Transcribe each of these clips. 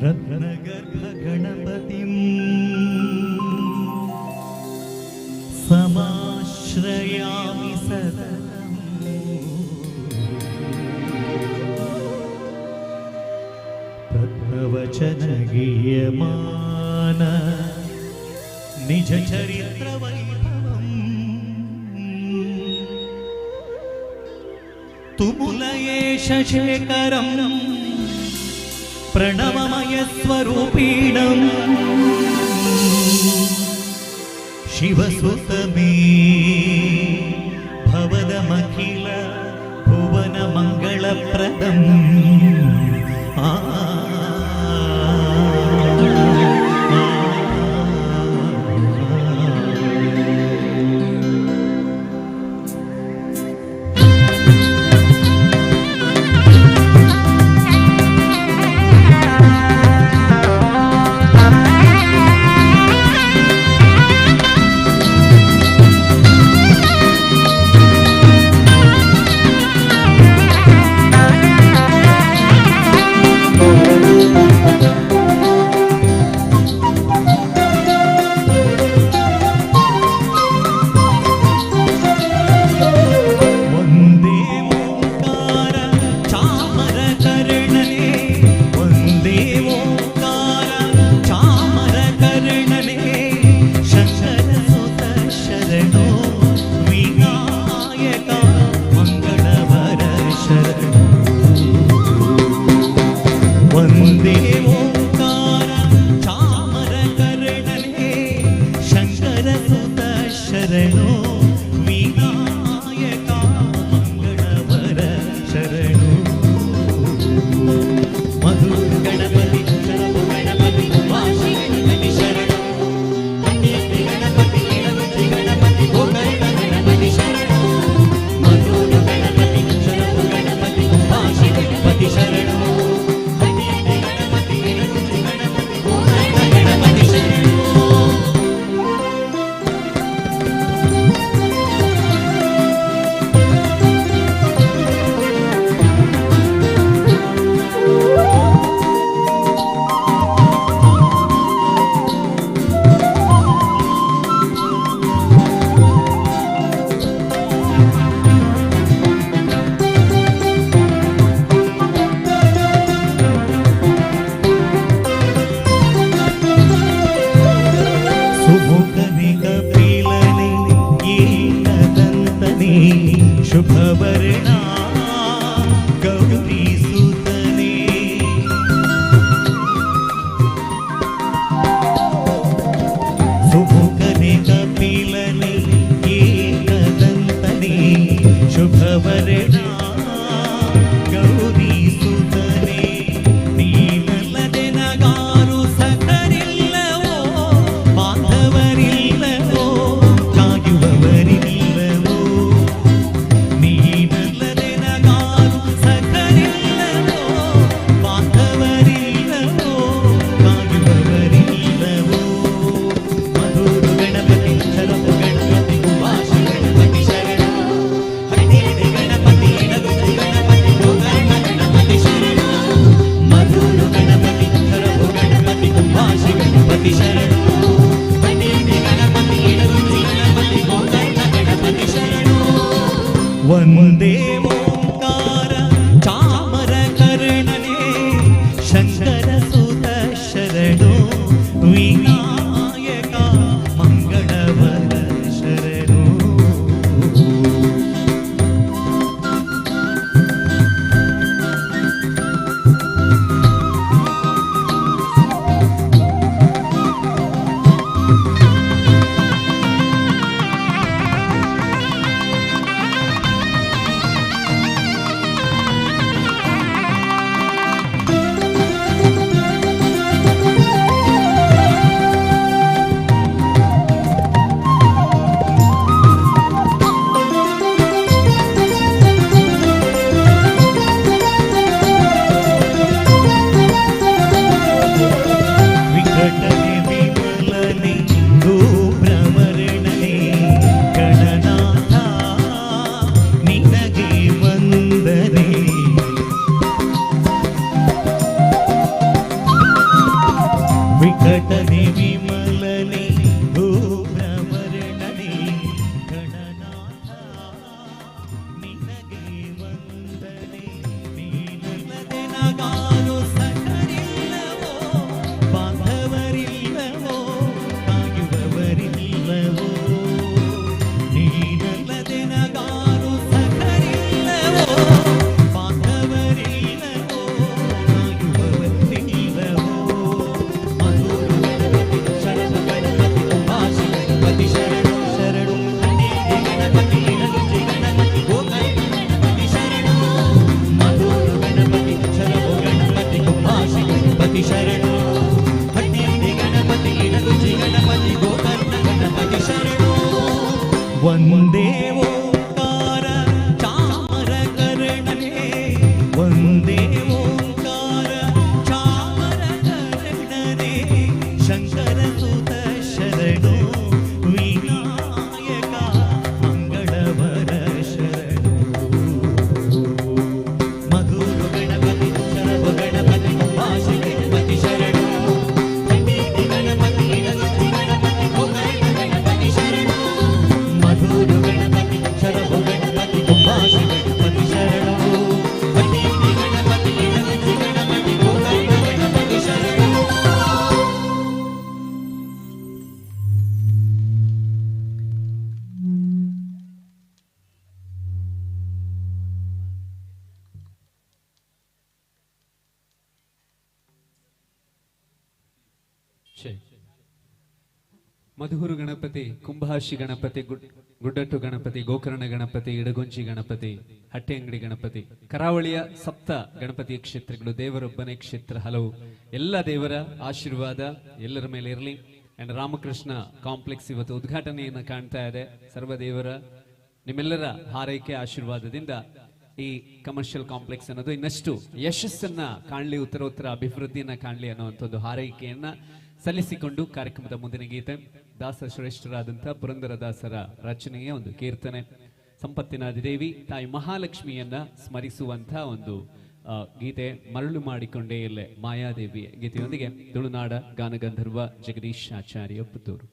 रत्नगर्भगणपतिं समाश्रयामि सततम् प्रवचनगीयमान निजचरित्रवैभवम् तुमुलयेश शेखरम् प्रणवमयस्वरूपिणम् शिवसुतमे भवदमखिल भुवनमङ्गलप्रदम् ಘಟನೆ ವಿಮಲನೆ ಭೂಭ್ರಮರಣನೆ ಗಣನಾಥ ನಿನಗೆ ವಂದನೆ. ನೀನಲ್ಲದೆ ನಗಾರು ಸಕರಿಲ್ಲವೋ, ಬಾಂಧವರಿಲ್ಲವೋ, ಕಾಯುವವರಿಲ್ಲವೋ. ನೀನಲ್ಲದೆ ನಗಾರು ಸಕರಿಲ್ಲವೋ, ಬಾಂಧವರಿಲ್ಲವೋ, ಕಾಯುವವರಿಲ್ಲವೋ. ವಂದೇ ಓಂಕಾರ ಚಾಮರಕರ್ಣನೇ, ವಂದೇ ಓಂಕಾರ ಚಾಮರಕರ್ಣನೇ, ಶಂಕರ ಸುತ ಶರಣೋ ವಿನಾಯಕ ಮಂಗಳವರ ಶರಣೋ. ಮಧುರ ಗಣಪತಿ ಶರಭ ಗಣಪತಿ ಕುಂಭಾಷಿ ಗಣಪತಿ ಶರಣೋ. ಗಣಪತಿ ಗಣಪತಿ ಗಣಪತಿ ಶರಣೋ. ಮಧುರ ಗಣಪತಿ ಶರಭ ಗಣಪತಿ ಕುಂಭಾಷಿ ಗಣಪತಿ ಶರಣೋ. ಗಣಪತಿ ಗಣಪತಿ ಗಣಪತಿ ಶರಣೋ. ಮಧುಗುರು ಗಣಪತಿ, ಕುಂಭಾಷಿ ಗಣಪತಿ, ಗುಡ್ಡಟ್ಟು ಗಣಪತಿ, ಗೋಕರ್ಣ ಗಣಪತಿ, ಇಡಗುಂಜಿ ಗಣಪತಿ, ಹಟ್ಟೆಂಗಡಿ ಗಣಪತಿ, ಕರಾವಳಿಯ ಸಪ್ತ ಗಣಪತಿಯ ಕ್ಷೇತ್ರಗಳು, ದೇವರೊಬ್ಬನೇ ಕ್ಷೇತ್ರ ಹಲವು. ಎಲ್ಲ ದೇವರ ಆಶೀರ್ವಾದ ಎಲ್ಲರ ಮೇಲೆ ಇರಲಿ. ಅಂಡ್ ರಾಮಕೃಷ್ಣ ಕಾಂಪ್ಲೆಕ್ಸ್ ಇವತ್ತು ಉದ್ಘಾಟನೆಯನ್ನು ಕಾಣ್ತಾ ಇದೆ. ಸರ್ವ ದೇವರ ನಿಮ್ಮೆಲ್ಲರ ಹಾರೈಕೆ ಆಶೀರ್ವಾದದಿಂದ ಈ ಕಮರ್ಷಿಯಲ್ ಕಾಂಪ್ಲೆಕ್ಸ್ ಅನ್ನೋದು ಇನ್ನಷ್ಟು ಯಶಸ್ಸನ್ನ ಕಾಣಲಿ, ಉತ್ತರೋತ್ತರ ಅಭಿವೃದ್ಧಿಯನ್ನ ಕಾಣಲಿ ಅನ್ನುವಂಥದ್ದು ಹಾರೈಕೆಯನ್ನ ಸಲ್ಲಿಸಿಕೊಂಡು ಕಾರ್ಯಕ್ರಮದ ಮುಂದಿನ ಗೀತೆ ದಾಸ ಶ್ರೇಷ್ಠರಾದಂತಹ ಪುರಂದರದಾಸರ ರಚನೆಯ ಒಂದು ಕೀರ್ತನೆ, ಸಂಪತ್ತಿನ ಅಧಿದೇವಿ ತಾಯಿ ಮಹಾಲಕ್ಷ್ಮಿಯನ್ನ ಸ್ಮರಿಸುವಂತಹ ಒಂದು ಗೀತೆ, ಮರಳು ಮಾಡಿಕೊಂಡೇ ಇಲ್ಲೇ ಮಾಯಾದೇವಿ ಗೀತೆಯೊಂದಿಗೆ ತುಳುನಾಡ ಗಾನಗಂಧರ್ವ ಜಗದೀಶ್ ಆಚಾರ್ಯ ಪುತ್ತೂರು.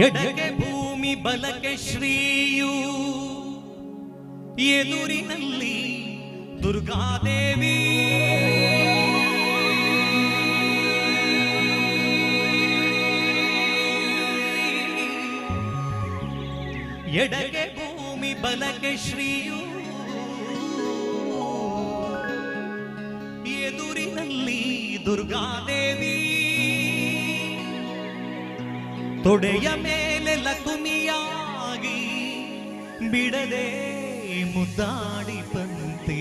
ಎಡಗೆ ಭೂಮಿ ಬಲಕ್ಕೆ ಶ್ರೀಯು, ಎದುರಿನಲ್ಲಿ ದುರ್ಗಾದೇವಿ. ಎಡಗೆ ಭೂಮಿ ಬಲಕ್ಕೆ ಶ್ರೀಯು, ಎದುರಿನಲ್ಲಿ ದುರ್ಗಾದೇವಿ. ತೊಡೆಯ ಮೇಲೆ ಲಕುಮಿಯಾಗಿ ಬಿಡದೆ ಮುದ್ದಾಡಿ ಬಂತೆ.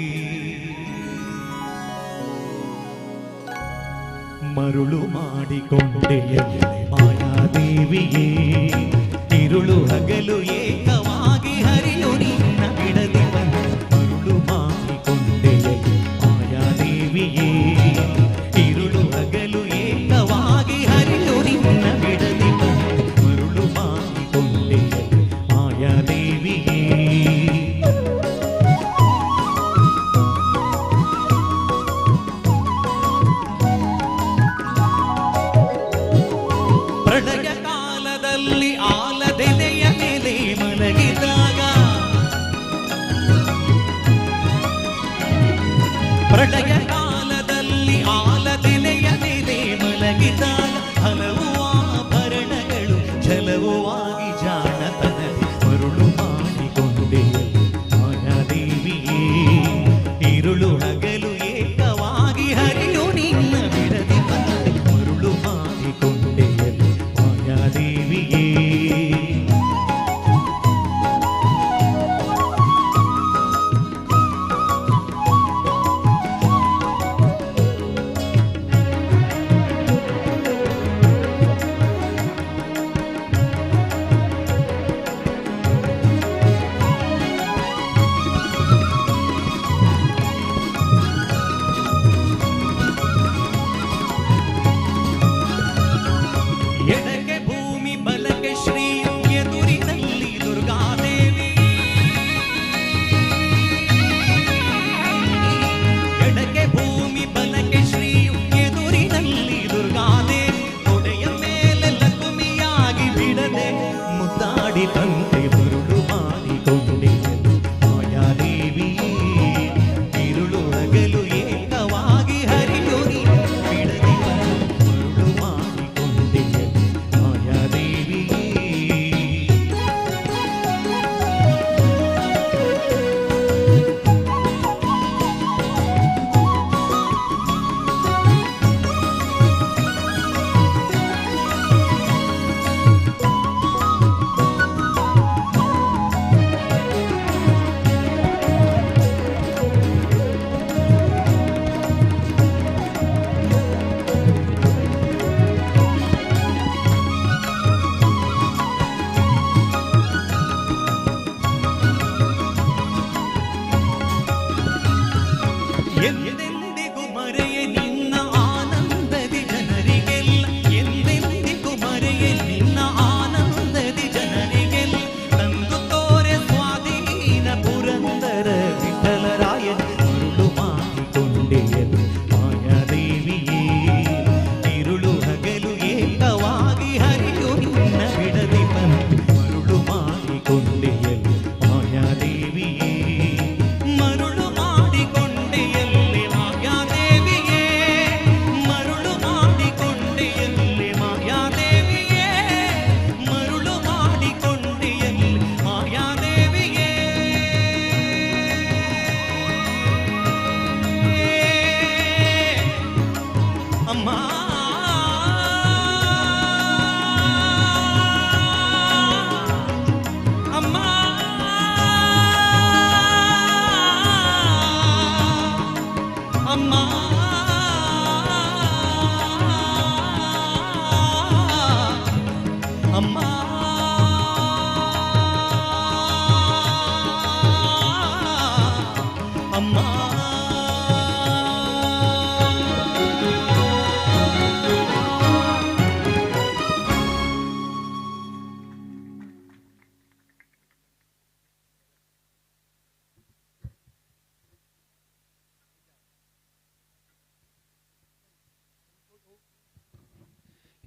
ಮರುಳು ಮಾಡಿಕೊಂಡೆಯಲ್ಲೇ ಮಾಯಾದೇವಿಯೇ, ತಿರುಳು ಹಗಲು ಏಕವಾಗಿ ಹರಿಯು ನಿನ್ನ ಬಿಡದೆ ಬಂದ. ಮರುಳು ಮಾಡಿಕೊಂಡೆಯಲ್ಲೇ ಮಾಯಾದೇವಿಯೇ, ತಿರುಳು ಹಗಲು ಏಕವಾಗಿ ಹರಿಯು ನಿನ್ನ ಬಿಡದೆ ಬಂದ. ಮರುಳು ಮಾಡಿಕೊಂಡೆಯಲ್ಲೇ ಮಾಯಾದೇವಿಯೇ.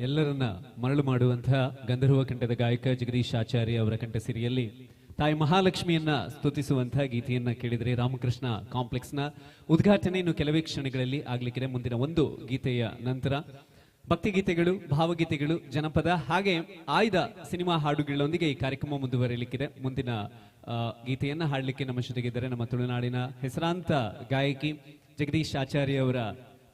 ಎಲ್ಲರನ್ನ ಮರಳು ಮಾಡುವಂತಹ ಗಂಧರ್ವ ಕಂಠದ ಗಾಯಕ ಜಗದೀಶ್ ಆಚಾರ್ಯ ಅವರ ಕಂಠ ಸಿರಿಯಲ್ಲಿ ತಾಯಿ ಮಹಾಲಕ್ಷ್ಮಿಯನ್ನ ಸ್ತುತಿಸುವಂತಹ ಗೀತೆಯನ್ನ ಕೇಳಿದ್ರೆ ರಾಮಕೃಷ್ಣ ಕಾಂಪ್ಲೆಕ್ಸ್ ನ ಉದ್ಘಾಟನೆ ಇನ್ನು ಕೆಲವೇ ಕ್ಷಣಗಳಲ್ಲಿ ಆಗ್ಲಿಕ್ಕಿದೆ. ಮುಂದಿನ ಒಂದು ಗೀತೆಯ ನಂತರ ಭಕ್ತಿಗೀತೆಗಳು, ಭಾವಗೀತೆಗಳು, ಜನಪದ ಹಾಗೆ ಆಯ್ದ ಸಿನಿಮಾ ಹಾಡುಗಳೊಂದಿಗೆ ಈ ಕಾರ್ಯಕ್ರಮ ಮುಂದುವರಿಯಲಿಕ್ಕಿದೆ. ಮುಂದಿನ ಗೀತೆಯನ್ನ ಹಾಡಲಿಕ್ಕೆ ನಮ್ಮ ಜೊತೆಗಿದ್ದಾರೆ ನಮ್ಮ ತುಳುನಾಡಿನ ಹೆಸರಾಂತ ಗಾಯಕಿ ಜಗದೀಶ್ ಆಚಾರ್ಯ ಅವರ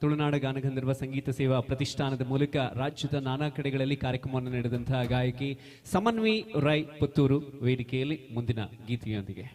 ತುಳುನಾಡ ಗಾನಗಂಧರ್ವ ಸಂಗೀತ ಸೇವಾ ಪ್ರತಿಷ್ಠಾನದ ಮೂಲಕ ರಾಜ್ಯದ ನಾನಾ ಕಡೆಗಳಲ್ಲಿ ಕಾರ್ಯಕ್ರಮವನ್ನು ನಡೆದಂತಹ ಗಾಯಕಿ ಸಮನ್ವಿ ರೈ ಪುತ್ತೂರು ವೇದಿಕೆಯಲ್ಲಿ ಮುಂದಿನ ಗೀತೆಯೊಂದಿಗೆ.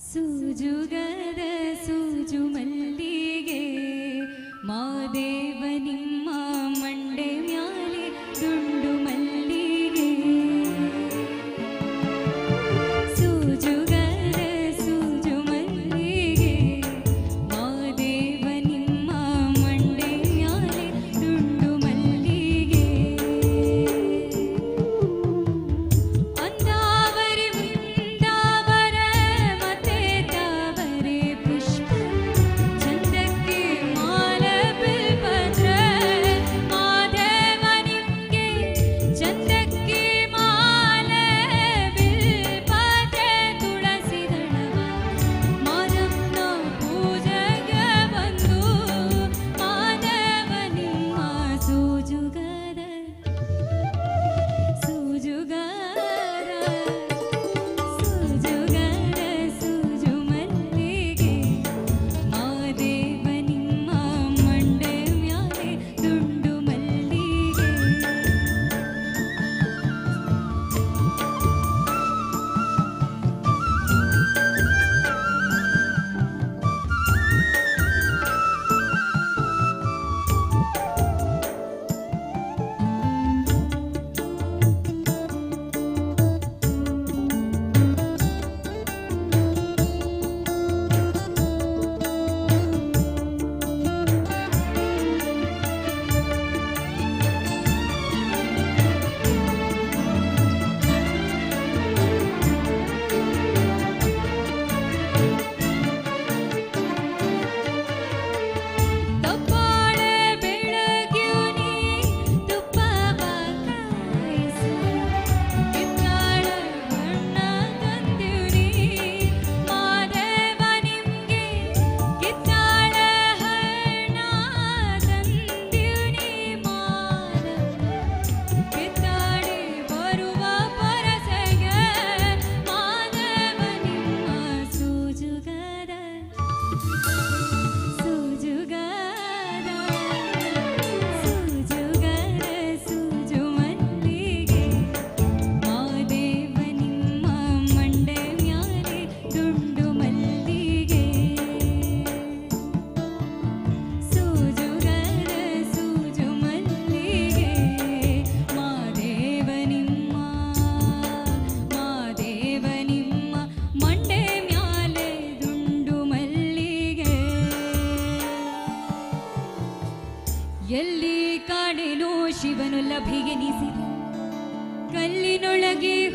ಸೂಜುಗದ ಸೂಜು ಮಲ್ಲಿಗೆ ಮಾದೇವ ನಿಮ್ಮ ಮಂಡೆ ಮ್ಯಾಲೆ ದುಂಡು ಮಲ್ಲಿಗೆ ಸೂಜುಗದ ಸೂಜು ಮಲ್ಲಿಗೆ ಮಾದೇವ ನಿಮ್ಮ ಮಂಡೆ ಮ್ಯಾಲೆ ದುಂಡು ಮಲ್ಲಿಗೆ ಅಂದಾವರಿ ಮುಂದಾವರ ಮತ್ತೆ ತಾವರೆ ಪುಷ್ಪ ಚಂದಕ್ಕೆ ಮಾಲ ಬಿಲ್ಪತ್ರ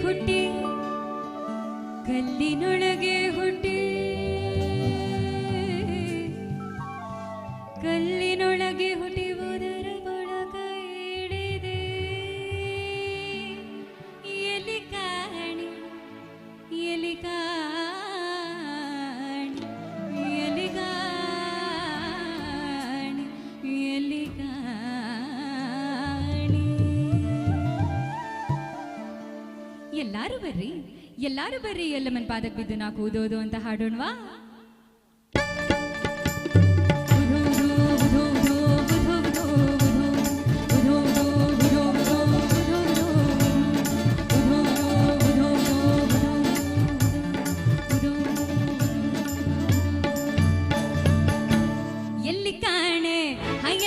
ಹುಟ್ಟಿ ಕಲ್ಲಿನೊಳಗೆ ಹುಟ್ಟಿ ಕಲ್ಲಿನೊಳಗೆ ಹುಟ್ಟಿ ಹೋದರ ಬಳಗ ಹಿಡಿದೆ ಎಲ್ಲಿ ಕಾಣಿ ಎಲ್ಲಿ ಕಾಣಿ ಎಲ್ಲಿ ಕಾಣಿ ಎಲ್ಲಿ ಕಾಣಿ. ಎಲ್ಲಾರು ಬರ್ರಿ ಎಲ್ಲಮ್ಮನ ಪಾದಕ್ಕೆ ಬಿದ್ದು ನಾ ಕೂದೋದು ಅಂತ ಹಾಡೋಣವಾ? ಎಲ್ಲಿ ಕಾಣೆ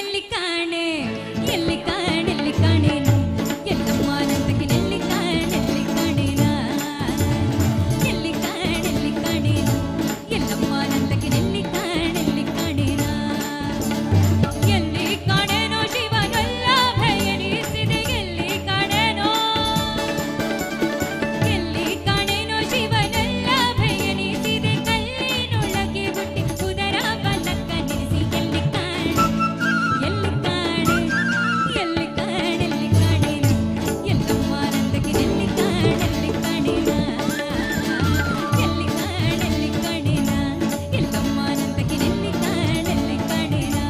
ಎಲ್ಲಿ ಕಾಣೆ ಎಲ್ಲಿ ಕಾಣೆ ಎಲ್ಲಿ ಕಾಣೆನು ಎಲ್ಲಮ್ಮ ನಂತಕ್ಕೆ ಎಲ್ಲಿ ಕಾಣೆ ಎಲ್ಲಿ ಕಾಣೆನಾ ಎಲ್ಲಿ ಕಾಣೆ ಎಲ್ಲಿ ಕಾಣೆನು ಎಲ್ಲಮ್ಮ ನಂತಕ್ಕೆ ಎಲ್ಲಿ ಕಾಣೆ ಎಲ್ಲಿ ಕಾಣೆನಾ ಎಲ್ಲಿ ಕಾಣೆನೋ ಶಿವನಲ್ಲ ಭಯನಿಸಿದೆ ಎಲ್ಲಿ ಕಾಣೆನೋ ಎಲ್ಲಿ ಕಾಣೆನೋ ಶಿವನಲ್ಲ ಭಯನಿಸಿದೆ ಕಲ್ಲಿನೊಳಗೆ ಹುಟ್ಟಿ ಉದರ ಬಲಕ್ಕ ನಿಲ್ಲಿಸಿ ಎಲ್ಲಿ ಕಾಣೆ ಎಲ್ಲಿ ಕಾಣೆ ಎಲ್ಲಿ ಕಾಣೆ ಎಲ್ಲಿ ಕಾಣೆನಾ ಎಲ್ಲಮ್ಮ ನಂತಕ್ಕೆ ಎಲ್ಲಿ ಕಾಣೆ ಎಲ್ಲಿ ಕಾಣೆನಾ ಎಲ್ಲಿ ಕಾಣೆ ಎಲ್ಲಿ ಕಾಣೆನಾ ಎಲ್ಲಮ್ಮ ನಂತಕ್ಕೆ ಎಲ್ಲಿ ಕಾಣೆ ಎಲ್ಲಿ ಕಾಣೆನಾ.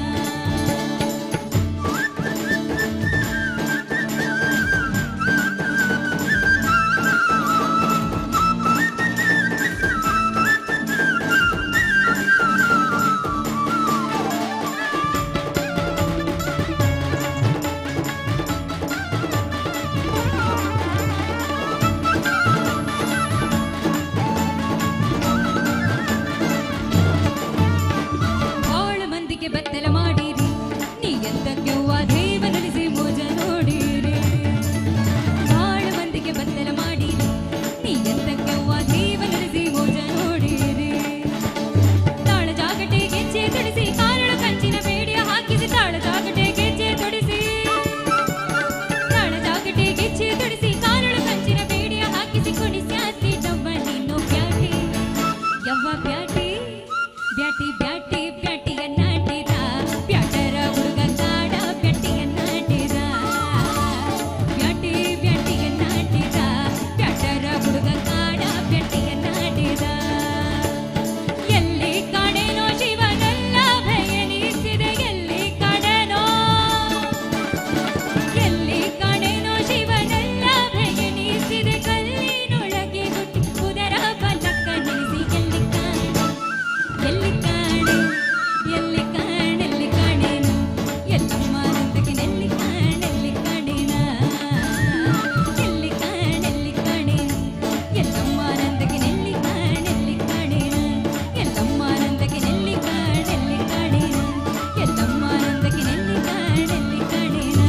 ಬಾಳ ಮಂದಿಗೆ ಬತ್ತಲ ಮಾಡಿರಿ ನೀ ಎಂತಕ್ಕೆವ್ವ ದೇವ ನಡೆಸಿ ಮೋಜ ನೋಡಿರಿ ಬಾಳ ಮಂದಿಗೆ ಬತ್ತಲ ಮಾಡಿರಿ ನೀ ಎಂತಕ್ಕೆವ್ವ ದೇವ ನಡೆಸಿ ಮೋಜ ನೋಡಿರಿ ತಾಳ ಜಾಗಟೆ ಗೆಜ್ಜೆ ತೊಡಿಸಿ ಕಾರಣ ಕಂಚಿನ ಬೇಡಿಯ ಹಾಕಿಸಿ ತಾಳ ಜಾಗಟೆ ಗೆಜ್ಜೆ ತೊಡಿಸಿ ತಾಳ ಜಾಗಟೆ ಗೆಜ್ಜೆ ತೊಡಿಸಿ ಕಾರಣ ಕಂಚಿನ ಬೇಡಿಯ ಹಾಕಿಸಿ ಕುಣಿಸ್ಯಾತಿ ನಮ್ಮ ನೀನು ಬ್ಯಾಟಿ ಯವ್ವ ಬ್ಯಾಟಿ ಬ್ಯಾಟಿ ಬ್ಯಾಟಿ ಬ್ಯಾಟಿಯ ನಾಟಿದ ಬ್ಯಾಟರ ಹುಡುಗ ಕಾಡ ಬ್ಯಾಟಿಯ ನಾಟಿದ ಬ್ಯಾಟಿ ಬ್ಯಾಟಿಯ ನಾಟಿದ ಬ್ಯಾಟರ ಹುಡುಗ ಕಾಡ ಬ್ಯಾಟಿಯ ನಾಟಿದ ಎಲ್ಲಿ ಕಾಣೆನೋ ಶಿವನಲ್ಲ ಭಯನಿಸಿದೆ ಎಲ್ಲಿ ಕಾಣೆನೋ ಎಲ್ಲಿ ಕಾಣೆನೋ ಶಿವನಲ್ಲ ಭಯನಿಸಿದೆ ಕಲ್ಲಿನೊಳಗೆ ಹುಟ್ಟಿ ಉದರ ಬಲಕ್ಕ ನಿಲ್ಲಿಸಿ ಎಲ್ಲಿ ಕಾಣೆ ಎಲ್ಲಿ ಕಾಣೆ ಎಲ್ಲಿ ಕಾಣೆ ಎಲ್ಲಿ ಕಾಣೆನು ಎಲ್ಲಮ್ಮ ನಂತಕ್ಕೆ ಎಲ್ಲಿ ಕಾಣೆ ಎಲ್ಲಿ ಕಾಣೆನಾ ಎಲ್ಲಿ ಕಾಣೆ ಎಲ್ಲಿ ಕಾಣೆನು ಎಲ್ಲಮ್ಮ ನಂತಕ್ಕೆ ಎಲ್ಲಿ ಕಾಣೆ ಎಲ್ಲಿ ಕಾಣೆನಾ ಎಲ್ಲಮ್ಮ ನಂತಕ್ಕೆ ಎಲ್ಲಿ ಕಾಣೆ ಎಲ್ಲಿ ಕಾಣೆನು ಎಲ್ಲಮ್ಮ ನಂತಕ್ಕೆ ಎಲ್ಲಿ ಕಾಣೆ ಎಲ್ಲಿ ಕಾಣೆನಾ.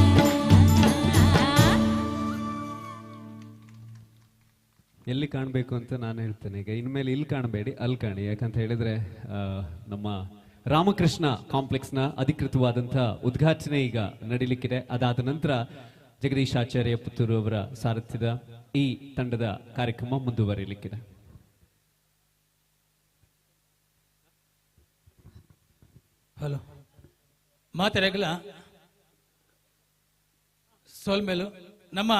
ಎಲ್ಲಿ ಕಾಣಬೇಕು ಅಂತ ನಾನು ಹೇಳ್ತೇನೆ. ಈಗ ಇನ್ಮೇಲೆ ಇಲ್ಲಿ ಕಾಣಬೇಡಿ, ಅಲ್ಲಿ ಕಾಣಿ. ಯಾಕಂತ ಹೇಳಿದ್ರೆ ನಮ್ಮ ರಾಮಕೃಷ್ಣ ಕಾಂಪ್ಲೆಕ್ಸ್ನ ಅಧಿಕೃತವಾದಂತಹ ಉದ್ಘಾಟನೆ ಈಗ ನಡೀಲಿಕ್ಕಿದೆ. ಅದಾದ ನಂತರ ಜಗದೀಶ್ ಆಚಾರ್ಯ ಪುತ್ತೂರು ಅವರ ಸಾರಥ್ಯದ ಈ ತಂಡದ ಕಾರ್ಯಕ್ರಮ ಮುಂದುವರಿಯಲಿಕ್ಕಿದೆ. ಹಲೋ ಮಾತಾಡಗಲ ಸೋಲ್ಮೇಲು ನಮ್ಮ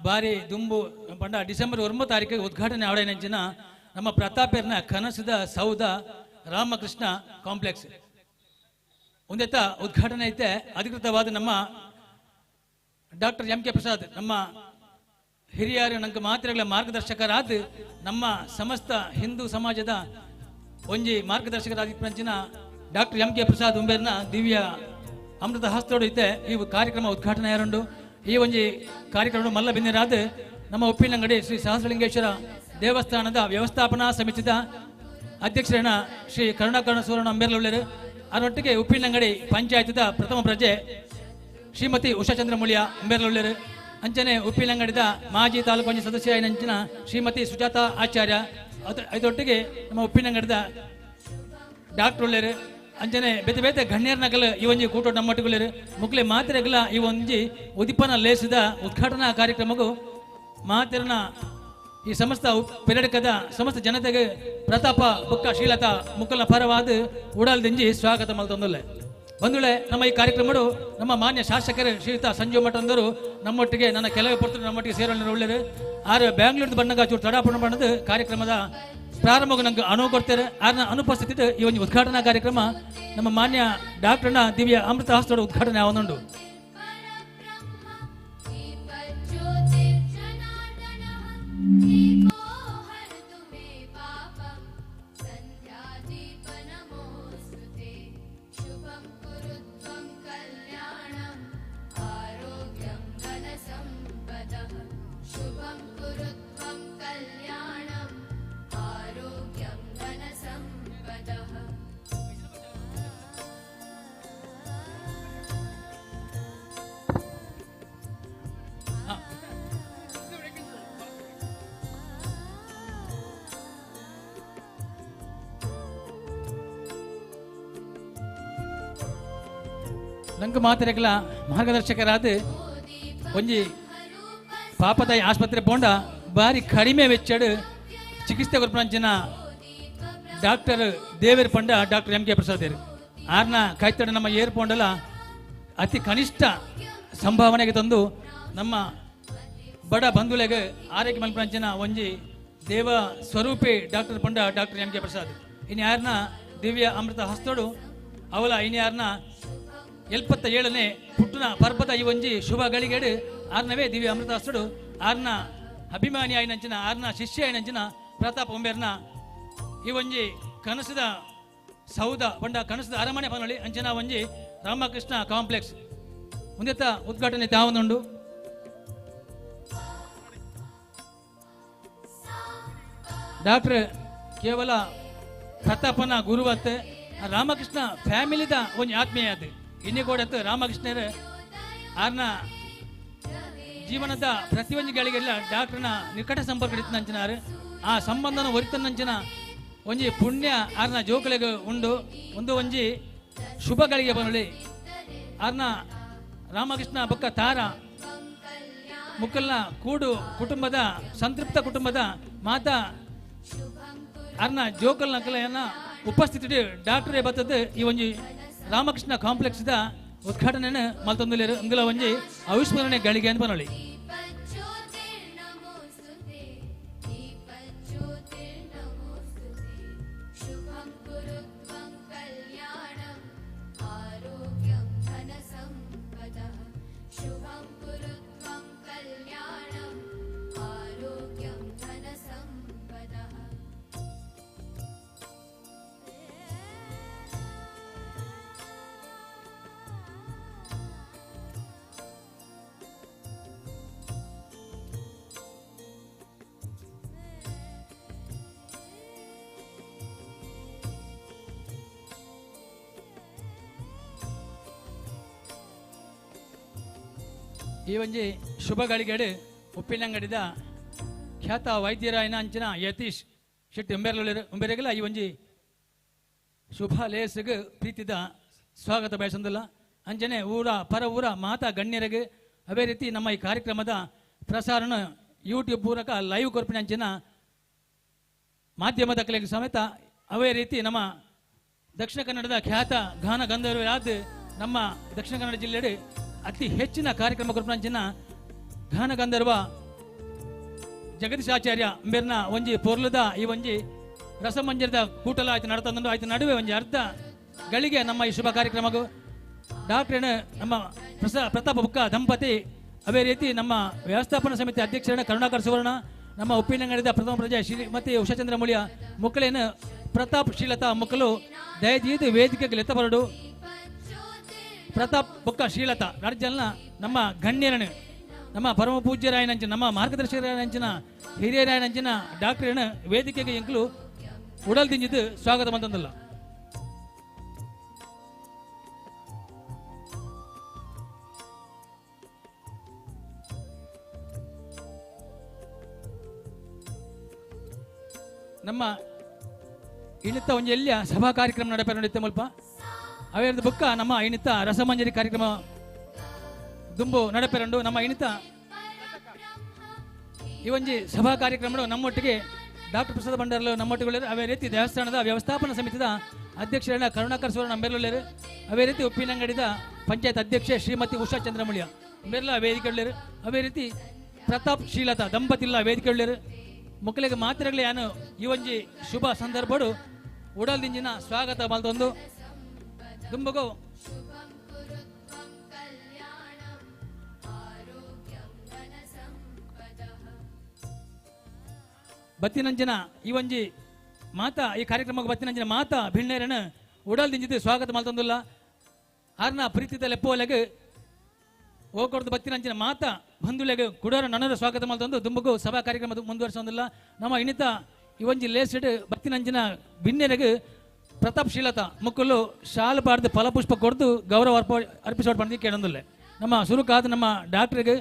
ಬಾರಿ ದುಂಬು ಪಂಡ ಡಿಸೆಂಬರ್ 9 ತಾರೀಕಿಗೆ ಉದ್ಘಾಟನೆ ಆವಡೇನಂಚಿನ ನಮ್ಮ ಪ್ರತಾಪೇರ್ನ ಕನಸದ ಸೌಧ ರಾಮಕೃಷ್ಣ ಕಾಂಪ್ಲೆಕ್ಸ್ ಒಂದೆತ್ತ ಉದ್ಘಾಟನೆ ಐತೆ. ಅಧಿಕೃತವಾದ ನಮ್ಮ ಡಾಕ್ಟರ್ ಎಂ ಕೆ ಪ್ರಸಾದ್ ನಮ್ಮ ಹಿರಿಯರು ನಂಗೆ ಮಾತ್ರೆಗಳ ಮಾರ್ಗದರ್ಶಕರಾದ ನಮ್ಮ ಸಮಸ್ತ ಹಿಂದೂ ಸಮಾಜದ ಒಂಜಿ ಮಾರ್ಗದರ್ಶಕರಾದ ಡಾಕ್ಟರ್ ಎಂ ಕೆ ಪ್ರಸಾದ್ ಉಂಬೇರ್ನ ದಿವ್ಯ ಅಮೃತ ಹಸ್ತೋಡು ಐತೆ ಈ ಕಾರ್ಯಕ್ರಮ ಉದ್ಘಾಟನೆ ಯಾರುಂಡು. ಈ ಒಂಜಿ ಕಾರ್ಯಕ್ರಮ ಮಲ್ಲ ಬಿಂದಿರಾದ ನಮ್ಮ ಉಪ್ಪಿನಂಗಡಿ ಶ್ರೀ ಸಹಸ್ರಲಿಂಗೇಶ್ವರ ದೇವಸ್ಥಾನದ ವ್ಯವಸ್ಥಾಪನಾ ಸಮಿತಿದ ಅಧ್ಯಕ್ಷರನ್ನ ಶ್ರೀ ಕರುಣಾಕರಣ ಸೂರಣ ಅಂಬೇರ್ಲೊಳ್ಳೆರು. ಅದರೊಟ್ಟಿಗೆ ಉಪ್ಪಿನಂಗಡಿ ಪಂಚಾಯತದ ಪ್ರಥಮ ಪ್ರಜೆ ಶ್ರೀಮತಿ ಉಷಾಚಂದ್ರ ಮುಳಿಯ ಅಂಬೇರ್ಲೊಳ್ಳೆರು. ಅಂಚನೆ ಉಪ್ಪಿನಂಗಡಿದ ಮಾಜಿ ತಾಲೂಕು ಪಂಚಾಯತ್ ಸದಸ್ಯ ನಂಚಿನ ಶ್ರೀಮತಿ ಸುಜಾತ ಆಚಾರ್ಯ. ಇದರೊಟ್ಟಿಗೆ ನಮ್ಮ ಉಪ್ಪಿನಂಗಡಿದ ಡಾಕ್ಟರ್ ಒಳ್ಳೆರು. ಅಂಚನೆ ಬೇತೆ ಬೇತೆ ಗಣ್ಯರ್ನಗಲ ಈ ಒಂಜಿ ಕೂಟೋಟ ನಮ್ಮೊಟ್ಟಿಗುಳ್ಳೆರು ಮುಕ್ಲೆ ಮಾತೆರೆಗಲ ಈ ಒಂಜಿ ಉದಿಪನ ಲೇಸಿದ ಉದ್ಘಾಟನಾ ಕಾರ್ಯಕ್ರಮಗೂ ಮಾತೆರನ ಈ ಸಮಸ್ತ ಪೆರಡಕದ ಸಮಸ್ತ ಜನತೆಗೆ ಪ್ರತಾಪ ಬೊಕ್ಕ ಶ್ರೀಲತಾ ಮುಕ್ಕಲ್ನ ಪರವಾದ ಉಡಾಲ್ದಿಂಜಿ ಸ್ವಾಗತ ಮಲ್ತೊಂದುಲ್ಲೆ. ಬಂಧುಗಳೇ, ನಮ್ಮ ಈ ಕಾರ್ಯಕ್ರಮಗಳು ನಮ್ಮ ಮಾನ್ಯ ಶಾಸಕರು ಶ್ರೀಯುತ ಸಂಜೀವ ಮಠಂದರು ನಮ್ಮೊಟ್ಟಿಗೆ ನನ್ನ ಕೆಲವೇ ಪುರ್ತರು ನಮ್ಮೊಟ್ಟಿಗೆ ಸೇರೋಣ ಒಳ್ಳೆಯದು. ಆರು ಬ್ಯಾಂಗ್ಳೂರ್ದು ಬಣ್ಣಗ ಚೂರು ತಡಾಪಣ ಬಣ್ಣದ ಕಾರ್ಯಕ್ರಮದ ಪ್ರಾರಂಭಕ್ಕೆ ನಂಗೆ ಅನುವು ಕೊಡ್ತಾರೆ. ಆರ್ನ ಅನುಪಸ್ಥಿತಿ ಈ ಒಂದು ಉದ್ಘಾಟನಾ ಕಾರ್ಯಕ್ರಮ ನಮ್ಮ ಮಾನ್ಯ ಡಾಕ್ಟರ್ನ ದಿವ್ಯ ಅಮೃತ ಹಸ್ತೋಡ ಉದ್ಘಾಟನೆ ಆವೊಂದುಂಡು. ನಂಗೆ ಮಾತ್ರೆಗಳ ಮಾರ್ಗದರ್ಶಕರಾದ ಒಂಜಿ ಪಾಪದಾಯಿ ಆಸ್ಪತ್ರೆ ಪೋಂಡ ಬಾರಿ ಕಡಿಮೆ ವೆಚ್ಚಡ್ ಚಿಕಿತ್ಸೆ ಕೊರ್ಪಂಚಿನ ಡಾಕ್ಟರ್ ದೇವೇರ್ ಪಂಡ ಡಾಕ್ಟರ್ ಎಂ ಕೆ ಪ್ರಸಾದ್ ಆರ್ನ ಕಾಯ್ತಡ ನಮ್ಮ ಏರ್ ಪೋಂಡಲ ಅತಿ ಕನಿಷ್ಠ ಸಂಭಾವನೆಗೆ ತಂದು ನಮ್ಮ ಬಡ ಬಂಧುಲೆಗೆ ಆರೈಕೆ ಮಲ್ಪಂಚಿನ ಒಂಜಿ ದೇವ ಸ್ವರೂಪಿ ಡಾಕ್ಟರ್ ಪಂಡ ಡಾಕ್ಟರ್ ಎಂ ಕೆ ಪ್ರಸಾದ್ ಇನ್ನು ಯಾರನ್ನ ದಿವ್ಯ ಅಮೃತ ಹಸ್ತೋಡು ಅವಲ ಇನ್ನು ಯಾರನ್ನ 77ನೇ ಪುಟ್ಟನ ಪರ್ಬದ ಈ ಒಂಜಿ ಶುಭ ಗಳಿಗೆಡು ಆರ್ನವೇ ದಿವ್ಯ ಅಮೃತ ಹಸ್ತಡು ಆರ್ನ ಅಭಿಮಾನಿ ಆಯ್ನಂಚಿನ ಆರ್ನ ಶಿಷ್ಯ ಆಯ್ನಂಚಿನ ಪ್ರತಾಪ್ ಒಂಬೇರ್ನ ಈ ಒಂಜಿ ಕನಸದ ಸೌಧ ಬಂಡ ಕನಸದ ಅರಮನೆ ಪನೊಳಿ ಅಂಚನ ಒಂಜಿ ರಾಮಕೃಷ್ಣ ಕಾಂಪ್ಲೆಕ್ಸ್ ಮುಂದೆತ್ತ ಉದ್ಘಾಟನೆ ತಾವೊಂದುಂಡು. ಡಾಕ್ಟರ್ ಕೇವಲ ಪ್ರತಾಪನ ಗುರುವತ್ತೆ ರಾಮಕೃಷ್ಣ ಫ್ಯಾಮಿಲಿದ ಒಂಜಿ ಆತ್ಮೀಯ ಅದು ಇನ್ನಿ ಕೂಡ ರಾಮಕೃಷ್ಣರ ಆರ್ನ ಜೀವನದ ಪ್ರತಿಯೊಂದು ಗಳಿಗೆಲ್ಲ ಡಾಕ್ಟರ್ನ ನಿಕಟ ಸಂಪರ್ಕ ಇತ್ತಂಚಿನಾರು ಆ ಸಂಬಂಧನ ಒರಿತನಂಚಿನ ಒಂಜಿ ಪುಣ್ಯ ಆರ್ನ ಜೋಕಲೆಗೆ ಉಂಡು ಒಂದು ಒಂಜಿ ಶುಭ ಗಳಿಗೆ ಬನೊಳಿ ಆರ್ನ ರಾಮಕೃಷ್ಣ ಬೊಕ್ಕ ತಾರ ಮುಕ್ಕಲ್ನ ಕೂಡು ಕುಟುಂಬದ ಸಂತೃಪ್ತ ಕುಟುಂಬದ ಮಾತಾ ಆರ್ನ ಜೋಕಲ್ ನಕಲೆಯನ್ನ ಉಪಸ್ಥಿತಿ ಡಾಕ್ಟರೇ ಬರ್ತದೆ ಈ ಒಂಜಿ ರಾಮಕೃಷ್ಣ ಕಾಂಪ್ಲೆಕ್ಸ್ ದ ಉದ್ಘಾಟನೆ ಮಲ್ತೊಂದುಲ್ಲೇರು ಅಂಗುಲ ಒಂಜಿ ಅವಿಸ್ಮರಣೆ ಗಳಿಗೆ ಅಂತ ಬನೊಳಿ. ಈ ಒಂಜಿ ಶುಭ ಗಳಿಗೆಡು ಉಪ್ಪಿನಂಗಡಿದ ಖ್ಯಾತ ವೈದ್ಯರಾಯನ ಅಂಚಿನ ಯತೀಶ್ ಶೆಟ್ಟಿ ಉಂಬೆರೆಗಲ ಈ ಒಂಜಿ ಶುಭ ಲೇಸ್ಗೆ ಪ್ರೀತಿದ ಸ್ವಾಗತ ಬಯಸಂದಿಲ್ಲ ಅಂಚನೆ ಊರ ಪರ ಊರ ಮಾತಾ ಗಣ್ಯರಿಗೆ ಅವೇ ರೀತಿ ನಮ್ಮ ಈ ಕಾರ್ಯಕ್ರಮದ ಪ್ರಸಾರಣ ಯೂಟ್ಯೂಬ್ ಪೂರಕ ಲೈವ್ ಕೊರ್ಪಿನ ಅಂಚಿನ ಮಾಧ್ಯಮದ ಕಲೆಗೆ ಸಮೇತ ಅವೇ ರೀತಿ ನಮ್ಮ ದಕ್ಷಿಣ ಕನ್ನಡದ ಖ್ಯಾತ ಗಾನ ಗಂಧರ್ವರಾದ ನಮ್ಮ ದಕ್ಷಿಣ ಕನ್ನಡ ಜಿಲ್ಲೆಡೆ ಅತಿ ಹೆಚ್ಚಿನ ಕಾರ್ಯಕ್ರಮ ಕೊರ್ಪಂಚಿನ ಗಾನ ಗಂಧರ್ವ ಜಗದೀಶಾಚಾರ್ಯ ಅಂಬೇರ್ನ ಒಂಜಿ ಪೊರ್ಲದ ಈ ಒಂಜಿ ರಸಮಂಜರದ ಕೂಟಲ ಆಯ್ತು ನಡತಂದು ಆಯ್ತು ನಡುವೆ ಒಂಜಿ ಅರ್ಧ ಗಳಿಗೆ ನಮ್ಮ ಈ ಶುಭ ಕಾರ್ಯಕ್ರಮಗೂ ಡಾಕ್ಟರ್ ನಮ್ಮ ಪ್ರತಾಪ ಬುಕ್ಕ ದಂಪತಿ ಅವೇ ರೀತಿ ನಮ್ಮ ವ್ಯವಸ್ಥಾಪನಾ ಸಮಿತಿ ಅಧ್ಯಕ್ಷರನ್ನ ಕರುಣಾಕರ್ ಸುವರ್ಣ ನಮ್ಮ ಉಪ್ಪಿನಂಗಡಿದ ಪ್ರಥಮ ಪ್ರಜೆ ಶ್ರೀಮತಿ ಉಷಾಚಂದ್ರ ಮುಳಿಯ ಮುಕ್ಕಳೇನು ಪ್ರತಾಪ್ ಶ್ರೀಲತಾ ಮುಕ್ಕಲು ದಯದೀದು ವೇದಿಕೆಗೆ ಲೆತ್ತಬರಡು ಪ್ರತಾಪ್ ಬೊಕ್ಕ ಶ್ರೀಲತಾ ರಾಜ್ಯಲ್ನ ನಮ್ಮ ಗಣ್ಯರನ್ನು ನಮ್ಮ ಪರಮ ಪೂಜ್ಯರಾಯನಂಚಿನ ನಮ್ಮ ಮಾರ್ಗದರ್ಶಕರಾಯನಂಚಿನ ಹಿರಿಯರಾಯನಂಚಿನ ಡಾಕ್ಟರ್ ವೇದಿಕೆಗೆ ಎಂಕಲು ಉಡಲ್ ದಿಂಜಿದ್ದು ಸ್ವಾಗತ ಬಂತಂದಲ್ಲ. ನಮ್ಮ ಇಳಿತ ಒಂಜಿ ಎಲ್ಲಿಯ ಸಭಾ ಕಾರ್ಯಕ್ರಮ ನಡಪೆರಡಿತ್ತೆ ಮುಲ್ಪ ಅವೇರ್ದು ಬುಕ್ಕ ನಮ್ಮ ಇಣಿತ ರಸಮಂಜರಿ ಕಾರ್ಯಕ್ರಮ ದುಂಬು ನಡಪೆರಂಡು ನಮ್ಮ ಇಣಿತ ಈ ಒಂಜಿ ಸಭಾ ಕಾರ್ಯಕ್ರಮ ನಮ್ಮೊಟ್ಟಿಗೆ ಡಾಕ್ಟರ್ ಪ್ರಸಾದ್ ಭಂಡಾರಲು ನಮ್ಮೊಟ್ಟಿಗೆ ಅವೇ ರೀತಿ ದೇವಸ್ಥಾನದ ವ್ಯವಸ್ಥಾಪನಾ ಸಮಿತಿದ ಅಧ್ಯಕ್ಷರಾದ ಕರುಣಾಕರ್ ಸುವರ್ಣ ಅಂಬೇರ್ಲರು, ಅವೇ ರೀತಿ ಉಪ್ಪಿನಂಗಡಿದ ಪಂಚಾಯತ್ ಅಧ್ಯಕ್ಷೆ ಶ್ರೀಮತಿ ಉಷಾ ಚಂದ್ರಮುಳಿಯ ಅಂಬೇರ್ಲ ವೇದಿಕೆ ಉಳ್ಳರು, ಅವೇ ರೀತಿ ಪ್ರತಾಪ್ ಶೀಲತಾ ದಂಪತಿಲ್ಲ ವೇದಿಕೆ ಉಳ್ಳರು. ಮಕ್ಕಳಿಗೆ ಮಾತ್ರಗಳೇ ಯಾನು ಈ ಒಂಜಿ ಶುಭ ಸಂದರ್ಭಡು ಉಡಲ್ದಿಂಜಿನ ಸ್ವಾಗತ ಮಲ್ತೊಂದು ದುಂಬಗು ಬತ್ತಿನಂಜನ ಈ ಒಂಜಿ ಮಾತ ಈ ಕಾರ್ಯಕ್ರಮಕ್ಕೆ ಬತ್ತಿನಂಜನ ಮಾತ ಭಿಣ್ಣೇರನ ಉಡಲ್ದಿಂಜಿದ್ದು ಸ್ವಾಗತ ಮಲ್ತೊಂದುಲ್ಲ. ಆರ್ನ ಪ್ರೀತಿದ ಲೆಪ್ಪೋಲೆಗೆ ಹೋಗ್ಕೊಡ್ದು ಬತ್ತಿನಂಚಿನ ಮಾತ ಬಂಧುಲೆಗೆ ಕುಡೋರ ನನರ ಸ್ವಾಗತ ಮಲ್ತೊಂದು ದುಂಬಗು ಸಭಾ ಕಾರ್ಯಕ್ರಮ ಮುಂದುವರಿಸೋದಿಲ್ಲ. ನಮ್ಮ ಇನ್ನಿತ ಈ ಒಂಜಿ ಲೇಸಿಡ್ ಬತ್ತಿನಂಚಿನ ಭಿನ್ನೆರೆಗೆ ಪ್ರತಾಪ್ ಶೀಲತಾ ಮುಕ್ಕಲು ಶಾಲು ಪಾಡ್ದು ಫಲಪುಷ್ಪ ಕೊಡ್ದು ಗೌರವ ಅರ್ಪಿಸೋಡ್ ಬಂದು ಕೇಳೋದಿಲ್ಲ. ನಮ್ಮ ಸುರುಕಾದ ನಮ್ಮ ಡಾಕ್ಟ್ರಿಗೆ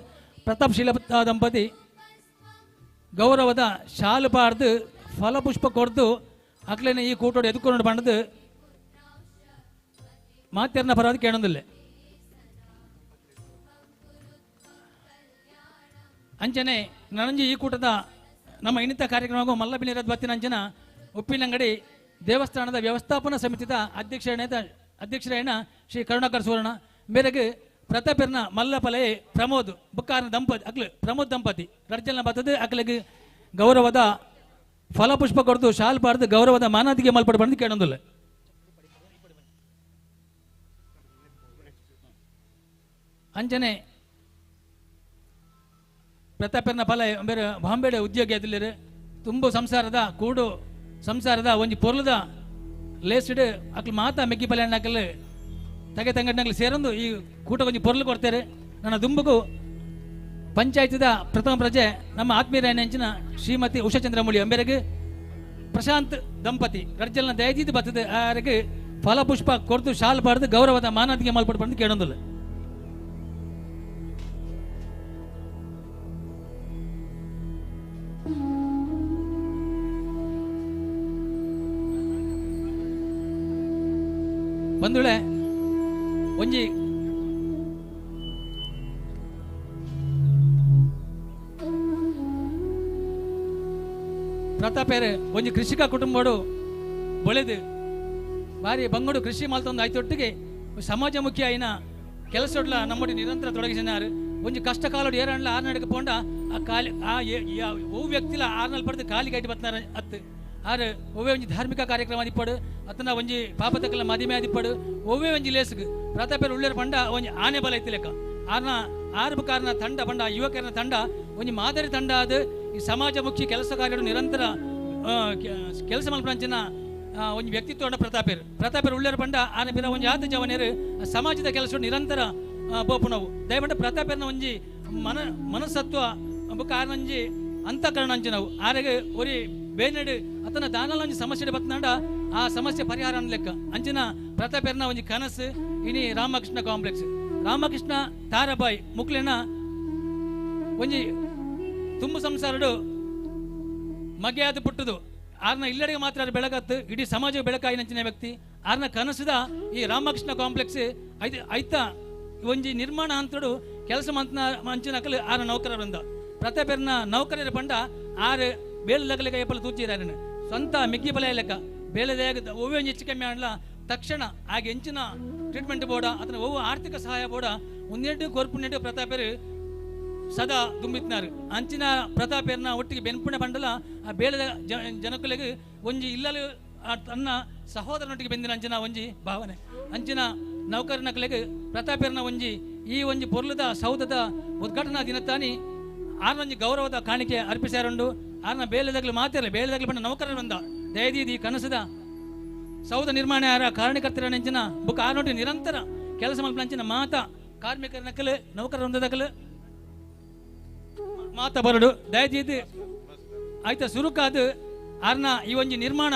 ಪ್ರತಾಪ್ ಶೀಲತಾ ದಂಪತಿ ಗೌರವದ ಶಾಲು ಪಾಡ್ದು ಫಲಪುಷ್ಪ ಕೊಡ್ದು ಅಕ್ಲೇನೆ ಈ ಕೂಟೋಡು ಎದುಕೊಂಡು ಬಂಡದು ಮಾತ್ಯರ್ನ ಪರವಾದ ಕೇಳೋದಿಲ್ಲ. ಅಂಚನೆ ನನಂಜಿ ಈ ಕೂಟದ ನಮ್ಮ ಇನ್ನಿತ ಕಾರ್ಯಕ್ರಮ ಮಲ್ಲಬಿನಿರದ ಬತ್ತಿನಂಚನ ಉಪ್ಪಿನಂಗಡಿ ದೇವಸ್ಥಾನದ ವ್ಯವಸ್ಥಾಪನಾ ಸಮಿತಿದ ಅಧ್ಯಕ್ಷರೇನ ಶ್ರೀ ಕರುಣಾಕರ್ ಸುವರ್ಣ ಮೇರೆಗೆ ಪ್ರತಾಪರ್ನ ಮಲ್ಲಪಲೆ ಪ್ರಮೋದ್ ಬುಕ್ಕಾರ್ನ ದಂಪತಿ ಅಕ್ಲು ಪ್ರಮೋದ್ ದಂಪತಿ ರರ್ಜಲ್ನ ಬತ್ತದು ಅಕ್ಲಿಗೆ ಗೌರವದ ಫಲಪುಷ್ಪ ಕೊಡ್ದು ಶಾಲ್ ಪಾಡ್ದು ಗೌರವದ ಮಾನಾದಿಗೆ ಮಲ್ಪಡು ಬಂದು ಕೇಳೋದಿಲ್ಲ. ಅಂಚನೆ ಪ್ರತಾಪರ್ನ ಫಲ ಬೇರೆ ಬಾಂಬೆಡೆ ಉದ್ಯೋಗಿ ಅದಿಲ್ಲರು ತುಂಬು ಸಂಸಾರದ ಕೂಡು ಸಂಸಾರದ ಒಂಜಿ ಪೊರ್ಲದ ಲೇಸ್ಡ್ ಅಕ್ಲು ಮಾತಾ ಮೆಕ್ಕಿ ಪಲ್ಯ ಹಾಕಲು ತಗೆ ತಂಗಡ್ನಾಗ್ಲಿ ಸೇರೊಂದು ಈ ಕೂಟ ಒಂಜಿ ಪೊರ್ಲು ಕೊಡ್ತಾರೆ. ನನ್ನ ದುಂಬುಗು ಪಂಚಾಯತಿದ ಪ್ರಥಮ ಪ್ರಜೆ ನಮ್ಮ ಆತ್ಮೀಯ ನೆಂಚಿನ ಶ್ರೀಮತಿ ಉಷಾ ಚಂದ್ರಮುಳಿ ಅಂಬೇರೆಗೆ ಪ್ರಶಾಂತ್ ದಂಪತಿ ರರ್ಜಲ್ನ ದಯದಿದ್ದು ಬರ್ತದೆ ಆರಿಗೆ ಫಲಪುಷ್ಪ ಕೊಡ್ದು ಶಾಲ್ ಪಾಡ್ದು ಗೌರವದ ಮಾನಾದಿಗೆ ಮಲ್ಪಟ್ಟು ಬಂದು ಕೇಳೋದಿಲ್ಲ. ಬಂಧುಳೆ ಒಂಜಿ ಪ್ರತಾಪೇರೆ ಒಂಜಿ ಕೃಷಿಕ ಕುಟುಂಬಡು ಬೊಳೆದು ಬಾರಿ ಬಂಗಡು ಕೃಷಿ ಮಲ್ತೊಂದು ಆಯ್ತೊಟ್ಟಿಗೆ ಸಮಾಜಮುಖಿ ಆಯ್ನ ಕೆಲಸಡ್ಲ ನಮ್ಮಡಿ ನಿರಂತರ ತೊಡಗಿಸಿನಾರು. ಒಂಜಿ ಕಷ್ಟ ಕಾಲೋಡು ಏರಣ್ಣ ಆರ್ನಡೆಗೆ ಪೋಂಡ ಆ ಕಾಲಿ ಓ ವ್ಯಕ್ತಿಲ ಆರ್ನಲ್ಲಿ ಪಡೆದು ಕಾಲಿ ಕೈಟಿ ಬತ್ನಾರ ಅತ್ತು ಆರು ಒವ್ವೇ ಒಂಜಿ ಧಾರ್ಮಿಕ ಕಾರ್ಯಕ್ರಮ ಆದಿಪ್ಪಡು ಅತನ ಒಂಜಿ ಪಾಪತಕ್ಕಲ ಮದಿಮೆ ಆದಿಪ್ಪಡು ಒವ್ವೇ ಒಂಜಿ ಲೇಸ್ಗ್ ಪ್ರತಾಪೇರು ಉಳ್ಳೇರು ಪಂಡ ಒಂಜಿ ಆನೆ ಬಲ ಐತಿ ಲೆಕ್ಕ ಆರ್ನ ಆರ್ಬಕಾರನ ತಂಡ ಪಂಡ ಯುವಕರನ ತಂಡ ಒಂಜಿ ಮಾದರಿ ತಂಡ ಅದು ಈ ಸಮಾಜಮುಖಿ ಕೆಲಸ ಕಾರ್ಯಗಳು ನಿರಂತರ ಕೆಲಸ ಮಲ್ಪಂಚಿನ ಒಂಜಿ ವ್ಯಕ್ತಿತ್ವ ಪ್ರತಾಪೇರು ಉಳ್ಳೇರು ಪಂಡ ಆನೆ ಬಿರ ಒಂಜಿ ಆತ ಜವನೇರು ಸಮಾಜದ ಕೆಲಸ ನಿರಂತರ ಬೋಪುಣವು ದಯಪಂಡ ಪ್ರತಾಪೇರ್ನ ಒಂಜಿ ಮನಸತ್ವ ಕಾರಣಂಜಿ ಅಂತಃಕರಣ ಅಂಚಿನವು ಆರೆಗೆ ಒರಿ ಬೇನೆಡು ಅತನ ದಾನಲ ಒಂಜಿ ಸಮಸ್ಯೆ ಬತ್ನಾಂಡ ಆ ಸಮಸ್ಯೆ ಪರಿಹಾರ ಲೆಕ್ಕ ಅಂಚಿನ ಪ್ರತಾಪೇರ್ನ ಒಂಜಿ ಕನಸು ಇನಿ ರಾಮಕೃಷ್ಣ ಕಾಂಪ್ಲೆಕ್ಸ್ ರಾಮಕೃಷ್ಣ ತಾರಾಬಾಯಿ ಮುಕ್ಲೆನ ಒಂಜಿ ತುಂಬು ಸಂಸಾರಡು ಮಗೆ ಅದು ಪುಟ್ಟದು ಆರ್ನ ಇಲ್ಲಡೆಗೆ ಮಾತ್ರ ಬೆಳಗತ್ತು ಇಡೀ ಸಮಾಜ ಬೆಳಕಾಯಿನಂಚಿನ ವ್ಯಕ್ತಿ ಆರ್ನ ಕನಸದ ಈ ರಾಮಕೃಷ್ಣ ಕಾಂಪ್ಲೆಕ್ಸ್ ಐತ ಒಂಜಿ ನಿರ್ಮಾಣ ಹಂತಡು ಕೆಲಸ ಮಂಚಿನಕಲು ಆರ ನೌಕರ ಬಂದ ಪ್ರತಾಪೇರ್ನ ನೌಕರರ ಪಂಡ ಆರು ಬೇಲದಗಲಿಗೆ ಏಪಲ್ ತೂಚಿದಾರೆ ಸ್ವಂತ ಮಿಗ್ಗಿ ಬಲ ಲೆಕ್ಕ ಬೇಲದಾಗ ಒವ್ವೆ ಒಂಜಿ ಹೆಚ್ಚು ಕಮ್ಮಿ ಆಡಲ ತಕ್ಷಣ ಆಗ ಹೆಂಚಿನ ಟ್ರೀಟ್ಮೆಂಟ್ ಬೋಡ ಅದನ್ನ ಒವ್ವು ಆರ್ಥಿಕ ಸಹಾಯ ಬೋಡ ಒಂದೆರಡು ಕೊರ್ಪುನೆಟ್ಟು ಪ್ರತಾಪೇರು ಸದಾ ದುಂಬಿತ್ನಾರು ಅಂಚಿನ ಪ್ರತಾಪೇರ್ನ ಒಟ್ಟಿಗೆ ಬೆನ್ಪುಣ ಬಂಡಲ ಆ ಬೇಲದ ಜನಕುಲೆಗೆ ಒಂಜಿ ಇಲ್ಲಲು ತನ್ನ ಸಹೋದರನೊಟ್ಟಿಗೆ ಬೆಂದಿನ ಅಂಚಿನ ಒಂಜಿ ಭಾವನೆ ಅಂಚಿನ ನೌಕರನ ಕಲೆಗೆ ಪ್ರತಾಪೇರ್ನ ಒಂಜಿ ಈ ಒಂಜಿ ಪೊರ್ಲದ ಸೌಧದ ಉದ್ಘಾಟನಾ ದಿನತ್ತಾನಿ ಆರ್ನೊಂಜಿ ಗೌರವದ ಕಾಣಿಕೆ ಅರ್ಪಿಸಾರುಂಡು ಆರ್ನ ಬೇಲೆದಾಗ್ಲು ಮಾತಿರಲಿ ಬೇಲೆದಾಗ್ಲು ಬಂದ ನೌಕರರು ಬಂದ ದಯದೀದಿ ಕನಸದ ಸೌಧ ನಿರ್ಮಾಣ ಯಾರ ಕಾರಣಕರ್ತರ ನೆಂಚಿನ ಬುಕ್ ಆರ್ನೊಟ್ಟಿ ನಿರಂತರ ಕೆಲಸ ಮಲ್ಪಂಚಿನ ಮಾತ ಕಾರ್ಮಿಕರ ನಕಲು ನೌಕರ ಹೊಂದದಕಲು ಮಾತ ಬರಡು ದಯದೀದಿ ಆಯ್ತ ಸುರುಕಾದು ಆರ್ನ ಈ ಒಂಜಿ ನಿರ್ಮಾಣ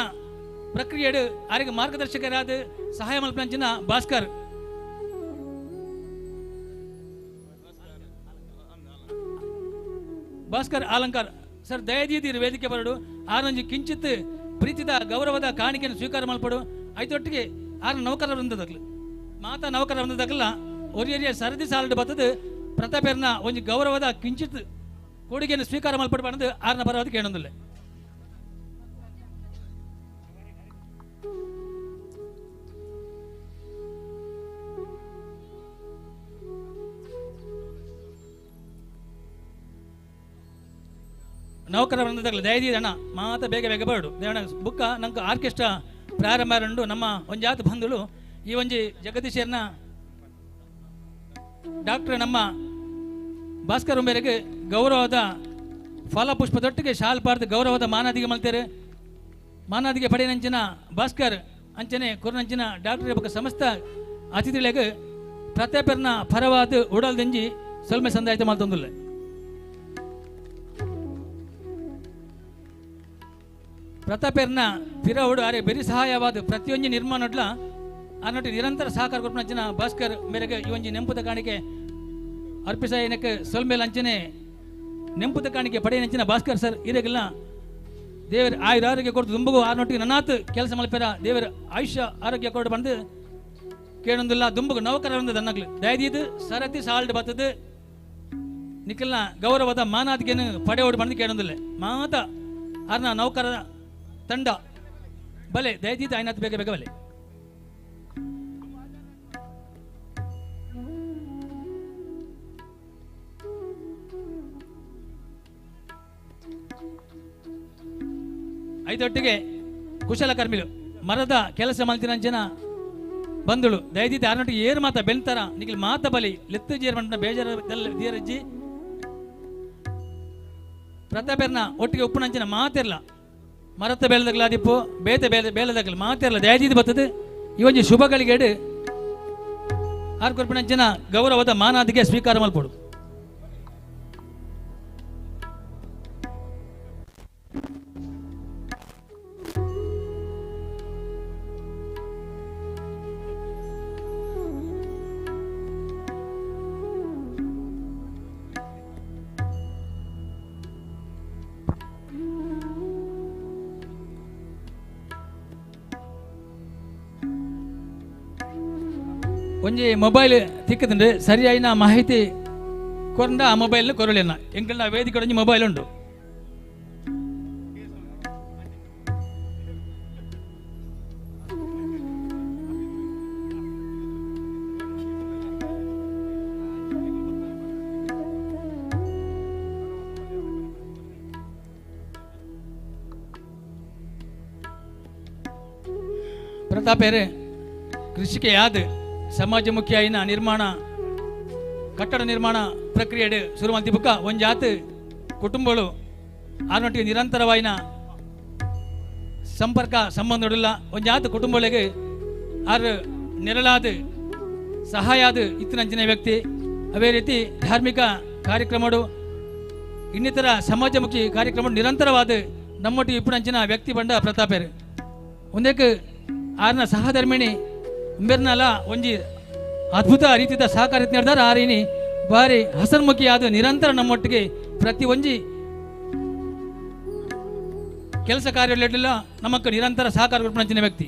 ಪ್ರಕ್ರಿಯೆಡು ಆರಿಗೆ ಮಾರ್ಗದರ್ಶಕರಾದ ಸಹಾಯ ಮಲ್ಪಂಚಿನ ಭಾಸ್ಕರ್ ಅಲಂಕಾರ್ ಸರ್ ದಯದೀದಿ ವೇದಿಕೆ ಬರಡು ಆರೊಂಜಿ ಕಿಂಚಿತ್ ಪ್ರೀತಿದ ಗೌರವದ ಕಾಣಿಕೆಯನ್ನು ಸ್ವೀಕಾರ ಮಲ್ಪಡು ಐತೊಟ್ಟಿಗೆ ಆರ ನೌಕರ ವೃಂದದಕ್ಲು ಮಾತಾ ನೌಕರ ವೃಂದದಕ್ಲ ಒರಿಯರಿಯ ಸರದಿ ಸಾಲಡು ಬತ್ತದು ಪ್ರತಾಪೇರ್ನ ಒಂಜಿ ಗೌರವದ ಕಿಂಚಿತ್ ಕೊಡುಗೆಯನ್ನು ಸ್ವೀಕಾರ ಮಲ್ಪಡ್ಬಾರ್ದು ಆರನ ಪರವಾಗಿ ಕೇಳೋದಿಲ್ಲ. ನೌಕರ ಬಂದಾಗಲೇ ದಯದಿ ಅಣ್ಣ ಮಾತ ಬೇಗ ಬೇಗ ಬರ್ಡು ದೇವಣ್ಣ ಬುಕ್ಕ ನಂಗೆ ಆರ್ಕೆಸ್ಟ್ರಾ ಪ್ರಾರಂಭ ರಂಡು ನಮ್ಮ ಒಂಜಾತ ಬಂಧುಳು ಈ ಒಂಜಿ ಜಗದೀಶರ್ನ ಡಾಕ್ಟರ್ ನಮ್ಮ ಭಾಸ್ಕರ್ ಉಂಬೇರಿಗೆ ಗೌರವದ ಫಲಪುಷ್ಪದೊಟ್ಟಿಗೆ ಶಾಲ್ ಪಾರ್ದು ಗೌರವದ ಮಾನಾದಿಗೆ ಮಲ್ತೇರೆ. ಮಾನಾದಿಗೆ ಪಡೆಯಂಚಿನ ಭಾಸ್ಕರ್ ಅಂಚನೆ ಕುರ್ನಂಚಿನ ಡಾಕ್ಟರ್ ಬಗ್ಗೆ ಸಮಸ್ತ ಅತಿಥಿಗಳಿಗೆ ಪ್ರತಾಪರ್ನ ಪರವಾದ ಉಡಲ್ದಿಂಜಿ ಸೊಲ್ಮೆ ಸಂದಾಯಿತ ಮಲ್ತೊಂದುಲ್ಲ. ಪ್ರತಾಪೇರ್ನ ಪಿರವುಡು ಅರೆ ಬೆರಿ ಸಹಾಯವಾದ ಪ್ರತಿಯೊಂದು ನಿರ್ಮಾಣಡ್ಲ ಅನ್ನಟ್ಟು ನಿರಂತರ ಸಹಕಾರ ಕೊಟ್ಟಿನ ಭಾಸ್ಕರ್ ಮೇರೆಗೆ ಈ ಒಂಜಿ ನೆಂಪುದ ಕಾಣಿಕೆ ಅರ್ಪಿಸ ಏನಕ್ಕೆ ಸೊಲ್ಮೇಲೆ ಅಂಚನೆ ನೆಂಪುದ ಕಾಣಿಕೆ ಪಡೆಯಂಚಿನ ಭಾಸ್ಕರ್ ಸರ್ ಇರೆಗೆಲ್ಲ ದೇವರ ಆಯುರ ಆರೋಗ್ಯ ಕೊಡ್ತು ದುಂಬಗು ಆರ್ನೊಟ್ಟಿಗೆ ನನ್ನಾತ್ ಕೆಲಸ ಮಲ್ಪೇರ ದೇವರ ಆಯುಷ್ಯ ಆರೋಗ್ಯ ಕೊಡು ಬಂದು ಕೇಳೊಂದಿಲ್ಲ ದುಂಬಗು ನೌಕರ ಒಂದು ದನ್ನಗ್ಲು ದಯದಿದ್ದು ಸರತಿ ಸಾಲ್ಡ್ ಬರ್ತದೆ ನಿಖಲ್ನ ಗೌರವದ ಮಾನಾದಿಗೆನು ಪಡೆಯೋಡು ಬಂದು ಕೇಳೊಂದಿಲ್ಲ ಮಾತ ಆರ್ನ ನೌಕರ ತಂಡ ಬಲೆ ದಯದಿದ್ದು ಆಯ್ನಾತ್ ಬೇಗ ಬೇಗ ಬಲೆ. ಐದೊಟ್ಟಿಗೆ ಕುಶಲಕರ್ಮಿಗಳು ಮರದ ಕೆಲಸ ಮಲ್ತಿನ ಜನ ಬಂಧುಳು ದಯದಿದ್ದು ಯಾರನೊಟ್ಟಿಗೆ ಏರು ಮಾತ ಬೆಳ್ತಾರ ನಿಖಿಲ್ ಮಾತ ಬಲಿ ಲೆತ್ತು ಜೇರ್ ಮಂಟನ ಬೇಜಾರ ದೀರಜ್ಜಿ ಪ್ರತಾಪೇರ್ನ ಒಟ್ಟಿಗೆ ಉಪ್ಪುನಂಚಿನ ಮಾತಿರ್ಲ ಮರತ್ತ ಬೇಲದಗ್ಲ ದಿಪ್ಪು ಬೇತೆ ಬೇಲದಗ್ಲ ಮಾತಿರ್ಲ ದಯದಿದ್ದು ಬರ್ತದೆ ಈ ಒಂಜಿ ಶುಭಗಳಿಗೆ ಆರ್ ಕೊರ್ಪಿನಂಚಿನ ಗೌರವದ ಮಾನಾದಿಗೆ ಸ್ವೀಕಾರ ಮಲ್ಪಡು. ಒಂಜಿ ಮೊಬೈಲ್ ತಿಕ್ಕದಂದ್ರೆ ಸರಿಯಾಯಿನ ಮಾಹಿತಿ ಕೊಂಡ ಆ ಮೊಬೈಲ್ ಕೊರಳಿನ ಎಂಕಲ್ನ ವೇದಿಕೆ ಒಂಜಿ ಮೊಬೈಲ್ ಉಂಟು. ಪ್ರತಾಪೇರೆ ಕೃಷಿಗೆ ಯಾದ ಸಮಾಜಮುಖಿ ಆಯ್ನ ನಿರ್ಮಾಣ ಕಟ್ಟಡ ನಿರ್ಮಾಣ ಪ್ರಕ್ರಿಯೆ ಶುರು ಮಾಡ್ತಿ ಬುಕ್ಕ ಒಂಜಾತ್ ಕುಟುಂಬಗಳು ಆರ್ನೊಟ್ಟಿಗೆ ನಿರಂತರವಾಯಿನ ಸಂಪರ್ಕ ಸಂಬಂಧಗಳಿಲ್ಲ ಒಂಜಾತ್ ಕುಟುಂಬಗಳಿಗೆ ಆರ್ ನೆರಳಾದ ಸಹಾಯಾದ ಇತ್ತಿನಂಚಿನ ವ್ಯಕ್ತಿ ಅವೇ ರೀತಿ ಧಾರ್ಮಿಕ ಕಾರ್ಯಕ್ರಮಗಳು ಇನ್ನಿತರ ಸಮಾಜಮುಖಿ ಕಾರ್ಯಕ್ರಮ ನಿರಂತರವಾದ ನಮ್ಮೊಟ್ಟಿಗೆ ಇಪ್ಪುನಂಚಿನ ವ್ಯಕ್ತಿ ಬಂಡ ಪ್ರತಾಪೇರು ಒಂದಕ್ಕೆ ಆರ್ನ ಸಹಧರ್ಮಿಣಿ ಉಂಬೆರ್ನಲ ಒಂಜಿ ಅದ್ಭುತ ರೀತಿಯ ಸಹಕಾರ ನಡೆದಾರ ಆರಿನಿ ಬಾರಿ ಹಸನ್ಮುಖಿಯಾದ ನಿರಂತರ ನಮ್ಮೊಟ್ಟಿಗೆ ಪ್ರತಿ ಒಂಜಿ ಕೆಲಸ ಕಾರ್ಯಗಳಿಲ್ಲ ನಮಕ್ಕೆ ನಿರಂತರ ಸಹಕಾರ ಕೊಡ್ಪಂಚಿನ ವ್ಯಕ್ತಿ.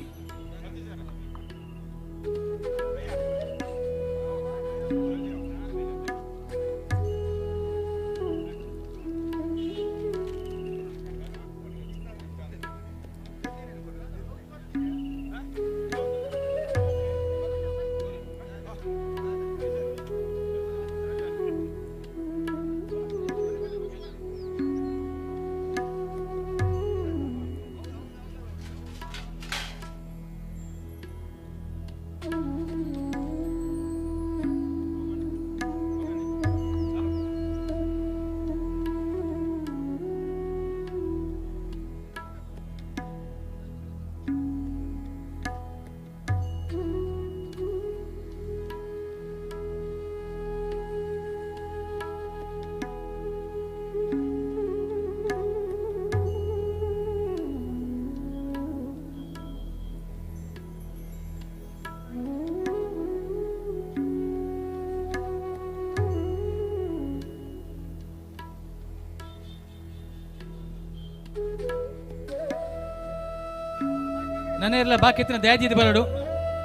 ನನ್ನೆಲ್ಲ ಬಾಕಿ ಎತ್ತಿನ ದಯಾಜಿದ್ದು ಬರಡು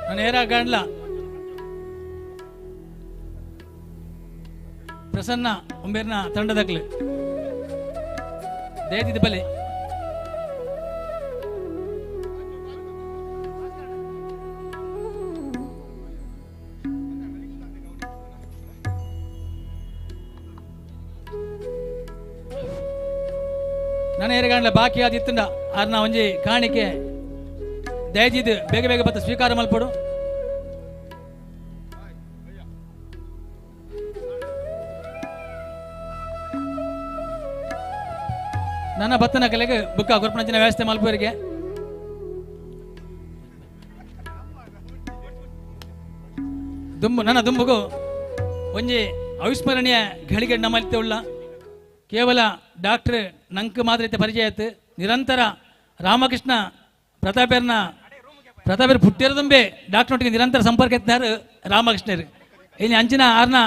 ನಾನು ಏರ ಗಂಡ್ಲ ಪ್ರಸನ್ನ ಉಂಬೇರ್ನ ತಂಡದಕ್ಲೆ ದಯದಿದ್ದು ಬಲೆ ನನ್ನ ಏರಿಗಾಂಡ್ಲ ಬಾಕಿ ಆದಿತ್ತಂಡ ಅರ್ನ ಒಂಜಿ ಕಾಣಿಕೆ ದಯಜಿದ್ ಬೇಗ ಬೇಗ ಬತ್ತ ಸ್ವೀಕಾರ ಮಲ್ಪಡು. ನನ್ನ ಬತ್ತನ ಕಲೆಗೆ ಬುಕ್ಕ ಕೊರ್ಪಣಂಚಿನ ವ್ಯವಸ್ಥೆ ಮಲ್ಪುವರಿಗೆ ನನ್ನ ದುಂಬುಗು ಒಂಜಿ ಅವಿಸ್ಮರಣೀಯ ಘಳಿಗೆ ನಮ್ಮಲ್ತೆ ಉಳ್ಳ ಕೇವಲ ಡಾಕ್ಟರ್ ನಂಕ್ ಮಾತ್ರ ಪರಿಚಯ ಆಯ್ತು. ನಿರಂತರ ರಾಮಕೃಷ್ಣ ಪ್ರತಾಪೇರ್ ಪುಟ್ಟಿರದುಂಬೆ ಡಾಕ್ಟರ್ ಒಟ್ಟಿಗೆ ನಿರಂತರ ಸಂಪರ್ಕ ಎತ್ತಿನಾರು ರಾಮಕೃಷ್ಣರು. ಇನ್ನು ಅಂಚಿನ ಆರ್ನ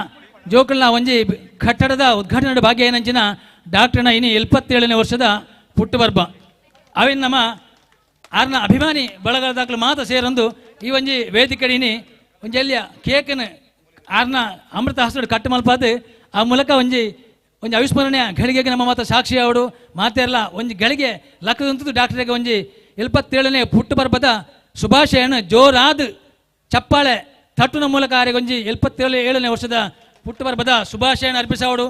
ಜೋಕಲ್ನ ಒಂಜಿ ಕಟ್ಟಡದ ಉದ್ಘಾಟನೆ ಭಾಗ್ಯ ಏನಂಚಿನ ಡಾಕ್ಟರ್ನ ಇನ್ನು 77ನೇ ವರ್ಷದ ಪುಟ್ಟುಬರ್ಬ ಅವಿನ ನಮ್ಮ ಆರ್ನ ಅಭಿಮಾನಿ ಬಳಗದಾಗ್ಲು ಮಾತ್ರ ಸೇರೊಂದು ಈ ಒಂಜಿ ವೇದಿಕೆಡಿನಿ ಒಂಜಿ ಅಲ್ಲಿಯ ಕೇಕನ್ ಆರ್ನ ಅಮೃತ ಹಸ್ತ ಕಟ್ಟು ಮಲ್ಪಾದು ಆ ಮೂಲಕ ಒಂಜಿ ಅವಿಸ್ಮರಣೀಯ ಘಳಿಗೆಗೆ ನಮ್ಮ ಮಾತ್ರ ಸಾಕ್ಷಿ ಅವಡು ಮಾತೆಲ್ಲ ಒಂಜಿ ಗಳಿಗೆ ಲಕ್ಕದಂತದ್ದು ಡಾಕ್ಟರ್ಗೆ ಒಂಜಿ 77ನೇ ಪುಟ್ಟುಬರ್ಬದ ಶುಭಾಶಯನ ಜೋರಾದ ಚಪ್ಪಾಳೆ ತಟ್ಟುನ ಮೂಲಕ ಆರಿಗೆ ಒಂಜಿ 77ನೇ ವರ್ಷದ ಪುಟ್ಟುಬರ್ಬದ ಶುಭಾಶಯನ ಅರ್ಪಿಸೋಡು.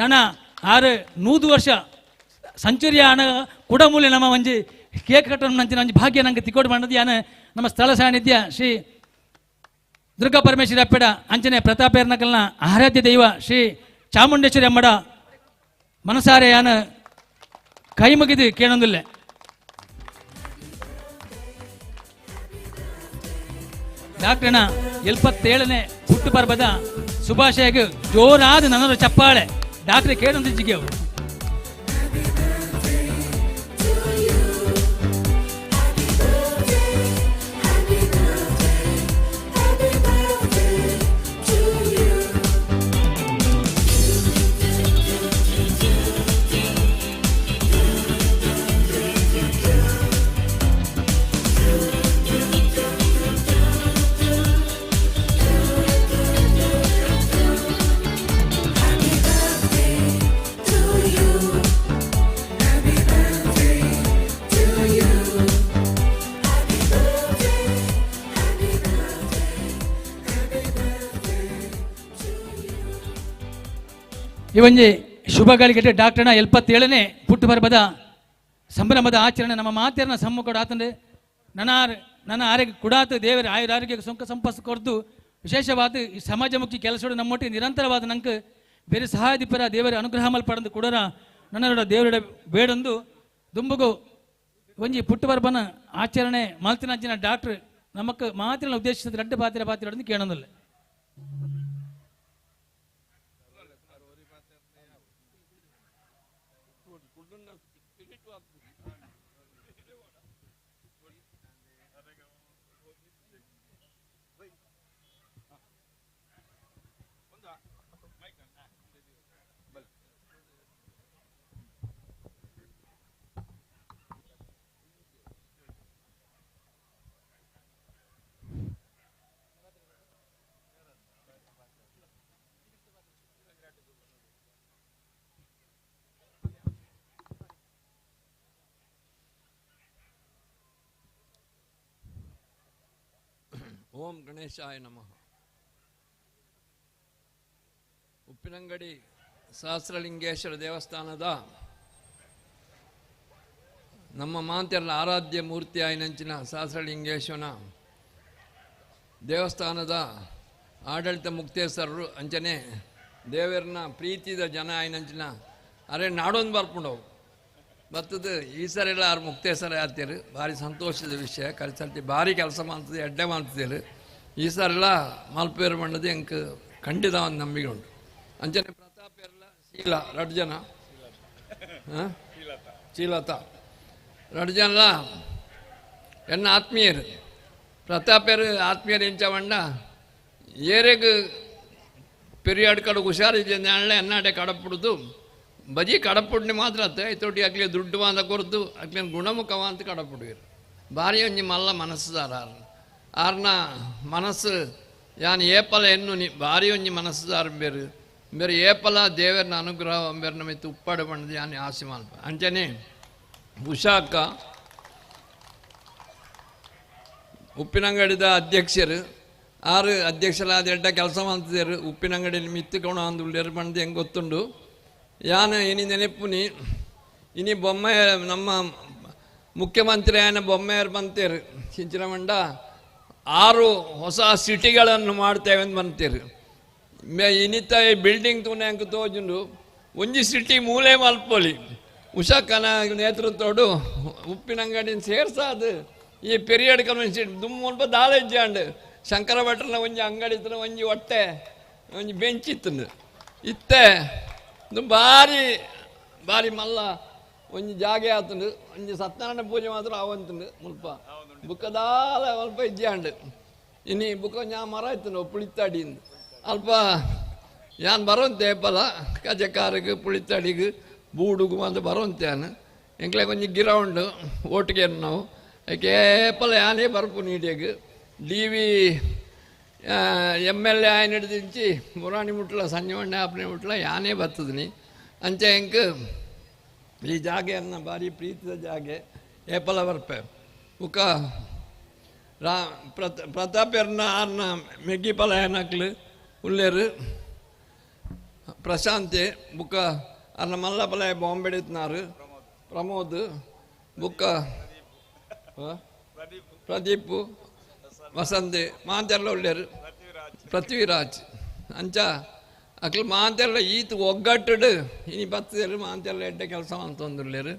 ನನ್ನ 100 ವರ್ಷ ಸಂಚುರಿಯ ಹಣ ಕುಡಮೂಲೆ ನಮ್ಮ ಒಂಜಿ ಕೇಕ್ ಕಟ್ಟೋಣ ನಂಚಿನ ಒಂಜಿ ಭಾಗ್ಯ ನಂಗೆ ತಿಕ್ಕೋಡು ಮಾಡದು ಯಾನ ನಮ್ಮ ಸ್ಥಳ ಸಾನ್ನಿಧ್ಯ ಶ್ರೀ ದುರ್ಗಾ ಪರಮೇಶ್ವರಿ ಅಪ್ಪೆಡ ಅಂಚನೆ ಪ್ರತಾಪೇರ್ನಕಲ್ನ ಆರಾಧ್ಯ ದೈವ ಶ್ರೀ ಚಾಮುಂಡೇಶ್ವರಿ ಅಮ್ಮಡ ಮನಸಾರೆ ಯಾನ ಕೈ ಮುಗಿದು ಕೇಳೊಂದಿಲ್ಲ. ಡಾಕ್ಟರ್ನ 77ನೇ ಹುಟ್ಟುಬರ್ಬದ ಶುಭಾಶಯಗೆ ಜೋರಾದ ನನ್ನ ಚಪ್ಪಾಳೆ ಡಾಕ್ಟರ್ ಕೇಳೊಂದಿಜ್ಜಿಗೆ ಅವರು ಈ ಒಂಜಿ ಶುಭಗಳಿಗೆ ಡಾಕ್ಟರ್ನ 77ನೇ ಹುಟ್ಟುಬರ್ಬದ ಸಂಭ್ರಮದ ಆಚರಣೆ ನಮ್ಮ ಮಾತೆಯರನ್ನ ಸಮ್ಮುಖ ಆತಂದ್ರೆ ನನ್ನ ಆರೋಗ್ಯ ಕುಡಾತು ದೇವರ ಆರೋಗ್ಯ ಸೊಂಕ ಸಂಪಸ್ ಕೊರ್ದು ವಿಶೇಷವಾದ ಈ ಸಮಾಜಮುಖಿ ಕೆಲಸಗಳು ನಮ್ಮೊಟ್ಟಿಗೆ ನಿರಂತರವಾದ ನಂಗೆ ಬೇರೆ ಸಹಾಯದೀಪರ ದೇವರ ಅನುಗ್ರಹ ಮಲ್ಪಡಂದು ಕುಡರ ನನ್ನ ದೇವರ ಬೇಡೊಂದು ದುಂಬುಗು ಒಂಜಿ ಪುಟ್ಟುಬರ್ಬನ ಆಚರಣೆ ಮಲ್ತಿನಂಚಿನ ಡಾಕ್ಟರ್ ನಮಕ್ ಮಾತಿನ ಉದ್ದೇಶಿಸಿದ ರಡ್ಡು ಪಾತ್ರ ಕೇಳೋದಿಲ್ಲ. ಓಂ ಗಣೇಶಾಯ ನಮಃ. ಉಪ್ಪಿನಂಗಡಿ ಸಹಸ್ರಲಿಂಗೇಶ್ವರ ದೇವಸ್ಥಾನದ ನಮ್ಮ ಮಾತೆಯರ ಆರಾಧ್ಯ ಮೂರ್ತಿ ಆಯ್ನಂಚಿನ ಸಹಸ್ರಲಿಂಗೇಶ್ವರನ ದೇವಸ್ಥಾನದ ಆಡಳಿತ ಮುಕ್ತೇಶ್ವರರು ಅಂಚನೆ ದೇವರನ್ನ ಪ್ರೀತಿದ ಜನ ಆಯ್ನಂಚಿನ ಅರೆ ನಾಡೊಂದು ಬರ್ಕೊಂಡವು ಬರ್ತದೆ. ಈ ಸರಿ ಎಲ್ಲ ಯಾರು ಮುಕ್ತೇಶ್ವರ ಆಡ್ತೀರಿ ಭಾರಿ ಸಂತೋಷದ ವಿಷಯ. ಕಲಿಸಲ್ತಿ ಭಾರಿ ಕೆಲಸ ಮಾಡ್ತದೆ ಎಡ್ಡೆ ಮಾಡ್ತಿದ್ದೀರಿ. ಈ ಸರೆಲ್ಲ ಮಲ್ಪೇರು ಮಣ್ಣದು ಎಂಕ್ ಖಂಡಿತ ಒಂದು ನಂಬಿಕೆ ಉಂಟು. ಅಂಚನೆ ಪ್ರತಾಪೇರೆಲ್ಲ ಶೀಲ 2 ಜನ ಚೀಲತಾ 2 ಜನ ಎನ್ನ ಆತ್ಮೀಯರು. ಪ್ರತಾಪೇರು ಆತ್ಮೀಯರು ಎಂಚವಂಡ ಏರೆಗ್ ಪೆರಿಯಾಡ್ ಕಡೆ ಹುಷಾರಿದ್ದೆ ಎನ್ನಾಡೆ ಕಡಪುಡ್ದು ಬಜಿ ಕಡಪುಡ್ನೆ ಮಾತ್ರ ಐತೋಟಿ ಅಕ್ಲಿ ದುಡ್ಡು ಅಂತ ಕೊರ್ದು ಅಕ್ಲಿ ಗುಣಮುಖವ ಅಂತ ಕಡಪುಡುವಿರು. ಭಾರಿ ಒಂಜಿ ಮಲ್ಲ ಮನಸ್ಸುದಾರ ಆರ್ನ ಮನಸ್ಸು ಯಾನ್ ಏಪಲ ಎನ್ನು ಭಾರಿ ಒಂಜಿ ಮನಸ್ಸುದಾರ ಬೇರು ಬೇರೆ ಏಪಲ ದೇವರನ ಅನುಗ್ರಹ ಬೇರೆ ನಮಗೆ ಉಪ್ಪಾಡು ಬಂದು ಯಾನೆ ಆಸೆ ಮಾಲ್ಪ ಅಂಚನೆ ಉಷಾಕ ಉಪ್ಪಿನಂಗಡಿದ ಅಧ್ಯಕ್ಷರು ಆರು ಅಧ್ಯಕ್ಷರಾದ ಎಡ್ಡ ಕೆಲಸ ಮಾಡ್ತಿದ್ದಾರೆ ಉಪ್ಪಿನಂಗಡಿಯಲ್ಲಿ ಮಿತ್ತುಕೋಣ ಅಂದು ಉಳ್ಳೇರು ಬಂದು ಹೆಂಗೆ ಗೊತ್ತುಂಡು ಯಾನು ಇನಿ ನೆನಪುನಿ ಇನಿ ಬೊಮ್ಮೆಯ ನಮ್ಮ ಮುಖ್ಯಮಂತ್ರಿ ಆಯನ ಬೊಮ್ಮೆಯರು ಬಂತೇರು ಸಿಂಚನಮಂಡ 6 ಹೊಸ ಸಿಟಿಗಳನ್ನು ಮಾಡ್ತೇವೆ ಅಂತ ಬಂತೇರು ಇನಿತ ಬಿಲ್ಡಿಂಗ್ ತೂನೆ ಅಂಕ ತೋಜುಂಡು ಒಂಜಿ ಸಿಟಿ ಮೂಲೆ ಮಲ್ಪೊಲಿ ಉಷಾಕನ ನೇತೃತ್ವಡು ಉಪ್ಪಿನಂಗಡಿನ ಸೇರ್ಸಾದು ಈ ಪೆರಿಯಡ್ ಕನ್ವೆನ್ಷನ್ ದುಮ್ ಮುಲ್ಪ ದಾಳೆಜ್ಜೆ ಅಂಡು ಶಂಕರ ಭಟ್ರನ ಒಂಜಿ ಅಂಗಡಿ ಇತ್ತು ಒಂಜಿ ಹೊಟ್ಟೆ ಒಂಜಿ ಬೆಂಚ್ ಇತ್ತು ಇತ್ತೆ ಭಾರಿ ಭಾರಿ ಮಲ್ಲ ಒಂಜಿ ಜಾಗೆ ಆತುಂಡು ಒಂಜಿ ಸತ್ಯನಾರಾಯಣ ಪೂಜೆ ಮಾತ್ರ ಅವಂತುಂಡು ಮುಲ್ಪ ಬುಕ್ಕದಾಲ ಅಲ್ಪ ಇಜ್ಜೆ ಅಂಡು ಇನಿ ಬುಕ್ಕ ಯಾ ಮರ ಇತ್ತು ಪುಳಿತಾಡಿಂದು ಅಲ್ಪ ಯಾನ್ ಬರೋಂತೆ ಪಲ ಕಜಕಾರಿಗೆ ಪುಳಿತಾಡಿಗೆ ಬೂಡುಗು ಅಂತ ಬರೋಂತೇನು ಎಂಕ್ಲೆ ಕೊಂಚ ಗಿರೌಂಡು ಓಟಿಗೆ ನಾವು ಏಪಲ ಯಾನೇ ಬರ್ಪು ನೀಡಿಯಾಗ DV MLA ఆయన ಹಿಡಿದಿಂಚಿ ಮುರಾಣಿ ಮುಟ್ಲ ಸಂಜೆ ಮಂಡೆ ಆಪನೆ ಮುಟ್ಲ ಯಾನೇ ಬರ್ತದನಿ ಅಂಚೆ ಹೆಂಗೆ ಈ ಜಾಗೆ ಅನ್ನ ಭಾರಿ ಪ್ರೀತಿದ ಜಾಗೆ ಏಪಲ ಬರ್ಪೆ ಉಕ ಪ್ರತಾಪೇರ್ನ ಆರ್ನ ಮೆಗ್ಗಿ ಪಲ ಏನಕ್ಲು ಉಳ್ಳೇರು ಪ್ರಶಾಂತಿ ಬುಕ್ಕ ಅರ್ನ ಮಲ್ಲಪಲ ಬಾಂಬೆಡಿತ್ನಾರು ಪ್ರಮೋದ್ ಬುಕ್ಕ ಪ್ರದೀಪ್ ವಸಂತಿ ಮಾಂತೆಲ್ಲ ಉಳ್ಳೇರು ಪೃಥ್ವಿರಾಜ್ ಅಂಚ ಅಕ್ಲು ಮಾಂತೆಲ್ಲ ಈತು ಒಗ್ಗಟ್ಟು ಇನಿ ಬತ್ತದೇರು ಮಾಂತೆಲ್ಲ ಎಡ್ಡೆ ಕೆಲಸ ಅಂತಂದುಳ್ಳೇರು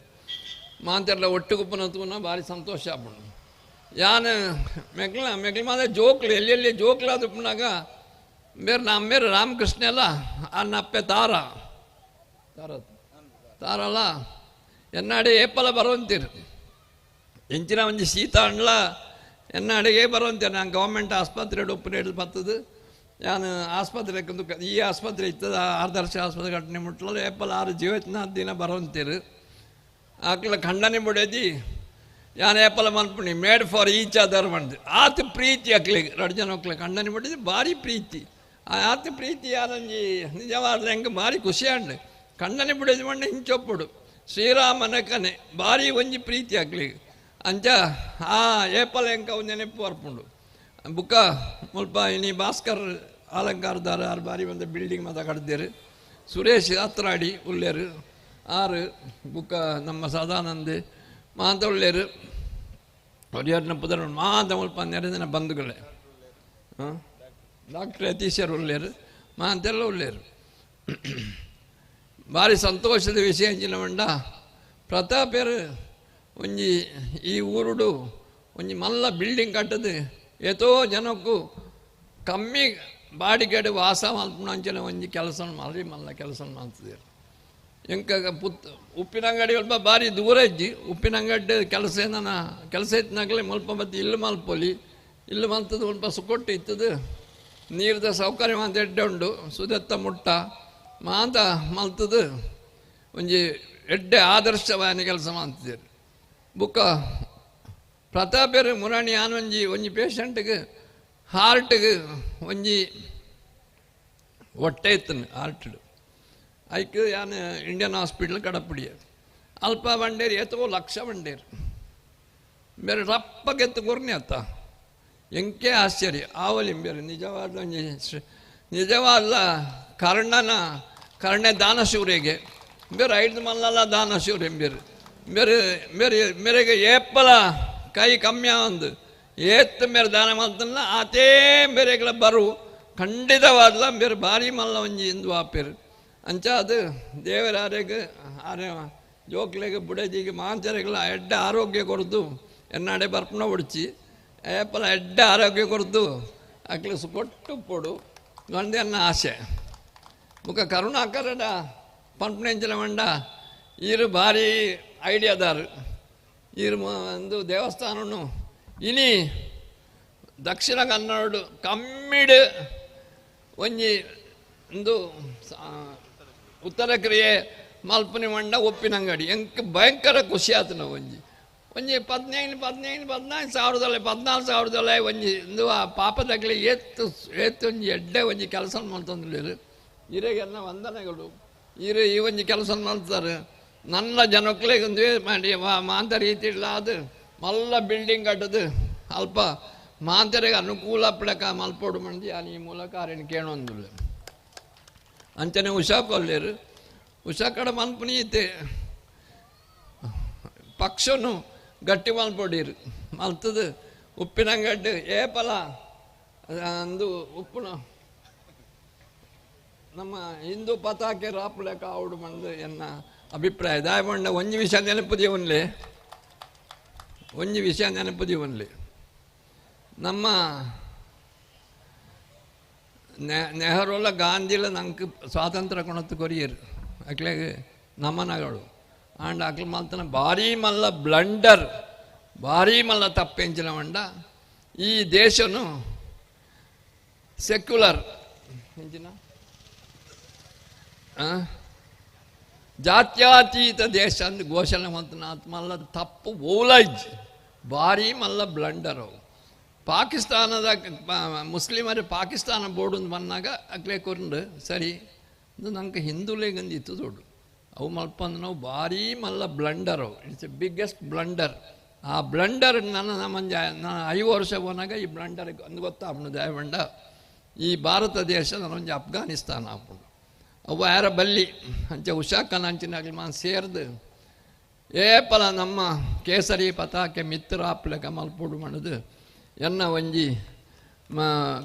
ಮಾಂತೆಲ್ಲ ಒಟ್ಟುಗುಪ್ಪನ ತೂನ ಭಾರಿ ಸಂತೋಷ ಆಪುಂಡು ಯಾನ್ ಮೆಗ್ಲ ಮಾದ ಜೋಕ್ಲು ಎಲ್ಲೆಲ್ಲಿ ಜೋಕ್ಲಾದ ಉಪ್ಪನಾಗ ಬೇರೆ ನಮ್ಮೇರು ರಾಮಕೃಷ್ಣ ಎಲ್ಲ ಅನ್ನಪ್ಪೆ ತಾರಲ್ಲ ಎನ್ನಾಡೆ ಏಪಲ ಬರೋಂತೀರು ಎಂಚಿನ ಒಂಜಿ ಶೀತ ಅಂಡ್ಲ ಎನ್ನಾಡೆಗೆ ಬರೋಂತೀರ ನಾನು ಗೌರ್ಮೆಂಟ್ ಆಸ್ಪತ್ರೆ ಉಪ್ಪು ಬರ್ತದೆ ನಾನು ಆಸ್ಪತ್ರೆಗೆ ಈ ಆಸ್ಪತ್ರೆ ಇರ್ತದ ಆದರ್ಶ ಆಸ್ಪತ್ರೆ ಘಟನೆ ಮುಟ್ಲಲ್ಲ ಏಪಲ 6 ಜೀವತ್ನಾಲ್ಕು ದಿನ ಬರೋಂತೀರು ಆಕಲ ಖಂಡನೆ ಬಿಡೋದಿ ಯಾನ್ ಏಪಲ ಮನ್ಪುಣಿ ಮೇಡ್ ಫಾರ್ ಈಚ್ ಅದರ್ ಮಂದು ಆತ ಪ್ರೀತಿ ಅಕ್ಲಿಗೆ 2 ಜನ ಹೋಗ್ಲಿ ಖಂಡನೆ ಬಿಟ್ಟಿದ್ದು ಭಾರಿ ಪ್ರೀತಿ ಆತ ಪ್ರೀತಿ ಯಾರಂಜಿ ನಿಜವಾದ ಹೆಂಗೆ ಭಾರಿ ಖುಷಿ ಅಂಡು ಖಂಡನೆ ಬಿಡೋದು ಮಂಡೆ ಹಿಂಚೊಪ್ಪುಡು ಶ್ರೀರಾಮನ ಕನೆ ಭಾರಿ ಒಂಜಿ ಪ್ರೀತಿ ಅಕ್ಲಿಗೆ ಅಂಚ ಏಪಲ್ ಹೆಂಗೆ ಅವು ನೆನಪು ಬರ್ಪುಂಡು ಬುಕ್ಕ ಮುಲ್ಪ ಇನಿ ಭಾಸ್ಕರ್ ಅಲಂಕಾರದಾರ ಆರು ಬಾರಿ ಒಂದು ಬಿಲ್ಡಿಂಗ್ ಮಾತ ಕಡ್ದೇರು ಸುರೇಶ್ ಹತ್ರಾಡಿ ಉಳ್ಳೇರು 6 ಬುಕ್ಕ ನಮ್ಮ ಸದಾನಂದ್ ಮಾಂತ ಉಳ್ಳೇರು ಹೊರಿಯರ್ನ ಪುದರ್ ಮಾಂತ ಮುಲ್ಪ ನೆರೆದಿನ ಬಂಧುಗಳೇ ಡಾಕ್ಟರ್ ಯತೀಶ್ವರ್ ಉಳ್ಳೇರು ಮಾಂತೆಲ್ಲ ಉಳ್ಳೇರು ಭಾರಿ ಸಂತೋಷದ ವಿಷಯ ಅಂಚಿನ ಮಂಡ ಪ್ರತಾಪೇರು ಒಂಜಿ ಈ ಊರುಡು ಒಂಜಿ ಮಲ್ಲ ಬಿಲ್ಡಿಂಗ್ ಕಟ್ಟದು ಏತೋ ಜನಕ್ಕೂ ಕಮ್ಮಿ ಬಾಡಿಗೆಡು ವಾಸ ಮಲ್ಪುಣ ಅಂಚನೆ ಒಂಜಿ ಕೆಲಸ ಮಲ್ಲ ಕೆಲಸ ಮಾಡ್ತಿದ್ರು ಎಂಕ ಉಪ್ಪಿನಂಗಡಿ ಸ್ವಲ್ಪ ಭಾರಿ ದೂರ ಇಜ್ಜಿ ಉಪ್ಪಿನಂಗಡಿ ಕೆಲಸ ಇತ್ತಿನಾಗಲೇ ಮಲ್ಪ ಬತ್ತಿ ಇಲ್ಲು ಮಲ್ಪೊಲಿ ಇಲ್ಲು ಮಲ್ತದ್ದು ಸ್ವಲ್ಪ ಸುಕೊಟ್ಟು ಇತ್ತದು ನೀರದ ಸೌಕರ್ಯ ಮಾಂತ ಎಡ್ಡೆ ಉಂಡು ಸುದತ್ತ ಮುಟ್ಟ ಮಾಂತ ಮಲ್ತದು ಒಂಜಿ ಎಡ್ಡೆ ಆದರ್ಶವಾದ ಕೆಲಸ ಮಾಡ್ತಿದ್ದಾರೆ ಬುಕ್ಕ ಪ್ರತಾಪೇರು ಮುರಾಣಿ ಯಾನ್ ಒಂಜಿ ಪೇಷಂಟ್ಗೆ ಹಾರ್ಟ್ಗೆ ಒಂಜಿ ಹೊಟ್ಟೆ ಇತ್ತನು ಹಾರ್ಟ್ ಐಕ್ ಯಾನ್ ಇಂಡಿಯನ್ ಹಾಸ್ಪಿಟಲ್ ಕಡಪುಡಿಯ ಅಲ್ಪ ಬಂಡೇರು ಏತೋ ಲಕ್ಷ ಬಂಡೇರು ಬೇರೆ ರಪ್ಪಗೆತ್ತು ಕೊರ್ನಿ ಅತ್ತ ಎಂಕೆ ಆಶ್ಚರ್ಯ ಆವಲಿಂಬೇರು ನಿಜವಾದ ನಿಜವಾದ ಕರ್ಣೆ ದಾನಶೂರಿಗೆ ಬೇರೆ 5 ಮಲ್ಲಲ್ಲ ದಾನಶೂರ್ ಎಂಬೇರು ಮೇರೆಗೆ ಏಪಲ ಕೈ ಕಮ್ಮಿ ಒಂದು ಏತ್ತು ಮೇರೆ ದಾನ ಮಾಡ್ತಲ್ಲ ಆತೇ ಬೇರೆಗಳ ಬರು ಖಂಡಿತವಾದ ಬೇರೆ ಭಾರಿ ಮಲ್ಲ ಒಂಜಿ ಎಂದು ಆಪೇರು ಅಂಚ ಅದು ದೇವರಾರೆಗೆ ಜೋಕ್ಲೆಗೆ ಬುಡಜಿಗೆ ಮಾಂಚರೆಗಳ ಎಡ್ಡ ಆರೋಗ್ಯ ಕೊಡ್ದು ಎನ್ನಾಡೆ ಬರ್ಪಣ ಹೊಡ್ಚಿ ಏಪಲ ಎಡ್ಡ ಆರೋಗ್ಯ ಕೊಡ್ದು ಅಕ್ಲೆ ಸುಕೊಟ್ಟು ಪೊಡು ಗಂಡೆ ಅನ್ನ ಆಸೆ ಮುಖ ಕರುಣಾಕರಡ ಪಂಪನೆಂಚಲ ಮಂಡ ಈರು ಭಾರಿ ಐಡಿಯಾದಾರು ಈರು ಒಂದು ದೇವಸ್ಥಾನನು ಇನಿ ದಕ್ಷಿಣ ಕನ್ನಡ ಕಮ್ಮಿಡು ಒಂಜಿ ಒಂದು ಉತ್ತರ ಕ್ರಿಯೆ ಮಲ್ಪನಿ ಮಂಡ ಒಪ್ಪಿನಂಗಡಿ ಎಂಕ್ ಭಯಂಕರ ಖುಷಿ ಆತು ನಾವು ಒಂಜಿ 14,000 ಒಂಜಿ ಒಂದು ಪಾಪದಾಗಲಿ ಏತ್ತು ಒಂಜಿ ಎಡ್ಡೆ ಒಂಜಿ ಕೆಲಸ ಮಾಡ್ತಂದ್ರು ಹಿರಿಗೆಲ್ಲ ವಂದನೆಗಳು. ಈ ಒಂಜಿ ಕೆಲಸ ಮಾಡ್ತಾರೆ ನನ್ನ ಜನಕ್ಕಳಿಗೆ ಒಂದು ಮಾಡಿ ಮಾಂತ ರೀತಿ ಇಲ್ಲ. ಅದು ಮಲ್ಲ ಬಿಲ್ಡಿಂಗ್ ಕಟ್ಟದು ಅಲ್ಪ ಮಾಂತರಿಗೆ ಅನುಕೂಲ ಪಡಕ ಮಲ್ಪೋಡು ಮಂದಿ ಅಲ್ಲಿ ಈ ಮೂಲಕ ಆರೇನು ಕೇಳೊಂದಿಲ್ಲ. ಅಂಚನೆ ಉಷಾ ಕೊಲ್ಲಿರು ಉಷಾ ಕಡೆ ಮಲ್ಪನೀತೆ ಪಕ್ಷನು ಗಟ್ಟಿ ಮಲ್ಪೊಡೀರು ಮಲ್ತದು ಉಪ್ಪಿನಂಗಡ್ಡು ಏಪಲ ಅಂದು ಉಪ್ಪುನ ನಮ್ಮ ಹಿಂದೂ ಪತಾಕೆ ರಾಪುಲೆಕ ಆವಡು ಮಂದು ಎನ್ನ ಅಭಿಪ್ರಾಯ. ದಾಯಬಂಡ ಒಂಜಿ ವಿಷಯ ನೆನಪುದಿವನ್ಲೆ ನಮ್ಮ ನೆಹರುಲ ಗಾಂಧಿಲ ನಂಗೆ ಸ್ವಾತಂತ್ರ್ಯ ಕೊಣತ್ತು ಕೊರಿಯರು ಅಕ್ಲೆಗೆ ನಮನಗಳು ಆಂಡ ಅಕ್ಲ ಮಲ್ತನ ಭಾರೀ ಮಲ್ಲ ಬ್ಲಂಡರ್ ಭಾರೀ ಮಲ್ಲ ತಪ್ಪೆಂಚಿನ ಮಂಡ ಈ ದೇಶನು ಸೆಕ್ಯುಲರ್ ಎಂಚಿನ ಜಾತ್ಯಾತೀತ ದೇಶ ಅಂದ್ ಘೋಷಣೆ ಮಂತನ ಮಲ್ಲ ತಪ್ಪು ಓಲೈಜ್ ಭಾರೀ ಮಲ್ಲ ಬ್ಲಂಡರ್ ಅವು. ಪಾಕಿಸ್ತಾನದ ಮುಸ್ಲಿಮರು ಪಾಕಿಸ್ತಾನ ಬೋರ್ಡು ಬಂದಾಗ ಅಕ್ಲೆ ಕೊರಂಡು ಸರಿ ಇದು ನಂಗೆ ಹಿಂದೂಲೇ ಗಂದಿತ್ತು ದೊಡ್ಡ ಅವು ಮಲ್ಪಂದು ನಾವು ಭಾರೀ ಮಲ್ಲ ಬ್ಲಂಡರ್ ಅವು. It's A biggest blunder. ಆ ಬ್ಲಂಡರ್ ನಾನು 5 ವರ್ಷ ಹೋನಾಗ ಈ ಬ್ಲಂಡರ್ ಅಂದು ಗೊತ್ತಾಗ್ಬಿಡು ದಯವಂಡ ಈ ಭಾರತ ದೇಶ ನಾನೊಂದು ಅಫ್ಘಾನಿಸ್ತಾನ ಹಾಕೊಂಡು ಅವು ಯಾರ ಬಲ್ಲಿ ಅಂಚೆ ಉಷಾಕನ ಅಂಚಿನಾಗಲಿ ನಾನು ಸೇರ್ದು ಏಪಲ ನಮ್ಮ ಕೇಸರಿ ಪತಾಕೆ ಮಿತ್ರ ಆಪ್ಲೆಕ ಮಲ್ಪೋಡು ಮಾಡೋದು ಎನ್ನ ಒಂಜಿ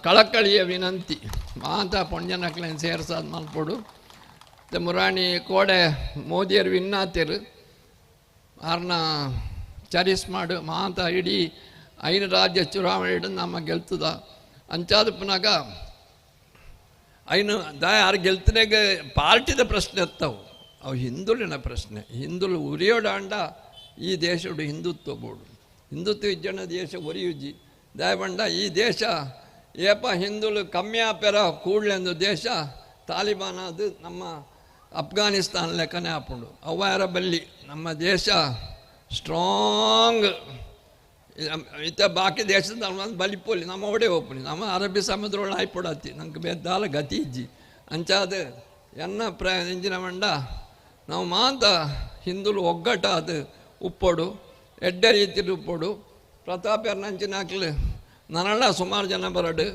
ಕಳಕಳಿಯ ವಿನಂತಿ ಮಾತ ಪೊಂಜನಕ್ಲೇನು ಸೇರ್ಸಾದ ಮಲ್ಪೋಡು ಮುರಾಣಿ ಕೋಡೆ ಮೋದಿಯರು ವಿನ್ನಾತಿರು ಅವ್ರನ್ನ ಚರಿಸ್ ಮಾಡು ಮಾತ ಇಡೀ 5 ರಾಜ್ಯ ಚುನಾವಣೆ ಹಿಡಿದು ನಮ್ಮ ಗೆಲ್ತದ ಅಂಚಾದ ಪುನಗ ಐನು ಯಾರು ಗೆಲ್ತನಾಗ ಪಾರ್ಟಿದ ಪ್ರಶ್ನೆ ಎತ್ತವು ಅವು ಹಿಂದುಳಿನ ಪ್ರಶ್ನೆ. ಹಿಂದುಳು ಉರಿಯೋಡಾಂಡ ಈ ದೇಶಡು ಹಿಂದುತ್ವ ಬೋಡು ಹಿಂದುತ್ವ ಇಜ್ಜನ ದೇಶ ಒರಿಯುಜಿ ದಯಬಂಡ ಈ ದೇಶ ಏಪ ಹಿಂದುಳು ಕಮ್ಮಿ ಆಪೆರ ಕೂಡ್ಲೆಂದು ದೇಶ ತಾಲಿಬಾನ್ ಅದು ನಮ್ಮ ಅಫ್ಘಾನಿಸ್ತಾನ ಲೆಕ್ಕನೇ ಹಾಕೊಂಡು ಅವ ಯಾರ ಬಲ್ಲಿ ನಮ್ಮ ದೇಶ ಸ್ಟ್ರಾಂಗ್ ಇತ್ತ ಬಾಕಿ ದೇಶದ ಬಲಿಪೋಲಿ ನಮ್ಮ ಒಡೆ ಹೋಗ್ಪುನಿ ನಮ್ಮ ಅರಬ್ಬಿ ಸಮುದ್ರ ಒಳ ಆಯ್ಪೊಡತ್ತಿ ನಂಗೆ ಬೇದಾಲ ಗತಿ ಇಜ್ಜಿ ಅಂಚಾದ ಎನ್ನ ಇಂಜಿನ ಮಂಡ ನಾವು ಮಾಂತ ಹಿಂದುಲು ಒಗ್ಗಟ್ಟ ಅದು ಉಪ್ಪೋಡು ಎಡ್ಡೆ ರೀತಿಲಿ ಉಪ್ಪೋಡು ಪ್ರತಾಪರ್ನ ಅಂಚಿನ ಹಾಕ್ಲು ನನ್ನಳ ಸುಮಾರು ಜನ ಬರಡು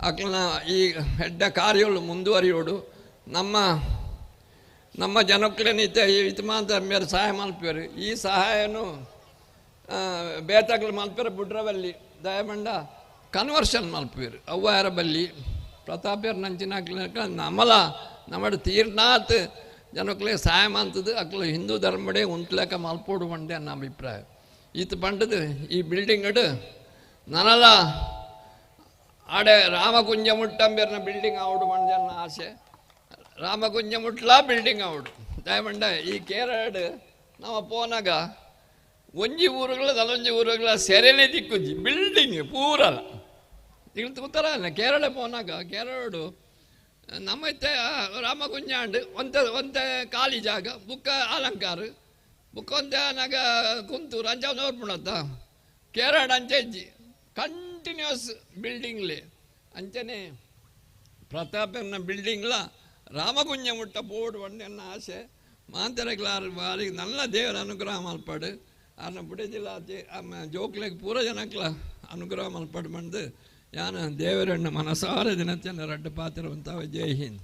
ಹಾಕ್ಲನ ಈ ಎಡ್ಡೆ ಕಾರ್ಯಗಳು ಮುಂದುವರಿಯೋಡು ನಮ್ಮ ಜನಕ್ಕಳೇನಿತ್ತೆ ಇದು ಮಾಂತ ಮೇರೆ ಸಹಾಯ ಮಲ್ಪಿಯರು ಈ ಸಹಾಯನು ಬೇತಾಗ್ಲು ಮಲ್ಪಿರ ಬುಡ್ರವಲ್ಲಿ ದಯಮಂಡ ಕನ್ವರ್ಷನ್ ಮಲ್ಪಿರು ಅವ್ವ ಯಾರ ಬಲ್ಲಿ ಪ್ರತಾಪ್ಯರ್ ನಂಚಿನಾಕ್ಲ ನಮ್ಮಡು ತೀರ್ನಾಥ್ ಜನಕ್ಕಲೇ ಸಹಾಯ ಮಾಡ್ತದೆ ಅಕ್ಲು ಹಿಂದೂ ಧರ್ಮಡೆ ಉಂಟ್ಲೇಕ ಮಲ್ಪೋಡು ಮಂಡೆ ನನ್ನ ಅಭಿಪ್ರಾಯ. ಈತ ಪಂಡದು ಈ ಬಿಲ್ಡಿಂಗ್ ಅಡು ನನಲ ಆಡೆ ರಾಮಕುಂಜ ಮುಟ್ಟಂಬೇರ್ನ ಬಿಲ್ಡಿಂಗ್ ಆವಡು ಮಂಡೆ ನನ್ನ ಆಸೆ. ರಾಮಕುಂಜ ಮುಟ್ಲಾ ಬಿಲ್ಡಿಂಗ್ ಆವಡು ದಯಮಂಡ ಈ ಕೇರಳ ನಾವು ಪೋನಾಗ ಒಂಜಿ ಊರುಗಳ ನಲೊಂಜಿ ಊರುಗಳ ಸೆರೆಲೆ ದಿಕ್ಕುಜಿ ಬಿಲ್ಡಿಂಗ್ ಪೂರಲ್ಲ ಈಗ ಕೂತಾರ ಕೇರಳ ಪೋನಾಗ ಕೇರಳು ನಮ್ಮತ್ತೆ ರಾಮಕುಂಜಾಂಡ್ ಒಂತೆ ಖಾಲಿ ಜಾಗ ಬುಕ್ಕ ಅಲಂಕಾರ ಬುಕ್ಕ ಒಂತೆ ನಾಗ ಕುಂತೂರು ಅಂಚ ನೋಡ್ಬಿಡತ್ತ ಕೇರಳ ಅಂಚೆಜ್ಜಿ ಕಂಟಿನ್ಯೂಸ್ ಬಿಲ್ಡಿಂಗ್ಲಿ ಅಂಚನೆ ಪ್ರತಾಪನ ಬಿಲ್ಡಿಂಗ್ಲ ರಾಮಕುಂಜ ಮುಟ್ಟ ಬೋರ್ಡ್ ಬಂದು ನನ್ನ ಆಸೆ ಮಾಂತರಕ್ಲಾರ ಬಾರಿ ನಲ್ಲ ದೇವರ ಅನುಗ್ರಹ ಮಲ್ಪಾಡು ಅನ್ನ ಬಿಡದಿಲ್ಲ ಜೋಕ್ಲೆಗೆ ಪೂರ ಜನಕ್ಲ ಅನುಗ್ರಹ ಮಲ್ಪಾಡು ಬಂದು ಯಾನು ದೇವರಣ್ಣ ಮನಸಾರ ದಿನಚನ್ನ ರಡ್ಡು ಪಾತ್ರವಂತವ. ಜೈ ಹಿಂದ್.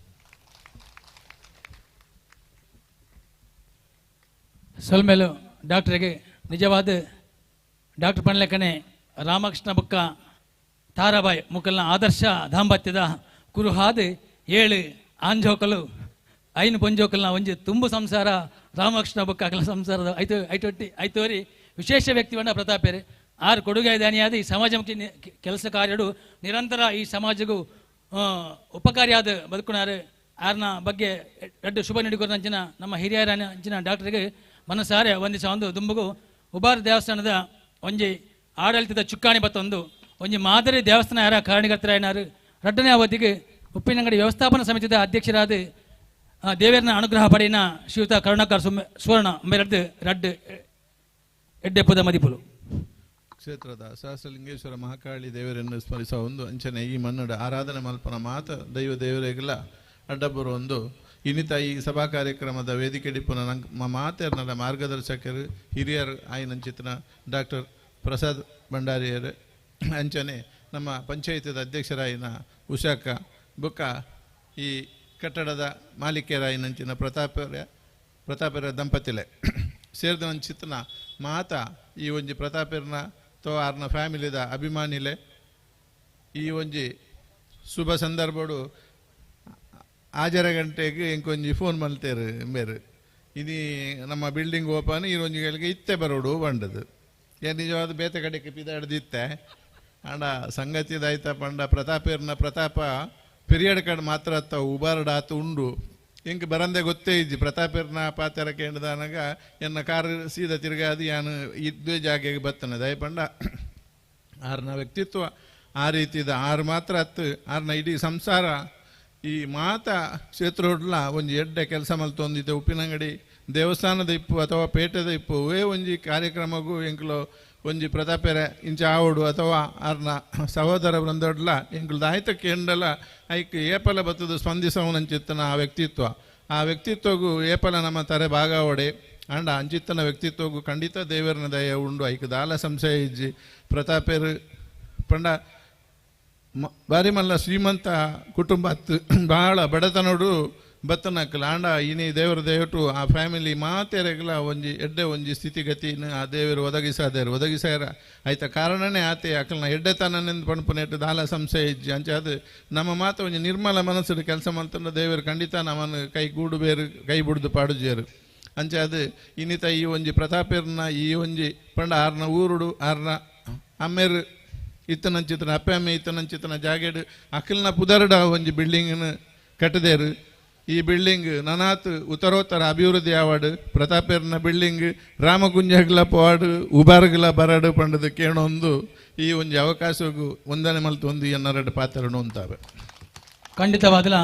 ಸೊಲ್ಮೇಲು ಡಾಕ್ಟರಿಗೆ ನಿಜವಾದ ಡಾಕ್ಟರ್ ಪಣ್ಲೆಕ್ಕನೆ ರಾಮಕೃಷ್ಣ ಬುಕ್ಕ ತಾರಾಬಾಯಿ ಮುಕಲ್ನ ಆದರ್ಶ ದಾಂಪತ್ಯದ ಕುರುಹಾದ 7 ಆಂಜೋಕಲು 5 ಪೊಂಜೋಕಲ್ನ ಒಂಜಿ ತುಂಬು ಸಂಸಾರ ರಾಮಕೃಷ್ಣ ಬುಕ್ಕ ಅಕಲ ಸಂಸಾರದ ಐತೋರಿ ವಿಶೇಷ ವ್ಯಕ್ತಿವನ್ನ ಪ್ರತಾಪೇರೆ 6 ಕೊಡುಗೆ ದಾನಿಯಾದ ಈ ಸಮಾಜಮುಖಿ ಕೆಲಸ ಕಾರ್ಯಡು ನಿರಂತರ ಈ ಸಮಾಜಗೂ ಉಪಕಾರಿಯಾದ ಬದುಕುನಾರು ಆರ್ನ ಬಗ್ಗೆ ಎರಡು ಶುಭ ನೀಡಿಕೊರಂಚಿನ ನಮ್ಮ ಹಿರಿಯರ ಅಂಚಿನ ಡಾಕ್ಟರ್ಗೆ ಮನಸಾರೆ ವಂದಿಸ ಒಂದು ದುಂಬುಗು ಉಬಾರ ದೇವಸ್ಥಾನದ ಒಂಜಿ ಆಡಳಿತದ ಚುಕ್ಕಾಣಿ ಬತ್ತೊಂದು ಒಂಜಿ ಮಾದರಿ ದೇವಸ್ಥಾನ ಯಾರ ಕಾರಣಕರ್ತರಾಯನಾರು ರಡ್ಡನೇ ಅವಧಿಗೆ ಉಪ್ಪಿನಂಗಡಿ ವ್ಯವಸ್ಥಾಪನಾ ಸಮಿತಿಯ ಅಧ್ಯಕ್ಷರಾದ ದೇವೇರನ ಅನುಗ್ರಹ ಪಡೆಯಿನ ಶ್ರೀಯುತ ಕರುಣಾಕರ್ ಸುವರ್ಣ ಮೇರಡ್ದು ರಡ್ಡು ಎಡ್ಡೆಪ್ಪದ ಮದಿಪುಲು ಕ್ಷೇತ್ರದ ಸಹಸ್ರಲಿಂಗೇಶ್ವರ ಮಹಾಕಾಳಿ ದೇವರನ್ನು ಸ್ಮರಿಸುವ ಒಂದು ಅಂಚನೆ ಈ ಮನ್ನಡ ಆರಾಧನೆ ಮಲ್ಪನ ಮಾತ ದೈವ ದೇವರಿಗೆಲ್ಲ ಅಡ್ಡಬ್ಬರು ಒಂದು ಇನ್ನಿತ ಈ ಸಭಾ ಕಾರ್ಯಕ್ರಮದ ವೇದಿಕೆ ಡಿಪ್ಪುನ ನಮ್ಮ ಮಾತೆರ್ನರ ಮಾರ್ಗದರ್ಶಕರು ಹಿರಿಯರು ಆಯ್ನಂಚಿತನ ಡಾಕ್ಟರ್ ಪ್ರಸಾದ್ ಭಂಡಾರಿಯರು ಅಂಚನೆ ನಮ್ಮ ಪಂಚಾಯತದ ಅಧ್ಯಕ್ಷರಾಯಿನ ಉಷಾಕ ಬುಕ್ಕ ಈ ಕಟ್ಟಡದ ಮಾಲೀಕರಾಯಿನಂಚಿನ ಪ್ರತಾಪರ ದಂಪತಿಲೆ ಸೇರಿದ ಚಿತ್ತನ ಮಾತ ಈ ಒಂಜಿ ಪ್ರತಾಪರ್ನ ತೋ ಆರ್ನ ಫ್ಯಾಮಿಲಿದ ಅಭಿಮಾನಿಲೆ ಈ ಒಂಜಿ ಶುಭ ಸಂದರ್ಭಡು ಆಜರ ಗಂಟೆಗೆ ಎಂಕೊಂಜಿ ಫೋನ್ ಮಲ್ತೇರು ಬೇರೆ ಇದು ನಮ್ಮ ಬಿಲ್ಡಿಂಗ್ ಓಪನ್ ಈ ಒಂಜಿಗಳಿಗೆ ಇತ್ತೆ ಬರೋಡು ಬಂಡದು ನಿಜವಾದ ಬೇತೆ ಕಡೆಗೆ ಪಿದಾಡ್ದಿತ್ತೆ ಆಂಡ ಸಂಗತಿದಾಯ್ತ ಪಂಡ ಪ್ರತಾಪೇರ್ನ ಪ್ರತಾಪ ಪಿರಿಯಡ್ ಕಡೆ ಮಾತ್ರ ಅತ್ತ ಉಬಾರ್ಡಾತು ಉಂಡು ಇಂಕ ಬರಂದೆ ಗೊತ್ತೇ ಇಜ್ಜಿ ಪ್ರತಾಪೇರ್ನ ಪಾತ್ರ ಕೇಳಿದಾನಾಗ ಎನ್ನ ಕಾರ್ ಸೀದಾ ತಿರುಗಾದಿ ಯಾನು ಇದ್ದೇ ಜಾಗೆಗೆ ಬರ್ತನೆ ದಯಪಂಡ ಆರ್ನ ವ್ಯಕ್ತಿತ್ವ ಆ ರೀತಿದ ಆರು ಮಾತ್ರ ಹತ್ತು ಆರ್ನ ಇಡೀ ಸಂಸಾರ ಈ ಮಾತ ಕ್ಷೇತ್ರಡ್ಲ ಒಂಜಿ ಎಡ್ಡೆ ಕೆಲಸ ಮಲ್ತೊಂದಿದ್ದೆ ಉಪ್ಪಿನಂಗಡಿ ದೇವಸ್ಥಾನದ ಇಪ್ಪು ಅಥವಾ ಪೇಟೆದ ಇಪ್ಪು ಒವೇ ಒಂಜಿ ಕಾರ್ಯಕ್ರಮಗೂ ಎಂಕ್ಲು ಒಂಜಿ ಪ್ರತಾಪೆರೆ ಇಂಚ ಆವಡು ಅಥವಾ ಆರ್ನ ಸಹೋದರ ಬೃಂದಡ್ಲ ಎಂಕ್ಲು ದಾಯ್ತಕ್ಕೆ ಎಂಡಲ ಐಕ್ ಏಪಲ ಬತ್ತದು ಸ್ಪಂದಿಸವನಂಚಿತ್ತನ ಆ ವ್ಯಕ್ತಿತ್ವಗೂ ಏಪಲ ನಮ್ಮ ತಾರೆ ಭಾಗವಡೆ ಅಂಡ ಅಂಚಿತ್ತನ ವ್ಯಕ್ತಿತ್ವಗೂ ಖಂಡಿತ ದೇವರನ ದಯ ಉಂಡು ಐಕ್ ದಾಲ ಸಂಶಯ ಇಜ್ಜಿ ಪ್ರತಾಪೇರು ಪಂಡ ಬಾರಿ ಮಲ್ಲ ಶ್ರೀಮಂತ ಕುಟುಂಬ ಹತ್ತು ಭಾಳ ಬಡತನೋಡು ಬತ್ತನಕ್ಕಲ ಆಂಡ ಇನಿ ದೇವರ ದಯಟು ಆ ಫ್ಯಾಮಿಲಿ ಮಾತೆರೆಗಲ ಒಂಜಿ ಎಡ್ಡೆ ಒಂಜಿ ಸ್ಥಿತಿಗತಿನ ಆ ದೇವರು ಒದಗಿಸಾರ ಆಯ್ತ ಕಾರಣನೇ ಆತೆ ಅಕಲ್ನ ಎಡ್ಡೆತನನೆಂದು ಪಣಪುನೆಟ್ಟು ದಾಲ ಸಂಶಯ ಇಜ್ಜಿ ಅಂಚೆ ಅದು ನಮ್ಮ ಮಾತ ಒಂಜಿ ನಿರ್ಮಲ ಮನಸ್ಸು ಕೆಲಸ ಮಾಡ್ತಂಡ ದೇವರು ಖಂಡಿತ ನಮ್ಮನ್ನು ಕೈಗೂಡು ಬೇರು ಕೈ ಬಿಡ್ದು ಪಾಡುಜೇರು ಅಂಚೆ ಅದು ಇನ್ನಿತ ಈ ಒಂಜಿ ಪ್ರತಾಪೇರ್ನ ಈ ಒಂಜಿ ಪಂಡ ಆರ್ನ ಊರುಡು ಆರ್ನ ಅಮ್ಮೇರು ಇತ್ತನಂಚಿತನ ಅಪ್ಪೆ ಇತ್ತನಂಚಿತನ ಜಾಗೆಡು ಅಕಲ್ನ ಪುದರ್ಡ ಒಂಜಿ ಬಿಲ್ಡಿಂಗ್ನ ಕಟ್ಟದೇರು ಈ ಬಿಲ್ಡಿಂಗ್ ನನಾತ್ ಉತ್ತರೋತ್ತರ ಅಭಿವೃದ್ಧಿ ಆವಾಡು ಪ್ರತಾಪೇರ್ನ ಬಿಲ್ಡಿಂಗ್ ರಾಮಗುಂಜಗ್ಲ ಪೋವಾಡು ಉಬಾರ್ಗ್ಲ ಬರಡು ಪಂಡದು ಕೇಳೊಂದು ಈ ಒಂಜಿ ಅವಕಾಶಗೂ ಒಂದನೇ ಮಲ್ತು ಒಂದು ಎನ್ನರಡು ಪಾತ್ರನು ಅಂತಾವೆ ಖಂಡಿತವಾದಲ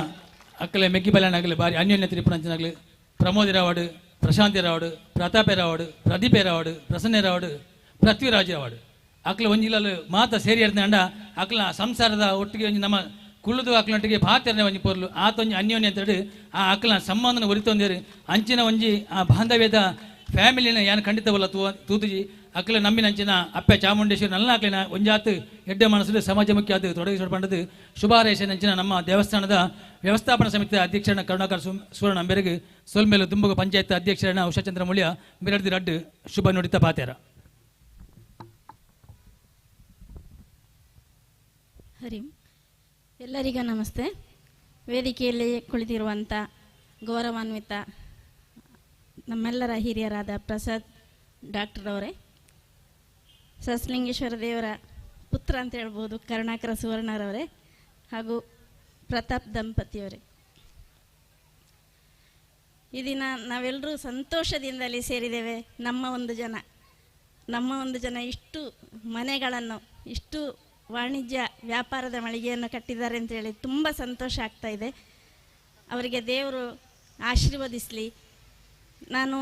ಅಕ್ಕಲೆ ಮೆಗ್ಗಿ ಬಲ್ಯಾಣಾಗಲಿ ಬಾರಿ ಅನ್ಯೋನ್ಯ ತ್ರಿಪುರಂಚನಾಗಲಿ ಪ್ರಮೋದಿರಾವಾಡು ಪ್ರಶಾಂತಿರಾವಾಡು ಪ್ರತಾಪೇರಾವಾಡು ಪ್ರದೀಪೇರಾವಾಡು ಪ್ರಸನ್ನೇರಾವಾಡು ಪೃಥ್ವಿರಾಜರಾವಾಡು ಅಕ್ಲ ಒಂಜಿಲಲ್ಲಿ ಮಾತ ಸೇರಿ ಅಂಡ ಅಕ್ಲ ಸಂಸಾರದ ಒಟ್ಟಿಗೆ ಒಂಜಿ ನಮ್ಮ ಕುಳ್ಳುದು ಅಕ್ಲೊಟ್ಟಿಗೆ ಪಾತೆರನೆ ಒಂಜಿ ಪೊರ್ಲು ಆತೊಂಜಿ ಅನ್ಯೋನ್ಯ ಅಂತೇಳಿ ಆ ಅಕ್ಲ ಸಂಬಂಧನ ಒರಿತೊಂದೇರು ಅಂಚಿನ ಒಂಜಿ ಆ ಬಾಂಧವ್ಯದ ಫ್ಯಾಮಿಲಿನ ಯಾನು ಖಂಡಿತ ಬಲ್ಲ ತೂತುಜಿ ಅಕ್ಲ ನಂಬಿನಂಚಿನ ಅಪ್ಪೆ ಚಾಮುಂಡೇಶ್ವರಿ ನಲ್ಲ ಅಕ್ಲಿನ ಒಂಜಾತು ಎಡ್ಡೆ ಮನಸ್ಸು ಸಮಾಜಮುಖಿ ಅದು ತೊಡಗಿಸಲ್ಪಂಡದು ಶುಭಾರೈಸನಂಚಿನ ನಮ್ಮ ದೇವಸ್ಥಾನದ ವ್ಯವಸ್ಥಾಪನಾ ಸಮಿತಿ ಅಧ್ಯಕ್ಷರನ್ನ ಕರುಣಾಕರ ಸುವರ್ಣ ಅಂಬೆರಗ್ ಸೋಲ್ಮೇಲು ತುಂಬಗ ಪಂಚಾಯತ್ ಅಧ್ಯಕ್ಷರನ್ನ ಉಷಾಚಂದ್ರ ಮುಳಿಯ ಬಿರಡ್ದಿ ರಡ್ಡು ಶುಭ ನುಡಿತ ಪಾತೆರ. ಹರಿ ಎಲ್ಲರಿಗೂ ನಮಸ್ತೆ. ವೇದಿಕೆಯಲ್ಲಿ ಕುಳಿತಿರುವಂಥ ಗೌರವಾನ್ವಿತ ನಮ್ಮೆಲ್ಲರ ಹಿರಿಯರಾದ ಪ್ರಸಾದ್ ಡಾಕ್ಟರ್ ಅವರೇ, ಸಹಸ್ರಲಿಂಗೇಶ್ವರ ದೇವರ ಪುತ್ರ ಅಂತ ಹೇಳ್ಬೋದು ಕರುಣಾಕರ ಸುವರ್ಣರವರೇ, ಹಾಗೂ ಪ್ರತಾಪ್ ದಂಪತಿಯವರೇ, ಈ ದಿನ ನಾವೆಲ್ಲರೂ ಸಂತೋಷದಿಂದಲೇ ಸೇರಿದ್ದೇವೆ. ನಮ್ಮ ಒಂದು ಜನ ಇಷ್ಟು ಮನೆಗಳನ್ನು, ಇಷ್ಟು ವಾಣಿಜ್ಯ ವ್ಯಾಪಾರದ ಮಳಿಗೆಯನ್ನು ಕಟ್ಟಿದ್ದಾರೆ ಅಂತೇಳಿ ತುಂಬ ಸಂತೋಷ ಆಗ್ತಾ ಇದೆ. ಅವರಿಗೆ ದೇವರು ಆಶೀರ್ವದಿಸಲಿ. ನಾನು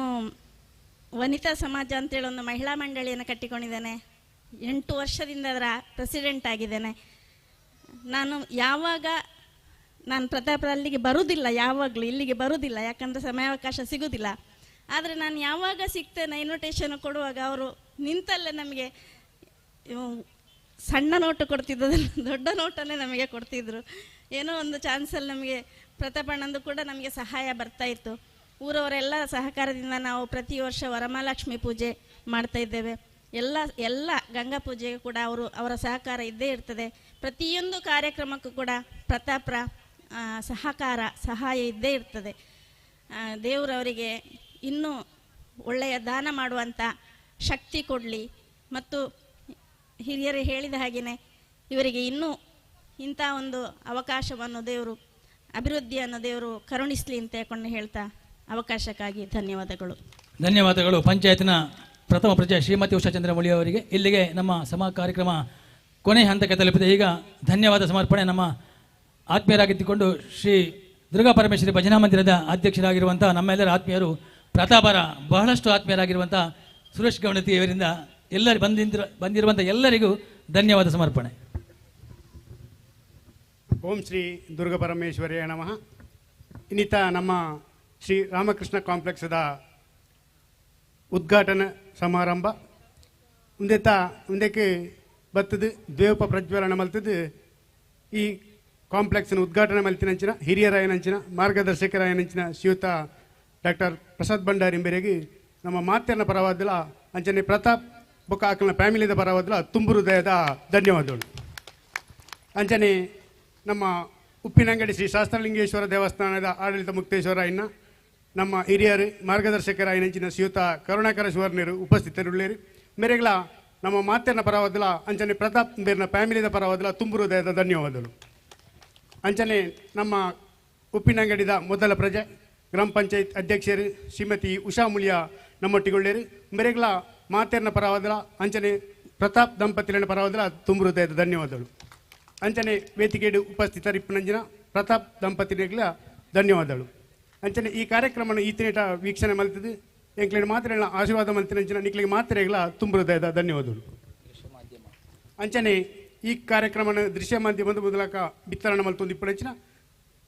ವನಿತಾ ಸಮಾಜ ಅಂತೇಳಿ ಒಂದು ಮಹಿಳಾ ಮಂಡಳಿಯನ್ನು ಕಟ್ಟಿಕೊಂಡಿದ್ದೇನೆ. 8 ವರ್ಷದಿಂದ ಅದರ ಪ್ರೆಸಿಡೆಂಟ್ ಆಗಿದ್ದೇನೆ. ನಾನು ಪ್ರತಾಪ ಅಲ್ಲಿಗೆ ಬರುವುದಿಲ್ಲ, ಯಾವಾಗಲೂ ಇಲ್ಲಿಗೆ ಬರುವುದಿಲ್ಲ, ಯಾಕಂದರೆ ಸಮಯಾವಕಾಶ ಸಿಗೋದಿಲ್ಲ. ಆದರೆ ನಾನು ಯಾವಾಗ ಸಿಗ್ತೇನೆ ಇನ್ವಿಟೇಷನ್ ಕೊಡುವಾಗ ಅವರು ನಿಂತಲ್ಲೇ ನಮಗೆ ಸಣ್ಣ ನೋಟು ಕೊಡ್ತಿದ್ದದಲ್ಲ, ದೊಡ್ಡ ನೋಟನ್ನೇ ನಮಗೆ ಕೊಡ್ತಿದ್ರು. ಏನೋ ಒಂದು ಚಾನ್ಸಲ್ಲಿ ನಮಗೆ ಪ್ರತಾಪಣ್ಣಂದು ಕೂಡ ನಮಗೆ ಸಹಾಯ ಬರ್ತಾಯಿತ್ತು. ಊರವರೆಲ್ಲ ಸಹಕಾರದಿಂದ ನಾವು ಪ್ರತಿ ವರ್ಷ ವರಮಹಾಲಕ್ಷ್ಮಿ ಪೂಜೆ ಮಾಡ್ತಾ ಇದ್ದೇವೆ. ಎಲ್ಲ ಗಂಗಾ ಪೂಜೆಗೆ ಕೂಡ ಅವರ ಸಹಕಾರ ಇದ್ದೇ ಇರ್ತದೆ. ಪ್ರತಿಯೊಂದು ಕಾರ್ಯಕ್ರಮಕ್ಕೂ ಕೂಡ ಪ್ರತಾಪರ ಸಹಾಯ ಇದ್ದೇ ಇರ್ತದೆ. ದೇವರವರಿಗೆ ಇನ್ನೂ ಒಳ್ಳೆಯ ದಾನ ಮಾಡುವಂಥ ಶಕ್ತಿ ಕೊಡಲಿ. ಮತ್ತು ಹಿರಿಯರು ಹೇಳಿದ ಹಾಗೆಯೇ ಇವರಿಗೆ ಇನ್ನೂ ಇಂಥ ಒಂದು ಅವಕಾಶವನ್ನು ದೇವರು, ಅಭಿವೃದ್ಧಿಯನ್ನು ದೇವರು ಕರುಣಿಸಲಿ ಅಂತ ಹೇಳ್ತಾ ಅವಕಾಶಕ್ಕಾಗಿ ಧನ್ಯವಾದಗಳು. ಪಂಚಾಯತ್ನ ಪ್ರಥಮ ಪ್ರಜೆ ಶ್ರೀಮತಿ ಉಷಾಚಂದ್ರ ಮುಳಿ ಅವರಿಗೆ. ಇಲ್ಲಿಗೆ ನಮ್ಮ ಕಾರ್ಯಕ್ರಮ ಕೊನೆ ಹಂತಕ್ಕೆ ತಲುಪಿದೆ. ಈಗ ಧನ್ಯವಾದ ಸಮರ್ಪಣೆ ನಮ್ಮ ಆತ್ಮೀಯರಾಗಿದ್ದುಕೊಂಡು ಶ್ರೀ ದುರ್ಗಾ ಪರಮೇಶ್ವರಿ ಭಜನಾ ಮಂದಿರದ ಅಧ್ಯಕ್ಷರಾಗಿರುವಂಥ ನಮ್ಮೆಲ್ಲರ ಆತ್ಮೀಯರು, ಪ್ರತಾಪರ ಬಹಳಷ್ಟು ಆತ್ಮೀಯರಾಗಿರುವಂಥ ಸುರೇಶ್ ಗೌಡತಿ ಅವರಿಂದ ಬಂದಿರುವಂಥ ಎಲ್ಲರಿಗೂ ಧನ್ಯವಾದ ಸಮರ್ಪಣೆ. ಓಂ ಶ್ರೀ ದುರ್ಗಾ ಪರಮೇಶ್ವರಿಯೇ ನಮಃ. ಇನ್ನಿತ ನಮ್ಮ ಶ್ರೀ ರಾಮಕೃಷ್ಣ ಕಾಂಪ್ಲೆಕ್ಸ್ದ ಉದ್ಘಾಟನಾ ಸಮಾರಂಭ ಮುಂದಕ್ಕೆ ಬತ್ತದು ದ್ವೀಪ ಪ್ರಜ್ವಲನ ಮಲ್ತದ್ದು ಈ ಕಾಂಪ್ಲೆಕ್ಸ್ನ ಉದ್ಘಾಟನೆ ಮಲ್ತಿನಂಚಿನ ಹಿರಿಯರಾಯನಂಚಿನ ಮಾರ್ಗದರ್ಶಕರಾಯನಂಚಿನ ಶ್ರೀಯುತ ಡಾಕ್ಟರ್ ಪ್ರಸಾದ್ ಭಂಡಾರಿ ಮೇರೆಗೆ ನಮ್ಮ ಮಾತೆಯನ್ನ ಪರವಾದಲ ಅಂಚನೆ ಪ್ರತಾಪ್ ಬೊಕ್ಕ ಆಕಲನ ಫ್ಯಾಮಿಲಿದ ಪರವಾದಲ ತುಂಬು ಹೃದಯದ ಧನ್ಯವಾದಗಳು. ಅಂಚನೆ ನಮ್ಮ ಉಪ್ಪಿನಂಗಡಿ ಶ್ರೀ ಶಾಸ್ತ್ರಲಿಂಗೇಶ್ವರ ದೇವಸ್ಥಾನದ ಆಡಳಿತ ಮುಕ್ತೇಶ್ವರ ಇನ್ನ ನಮ್ಮ ಹಿರಿಯರು ಮಾರ್ಗದರ್ಶಕರಾಯನಂಚಿನ ಶ್ರೀಯುತ ಕರುಣಾಕರ ಸುವರ್ಣರು ಉಪಸ್ಥಿತರುಳ್ಳೇರು ಮೇರೆಗಳ ನಮ್ಮ ಮಾತೆಯನ್ನ ಪರವಾದಲ ಅಂಚನೆ ಪ್ರತಾಪ್ ಬೇರ್ನ ಫ್ಯಾಮಿಲಿದ ಪರವಾದಲ ತುಂಬು ಹೃದಯದ ಧನ್ಯವಾದಗಳು. ಅಂಚನೆ ನಮ್ಮ ಉಪ್ಪಿನಂಗಡಿದ ಮೊದಲ ಪ್ರಜೆ ಗ್ರಾಮ ಪಂಚಾಯತ್ ಅಧ್ಯಕ್ಷರು ಶ್ರೀಮತಿ ಉಷಾ ಮುಳಿಯ ನಮ್ಮೊಟ್ಟಿಗೊಳ್ಳೇರು ಮೇರೆಗಳ ಮಾತೆಯನ್ನ ಪರವಾದಲ ಅಂಚನೆ ಪ್ರತಾಪ್ ದಂಪತಿಗಳ ಪರವಾದಲ ತುಂಬು ಹೃದಯದ ಧನ್ಯವಾದಗಳು. ಅಂಚನೆ ವೇದಿಕೆಡು ಉಪಸ್ಥಿತರಿಪ್ಪನಂಜಿನ ಪ್ರತಾಪ್ ದಂಪತಿಗಳ ಧನ್ಯವಾದಗಳು. ಅಂಚನೆ ಈ ಕಾರ್ಯಕ್ರಮವನ್ನು ಈತನೇಟ ವೀಕ್ಷಣೆ ಮಲ್ತದ್ದು ಎಂಕ್ಲಿನ ಮಾತ್ರೆಗಳ ಆಶೀರ್ವಾದ ಮಲ್ತಿನಂಚಿನ ನಿಕ್ಲಿಗೆ ಮಾತ್ರೆಗಳ ತುಂಬು ಹೃದಯದ ಧನ್ಯವಾದಗಳು. ಅಂಚನೆ ಈ ಕಾರ್ಯಕ್ರಮವನ್ನು ದೃಶ್ಯ ಮಾಧ್ಯಮದ ಮೂಲಕ ಬಿತ್ತರಣೆ ಮಲ್ತೊಂದು ಇಪ್ಪನಂಚಿನ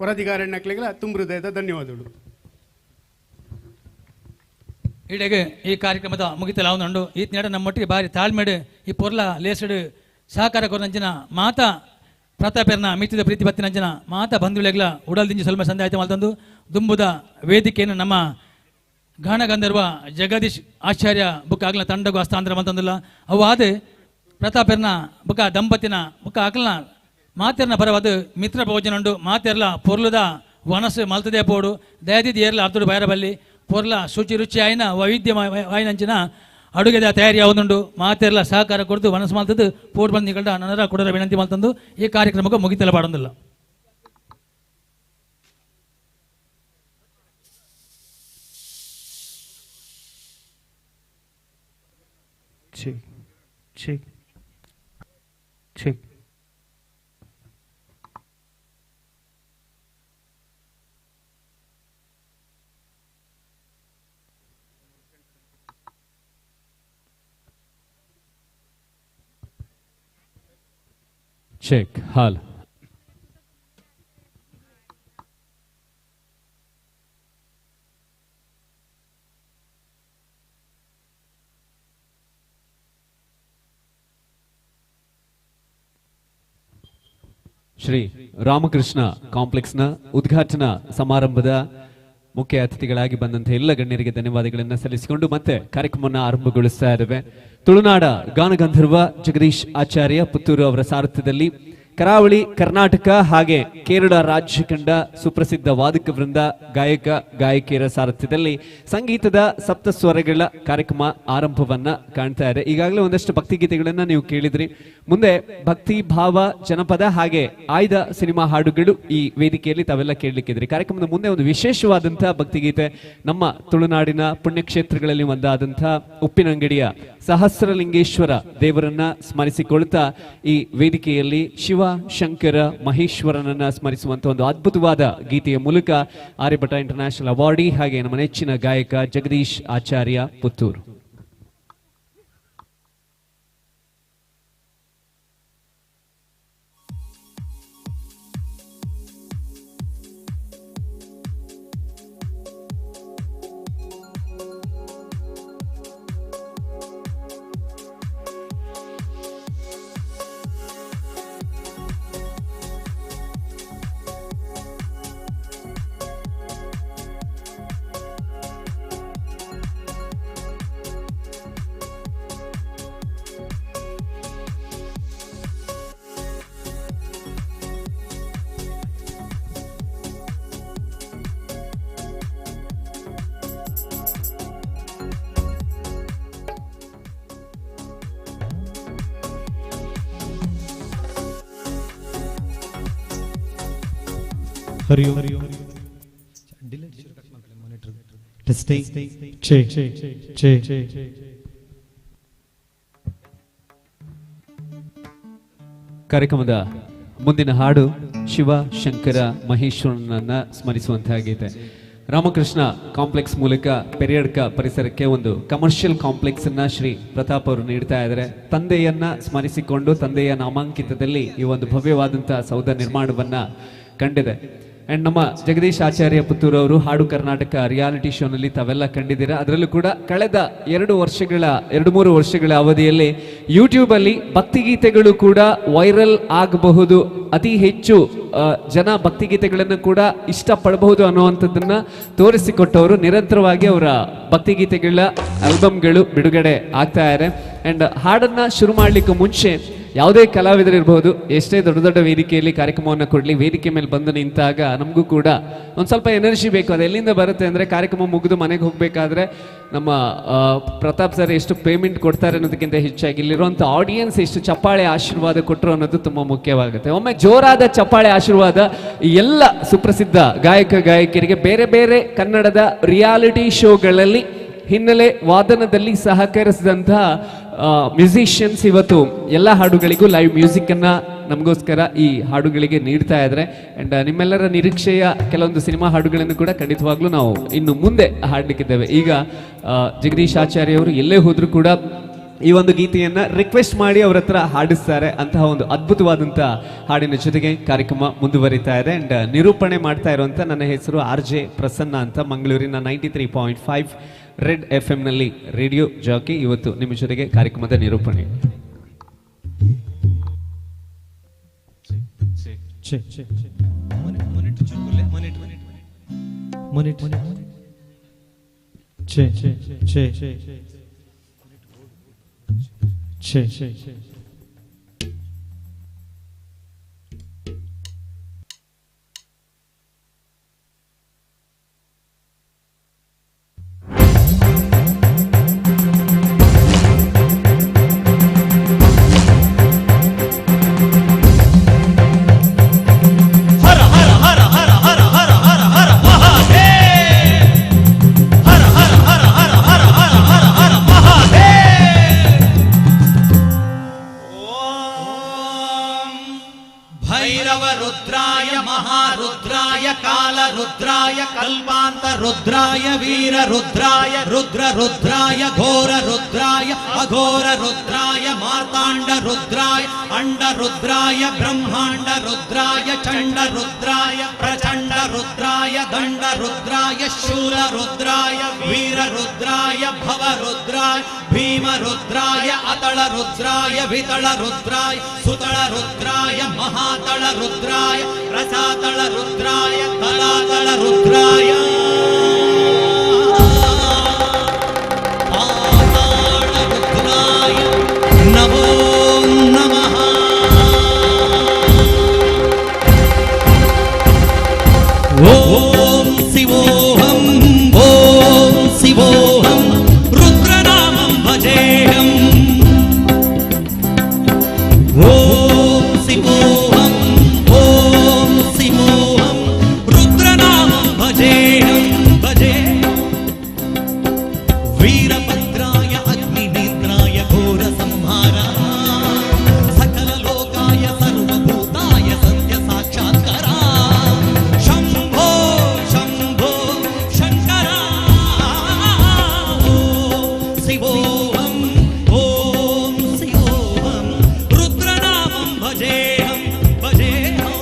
ವರದಿಗಾರಣ್ಣಕ್ಲಿಗಳ ತುಂಬು ಹೃದಯದ ಧನ್ಯವಾದಗಳು. ಇಡೆಗೆ ಈ ಕಾರ್ಯಕ್ರಮದ ಮುಗಿತಲಾವುನುಂಡು ಈತನೇಟ ನಮ್ಮೊಟ್ಟಿಗೆ ಬಾರಿ ತಾಳ್ಮೆಡು ಈ ಪೊರ್ಲ ಲೇಸಡು ಸಹಕಾರ ಕೊರಂಚಿನ ಮಾತಾ ಪ್ರತಾಪೇರ್ನ ಮಿತ್ತಿದ ಪ್ರೀತಿ ಬತ್ತಿನಂಚಿನ ಮಾತಾ ಬಂಧುಳೆಗಳ ಉಡಲ್ದಿಂಜಿ ಸ್ವಲ್ಪ ಸಂದೆ ಆಯ್ತು ಮಲ್ತಂದು ದುಂಬುದ ವೇದಿಕೆಯನ್ನು ನಮ್ಮ ಗಾನಗಂಧರ್ವ ಜಗದೀಶ್ ಆಚಾರ್ಯ ಬುಕ್ ಆಗ್ಲ ತಂಡಗೂ ಹಸ್ತಾಂತರ ಮಲ್ತಂದಿಲ್ಲ ಅವು ಆದ ಪ್ರತಾಪೇರ್ನ ಬುಕ್ಕ ದಂಪತಿನ ಬುಕ್ಕ ಆಗ್ಲನ ಮಾತೆರ್ನ ಪರವಾದ ಮಿತ್ರ ಭೋಜನ ಉಂಡು ಮಾತೆರ್ಲ ಪೊರ್ಲುದ ವನಸ್ಸು ಮಲ್ತದೆ ಪೋಡು ದಯದಿದ್ದು ಏರ್ಲ ಅರ್ಧಡು ಬಯರ ಬಲ್ಲಿ ಪೊರ್ಲ ಶುಚಿ ರುಚಿ ಆಯ್ನ ವೈವಿಧ್ಯ ವಾಯಿನಂಚಿನ ಅಡುಗೆದ ತಯಾರಿ ಯಾವುದುಂಡು ಮಾತೆರ್ಲ ಸಹಕಾರ ಕೊಡ್ದು ವನಸ್ಸು ಮಲ್ತದ್ದು ಪೋಟ್ ಬಂದು ನಿಗಳ್ದ ನನರ ಕೊಡರ ವಿನಂತಿ ಮಲ್ತಂದು ಈ ಕಾರ್ಯಕ್ರಮಕ್ಕೆ ಮುಗಿತಲ ಪಾಡೊಂದಿಲ್ಲ. ಚೆಕ್ ಹಾಲ್ ಶ್ರೀ ರಾಮಕೃಷ್ಣ ಕಾಂಪ್ಲೆಕ್ಸ್ನ ಉದ್ಘಾಟನಾ ಸಮಾರಂಭದ ಮುಖ್ಯ ಅತಿಥಿಗಳಾಗಿ ಬಂದಂಥ ಎಲ್ಲ ಗಣ್ಯರಿಗೆ ಧನ್ಯವಾದಗಳನ್ನು ಸಲ್ಲಿಸಿಕೊಂಡು ಮತ್ತೆ ಕಾರ್ಯಕ್ರಮವನ್ನು ಆರಂಭಗೊಳಿಸ್ತಾ ಇದ್ದೇವೆ. ತುಳುನಾಡ ಗಾನಗಂಧರ್ವ ಜಗದೀಶ್ ಆಚಾರ್ಯ ಪುತ್ತೂರು ಅವರ ಸಾರಥ್ಯದಲ್ಲಿ ಕರಾವಳಿ ಕರ್ನಾಟಕ ಹಾಗೆ ಕೇರಳ ರಾಜ್ಯ ಕಂಡ ಸುಪ್ರಸಿದ್ಧ ವಾದಕ ವೃಂದ ಗಾಯಕ ಗಾಯಕಿಯರ ಸಾರಥ್ಯದಲ್ಲಿ ಸಂಗೀತದ ಸಪ್ತ ಸ್ವರಗಳ ಕಾರ್ಯಕ್ರಮ ಆರಂಭವನ್ನ ಕಾಣ್ತಾ ಇದೆ. ಈಗಾಗಲೇ ಒಂದಷ್ಟು ಭಕ್ತಿಗೀತೆಗಳನ್ನ ನೀವು ಕೇಳಿದ್ರಿ. ಮುಂದೆ ಭಕ್ತಿ ಭಾವ ಜನಪದ ಹಾಗೆ ಆಯ್ದ ಸಿನಿಮಾ ಹಾಡುಗಳು ಈ ವೇದಿಕೆಯಲ್ಲಿ ತಾವೆಲ್ಲ ಕೇಳಲಿಕ್ಕಿದ್ರಿ. ಕಾರ್ಯಕ್ರಮದ ಮುಂದೆ ಒಂದು ವಿಶೇಷವಾದಂತಹ ಭಕ್ತಿಗೀತೆ ನಮ್ಮ ತುಳುನಾಡಿನ ಪುಣ್ಯಕ್ಷೇತ್ರಗಳಲ್ಲಿ ಒಂದಾದಂತಹ ಉಪ್ಪಿನಂಗಡಿಯ ಸಹಸ್ರಲಿಂಗೇಶ್ವರ ದೇವರನ್ನ ಸ್ಮರಿಸಿಕೊಳ್ತಾ ಈ ವೇದಿಕೆಯಲ್ಲಿ ಶಿವ ಶಂಕರ ಮಹೇಶ್ವರನನ್ನ ಸ್ಮರಿಸುವಂತಹ ಒಂದು ಅದ್ಭುತವಾದ ಗೀತೆಯ ಮೂಲಕ ಆರ್ಯಭಟ ಇಂಟರ್ನ್ಯಾಷನಲ್ ಅವಾರ್ಡಿ ಹಾಗೆ ನಮ್ಮ ನೆಚ್ಚಿನ ಗಾಯಕ ಜಗದೀಶ್ ಆಚಾರ್ಯ ಪುತ್ತೂರು. हरि ओम टेस्टिंग चेक चेक ಕಾರ್ಯಕ್ರಮದ ಮುಂದಿನ ಹಾಡು ಶಿವ ಶಂಕರ ಮಹೇಶ್ವರನನ್ನ ಸ್ಮರಿಸುವಂತಹ ಗೀತೆ. ರಾಮಕೃಷ್ಣ ಕಾಂಪ್ಲೆಕ್ಸ್ ಮೂಲಕ ಪೆರಿಯಡ್ಕ ಪರಿಸರಕ್ಕೆ ಒಂದು ಕಮರ್ಷಿಯಲ್ ಕಾಂಪ್ಲೆಕ್ಸ್ ಅನ್ನ ಶ್ರೀ ಪ್ರತಾಪ್ ಅವರು ನೀಡ್ತಾ ಇದ್ದಾರೆ. ತಂದೆಯನ್ನ ಸ್ಮರಿಸಿಕೊಂಡು ತಂದೆಯ ನಾಮಾಂಕಿತದಲ್ಲಿ ಈ ಒಂದು ಭವ್ಯವಾದಂತಹ ಸೌಧ ನಿರ್ಮಾಣವನ್ನ ಕಂಡಿದೆ. ಅಂಡ್ ನಮ್ಮ ಜಗದೀಶ್ ಆಚಾರ್ಯ ಪುತ್ತೂರು ಅವರು ಹಾಡು ಕರ್ನಾಟಕ ರಿಯಾಲಿಟಿ ಶೋನಲ್ಲಿ ತಾವೆಲ್ಲ ಕಂಡಿದ್ದೀರಾ. ಅದರಲ್ಲೂ ಕೂಡ ಕಳೆದ 2-3 ವರ್ಷಗಳ ಅವಧಿಯಲ್ಲಿ ಯೂಟ್ಯೂಬ್ ಅಲ್ಲಿ ಭಕ್ತಿಗೀತೆಗಳು ಕೂಡ ವೈರಲ್ ಆಗಬಹುದು, ಅತಿ ಹೆಚ್ಚು ಜನ ಭಕ್ತಿಗೀತೆಗಳನ್ನು ಕೂಡ ಇಷ್ಟಪಡಬಹುದು ಅನ್ನುವಂಥದ್ದನ್ನ ತೋರಿಸಿಕೊಟ್ಟವರು. ನಿರಂತರವಾಗಿ ಅವರ ಭಕ್ತಿಗೀತೆಗಳ ಆಲ್ಬಮ್ಗಳು ಬಿಡುಗಡೆ ಆಗ್ತಾ ಇದೆ. ಅಂಡ್ ಹಾಡನ್ನ ಶುರು ಮಾಡ್ಲಿಕ್ಕೂ ಮುಂಚೆ ಯಾವುದೇ ಕಲಾವಿದರಿರ್ಬೋದು, ಎಷ್ಟೇ ದೊಡ್ಡ ದೊಡ್ಡ ವೇದಿಕೆಯಲ್ಲಿ ಕಾರ್ಯಕ್ರಮವನ್ನು ಕೊಡಲಿ, ವೇದಿಕೆ ಮೇಲೆ ಬಂದು ನಿಂತಾಗ ನಮಗೂ ಕೂಡ ಒಂದು ಸ್ವಲ್ಪ ಎನರ್ಜಿ ಬೇಕು. ಅದು ಎಲ್ಲಿಂದ ಬರುತ್ತೆ ಅಂದರೆ, ಕಾರ್ಯಕ್ರಮ ಮುಗಿದು ಮನೆಗೆ ಹೋಗಬೇಕಾದ್ರೆ ನಮ್ಮ ಪ್ರತಾಪ್ ಸರ್ ಎಷ್ಟು ಪೇಮೆಂಟ್ ಕೊಡ್ತಾರೆ ಅನ್ನೋದಕ್ಕಿಂತ ಹೆಚ್ಚಾಗಿ ಇಲ್ಲಿರುವಂಥ ಆಡಿಯನ್ಸ್ ಎಷ್ಟು ಚಪ್ಪಾಳೆ ಆಶೀರ್ವಾದ ಕೊಟ್ಟರು ಅನ್ನೋದು ತುಂಬ ಮುಖ್ಯವಾಗುತ್ತೆ. ಒಮ್ಮೆ ಜೋರಾದ ಚಪ್ಪಾಳೆ ಆಶೀರ್ವಾದ ಎಲ್ಲ ಸುಪ್ರಸಿದ್ಧ ಗಾಯಕ ಗಾಯಕಿಯರಿಗೆ, ಬೇರೆ ಬೇರೆ ಕನ್ನಡದ ರಿಯಾಲಿಟಿ ಶೋಗಳಲ್ಲಿ ಹಿನ್ನೆಲೆ ವಾದನದಲ್ಲಿ ಸಹಕರಿಸಿದಂತಹ ಮ್ಯೂಸಿಷಿಯನ್ಸ್ ಇವತ್ತು ಎಲ್ಲ ಹಾಡುಗಳಿಗೂ ಲೈವ್ ಮ್ಯೂಸಿಕ್ ಅನ್ನ ನಮಗೋಸ್ಕರ ಈ ಹಾಡುಗಳಿಗೆ ನೀಡ್ತಾ ಇದ್ದಾರೆ. ಅಂಡ್ ನಿಮ್ಮೆಲ್ಲರ ನಿರೀಕ್ಷೆಯ ಕೆಲವೊಂದು ಸಿನಿಮಾ ಹಾಡುಗಳನ್ನು ಕೂಡ ಖಂಡಿತವಾಗ್ಲೂ ನಾವು ಇನ್ನು ಮುಂದೆ ಹಾಡ್ಲಿಕ್ಕಿದ್ದೇವೆ. ಈಗ ಜಗದೀಶ್ ಆಚಾರ್ಯ ಅವರು ಎಲ್ಲೇ ಹೋದ್ರೂ ಕೂಡ ಈ ಒಂದು ಗೀತೆಯನ್ನ ರಿಕ್ವೆಸ್ಟ್ ಮಾಡಿ ಅವ್ರ ಹತ್ರ ಹಾಡಿಸ್ತಾರೆ. ಅಂತಹ ಒಂದು ಅದ್ಭುತವಾದಂಥ ಹಾಡಿನ ಜೊತೆಗೆ ಕಾರ್ಯಕ್ರಮ ಮುಂದುವರಿತಾ ಇದೆ. ಅಂಡ್ ನಿರೂಪಣೆ ಮಾಡ್ತಾ ಇರುವಂತ ನನ್ನ ಹೆಸರು RJ ಪ್ರಸನ್ನ ಅಂತ, ಮಂಗಳೂರಿನ 93.5 ರೆಡ್ FM ನಲ್ಲಿ ರೇಡಿಯೋ ಜಾಕಿ. ಇವತ್ತು ನಿಮ್ಮ ಜೊತೆಗೆ ಕಾರ್ಯಕ್ರಮದ ನಿರೂಪಣೆ. रुद्राय वीर रुद्राय रुद्र रुद्राय घोर रुद्राय अघोर रुद्राय मार्तांड रुद्राय अंड रुद्राय ब्रह्मांड रुद्राय चंड रुद्राय प्रचंड रुद्राय दंड रुद्राय शूल रुद्राय वीर रुद्राय भव रुद्राय भीम रुद्राय अतल रुद्राय वितल रुद्राय सुतल रुद्राय महातल रुद्राय रसातल रुद्राय तलातल रुद्राय नमो नमः। ओम शिवोहम ओम शिवोहम रुद्रनामं भजेहम। ओम शिवोहम ओम शिवोहम रुद्रनामं भजेहम भजे। वीरभद्राय अग्निनेत्राय घोर संहारा सकल लोकाय सर्वभूताय सत्य साक्षात्कारा शंभो शंभो शंकरा। ओम शिवोहम रुद्रनामं भजेहम भजेहम।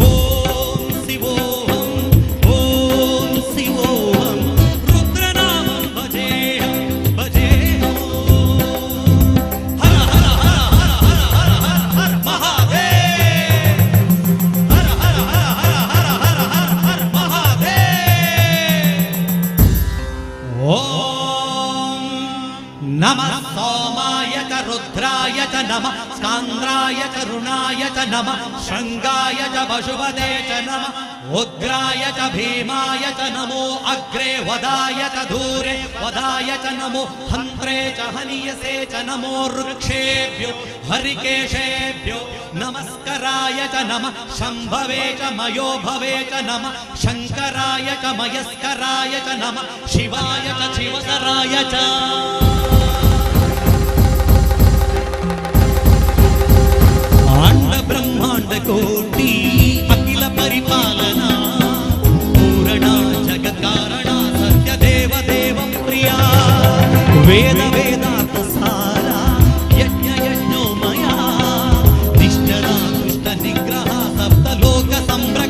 ओम शिवोहम रुद्रनामं भजेहम भजेहम। हर हर हर हर हर हर हर हर महादेव। हर हर हर हर हर हर हर हर महादेव। ओम नमः सोमाय च रुद्राय च नमः स्कांद्राय च रुणाय च नमः शृंगाय च पशुपते च नमः उग्राय च भीमाय च नमो अग्रे वदाय च दूरे वदाय च नमो हन्त्रे च हनीयसे च नमो वृक्षेभ्यो हरिकेशेभ्यो नमस्कराय च नमः शंभवे च मयो भवे च नमः शंकराय च मयस्कराय च नमः शिवाय च शिवतराय च। अंड ब्रह्मांड कोटि अखिल परिपालना पूर्णा जगत कारणा सत्य देव देव प्रिया वेद वेदांत सारा यज्ञ यज्ञोमया निष्ठा दुष्ट निग्रह सप्त लोक संरक्षण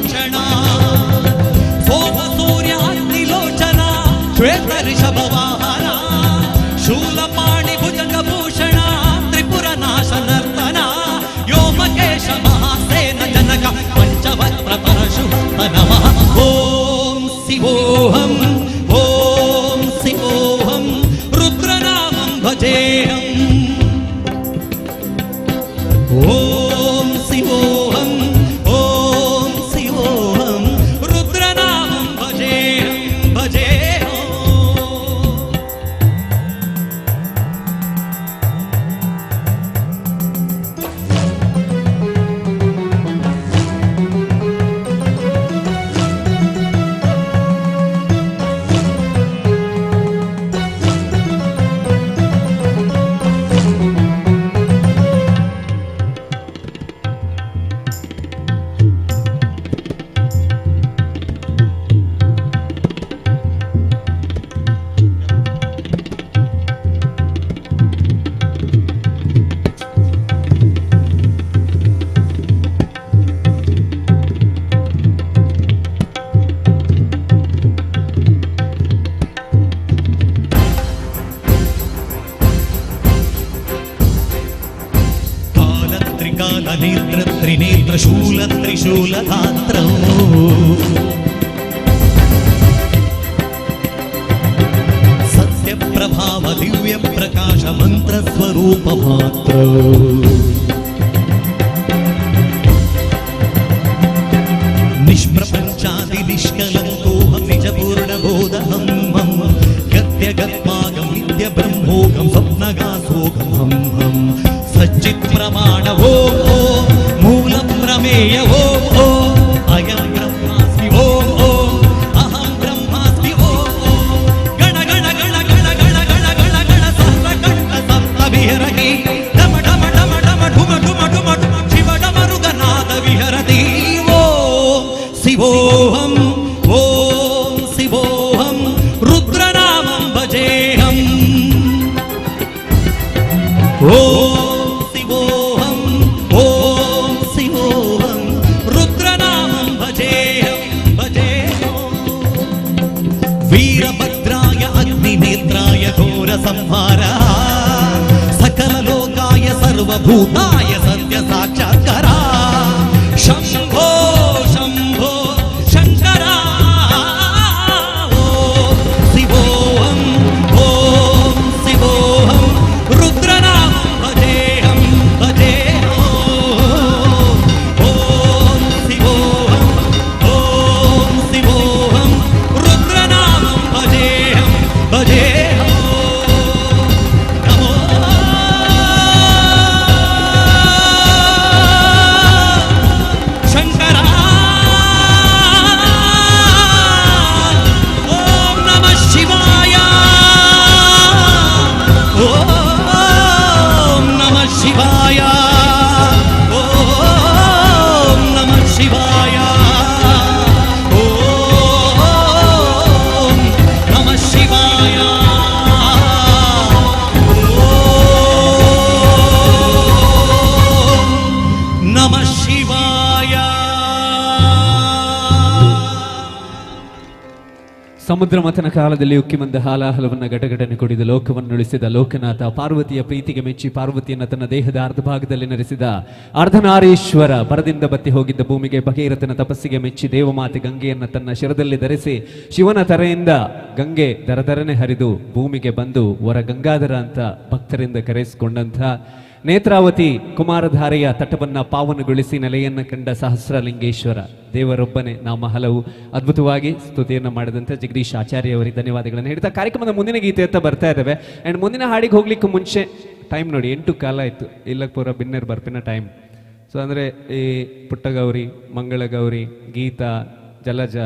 ಭಜೇಹಂ ಓಂ ಶಿವೋಹಂ ಓಂ ಶಿವೋಹಂ ರುದ್ರನಾಮಂ ಭಜೇಹಂ ಭಜೇಹಂ ನೇತ್ರ ತ್ರಿನೇತ್ರ ಶೂಲ ತ್ರಿಶೂಲಧಾತ್ರ ಸತ್ಯ ಪ್ರಭಾವ ದಿವ್ಯ ಪ್ರಕಾಶ ಮಂತ್ರ ಸ್ವರೂಪ ಮಾತ್ರ ನಿಷ್ಪ್ರಪಂಚಾದಿ ನಿಷ್ಕಲಂಕೋಹಂ ನಿಜ ಪೂರ್ಣಬೋಧಹಂ ಹಂ ಗತ್ಯ ಗತ್ಮಾಗಂ ನಿತ್ಯ ಬ್ರಹ್ಮೋಗಂ ಸ್ವಪ್ನಗಾಸೋಗಂ ಹಂ ಹಂ ಸಚ್ಚಿತ್ ಪ್ರಮಾಣ ಓ ಮೂಲ ಪ್ರಮೇಯ ಓ ಅಯಂ ಬ್ರಹ್ಮಾಸ್ಮಿ ಓ ಅಹಂ ಬ್ರಹ್ಮಾಸ್ಮಿ ಓ ಗಣ ಗಣ ಗಣ ಗಣ ಗಣ ಗಣ ಗಣ ಗಣ ಸಪ್ತ ಕಂಠ ಸಪ್ತ ವಿಹರತಿ ಡಮ ಡಮ ಡಮ ಡಮ ಢುಮ ಢುಮ ಢುಮ ಶಿವ ಡಮರುಗನಾದ ವಿಹರತಿ ಓ ಶಿವೋಹಂ ಓಂ ಶಿವೋಹಂ ರುದ್ರನಾಮಂ ಭಜೇಹಂ ಓ वीरभद्राय अग्निनेत्राय घोर संहार सकल लोकाय सर्वभूताय सत्य साक्षात्कार शंभो शंभो शंकरा ओम शिवोहम ओम शिवोहम रुद्रनामं भजेहं भजेहं ओम शिवोहम ओम शिवोहम रुद्रनामं भजेहं भजेहं नमो शंकरा ओम नमः शिवाय ओम नमः शिवाय ओम नमः शिवाय ओम नमः शिवाय ओम नमः शिवाय ಸಮುದ್ರ ಮಥನ ಕಾಲದಲ್ಲಿ ಉಕ್ಕಿ ಬಂದ ಹಾಲಾಹಲವನ್ನ ಘಟಘಟನೆ ಕುಡಿದು ಲೋಕವನ್ನು ಉಳಿಸಿದ ಲೋಕನಾಥ ಪಾರ್ವತಿಯ ಪ್ರೀತಿಗೆ ಮೆಚ್ಚಿ ಪಾರ್ವತಿಯನ್ನ ತನ್ನ ದೇಹದ ಅರ್ಧ ಭಾಗದಲ್ಲಿ ನೆರೆಸಿದ ಅರ್ಧನಾರೀಶ್ವರ ಬರದಿಂದ ಬತ್ತಿ ಹೋಗಿದ್ದ ಭೂಮಿಗೆ ಭಗೀರಥನ ತಪಸ್ಸಿಗೆ ಮೆಚ್ಚಿ ದೇವಮಾತೆ ಗಂಗೆಯನ್ನ ತನ್ನ ಶಿರದಲ್ಲಿ ಧರಿಸಿ ಶಿವನ ತರೆಯಿಂದ ಗಂಗೆ ದರದರನೆ ಹರಿದು ಭೂಮಿಗೆ ಬಂದು ವರ ಗಂಗಾಧರ ಅಂತ ಭಕ್ತರಿಂದ ಕರೆಸಿಕೊಂಡಂಥ ನೇತ್ರಾವತಿ ಕುಮಾರಧಾರೆಯ ತಟವನ್ನ ಪಾವನಗೊಳಿಸಿ ನೆಲೆಯನ್ನ ಕಂಡ ಸಹಸ್ರಲಿಂಗೇಶ್ವರ ದೇವರೊಬ್ಬನೇ ನಾಮ ಹಲವು ಅದ್ಭುತವಾಗಿ ಸ್ತುತಿಯನ್ನು ಮಾಡಿದಂತೆ ಜಗದೀಶ್ ಆಚಾರ್ಯ ಅವರಿಗೆ ಧನ್ಯವಾದಗಳನ್ನು ಹೇಳ್ತಾ ಕಾರ್ಯಕ್ರಮದ ಮುಂದಿನ ಗೀತೆಯತ್ತ ಬರ್ತಾ ಇದ್ದಾವೆ. ಅಂಡ್ ಮುಂದಿನ ಹಾಡಿಗೆ ಹೋಗ್ಲಿಕ್ಕೆ ಮುಂಚೆ ಟೈಮ್ ನೋಡಿ 8 ಆಯ್ತು. ಇಲ್ಲಕ್ಕೆ ಪೂರ ಬಿನ್ನರ್ ಬರ್ಪಿನ ಟೈಮ್. ಸೊ ಅಂದರೆ ಈ ಪುಟ್ಟಗೌರಿ, ಮಂಗಳಗೌರಿ, ಗೀತಾ, ಜಲಜ,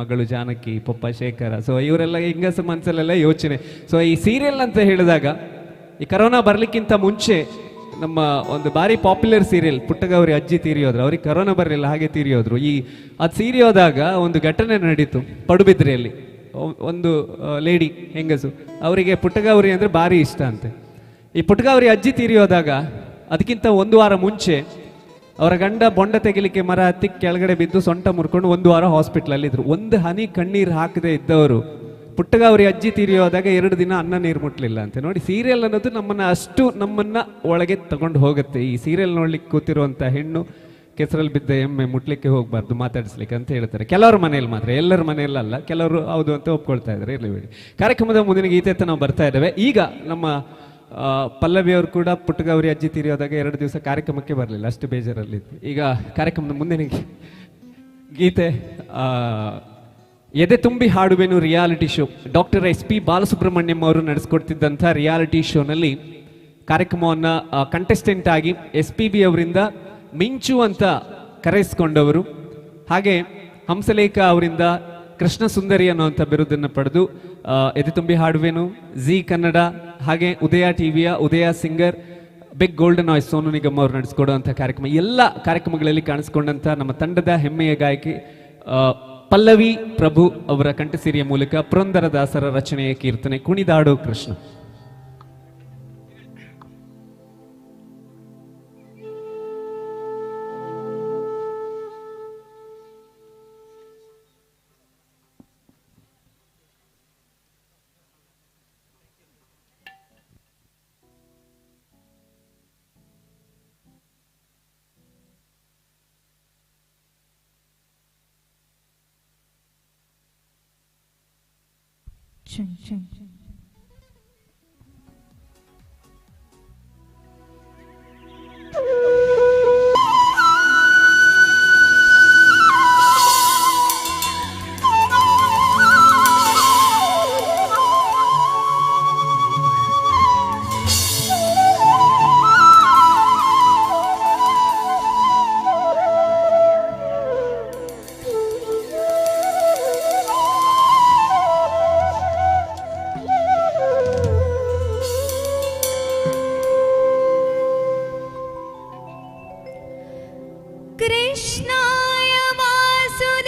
ಮಗಳು ಜಾನಕಿ, ಪಪ್ಪ ಶೇಖರ, ಸೊ ಇವರೆಲ್ಲ ಹಿಂಗಸ ಮನಸ್ಸಲ್ಲೆಲ್ಲ ಯೋಚನೆ. ಸೊ ಈ ಸೀರಿಯಲ್ ಅಂತ ಹೇಳಿದಾಗ ಈ ಕರೋನಾ ಬರ್ಲಿಕ್ಕಿಂತ ಮುಂಚೆ ನಮ್ಮ ಒಂದು ಬಾರಿ ಪಾಪ್ಯುಲರ್ ಸೀರಿಯಲ್ ಪುಟ್ಟಗೌರಿ ಅಜ್ಜಿ ತೀರಿಯೋದ್ರು. ಅವ್ರಿಗೆ ಕರೋನಾ ಬರಲಿಲ್ಲ, ಹಾಗೆ ತೀರಿಯೋದ್ರು. ಅದು ಸೀರಿಯೋದಾಗ ಒಂದು ಘಟನೆ ನಡೀತು ಪಡುಬಿದ್ರಿಯಲ್ಲಿ. ಒಂದು ಲೇಡಿ ಹೆಂಗಸು, ಅವರಿಗೆ ಪುಟ್ಟಗೌರಿ ಅಂದರೆ ಭಾರಿ ಇಷ್ಟ ಅಂತೆ. ಈ ಪುಟ್ಟಗೌರಿ ಅಜ್ಜಿ ತೀರಿಯೋದಾಗ ಅದಕ್ಕಿಂತ 1 ವಾರ ಮುಂಚೆ ಅವರ ಗಂಡ ಬೊಂಡ ತೆಗಿಲಿಕ್ಕೆ ಮರ ಹತ್ತಿ ಕೆಳಗಡೆ ಬಿದ್ದು ಸೊಂಟ ಮುರ್ಕೊಂಡು 1 ವಾರ ಹಾಸ್ಪಿಟ್ಲಲ್ಲಿದ್ದರು. ಒಂದು ಹನಿ ಕಣ್ಣೀರು ಹಾಕದೆ ಇದ್ದವರು ಪುಟ್ಟಗೌರಿ ಅಜ್ಜಿ ತೀರಿಯೋದಾಗ 2 ದಿನ ಅನ್ನ ನೀರು ಮುಟ್ಲಿಲ್ಲ ಅಂತೆ. ನೋಡಿ, ಸೀರಿಯಲ್ ಅನ್ನೋದು ನಮ್ಮನ್ನ ಒಳಗೆ ತಗೊಂಡು ಹೋಗುತ್ತೆ. ಈ ಸೀರಿಯಲ್ ನೋಡ್ಲಿಕ್ಕೆ ಕೂತಿರುವಂಥ ಹೆಣ್ಣು ಕೆಸರಲ್ಲಿ ಬಿದ್ದ ಎಮ್ಮೆ ಮುಟ್ಲಿಕ್ಕೆ ಹೋಗ್ಬಾರ್ದು, ಮಾತಾಡಿಸ್ಲಿಕ್ಕೆ ಅಂತ ಹೇಳ್ತಾರೆ. ಕೆಲವ್ರ ಮನೆಯಲ್ಲಿ ಮಾತ್ರ, ಎಲ್ಲರ ಮನೆಯಲ್ಲ. ಕೆಲವರು ಹೌದು ಅಂತ ಒಪ್ಕೊಳ್ತಾ ಇದ್ದಾರೆ. ಇರಲಿ ಬಿಡಿ. ಕಾರ್ಯಕ್ರಮದ ಮುಂದಿನ ಗೀತೆ ಅಂತ ನಾವು ಬರ್ತಾ ಇದ್ದೇವೆ. ಈಗ ನಮ್ಮ ಪಲ್ಲವಿ ಅವರು ಕೂಡ ಪುಟ್ಟಗೌರಿ ಅಜ್ಜಿ ತೀರಿಯೋದಾಗ 2 ದಿವಸ ಕಾರ್ಯಕ್ರಮಕ್ಕೆ ಬರಲಿಲ್ಲ, ಅಷ್ಟು ಬೇಜಾರಲ್ಲಿದ್ದು. ಈಗ ಕಾರ್ಯಕ್ರಮದ ಮುಂದಿನ ಗೀತೆ ಎದೆ ತುಂಬಿ ಹಾಡುವೆನು reality show. Doctor SP Balasubrahmanyam ಅವರು ನಡೆಸ್ಕೊಡ್ತಿದ್ದಂಥ ರಿಯಾಲಿಟಿ ಶೋನಲ್ಲಿ ಕಾರ್ಯಕ್ರಮವನ್ನು ಕಂಟೆಸ್ಟೆಂಟ್ ಆಗಿ SPB ಅವರಿಂದ ಮಿಂಚು ಅಂತ ಕರೆಯಿಸ್ಕೊಂಡವರು, ಹಾಗೆ ಹಂಸಲೇಖ ಅವರಿಂದ ಕೃಷ್ಣ ಸುಂದರಿ ಅನ್ನುವಂಥ ಬಿರುದನ್ನು ಪಡೆದು ಎದೆ ತುಂಬಿ ಹಾಡುವೆನು, ಜಿ ಕನ್ನಡ ಹಾಗೆ ಉದಯ ಟಿವಿಯ Udaya singer, big golden voice Sonu Nigam ಅವರು ನಡೆಸ್ಕೊಡುವಂಥ ಕಾರ್ಯಕ್ರಮ, ಎಲ್ಲ ಕಾರ್ಯಕ್ರಮಗಳಲ್ಲಿ ಕಾಣಿಸ್ಕೊಂಡಂಥ ನಮ್ಮ ತಂಡದ ಹೆಮ್ಮೆಯ ಗಾಯಕಿ ಪಲ್ಲವಿ ಪ್ರಭು ಅವರ ಕಂಠಸಿರಿಯ ಮೂಲಕ ಪುರಂದರದಾಸರ ರಚನೆಯ ಕೀರ್ತನೆ ಕುಣಿದಾಡೋ ಕೃಷ್ಣ. कृष्णाय वासुदेवाय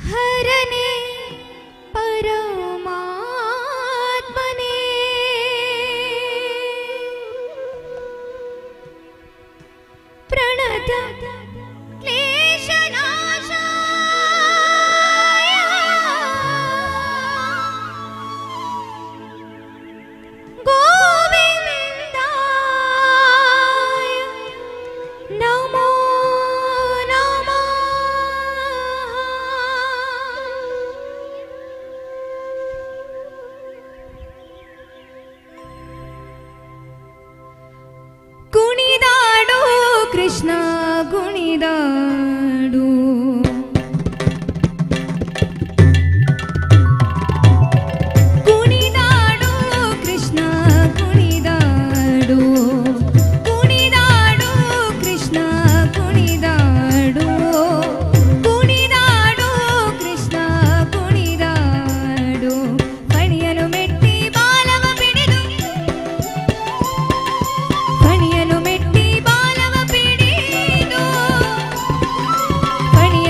हरने परमात्मने प्रणत कृष्ण कुणिदाडु कुणिदाडु कृष्ण कुणिदाडु कुणिदाडु कृष्ण कुणिदाडु कुणिदाडु कृष्ण कुणिदाडु फणियनु मेट्टी बालव पिडिदु फणियनु मेट्टी बालव पिडिदु फणि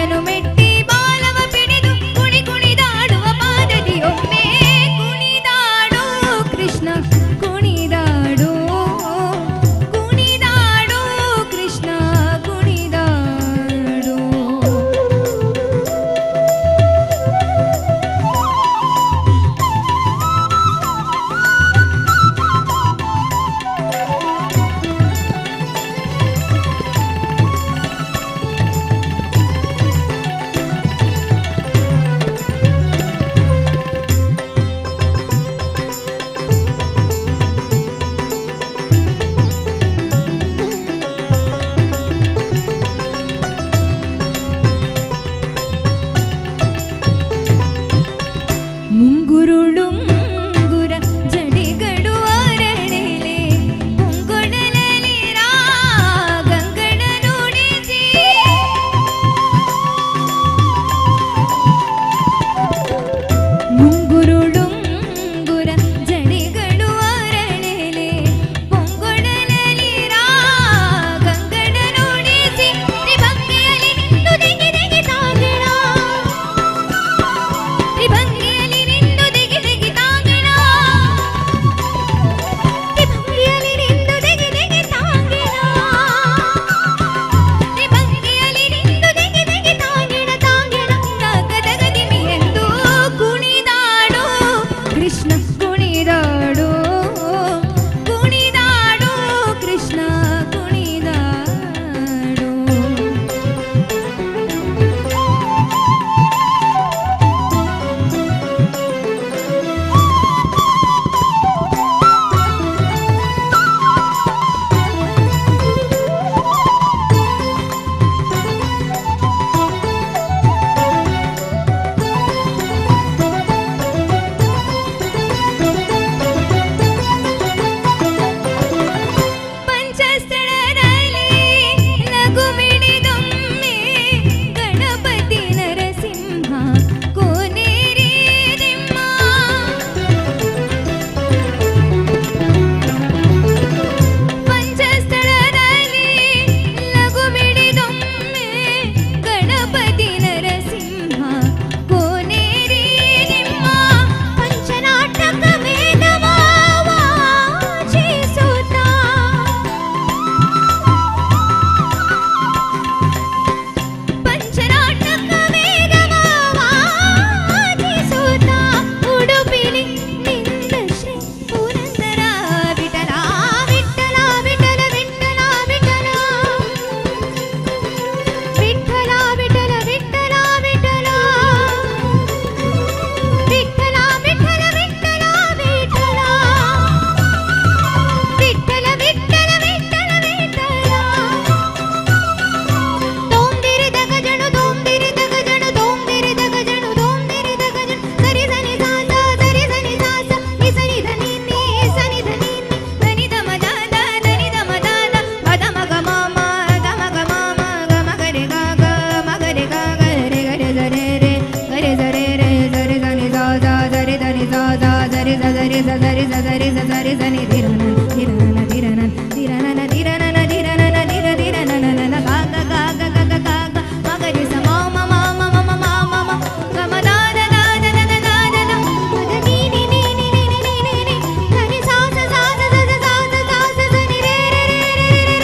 ಸದರಿ ಸದರಿ ಸದರಿ ಸನಿ ಧಿರನ ಧಿರನ ಧಿರನ ಧಿರನ ಧಿರನ ಧಿರನ ಧಿರ ಧಿರನ ಕಾಗ ಕಾಗ ಕಾಗ ಕಾಗ ಮಗರಿ ಸಮ ಮಮ ಮಮ ಮಮ ಮಮ ಗಮ ದಾದ ದಾದ ದಾದ ದಾದ ಮಗ ನೀ ನೀ ನೀ ನೀ ನೀ ನೀ ನೀ ನೀ ಸರಿ ಸಾಸ ಸಾಸ ಸಾಸ ಸಾಸ ಸಾಸ ಸನಿ ರೇ ರೇ ರೇ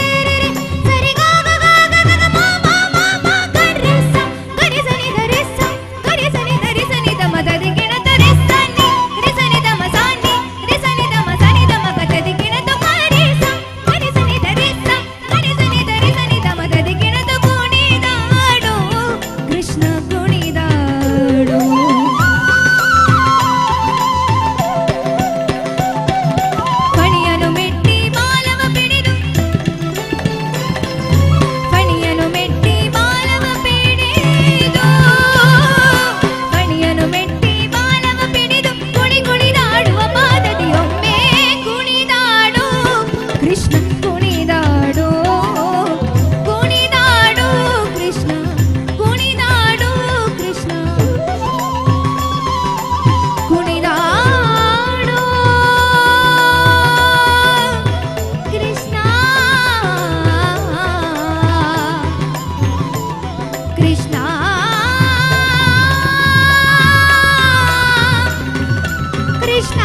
ರೇ ರೇ ರೇ ಸರಿ ಗಾಗ ಗಾಗ ಗಾಗ ಮ ಮ ಮ ಮ ಗರಿ ಸ ಗರಿ ಸನಿ ಗರಿ ಸ ಗರಿ ಸನಿ ಗರಿ ಸನಿ ದ ಮದದಿ ಗಿಣ ತರಿ ಸನಿ ರಿ ಸನಿ ದ ಮ ಸನಿ ರಿ ಸನಿ ದ ಮ ಸನಿ ದ ಮ ಗದದಿ ಗಿಣ ತ ಗರಿ ಸ ಗರಿ ಸನಿ ಧರಿ ಸ ಗರಿ ಸನಿ ಧರಿ ಸನಿ ದ ಮದದಿ ಗಿಣ ತ ಕುಣಿದಾಡು ಕೃಷ್ಣ ಕುಣಿದಾಡು ಫಣಿಯನು ಮೆಟ್ಟಿ ಬಾಲವ ಪಿಡಿದು ಫಣಿಯನು ಮೆಟ್ಟಿ ಬಾಲವ ಪಿಡಿದು ಫಣಿಯನು ಮೆಟ್ಟಿ ಬಾಲವ ಪಿಡಿದು ಕುಣಿ ಕುಣಿದಾಡುವ ಪಾದದಿ ಒಮ್ಮೆ ಕುಣಿದಾಡು ಕೃಷ್ಣ ಕುಣಿದಾಡು ಕುಣಿದಾಡು ಕೃಷ್ಣ ಕುಣಿದಾಡು ಕೃಷ್ಣ ಕುಣಿದಾಡು ಕೃಷ್ಣ ಕೃಷ್ಣ ಕೃಷ್ಣ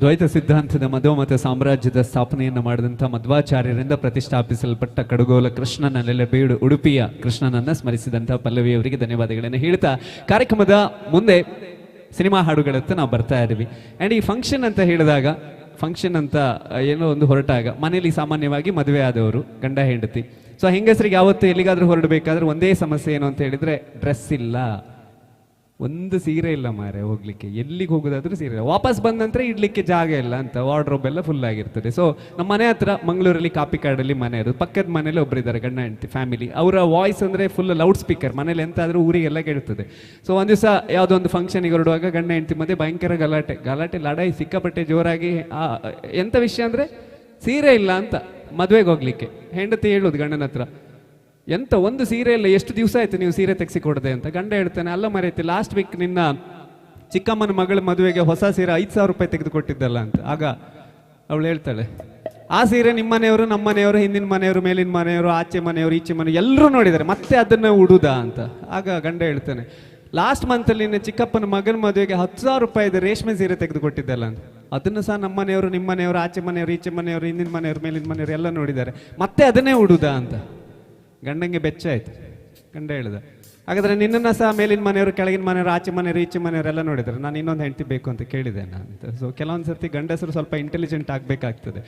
ದ್ವೈತ ಸಿದ್ಧಾಂತದ ಮಧ್ವಮತ ಸಾಮ್ರಾಜ್ಯದ ಸ್ಥಾಪನೆಯನ್ನು ಮಾಡಿದಂಥ ಮಧ್ವಾಚಾರ್ಯರಿಂದ ಪ್ರತಿಷ್ಠಾಪಿಸಲ್ಪಟ್ಟ ಕಡುಗೋಲ ಕೃಷ್ಣನ ನೆಲೆಬೀಡು ಉಡುಪಿಯ ಕೃಷ್ಣನನ್ನ ಸ್ಮರಿಸಿದಂಥ ಪಲ್ಲವಿಯವರಿಗೆ ಧನ್ಯವಾದಗಳನ್ನು ಹೇಳ್ತಾ ಕಾರ್ಯಕ್ರಮದ ಮುಂದೆ ಸಿನಿಮಾ ಹಾಡುಗಳತ್ತ ನಾವು ಬರ್ತಾ ಇದ್ದೀವಿ. ಆ್ಯಂಡ್ ಈ ಫಂಕ್ಷನ್ ಅಂತ ಹೇಳಿದಾಗ ಫಂಕ್ಷನ್ ಅಂತ ಏನೋ ಒಂದು ಹೊರಟಾಗ ಮನೇಲಿ ಸಾಮಾನ್ಯವಾಗಿ ಮದುವೆ ಆದವರು ಗಂಡ ಹೆಂಡತಿ. ಸೊ ಹೆಂಗಸರಿಗೆ ಯಾವತ್ತು ಎಲ್ಲಿಗಾದ್ರೂ ಹೊರಡಬೇಕಾದ್ರೆ ಒಂದೇ ಸಮಸ್ಯೆ ಏನು ಅಂತ ಹೇಳಿದ್ರೆ ಡ್ರೆಸ್ ಇಲ್ಲ, ಒಂದು ಸೀರೆ ಇಲ್ಲ ಮಾರೆ ಹೋಗ್ಲಿಕ್ಕೆ, ಎಲ್ಲಿಗೆ ಹೋಗೋದಾದ್ರೂ ಸೀರೆ ಇಲ್ಲ, ವಾಪಸ್ ಬಂದ ನಂತರ ಇಡ್ಲಿಕ್ಕೆ ಜಾಗ ಇಲ್ಲ ಅಂತ ವಾರ್ಡ್ರೋಬ್ ಎಲ್ಲ ಫುಲ್ ಆಗಿರ್ತದೆ. ಸೊ ನಮ್ಮ ಮನೆ ಹತ್ರ ಮಂಗಳೂರಲ್ಲಿ ಕಾಪಿಕಾಡಲ್ಲಿ ಮನೆ ಇರೋದು, ಪಕ್ಕದ ಮನೇಲಿ ಒಬ್ಬರಿದ್ದಾರೆ ಗಂಡ ಹೆಂಡತಿ ಫ್ಯಾಮಿಲಿ, ಅವರ ವಾಯ್ಸ್ ಅಂದರೆ ಫುಲ್ ಲೌಡ್ ಸ್ಪೀಕರ್, ಮನೇಲಿ ಎಂತಾದರೂ ಊರಿಗೆಲ್ಲ ಕೇಳ್ತದೆ. ಸೊ ಒಂದು ದಿವಸ ಯಾವುದೋ ಒಂದು ಫಂಕ್ಷನಿಗೆ ಹೊರಡುವಾಗ ಗಂಡ ಹೆಂಡತಿ ಮಧ್ಯೆ ಭಯಂಕರ ಗಲಾಟೆ ಲಡಾಯಿ ಸಿಕ್ಕಾಪಟ್ಟೆ ಜೋರಾಗಿ. ಎಂಥ ವಿಷಯ ಅಂದರೆ ಸೀರೆ ಇಲ್ಲ ಅಂತ ಮದುವೆಗೆ ಹೋಗ್ಲಿಕ್ಕೆ. ಹೆಂಡತಿ ಹೇಳೋದು ಗಂಡನ ಹತ್ರ, ಎಂತ ಒಂದು ಸೀರೆ ಇಲ್ಲ, ಎಷ್ಟು ದಿವಸ ಆಯ್ತು ನೀವು ಸೀರೆ ತೆಗೆಸಿ ಕೊಡದೆ ಅಂತ. ಗಂಡ ಹೇಳ್ತಾನೆ, ಅಲ್ಲ ಮರೆಯುತ್ತೆ ಲಾಸ್ಟ್ ವೀಕ್ ನಿನ್ನ ಚಿಕ್ಕಮ್ಮನ ಮಗಳ ಮದುವೆಗೆ ಹೊಸ ಸೀರೆ 5,000 ರೂಪಾಯಿ ತೆಗೆದು ಕೊಟ್ಟಿದ್ದಲ್ಲ ಅಂತ. ಆಗ ಅವಳು ಹೇಳ್ತಾಳೆ, ಆ ಸೀರೆ ನಿಮ್ಮ ಮನೆಯವರು, ನಮ್ಮ ಮನೆಯವರು, ಹಿಂದಿನ ಮನೆಯವರು, ಮೇಲಿನ ಮನೆಯವರು, ಆಚೆ ಮನೆಯವರು, ಈಚೆ ಮನೆ ಎಲ್ಲರೂ ನೋಡಿದ್ದಾರೆ, ಮತ್ತೆ ಅದನ್ನು ಉಡುದಾ ಅಂತ. ಆಗ ಗಂಡ ಹೇಳ್ತಾನೆ, ಲಾಸ್ಟ್ ಮಂತಲ್ಲಿ ನಿನ್ನ ಚಿಕ್ಕಪ್ಪನ ಮಗನ ಮದುವೆಗೆ 10,000 ರೂಪಾಯಿದ ರೇಷ್ಮೆ ಸೀರೆ ತೆಗೆದು ಕೊಟ್ಟಿದ್ದಲ್ಲ ಅಂತ. ಅದನ್ನು ಸಹ ನಮ್ಮ ಮನೆಯವರು, ನಿಮ್ಮ ಮನೆಯವರು, ಆಚೆ ಮನೆಯವರು, ಈಚೆ ಮನೆಯವರು, ಹಿಂದಿನ ಮನೆಯವರು, ಮೇಲಿನ ಮನೆಯವರು ಎಲ್ಲ ನೋಡಿದ್ದಾರೆ, ಮತ್ತೆ ಅದನ್ನೇ ಉಡುದಾ ಅಂತ. ಗಂಡಂಗೆ ಬೆಚ್ಚ ಆಯ್ತು. ಗಂಡ ಹೇಳ್ದ, ಹಾಗಾದ್ರೆ ನಿನ್ನನ್ನು ಸಹ ಮೇಲಿನ ಮನೆಯವರು, ಕೆಳಗಿನ ಮನೆಯವರು, ಆಚೆ ಮನೆಯವರು, ಈಚೆ ಮನೆಯವರೆಲ್ಲ ನೋಡಿದ್ದಾರೆ, ನಾನು ಇನ್ನೊಂದು ಹೆಂಡತಿ ಬೇಕು ಅಂತ ಕೇಳಿದೆ ಅಂತ. ಸೊ ಕೆಲವೊಂದು ಸರ್ತಿ ಗಂಡಸರು ಸ್ವಲ್ಪ ಇಂಟೆಲಿಜೆಂಟ್ ಆಗಬೇಕಾಗ್ತದೆ.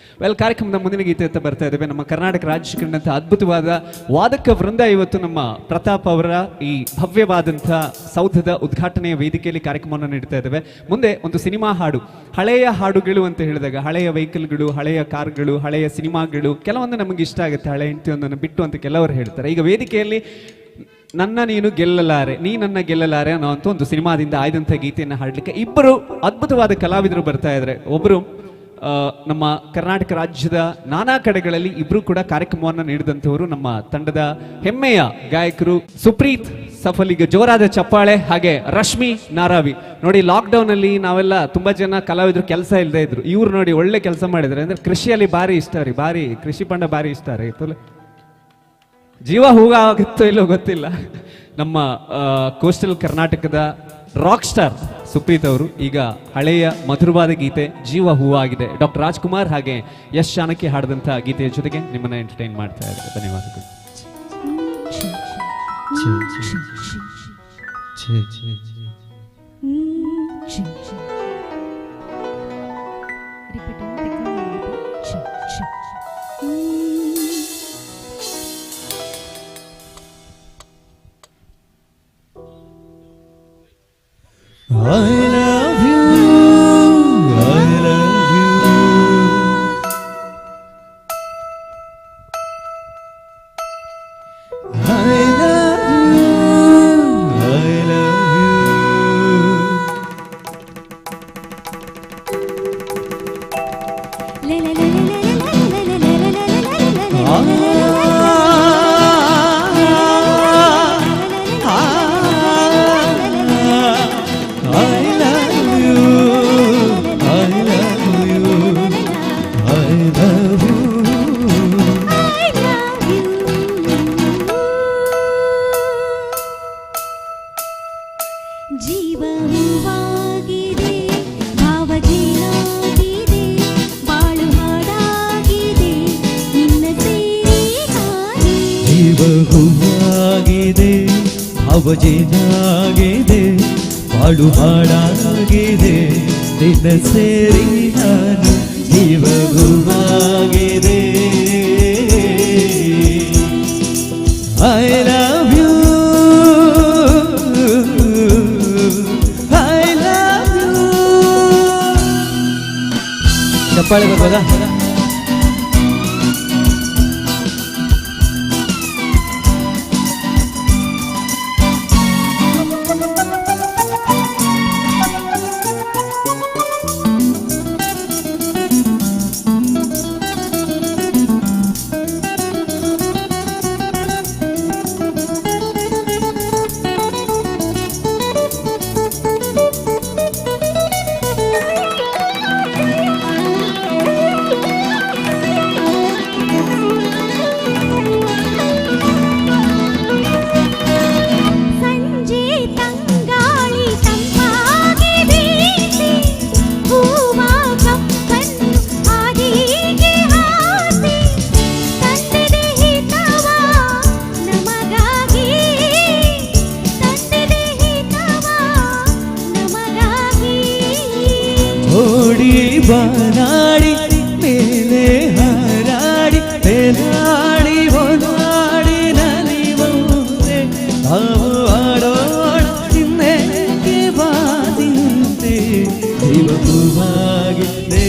ಕಾರ್ಯಕ್ರಮದ ಮುಂದಿನ ಗೀತೆ ಅಂತ ಬರ್ತಾ ಇದ್ದೇವೆ. ನಮ್ಮ ಕರ್ನಾಟಕ ರಾಜ್ಯ ಕಂಡಂಥ ಅದ್ಭುತವಾದ ವಾದಕ ವೃಂದ ಇವತ್ತು ನಮ್ಮ ಪ್ರತಾಪ್ ಅವರ ಈ ಭವ್ಯವಾದಂಥ ಸೌಧದ ಉದ್ಘಾಟನೆಯ ವೇದಿಕೆಯಲ್ಲಿ ಕಾರ್ಯಕ್ರಮವನ್ನು ನೀಡ್ತಾ ಇದ್ದೇವೆ. ಮುಂದೆ ಒಂದು ಸಿನಿಮಾ ಹಾಡು, ಹಳೆಯ ಹಾಡುಗಳು ಅಂತ ಹೇಳಿದಾಗ ಹಳೆಯ ವೆಹಿಕಲ್ಗಳು, ಹಳೆಯ ಕಾರ್ಗಳು, ಹಳೆಯ ಸಿನಿಮಾಗಳು ಕೆಲವೊಂದು ನಮಗೆ ಇಷ್ಟ ಆಗುತ್ತೆ, ಹಳೆ ಹೆಂಡತಿಯೊಂದನ್ನು ಬಿಟ್ಟು ಅಂತ ಕೆಲವರು ಹೇಳ್ತಾರೆ. ಈಗ ವೇದಿಕೆಯಲ್ಲಿ ನನ್ನ ನೀನು ಗೆಲ್ಲಲಾರೆ, ನೀ ನನ್ನ ಗೆಲ್ಲಲಾರೆ ಅನ್ನೋಂಥ ಒಂದು ಸಿನಿಮಾದಿಂದ ಆಯ್ದಂಥ ಗೀತೆಯನ್ನು ಹಾಡಲಿಕ್ಕೆ ಇಬ್ಬರು ಅದ್ಭುತವಾದ ಕಲಾವಿದರು ಬರ್ತಾ ಇದ್ದಾರೆ. ಒಬ್ಬರು ನಮ್ಮ ಕರ್ನಾಟಕ ರಾಜ್ಯದ ನಾನಾ ಕಡೆಗಳಲ್ಲಿ ಇಬ್ರು ಕೂಡ ಕಾರ್ಯಕ್ರಮವನ್ನು ನೀಡಿದಂಥವರು ನಮ್ಮ ತಂಡದ ಹೆಮ್ಮೆಯ ಗಾಯಕರು ಸುಪ್ರೀತ್ ಸಫಲಿಗೆ ಜೋರಾದ ಚಪ್ಪಾಳೆ. ಹಾಗೆ ರಶ್ಮಿ ನಾರಾವಿ. ನೋಡಿ, ಲಾಕ್ಡೌನ್ ಅಲ್ಲಿ ನಾವೆಲ್ಲ ತುಂಬಾ ಜನ ಕಲಾವಿದರು ಕೆಲಸ ಇಲ್ಲದೆ ಇದ್ರು, ಇವ್ರು ನೋಡಿ ಒಳ್ಳೆ ಕೆಲಸ ಮಾಡಿದ್ರೆ. ಅಂದ್ರೆ ಕೃಷಿಯಲ್ಲಿ ಭಾರಿ ಇಷ್ಟ ರೀ, ಭಾರಿ ಕೃಷಿ ಪಂಡ ಭಾರಿ ಇಷ್ಟ ರೀ. ಜೀವ ಹೂಗಾಗುತ್ತೋ ಇಲ್ಲೋ ಗೊತ್ತಿಲ್ಲ. ನಮ್ಮ ಕೋಸ್ಟಲ್ ಕರ್ನಾಟಕದ ರಾಕ್ ಸ್ಟಾರ್ ಸುಪ್ರೀತ್ ಅವರು ಈಗ ಹಳೆಯ ಮಧುರವಾದ ಗೀತೆ ಜೀವ ಹೂವಾಗಿದೆ ಡಾಕ್ಟರ್ ರಾಜ್ಕುಮಾರ್ ಹಾಗೆ ಯಶ್ ಜಾನಕಿ ಹಾಡಿದಂಥ ಗೀತೆಯ ಜೊತೆಗೆ ನಿಮ್ಮನ್ನ ಎಂಟರ್ಟೈನ್ ಮಾಡ್ತಾ ಇದ್ದಾರೆ. ಧನ್ಯವಾದಗಳು. I love you, I love you. ಜೀವ ಹೂವಾಗಿದೆ, ಭಾವಜೇನಾಗಿದೆ, ಬಾಳು ಹಾಡಾಗಿದೆ, ನಿನ್ನ ಸೇರಿ ನಾನೇ. ಜೀವ ಹೂವಾಗಿದೆ, ಭಾವಜೇನಾಗಿದೆ, ಬಾಳು ಹಾಡಾಗಿದೆ, ನಿನ್ನ ಸೇರಿ ನಾನು. ಜೀವ ಹೂವಾಗಿದೆ. I love you, I love you. ಚಪ್ಪಾಳೆ ಬರ್ಬೋದಾ? ಸಂಜೆ ತಂಗಾಳಿ ತಂಪಾಗಿ ಬೀಸಿ, ಹೂವ ಕಪ್ಪನ್ನು ಹಾದಿಗೆ ಹಾಸಿ, ತಂದಿದೆ ಹಿತವ ನಮಗಾಗಿ, ತಂದಿದೆ ಹಿತವ ನಮಗಾಗಿ. ಓಡಿ ಬಾನಾಡಿ ಮೇಲೆ ಹಾರಾಡಿ ಬೇಲಾಡಿ ಓದಾಡಿ ನಲಿವಂತೆ ನಾವು ಆಡೋಣ ನಿನ್ನೆಗೆ ಬಾದಿಂತೆ. ಜೀವ ಹೂವಾಗಿದೆ.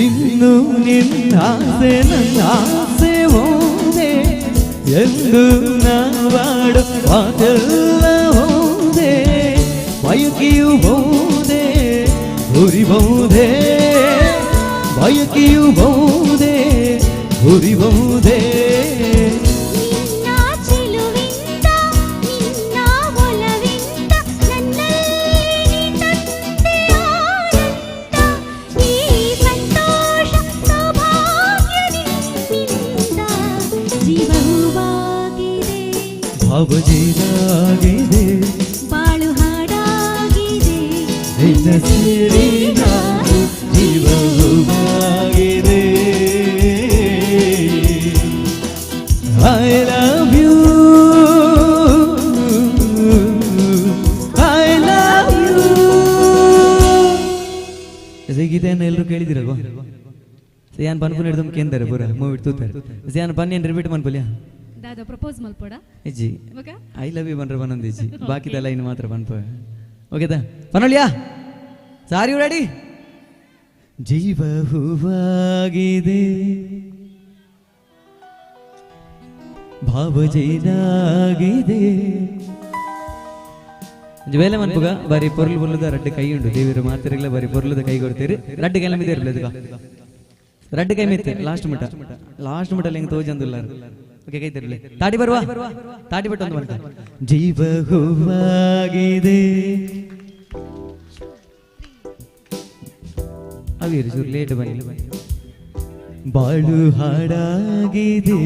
ಇನ್ನು ನಿನ್ನಾಸೆ ನನ್ನಾಸೆ ಒಂದೇ ಎಂದು ನಾವಾಡು ಮಾತೆಲ್ಲ ಒಂದೇ. ಬಯಕೆಯು ಬಹುದೇ ಹುರಿಬಹುದೇ, ಬಯಕೆಯು ಬಹುದೇ ಹುರಿಬಹುದೇ. ನಿನ್ನ ಚೆಲುವಿಂದ, ನಿನ್ನ ಒಲವಿಂದ, ನನ್ನಲ್ಲಿ ತಂದೆ ಆನಂದ. ಈ ಸಂತೋಷ ಸೌಭಾಗ್ಯದಿಂದ ಜೀವ ಹೂವಾಗಿದೆ, ಭಾವಜೇನಾಗಿದೆ, ಬಾಳು ಹಾಡಾಗಿದೆ, ನಿನ್ನ ಸೇರಿ ನಾನು. ಜೀವ ಹೂವಾಗಿದೆ. I love you, I love you. ಈ ಗೀತೆಯನ್ನು ಎಲ್ಲರೂ ಕೇಳಿದಿರಲ್ವಾ? ಯಾನ್ ಪನ್ಪುನ ಹಿಡಿದು ಕೇಂದ್ರ ಪೂರ ಮೂವಿ ತೂತಾರೆ. ಯಾನ್ ಪನ್ ಏನು ರಿಪೀಟ್ ಮನ್ಪಲ್ಯ ದಾದ ಪ್ರಪೋಸ್ ಮಲ್ಪೋಡ ಇಜ್ಜಿ ಓಕೆ. ಐ ಲವ್ ಯು ಬನ್ರ ಬನ್ನೊಂದು ಇಜ್ಜಿ ಬಾಕಿದೆಲ್ಲ ಇನ್ನು ಮಾತ್ರ ಬನ್ಪ ಓಕೆದಾ ಪನ್ನೊಳ್ಳಿಯಾ ಸಾರಿ ರೆಡಿ. ಜೀವ ಹೂವಾಗಿದೆ, ಭಾವಜೇನಾಗಿದೆ. ವೇಲೆ ಮನ್ಪುಗ ಬಾರಿ ಪೊರ್ಲು ಬೊಲ್ಲುದ ರಡ್ಡು ಕೈ ಉಂಟು ದೇವಿರ ಮಾತ್ರೆಗಳ ಬಾರಿ ಪೊರ್ಲುದ ಕೈ ಕೊಡ್ತೀರಿ. ರಡ್ಡು ಕೈ ಮಿದೆ ಇರಲಿ ರಡ್ಡು ಕೈ ಮಿತ್ತೆ ಲಾಸ್ಟ್ ಮುಟ ಹೆಂಗೆ ತೋಜಂದಿಲ್ಲ. ಓಕೆ ಕೈ ತಿರ್ಲಿ ತಾಡಿ ಬರುವ ತಾಡಿ ಬಿಟ್ಟು ಒಂದು ಮಾಡ್ತಾರೆ. ಜೀವ ಹೂವಾಗಿದೆ. ಅವಿರು ಚೂರು ಲೇಟ್ ಬನ್ನಿ. ಬಾಳು ಹಾಡಾಗಿದೆ,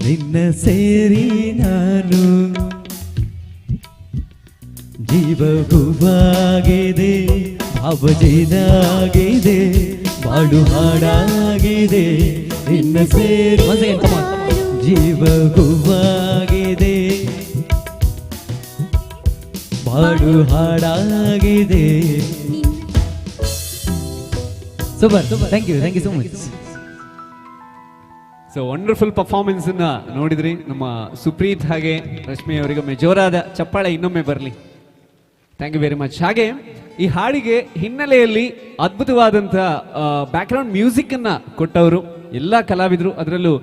ನಿನ್ನ ಸೇರಿ ನಾನು. ಜೀವ ಜೀವ ಹೂವಾಗಿದೆ ಭಾವಜೇನಾಗಿದೆ ಬಾಡು ಹಾಡಾಗಿದೆ ನಿನ್ನ ಸೇರಿ ಜೀವ ಹೂವಾಗಿದೆ ಬಾಡು ಹಾಡಾಗಿದೆ. Super, thank you so much. So wonderful performance ಅನ್ನ ನೋಡಿದ್ರಿ ನಮ್ಮ ಸುಪ್ರೀತ್ ಹಾಗೆ ರಶ್ಮಿ ಅವರಿಗೆ ಜೋರಾದ ಚಪ್ಪಾಳೆ ಇನ್ನೊಮ್ಮೆ ಬರಲಿ. Thank you very much. ಹಾಗೆ ಈ ಹಾಡಿಗೆ ಹಿನ್ನೆಲೆಯಲ್ಲಿ ಅದ್ಭುತವಾದಂಥ ಬ್ಯಾಕ್ಗ್ರೌಂಡ್ ಮ್ಯೂಸಿಕ್ ಅನ್ನ ಕೊಟ್ಟವರು ಎಲ್ಲ ಕಲಾವಿದರು. ಅದರಲ್ಲೂ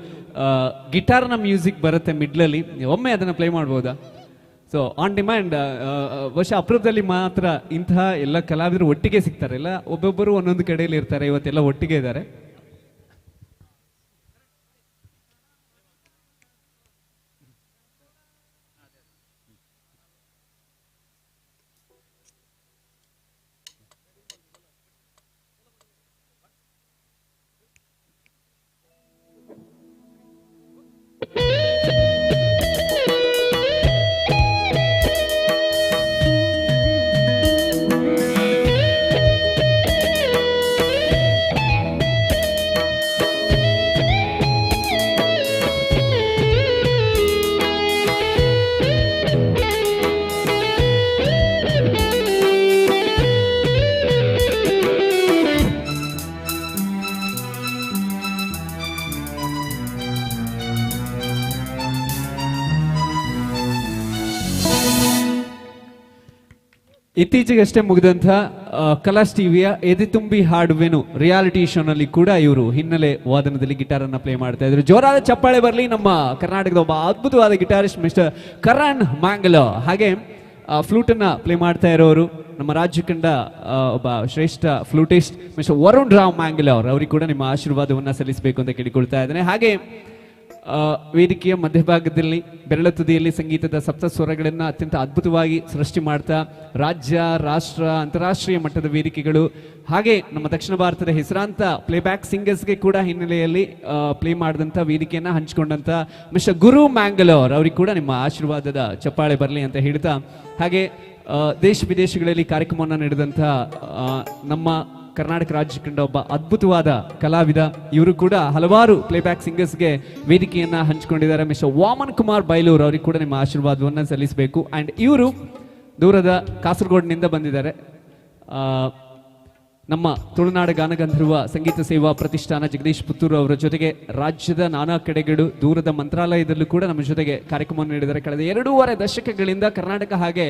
ಗಿಟಾರ್ನ ಮ್ಯೂಸಿಕ್ ಬರುತ್ತೆ ಮಿಡ್ಲಲ್ಲಿ, ಒಮ್ಮೆ ಅದನ್ನು ಪ್ಲೇ ಮಾಡ್ಬೋದಾ? ಸೊ ಆನ್ ಡಿಮ್ಯಾಂಡ್ ಬಹುಶಃ ಅಪರೂಪದಲ್ಲಿ ಮಾತ್ರ ಇಂತಹ ಎಲ್ಲ ಕಲಾವಿದರು ಒಟ್ಟಿಗೆ ಸಿಗ್ತಾರೆ. ಎಲ್ಲ ಒಬ್ಬೊಬ್ಬರು ಒಂದೊಂದು ಕಡೆಯಲ್ಲಿ ಇರ್ತಾರೆ, ಇವತ್ತೆಲ್ಲ ಒಟ್ಟಿಗೆ ಇದ್ದಾರೆ. ಇತ್ತೀಚೆಗಷ್ಟೇ ಮುಗಿದಂಥ ಕಲಾಸ್ ಟಿವಿಯ ಎದೆ ತುಂಬಿ ಹಾಡುವೆನು ರಿಯಾಲಿಟಿ ಶೋನಲ್ಲಿ ಕೂಡ ಇವರು ಹಿನ್ನೆಲೆ ವಾದನದಲ್ಲಿ ಗಿಟಾರ್ ಅನ್ನ ಪ್ಲೇ ಮಾಡ್ತಾ ಇದ್ರು. ಜೋರಾದ ಚಪ್ಪಾಳೆ ಬರಲಿ ನಮ್ಮ ಕರ್ನಾಟಕದ ಒಬ್ಬ ಅದ್ಭುತವಾದ ಗಿಟಾರಿಸ್ಟ್ ಮಿಸ್ಟರ್ ಕರಣ್ ಮ್ಯಾಂಗಲೋ. ಹಾಗೆ ಫ್ಲೂಟ್ ಅನ್ನ ಪ್ಲೇ ಮಾಡ್ತಾ ಇರೋರು ನಮ್ಮ ರಾಜ್ಯ ಕಂಡ ಒಬ್ಬ ಶ್ರೇಷ್ಠ ಫ್ಲೂಟಿಸ್ಟ್ ಮಿಸ್ಟರ್ ವರುಣ್ ರಾವ್ ಮ್ಯಾಂಗಲೋ ಅವರಿಗೆ ಕೂಡ ನಿಮ್ಮ ಆಶೀರ್ವಾದವನ್ನ ಸಲ್ಲಿಸಬೇಕು ಅಂತ ಕೇಳಿಕೊಳ್ತಾ ಇದ್ದೇನೆ. ಹಾಗೆ ವೇದಿಕೆಯ ಮಧ್ಯಭಾಗದಲ್ಲಿ ಬೆರಳ ತುದಿಯಲ್ಲಿ ಸಂಗೀತದ ಸಪ್ತ ಸ್ವರಗಳನ್ನು ಅತ್ಯಂತ ಅದ್ಭುತವಾಗಿ ಸೃಷ್ಟಿ ಮಾಡ್ತಾ ರಾಜ್ಯ, ರಾಷ್ಟ್ರ, ಅಂತಾರಾಷ್ಟ್ರೀಯ ಮಟ್ಟದ ವೇದಿಕೆಗಳು ಹಾಗೆ ನಮ್ಮ ದಕ್ಷಿಣ ಭಾರತದ ಹೆಸರಾಂತ ಪ್ಲೇಬ್ಯಾಕ್ ಸಿಂಗರ್ಸ್ಗೆ ಕೂಡ ಹಿನ್ನೆಲೆಯಲ್ಲಿ ಪ್ಲೇ ಮಾಡಿದಂಥ ವೇದಿಕೆಯನ್ನು ಹಂಚಿಕೊಂಡಂಥ ಮಿಸ್ಟರ್ ಗುರು ಮ್ಯಾಂಗಲೋರ್ ಅವರಿಗೆ ಕೂಡ ನಿಮ್ಮ ಆಶೀರ್ವಾದದ ಚಪ್ಪಾಳೆ ಬರಲಿ ಅಂತ ಹೇಳ್ತಾ, ಹಾಗೆ ದೇಶ ವಿದೇಶಗಳಲ್ಲಿ ಕಾರ್ಯಕ್ರಮವನ್ನು ನೀಡಿದಂಥ ನಮ್ಮ ಕರ್ನಾಟಕ ರಾಜ್ಯ ಕಂಡ ಒಬ್ಬ ಅದ್ಭುತವಾದ ಕಲಾವಿದ, ಇವರು ಕೂಡ ಹಲವಾರು ಪ್ಲೇಬ್ಯಾಕ್ ಸಿಂಗರ್ಸ್ಗೆ ವೇದಿಕೆಯನ್ನ ಹಂಚಿಕೊಂಡಿದ್ದಾರೆ. ಮಿಸ್ಟರ್ ವಾಮನ್ ಕುಮಾರ್ ಬೈಲೂರ್ ಅವರಿಗೆ ಕೂಡ ನಿಮ್ಮ ಆಶೀರ್ವಾದವನ್ನು ಸಲ್ಲಿಸಬೇಕು. ಆ್ಯಂಡ್ ಇವರು ದೂರದ ಕಾಸರಗೋಡಿನಿಂದ ಬಂದಿದ್ದಾರೆ. ನಮ್ಮ ತುಳುನಾಡ ಗಾನಗಂಧರ್ವ ಸಂಗೀತ ಸೇವಾ ಪ್ರತಿಷ್ಠಾನ ಜಗದೀಶ್ ಪುತ್ತೂರು ಅವರ ಜೊತೆಗೆ ರಾಜ್ಯದ ನಾನಾ ಕಡೆಗಳು ದೂರದ ಮಂತ್ರಾಲಯದಲ್ಲೂ ಕೂಡ ನಮ್ಮ ಜೊತೆಗೆ ಕಾರ್ಯಕ್ರಮವನ್ನು ನೀಡಿದ್ದಾರೆ. ಕಳೆದ 2.5 ದಶಕಗಳಿಂದ ಕರ್ನಾಟಕ ಹಾಗೆ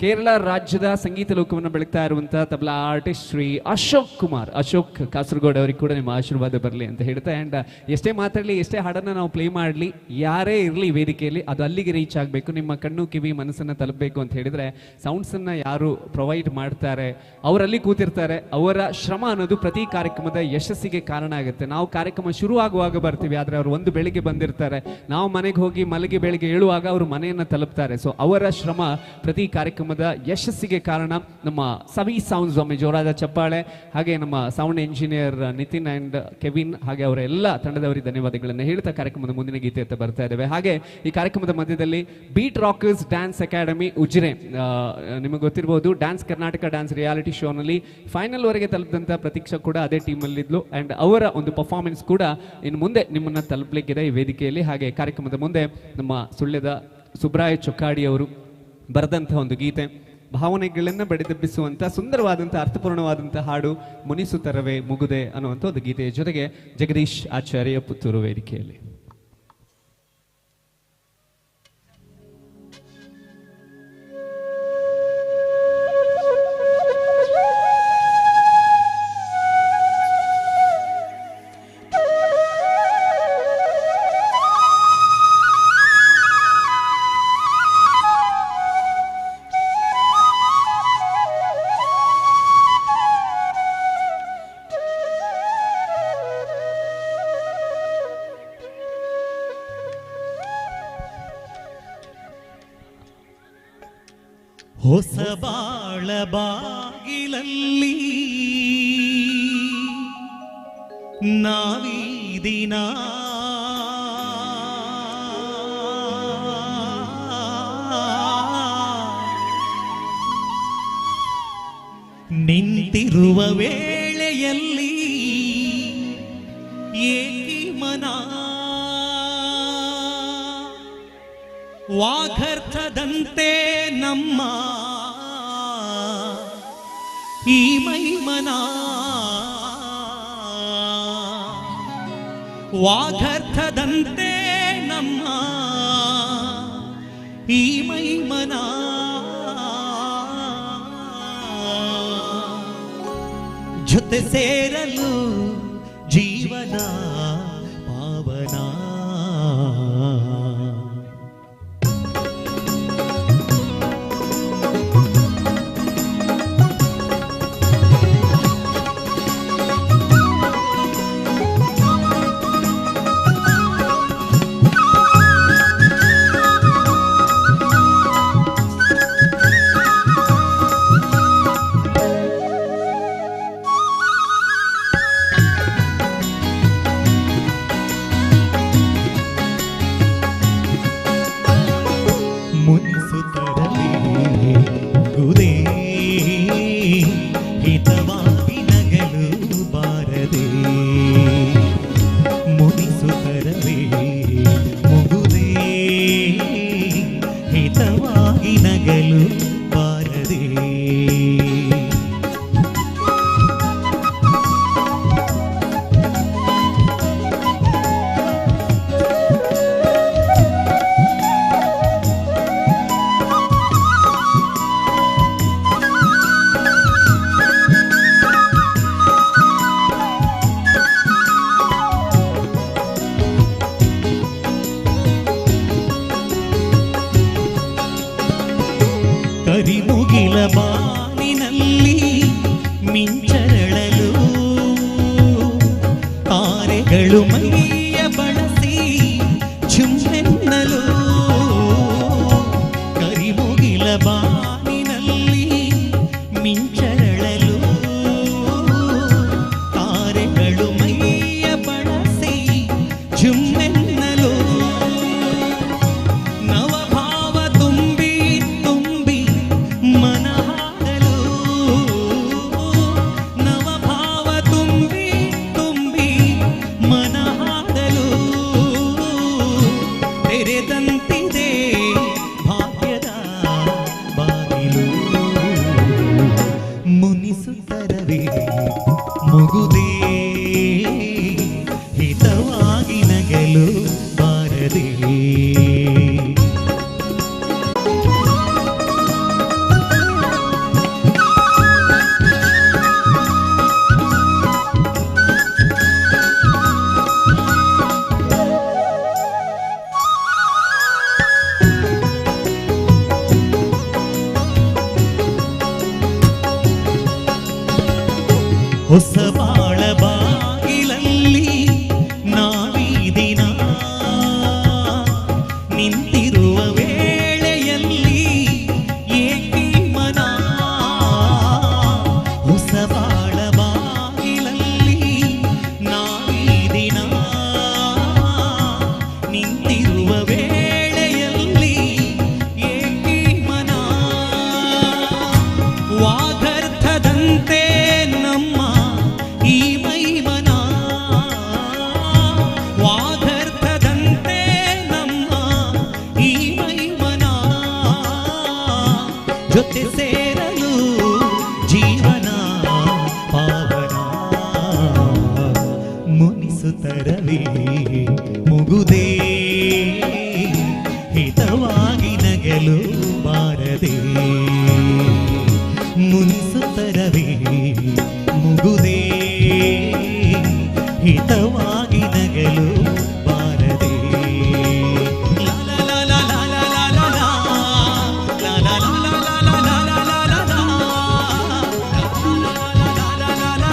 ಕೇರಳ ರಾಜ್ಯದ ಸಂಗೀತ ಲೋಕವನ್ನು ಬೆಳಗ್ತಾ ಇರುವಂತಹ ತಬಲಾ ಆರ್ಟಿಸ್ಟ್ ಶ್ರೀ ಅಶೋಕ್ ಕಾಸರಗೋಡ್ ಅವರಿಗೆ ಕೂಡ ನಿಮ್ಮ ಆಶೀರ್ವಾದ ಬರಲಿ ಅಂತ ಹೇಳ್ತಾ, ಆ್ಯಂಡ್ ಎಷ್ಟೇ ಮಾತಾಡಲಿ, ಎಷ್ಟೇ ಹಾಡನ್ನು ನಾವು ಪ್ಲೇ ಮಾಡಲಿ, ಯಾರೇ ಇರಲಿ ವೇದಿಕೆಯಲ್ಲಿ ಅದು ಅಲ್ಲಿಗೆ ರೀಚ್ ಆಗಬೇಕು, ನಿಮ್ಮ ಕಣ್ಣು ಕಿವಿ ಮನಸ್ಸನ್ನು ತಲುಪಬೇಕು ಅಂತ ಹೇಳಿದ್ರೆ ಸೌಂಡ್ಸನ್ನು ಯಾರು ಪ್ರೊವೈಡ್ ಮಾಡ್ತಾರೆ ಅವರಲ್ಲಿ ಕೂತಿರ್ತಾರೆ. ಅವರ ಶ್ರಮ ಅನ್ನೋದು ಪ್ರತಿ ಕಾರ್ಯಕ್ರಮದ ಯಶಸ್ಸಿಗೆ ಕಾರಣ ಆಗುತ್ತೆ. ನಾವು ಕಾರ್ಯಕ್ರಮ ಶುರು ಆಗುವಾಗ ಬರ್ತೀವಿ, ಆದರೆ ಅವರು ಒಂದು ಬೆಳಿಗ್ಗೆ ಬಂದಿರ್ತಾರೆ, ನಾವು ಮನೆಗೆ ಹೋಗಿ ಮಲಗಿ ಬೆಳಿಗ್ಗೆ ಏಳುವಾಗ ಅವರು ಮನೆಯನ್ನು ತಲುಪ್ತಾರೆ. ಸೊ ಅವರ ಶ್ರಮ ಪ್ರತಿ ಕಾರ್ಯಕ್ರಮದ ಯಶಸ್ಸಿಗೆ ಕಾರಣ. ನಮ್ಮ ಸವಿ ಸೌಂಡ್ಸ್ ಒಮ್ಮೆ ಜೋರಾದ ಚಪ್ಪಾಳೆ. ಹಾಗೆ ನಮ್ಮ sound engineer Nitin and Kevin ಹಾಗೆ ಅವರ ಎಲ್ಲ ತಂಡದವರಿಗೆ ಧನ್ಯವಾದಗಳನ್ನು ಹೇಳ್ತಾ ಕಾರ್ಯಕ್ರಮದ ಮುಂದಿನ ಗೀತೆ ಅಂತ ಬರ್ತಾ ಇದ್ದೇವೆ. ಹಾಗೆ ಈ ಕಾರ್ಯಕ್ರಮದ ಮಧ್ಯದಲ್ಲಿ beat Rockers dance academy Ujire, ನಿಮಗೆ ಗೊತ್ತಿರಬಹುದು, ಡ್ಯಾನ್ಸ್ ಕರ್ನಾಟಕ ಡ್ಯಾನ್ಸ್ ರಿಯಾಲಿಟಿ ಶೋನಲ್ಲಿ ಫೈನಲ್ ವರೆಗೆ ತಲುಪಿದಂಥ ಪ್ರತೀಕ್ಷಾ ಕೂಡ ಅದೇ ಟೀಮಲ್ಲಿದ್ಲು. ಆ್ಯಂಡ್ ಅವರ ಒಂದು ಪರ್ಫಾರ್ಮೆನ್ಸ್ ಕೂಡ ಇನ್ನು ಮುಂದೆ ನಿಮ್ಮನ್ನು ತಲುಪಲಿಕ್ಕಿದೆ ಈ ವೇದಿಕೆಯಲ್ಲಿ. ಹಾಗೆ ಕಾರ್ಯಕ್ರಮದ ಮುಂದೆ ನಮ್ಮ ಸುಳ್ಯದ ಸುಬ್ರಾಯ ಚೊಕ್ಕಾಡಿ ಅವರು ಬರೆದಂಥ ಒಂದು ಗೀತೆ, ಭಾವನೆಗಳನ್ನು ಬಡಿದೆಬ್ಬಿಸುವಂಥ ಸುಂದರವಾದಂಥ ಅರ್ಥಪೂರ್ಣವಾದಂಥ ಹಾಡು ಮುನಿಸುತ್ತರವೇ ಮುಗುದೆ ಅನ್ನುವಂಥ ಒಂದು ಗೀತೆಯ ಜೊತೆಗೆ ಜಗದೀಶ್ ಆಚಾರ್ಯ ಪುತ್ತೂರು ವೇದಿಕೆಯಲ್ಲಿ. ಹೊಸ ಬಾಳ ಬಾಗಿಲಲ್ಲಿ ನಾವೀ ದಿನ ನಿಂತಿರುವ ವೇಳೆಯಲ್ಲಿ ಏಕಿ ಮನ ವಾಗರ್ಥದಂತೆ ನಮ್ಮ ಈ ಮೈಮನ ವಾಗರ್ಥದಂತೆ ನಮ್ಮ ಈ ಮೈಮನ ಜೊತೆ ಸೇರಲು ಜೀವನ ಪಾವನ ಕರಿಮುಗಿಲ ಬಾನಿನಲ್ಲಿ ಮಿಂಚರಳಲು ತಾರೆಗಳು ಮೈಯ ಬಳಸಿ ಚುಮ್ಮೆನ್ನಲು ಕರಿಮುಗಿಲ ಬಾನಿನಲ್ಲಿ ಮಿಂಚರಳಲು ತಾರೆಗಳು ಮೈಯ ಬಳಸಿ ಚುಮ್ಮೆನ್ನಲು ನವಭಾವ ತುಂಬಿ ತುಂಬಿ ಮನಹಾದಲು ನವಭಾವ ತುಂಬಿ ತುಂಬಿ ಮನಹಾದಲು ತೆರೆದಂತಿದೆ ಭಾಗ್ಯದ ಬಾಗಿಲು ಮುನಿಸುತ್ತರವೇ ಮುಗುದೇ ಹಿತವಾಗಿ ನಗಲು ಬಾರದೆ ಹೊಸ ಬಾಳ ಬಾಗಿಲಲ್ಲಿ ನಾವೀ ದಿನ ನಿಂತಿರುವ ವೇಳೆಯಲ್ಲಿ ಏಕಿ ಮನ ಹೊಸ ಬಾಳ ಬಾಗಿಲಲ್ಲಿ ನಾವೀ ದಿನ ನಿಂತಿರುವ ವೇಳೆಯಲ್ಲಿ ಏಕಿ ಮನ ವಾಗರ್ಥದಂತೆ ನಮ್ಮ ಈ ಮೈಮನ ವಾಗರ್ಥದಂತೆ ನಮ್ಮ ಈ ಮೈಮನ ಜೊತೆ ಸೇರಲು ಜೀವನ ಪಾವನ ಮುನಿಸುತ್ತರವೇ ಮುಗುದೇ ಹಿತವಾಗಿ ನಗಲು ಬಾರದೆ ಮುನಿಸುತ್ತರವೇ ಮುಗುದೇ ಹಿತವಾಗಿ ನಗಲು ಬಾರದೆ ಲಾ ಲಾ ಲಾ ಲಾ ಲಾ ಲಾ ಲಾ ಲಾ ಲಾ ಲಾ ಲಾ ಲಾ ಲಾ ಲಾ ಲಾ ಲಾ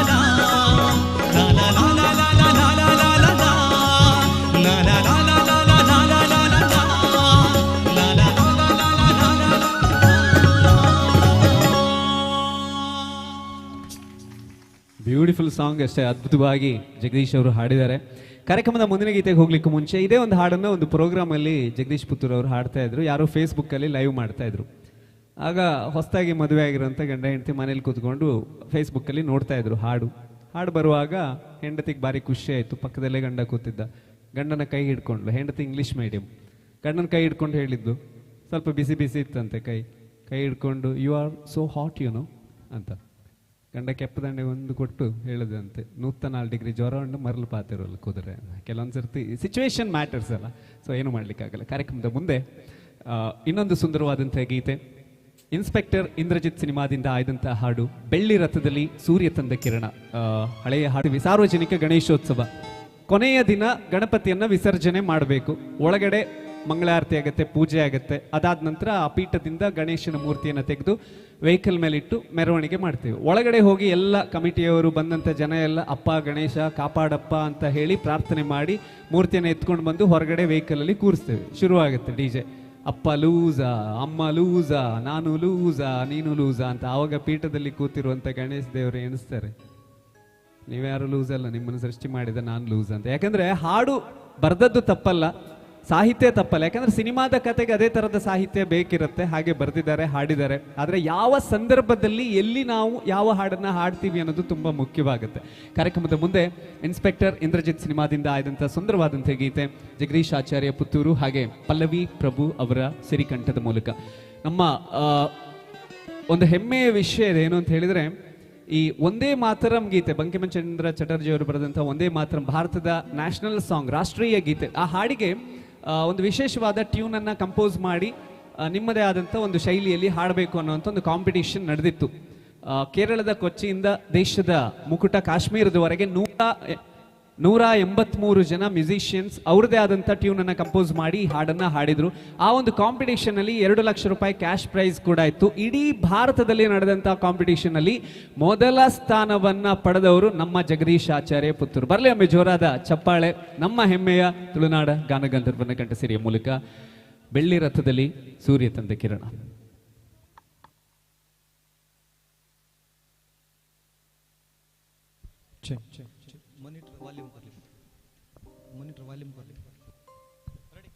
ಲಾ ಬ್ಯೂಟಿಫುಲ್ ಸಾಂಗ್ ಅಷ್ಟೇ ಅದ್ಭುತವಾಗಿ ಜಗದೀಶ್ ಅವರು ಹಾಡಿದ್ದಾರೆ. ಕಾರ್ಯಕ್ರಮದ ಮುಂದಿನ ಗೀತೆಗೆ ಹೋಗ್ಲಿಕ್ಕೆ ಮುಂಚೆ ಇದೇ ಒಂದು ಹಾಡನ್ನು ಒಂದು ಪ್ರೋಗ್ರಾಮಲ್ಲಿ ಜಗದೀಶ್ ಪುತ್ತೂರ್ ಅವರು ಹಾಡ್ತಾ ಇದ್ರು. ಯಾರೋ ಫೇಸ್ಬುಕ್ಕಲ್ಲಿ ಲೈವ್ ಮಾಡ್ತಾ ಇದ್ರು. ಆಗ ಹೊಸದಾಗಿ ಮದುವೆ ಆಗಿರೋಂಥ ಗಂಡ ಹೆಂಡತಿ ಮನೇಲಿ ಕೂತ್ಕೊಂಡು ಫೇಸ್ಬುಕ್ಕಲ್ಲಿ ನೋಡ್ತಾ ಇದ್ರು ಹಾಡು ಬರುವಾಗ ಹೆಂಡತಿಗೆ ಭಾರಿ ಖುಷಿ ಆಯಿತು. ಪಕ್ಕದಲ್ಲೇ ಗಂಡ ಕೂತಿದ್ದ, ಗಂಡನ ಕೈ ಹಿಡ್ಕೊಂಡ್ಲು. ಹೆಂಡತಿ ಇಂಗ್ಲೀಷ್ ಮೀಡಿಯಂ, ಗಂಡನ ಕೈ ಹಿಡ್ಕೊಂಡು ಹೇಳಿದ್ದು, ಸ್ವಲ್ಪ ಬಿಸಿ ಬಿಸಿ ಇತ್ತಂತೆ ಕೈ ಹಿಡ್ಕೊಂಡು, you are so hot no ಅಂತ. ಗಂಡ ಕೆಪ್ಪದಂಡೆಗೆ ಒಂದು ಕೊಟ್ಟು ಹೇಳಿದಂತೆ, 104 ಡಿಗ್ರಿ ಜ್ವರ ಉಂಡು ಮರಳು ಪಾತಿರೋಲ್ಲ ಕುದುರೆ. ಕೆಲವೊಂದು ಸರ್ತಿ ಸಿಚುವೇಶನ್ ಮ್ಯಾಟರ್ಸ್ ಅಲ್ಲ, ಸೊ ಏನು ಮಾಡಲಿಕ್ಕಾಗಲ್ಲ. ಕಾರ್ಯಕ್ರಮದ ಮುಂದೆ ಇನ್ನೊಂದು ಸುಂದರವಾದಂಥ ಗೀತೆ, ಇನ್ಸ್ಪೆಕ್ಟರ್ ಇಂದ್ರಜಿತ್ ಸಿನಿಮಾದಿಂದ ಆಯ್ದಂಥ ಹಾಡು ಬೆಳ್ಳಿ ರಥದಲ್ಲಿ ಸೂರ್ಯ ತಂದ ಕಿರಣ. ಹಳೆಯ ಹಾಡು. ಸಾರ್ವಜನಿಕ ಗಣೇಶೋತ್ಸವ ಕೊನೆಯ ದಿನ ಗಣಪತಿಯನ್ನ ವಿಸರ್ಜನೆ ಮಾಡಬೇಕು. ಒಳಗಡೆ ಮಂಗಳಾರತಿ ಆಗುತ್ತೆ, ಪೂಜೆ ಆಗುತ್ತೆ. ಅದಾದ ನಂತರ ಆ ಪೀಠದಿಂದ ಗಣೇಶನ ಮೂರ್ತಿಯನ್ನು ತೆಗೆದು ವೆಹಿಕಲ್ ಮೇಲಿಟ್ಟು ಮೆರವಣಿಗೆ ಮಾಡ್ತೇವೆ. ಒಳಗಡೆ ಹೋಗಿ ಎಲ್ಲ ಕಮಿಟಿಯವರು ಬಂದಂಥ ಜನ ಎಲ್ಲ ಅಪ್ಪ ಗಣೇಶ ಕಾಪಾಡಪ್ಪ ಅಂತ ಹೇಳಿ ಪ್ರಾರ್ಥನೆ ಮಾಡಿ ಮೂರ್ತಿಯನ್ನು ಎತ್ಕೊಂಡು ಬಂದು ಹೊರಗಡೆ ವೆಹಿಕಲಲ್ಲಿ ಕೂರಿಸ್ತೇವೆ. ಶುರುವಾಗುತ್ತೆ ಡಿಜೆ, ಅಪ್ಪ ಲೂಸಾ, ಅಮ್ಮ ಲೂಸಾ, ನಾನು ಲೂಸಾ, ನೀನು ಲೂಸಾ ಅಂತ. ಆವಾಗ ಪೀಠದಲ್ಲಿ ಕೂತಿರುವಂಥ ಗಣೇಶ ದೇವರು ಎಣಿಸ್ತಾರೆ, ನೀವ್ಯಾರು ಲೂಸ್ ಅಲ್ಲ, ನಿಮ್ಮನ್ನು ಸೃಷ್ಟಿ ಮಾಡಿದ ನಾನು ಲೂಸ್ ಅಂತ. ಯಾಕಂದ್ರೆ ಹಾಡು ಬರ್ದದ್ದು ತಪ್ಪಲ್ಲ, ಸಾಹಿತ್ಯ ತಪ್ಪಲ್ಲ. ಯಾಕಂದ್ರೆ ಸಿನಿಮಾದ ಕತೆಗೆ ಅದೇ ತರದ ಸಾಹಿತ್ಯ ಬೇಕಿರುತ್ತೆ, ಹಾಗೆ ಬರ್ದಿದ್ದಾರೆ, ಹಾಡಿದ್ದಾರೆ. ಆದರೆ ಯಾವ ಸಂದರ್ಭದಲ್ಲಿ ಎಲ್ಲಿ ನಾವು ಯಾವ ಹಾಡನ್ನ ಹಾಡ್ತೀವಿ ಅನ್ನೋದು ತುಂಬಾ ಮುಖ್ಯವಾಗುತ್ತೆ. ಕಾರ್ಯಕ್ರಮದ ಮುಂದೆ ಇನ್ಸ್ಪೆಕ್ಟರ್ ಇಂದ್ರಜಿತ್ ಸಿನಿಮಾದಿಂದ ಆಯ್ದಂಥ ಸುಂದರವಾದಂಥ ಗೀತೆ ಜಗದೀಶ್ ಆಚಾರ್ಯ ಪುತ್ತೂರು ಹಾಗೆ ಪಲ್ಲವಿ ಪ್ರಭು ಅವರ ಸಿರಿಕಂಠದ ಮೂಲಕ. ನಮ್ಮ ಒಂದು ಹೆಮ್ಮೆಯ ವಿಷಯ ಏನು ಅಂತ ಹೇಳಿದ್ರೆ, ಈ ಒಂದೇ ಮಾತರಂ ಗೀತೆ, ಬಂಕಿಮಚಂದ್ರ ಚಟರ್ಜಿ ಅವರು ಬರೆದಂಥ ಒಂದೇ ಮಾತರಂ ಭಾರತದ ನ್ಯಾಷನಲ್ ಸಾಂಗ್, ರಾಷ್ಟ್ರೀಯ ಗೀತೆ. ಆ ಹಾಡಿಗೆ ಒಂದು ವಿಶೇಷವಾದ ಟ್ಯೂನನ್ನು ಕಂಪೋಸ್ ಮಾಡಿ ನಿಮ್ಮದೇ ಆದಂಥ ಒಂದು ಶೈಲಿಯಲ್ಲಿ ಹಾಡಬೇಕು ಅನ್ನೋಂಥ ಒಂದು ಕಾಂಪಿಟೇಷನ್ ನಡೆದಿತ್ತು. ಕೇರಳದ ಕೊಚ್ಚಿಯಿಂದ ದೇಶದ ಮುಕುಟ ಕಾಶ್ಮೀರದವರೆಗೆ 183 ಜನ ಮ್ಯೂಸಿಷಿಯನ್ಸ್ ಅವ್ರದೇ ಆದಂಥ ಟ್ಯೂನನ್ನು ಕಂಪೋಸ್ ಮಾಡಿ ಈ ಹಾಡನ್ನು ಹಾಡಿದರು. ಆ ಒಂದು ಕಾಂಪಿಟೇಷನಲ್ಲಿ 2 ಲಕ್ಷ ರೂಪಾಯಿ ಕ್ಯಾಶ್ ಪ್ರೈಸ್ ಕೂಡ ಇತ್ತು. ಇಡೀ ಭಾರತದಲ್ಲಿ ನಡೆದಂಥ ಕಾಂಪಿಟೇಷನಲ್ಲಿ ಮೊದಲ ಸ್ಥಾನವನ್ನು ಪಡೆದವರು ನಮ್ಮ ಜಗದೀಶ್ ಆಚಾರ್ಯ ಪುತ್ತೂರು. ಬರಲಿ ಒಮ್ಮೆ ಜೋರಾದ ಚಪ್ಪಾಳೆ ನಮ್ಮ ಹೆಮ್ಮೆಯ ತುಳುನಾಡ ಗಾನಗಂಧರ್ವನ ಕಂಠಸಿರಿಯ ಮೂಲಕ. ಬೆಳ್ಳಿ ರಥದಲ್ಲಿ ಸೂರ್ಯ ತಂದ ಕಿರಣ. Monitor volume कर ले. Ready.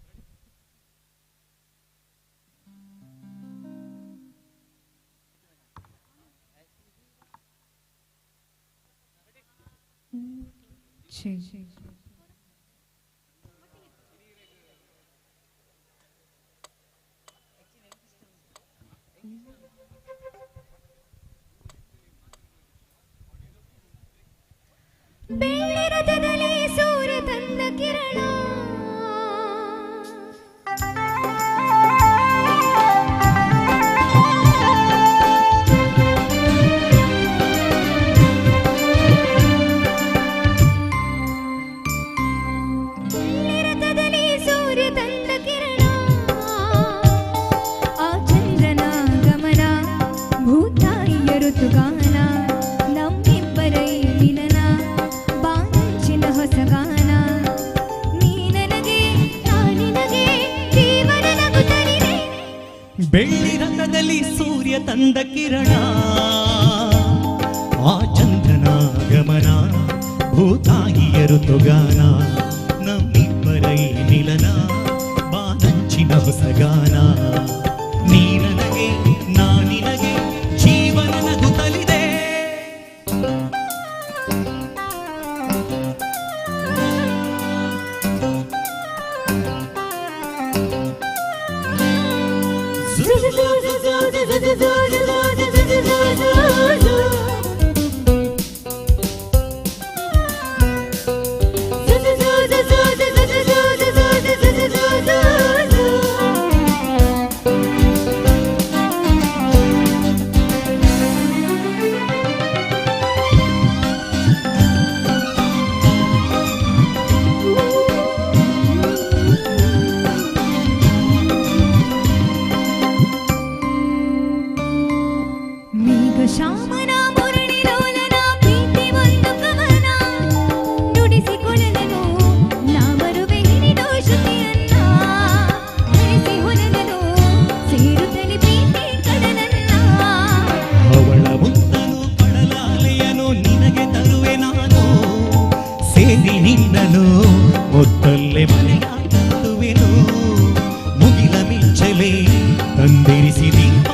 ಬೆಳ್ಳಿ ರಥದಲ್ಲಿ ಸೂರ್ಯ ತಂದ ಕಿರಣ, ಬೆಳ್ಳಿ ರಥದಲ್ಲಿ ಸೂರ್ಯ ತಂದ ಕಿರಣ, ಆ ಚಂದ್ರನ ಗಮನ, ಭೂತಾಯಿಯ ಋತುಗಾನ, ನಮ್ಮಿಬ್ಬರ ಮಿಲನ, ಬಾನಂಚಿನ ಹೊಸಗಾನ, ನೀ ನನಗೆ ನಾನಿನಗೆ ಜೀವನ ನಗುತ್ತಲಿದೆ. ಬೆಳ್ಳಿ ರಥದಲ್ಲಿ ಸೂರ್ಯ ತಂದ ಕಿರಣ, ಆ ಚಂದ್ರನ ಗಮನ, ಭೂತಾಯಿಯ ಋತುಗಾನ, ನಮ್ಮಿಬ್ಬರ ಮಿಲನ, ಬಾನಂಚಿನ ಹೊಸಗಾನ, ನೀ ನನಗೆ ನಾನಿನಗೆ ಜೀವನ ನಗುತ್ತಲಿದೆ. ಶ್ಯಾಮನ ಮುರಳಿ ಲೋಲನ ಪ್ರೀತಿ ಒಂದು ಕವನ, ನುಡಿಸಿಕೊಳ್ಳಲು ನಾ ಬರುವೆ ಹಿಡಿದು ಶ್ರುತಿಯನ್ನ, ಹರಿಸಿ ಹೊರಗಲು ಸೇರುತ್ತಲಿ ಪ್ರೀತಿ ಕಡಲನ್ನ. ಅವಳ ಮುತ್ತನು ಕಡಲಾಲೆಯನು ನಿನಗೆ ತರುವೆ ನಾನು, ಸೇರಿ ನಿನ್ನನು ಒತ್ತಲ್ಲೇ ಮನೆಯಾಗುವೆನು, ಮುಗಿಲ ಮಿಂಚಲೆ ತಂದಿರಿಸಿ ದೀಪ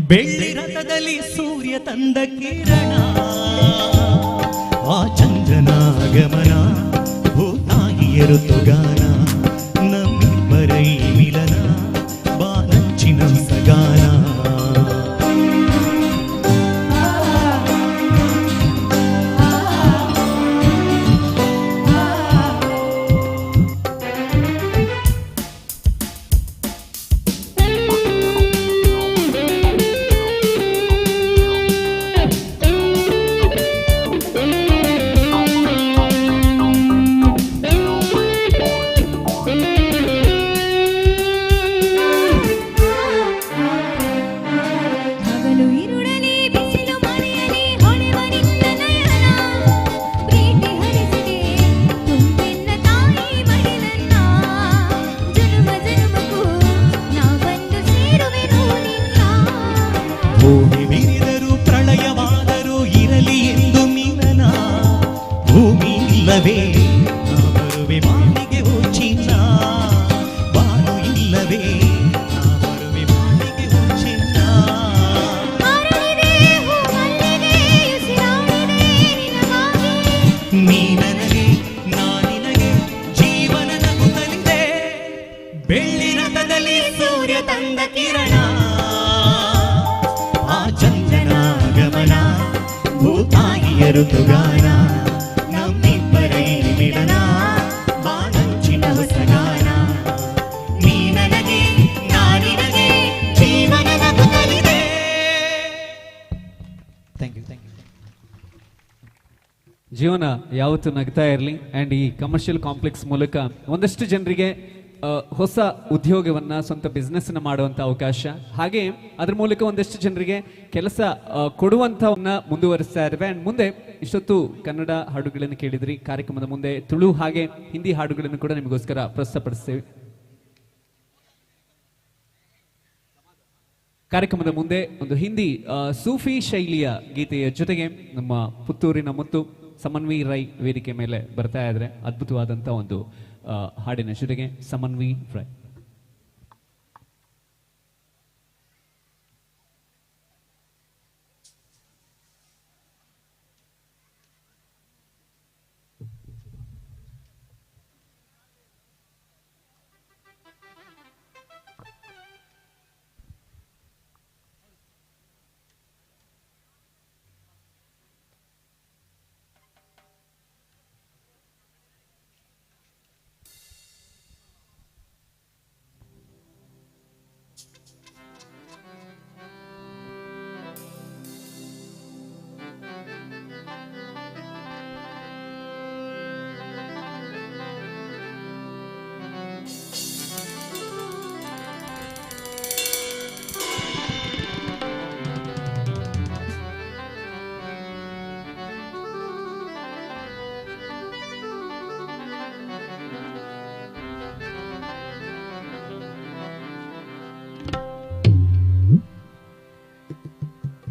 ಬೆಳ್ಳಿ ರಥದಲ್ಲಿ ಸೂರ್ಯ ತಂದ ಕಿರಣ ಆ ಚಂದ್ರನಾಗಮನ ಭೂತಾಯಿಯ ಋತುಗಾನ ನಮ್ಮಿಬ್ಬರ ಈ ಮಿಲನ ಬಾನಂಚಿನ ಸಗಾನ ಭೂಮಿ ಬಿರಿದರೂ ಪ್ರಳಯವಾದರೂ ಇರಲಿ ಎಂದು ಮಿಲನ ಭೂಮಿ ಇಲ್ಲವೇ ನಾ ಬರುವೆ ಮಾಲಿಗೆ ಓ ಚಿನ್ನ ಬಾನು ಇಲ್ಲವೇ ನಾ ಬರುವೆ ಮಾಲಿಗೆ ಓ ಚಿನ್ನ ನೀ ನನಗೆ ನಾ ನಿನಗೆ ಜೀವನ ನಗುತ್ತಲಿದೆ ಬೆಳ್ಳಿ ರಥದಲ್ಲಿ ಸೂರ್ಯ ತಂದ ಕಿರಣ ಚಂದ್ರನಾಗಮನ ಭೂತಾಯಿಯ ಋತುಗಾನ ನಮ್ಮಿಬ್ಬರ ಈ ಮಿಲನ ಬಾನಂಚಿನ ಹೊಸಗಾನ ನೀ ನನಗೆ ನಾ ನಿನಗೆ ಜೀವನ ನಗುತ್ತಲಿದೆ. Thank you. ಜೀವನ ಯಾವತ್ತೂ ನಗ್ತಾ ಇರಲಿ. ಆ್ಯಂಡ್ ಈ ಕಮರ್ಷಿಯಲ್ ಕಾಂಪ್ಲೆಕ್ಸ್ ಮೂಲಕ ಒಂದಷ್ಟು ಜನರಿಗೆ ಹೊಸ ಉದ್ಯೋಗವನ್ನು ಸ್ವಂತ ಬಿಸ್ನೆಸ್ನ ಮಾಡುವಂಥ ಅವಕಾಶ, ಹಾಗೆ ಅದ್ರ ಮೂಲಕ ಒಂದಷ್ಟು ಜನರಿಗೆ ಕೆಲಸ ಕೊಡುವಂಥವನ್ನ ಮುಂದುವರಿಸ್ತಾ ಇದ್ದೇವೆ. ಆ್ಯಂಡ್ ಮುಂದೆ ಇಷ್ಟೊತ್ತು ಕನ್ನಡ ಹಾಡುಗಳನ್ನು ಕೇಳಿದ್ರಿ. ಕಾರ್ಯಕ್ರಮದ ಮುಂದೆ ತುಳು ಹಾಗೆ ಹಿಂದಿ ಹಾಡುಗಳನ್ನು ಕೂಡ ನಿಮಗೋಸ್ಕರ ಪ್ರಸ್ತುತಪಡಿಸ್ತೇವೆ. ಕಾರ್ಯಕ್ರಮದ ಮುಂದೆ ಒಂದು ಹಿಂದಿ ಸೂಫಿ ಶೈಲಿಯ ಗೀತೆಯ ಜೊತೆಗೆ ನಮ್ಮ ಪುತ್ತೂರಿನ ಮುತ್ತು ಸಮನ್ವಿ ರೈ ವೇದಿಕೆ ಮೇಲೆ ಬರ್ತಾ ಇದ್ರೆ ಅದ್ಭುತವಾದಂಥ ಒಂದು ಹಾಡಿನ ಜೊತೆಗೆ ಸಮನ್ವಿ ರೈ.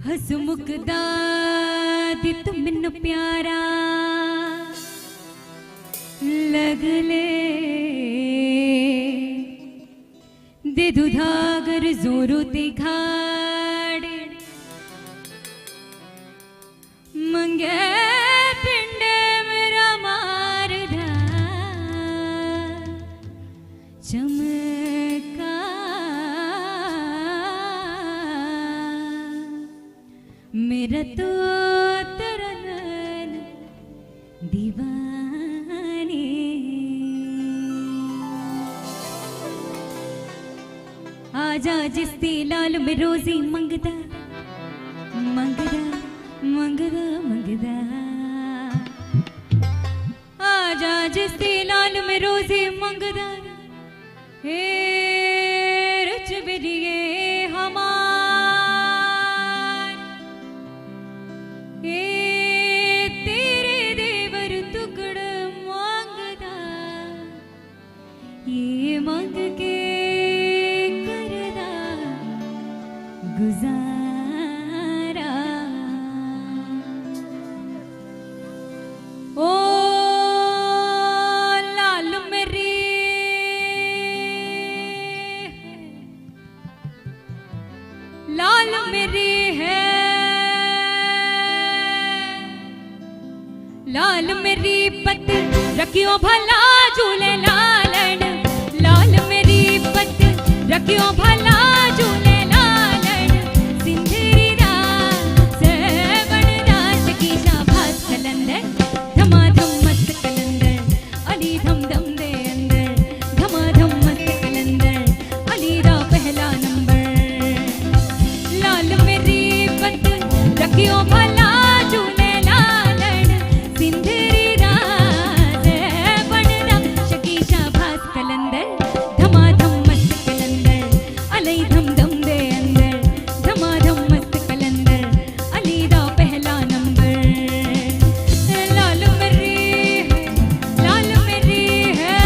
हसमुखदा दी तू मैनू प्यारा लगले दे दुधागर जोरों ते खाड़े मंगे पिंडे मेरा मारदा चमका मेरा तो तरन दीवाने आजा जिसती लाल में रोजी मंगदा मंगदा मंगदा मंगदा आजा जिसती लाल में रोजी मंगदा हे रुच बिरिए हमार हे तेरे देवर टुकड़ मांगदा ये मांग के करदा गुजारा ओ लाल मेरी मेरी पत रखियो भला झूले लालन, लाल मेरी पत रखियो भला झूले लालन, सिंधरी रात से बन रात की शाबाश कलंदर, धमाधम मस्त कलंदर, अली धम धम दे अंदर, धमाधम मस्त कलंदर, अली रा पहला नंबर, लाल मेरी पत रखियो भला झूले लालन, सिंधरी रात से बन रात की शाबाश कलंदर, धमाधम मस्त कलंदर, अली धम धम दे अंदर, धमाधम मस्त कलंदर, अली दा पहला नंबर, लाल मेरी है।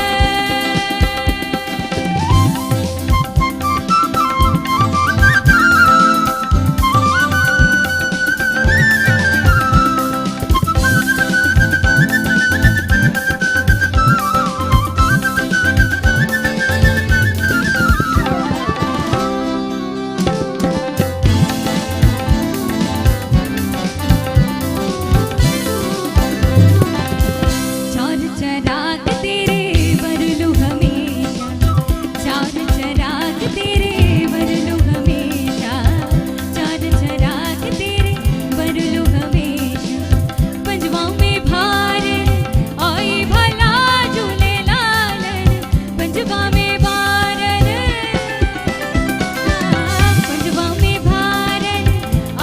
चार चराग तेरे बरलू हमेशा, चार चराग तेरे बरलू हमेशा, चार चराग तेरे बरलू हमेशा, पंजवा में भार आई भला झूले लालन, पंजवा में भार, पंजवा में भार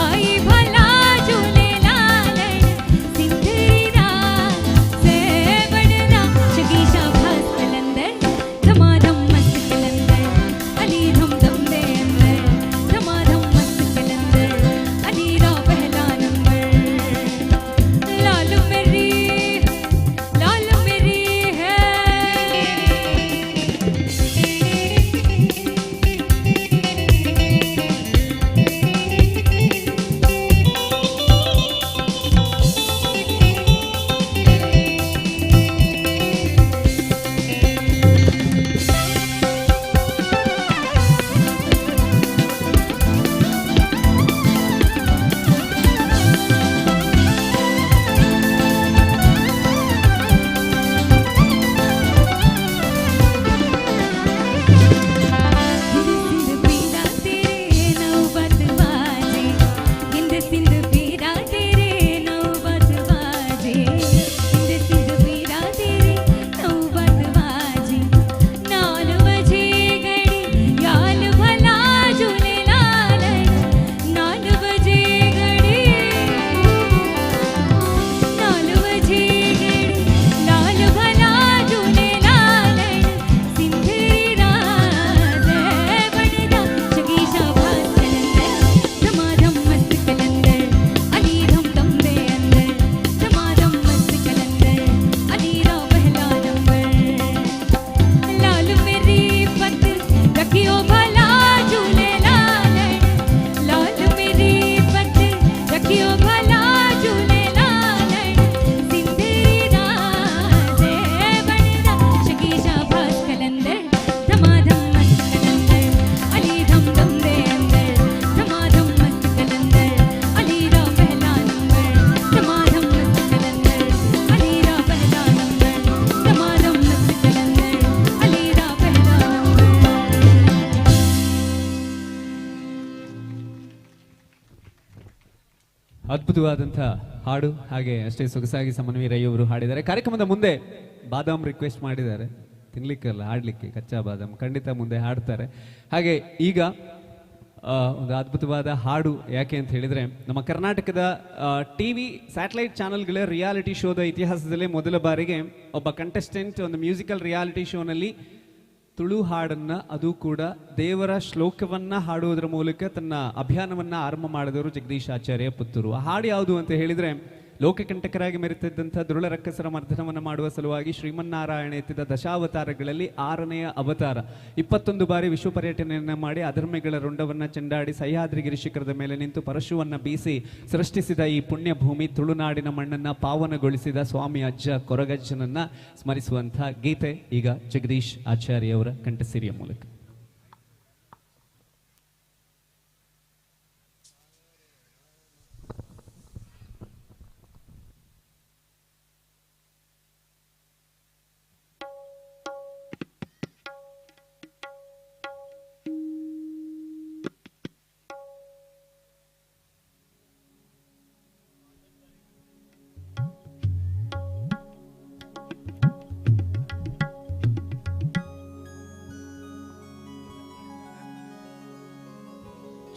आई भला झूले लालन, सिंधरी रात से बड़ना शकी शाबाश कलंदर, धमाधम मस्त कलंदर, अली धम धम दे अंदर, धमाधम मस्त कलंदर, अली रा पहला नंबर, लाल मेरी है। हिंद सिंध पीरा तेरे नौबत बाजे, हिंद सिंध पीरा तेरे नौबत बाजे, नाल बजे घड़ी याल भला झूले लालन, नाल बजे घड़ी, नाल बजे घड़ी लाल भला झूले लालन, सिंधरी रात बनदा शकी शाबाश कलंदर, धमाधम मस्त कलंदर, अली धम धम दे अंदर, धमाधम मस्त कलंदर, अली रा पहला नंबर, लाल मेरी पत रखियो भला झूले लालन, लाल मेरी पत रखियो भला झूले लालन, सिंधरी रात से बनदा शकी शाबाश कलंदर, धमाधम मस्त कलंदर, अली धम धम दे अंदर, धमाधम मस्त कलंदर, अली रा पहला नंबर, धमाधम मस्त कलंदर, अली रा पहला नंबर, धमाधम मस्त कलंदर, अली रा पहला नंबर। ಅದ್ಭುತವಾದಂಥ ಹಾಡು, ಹಾಗೆ ಅಷ್ಟೇ ಸೊಗಸಾಗಿ ಸಮನ್ವಿ ರೈ ಅವರು ಹಾಡಿದ್ದಾರೆ. ಕಾರ್ಯಕ್ರಮದ ಮುಂದೆ ಬಾದಾಮ್ ರಿಕ್ವೆಸ್ಟ್ ಮಾಡಿದ್ದಾರೆ, ತಿನ್ಲಿಕ್ಕಲ್ಲ ಹಾಡ್ಲಿಕ್ಕೆ, ಕಚ್ಚಾ ಬಾದಾಮ್ ಖಂಡಿತ ಮುಂದೆ ಹಾಡ್ತಾರೆ. ಹಾಗೆ ಈಗ ಒಂದು ಅದ್ಭುತವಾದ ಹಾಡು ಯಾಕೆ ಅಂತ ಹೇಳಿದ್ರೆ, ನಮ್ಮ ಕರ್ನಾಟಕದ ಟಿವಿ ಸ್ಯಾಟಲೈಟ್ ಚಾನೆಲ್ಗಳ ರಿಯಾಲಿಟಿ ಶೋದ ಇತಿಹಾಸದಲ್ಲೇ ಮೊದಲ ಬಾರಿಗೆ ಒಬ್ಬ ಕಂಟೆಸ್ಟೆಂಟ್ ಒಂದು ಮ್ಯೂಸಿಕಲ್ ರಿಯಾಲಿಟಿ ಶೋನಲ್ಲಿ ತುಳು ಹಾಡನ್ನ, ಅದು ಕೂಡ ದೇವರ ಶ್ಲೋಕವನ್ನ ಹಾಡುವುದರ ಮೂಲಕ ತನ್ನ ಅಭಿಯಾನವನ್ನ ಆರಂಭ ಮಾಡಿದವರು ಜಗದೀಶ್ ಆಚಾರ್ಯ ಪುತ್ತೂರು. ಆ ಹಾಡು ಯಾವುದು ಅಂತ ಹೇಳಿದ್ರೆ, ಲೋಕಕಂಟಕರಾಗಿ ಮೆರೆತಿದ್ದಂಥ ದುರುಳ ರಕ್ಕಸರ ಮರ್ದನವನ್ನು ಮಾಡುವ ಸಲುವಾಗಿ ಶ್ರೀಮನ್ನಾರಾಯಣ ಎತ್ತಿದ ದಶಾವತಾರಗಳಲ್ಲಿ 6ನೆಯ ಅವತಾರ. 21 ಬಾರಿ ವಿಶ್ವ ಪರ್ಯಟನೆಯನ್ನು ಮಾಡಿ ಅಧರ್ಮಿಗಳ ರುಂಡವನ್ನು ಚೆಂಡಾಡಿ ಸಹ್ಯಾದ್ರಿಗಿರಿ ಶಿಖರದ ಮೇಲೆ ನಿಂತು ಪರಶುವನ್ನು ಬೀಸಿ ಸೃಷ್ಟಿಸಿದ ಈ ಪುಣ್ಯ ಭೂಮಿ ತುಳುನಾಡಿನ ಮಣ್ಣನ್ನು ಪಾವನಗೊಳಿಸಿದ ಸ್ವಾಮಿ ಅಜ್ಜ ಕೊರಗಜ್ಜನನ್ನ ಸ್ಮರಿಸುವಂಥ ಗೀತೆ ಈಗ ಜಗದೀಶ್ ಆಚಾರ್ಯವರ ಕಂಠಸಿರಿಯ ಮೂಲಕ.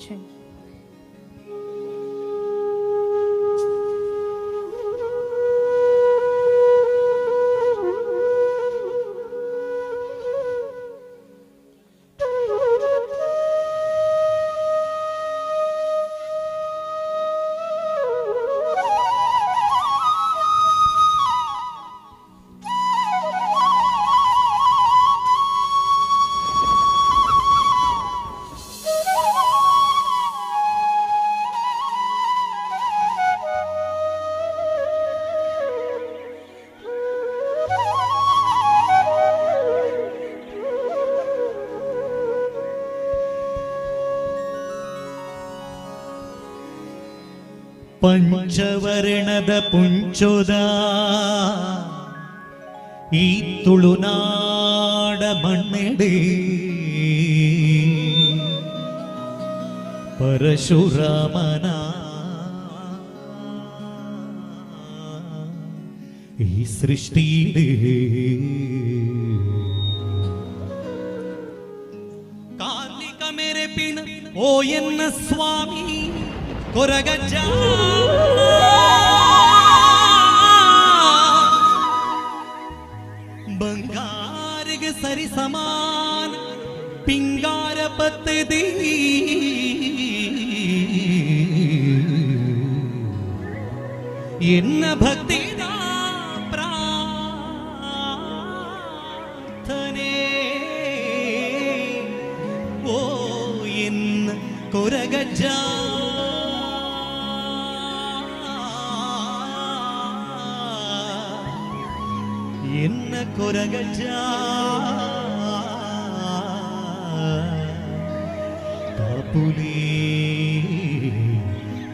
Action. ಪಂಚವರ್ಣದ ಪುಂಚೋದ ಈ ತುಳುನಾಡ ಮಣ್ಣೆಡೆ ಪರಶುರಾಮನ ಈ ಸೃಷ್ಟಿಯಿಡೆ ಕಾರ್ಣಿಕ ಮೆರೆಪಿನ ಓ ಎನ್ನ ಸ್ವಾಮಿ ಕೊರಗಜ್ಜ ಬಂಗಾರಿಗೆ ಸರಿ ಸಮಾನ ಪಿಂಗಾರ ಪತ್ತದಿ ಎನ್ನ ಭಕ್ತಿನ ಪ್ರಾರ್ಥನೆ ಓ ಎನ್ನ ಕೊರಗಜ್ಜ ಎನ್ನ ಕೊರಗಜ್ಜ ಕಾಪುಲೇ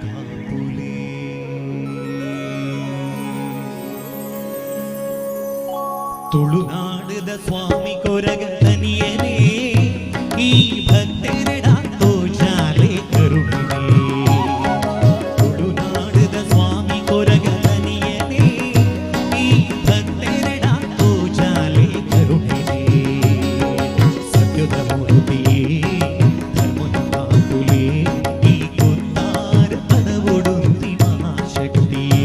ಕಾಪುಲೇ ತುಳುನಾಡದ ಸ್ವಾಮಿ ಕೊರಗ ತನಿಯನೇ ಈ ಭಕ್ತರಡ ತೋಜಾಲೆ ಕರುಣಿನೇ ತುಳುನಾಡದ ಸ್ವಾಮಿ ಕೊರಗ ತನಿಯನೇ ಈ ಭಕ್ತರಡ ತೋಜಾಲೆ ಕರುಣಿನೇ ಸತ್ಯದ ಮೂರ್ತಿಯೇ ಧರ್ಮದ ಕಾಪುಲೇ ಈ ಕುತ್ತಾರ ಪದವೊಡುಂತಿ ಮಹಾಶಕ್ತಿಯೇ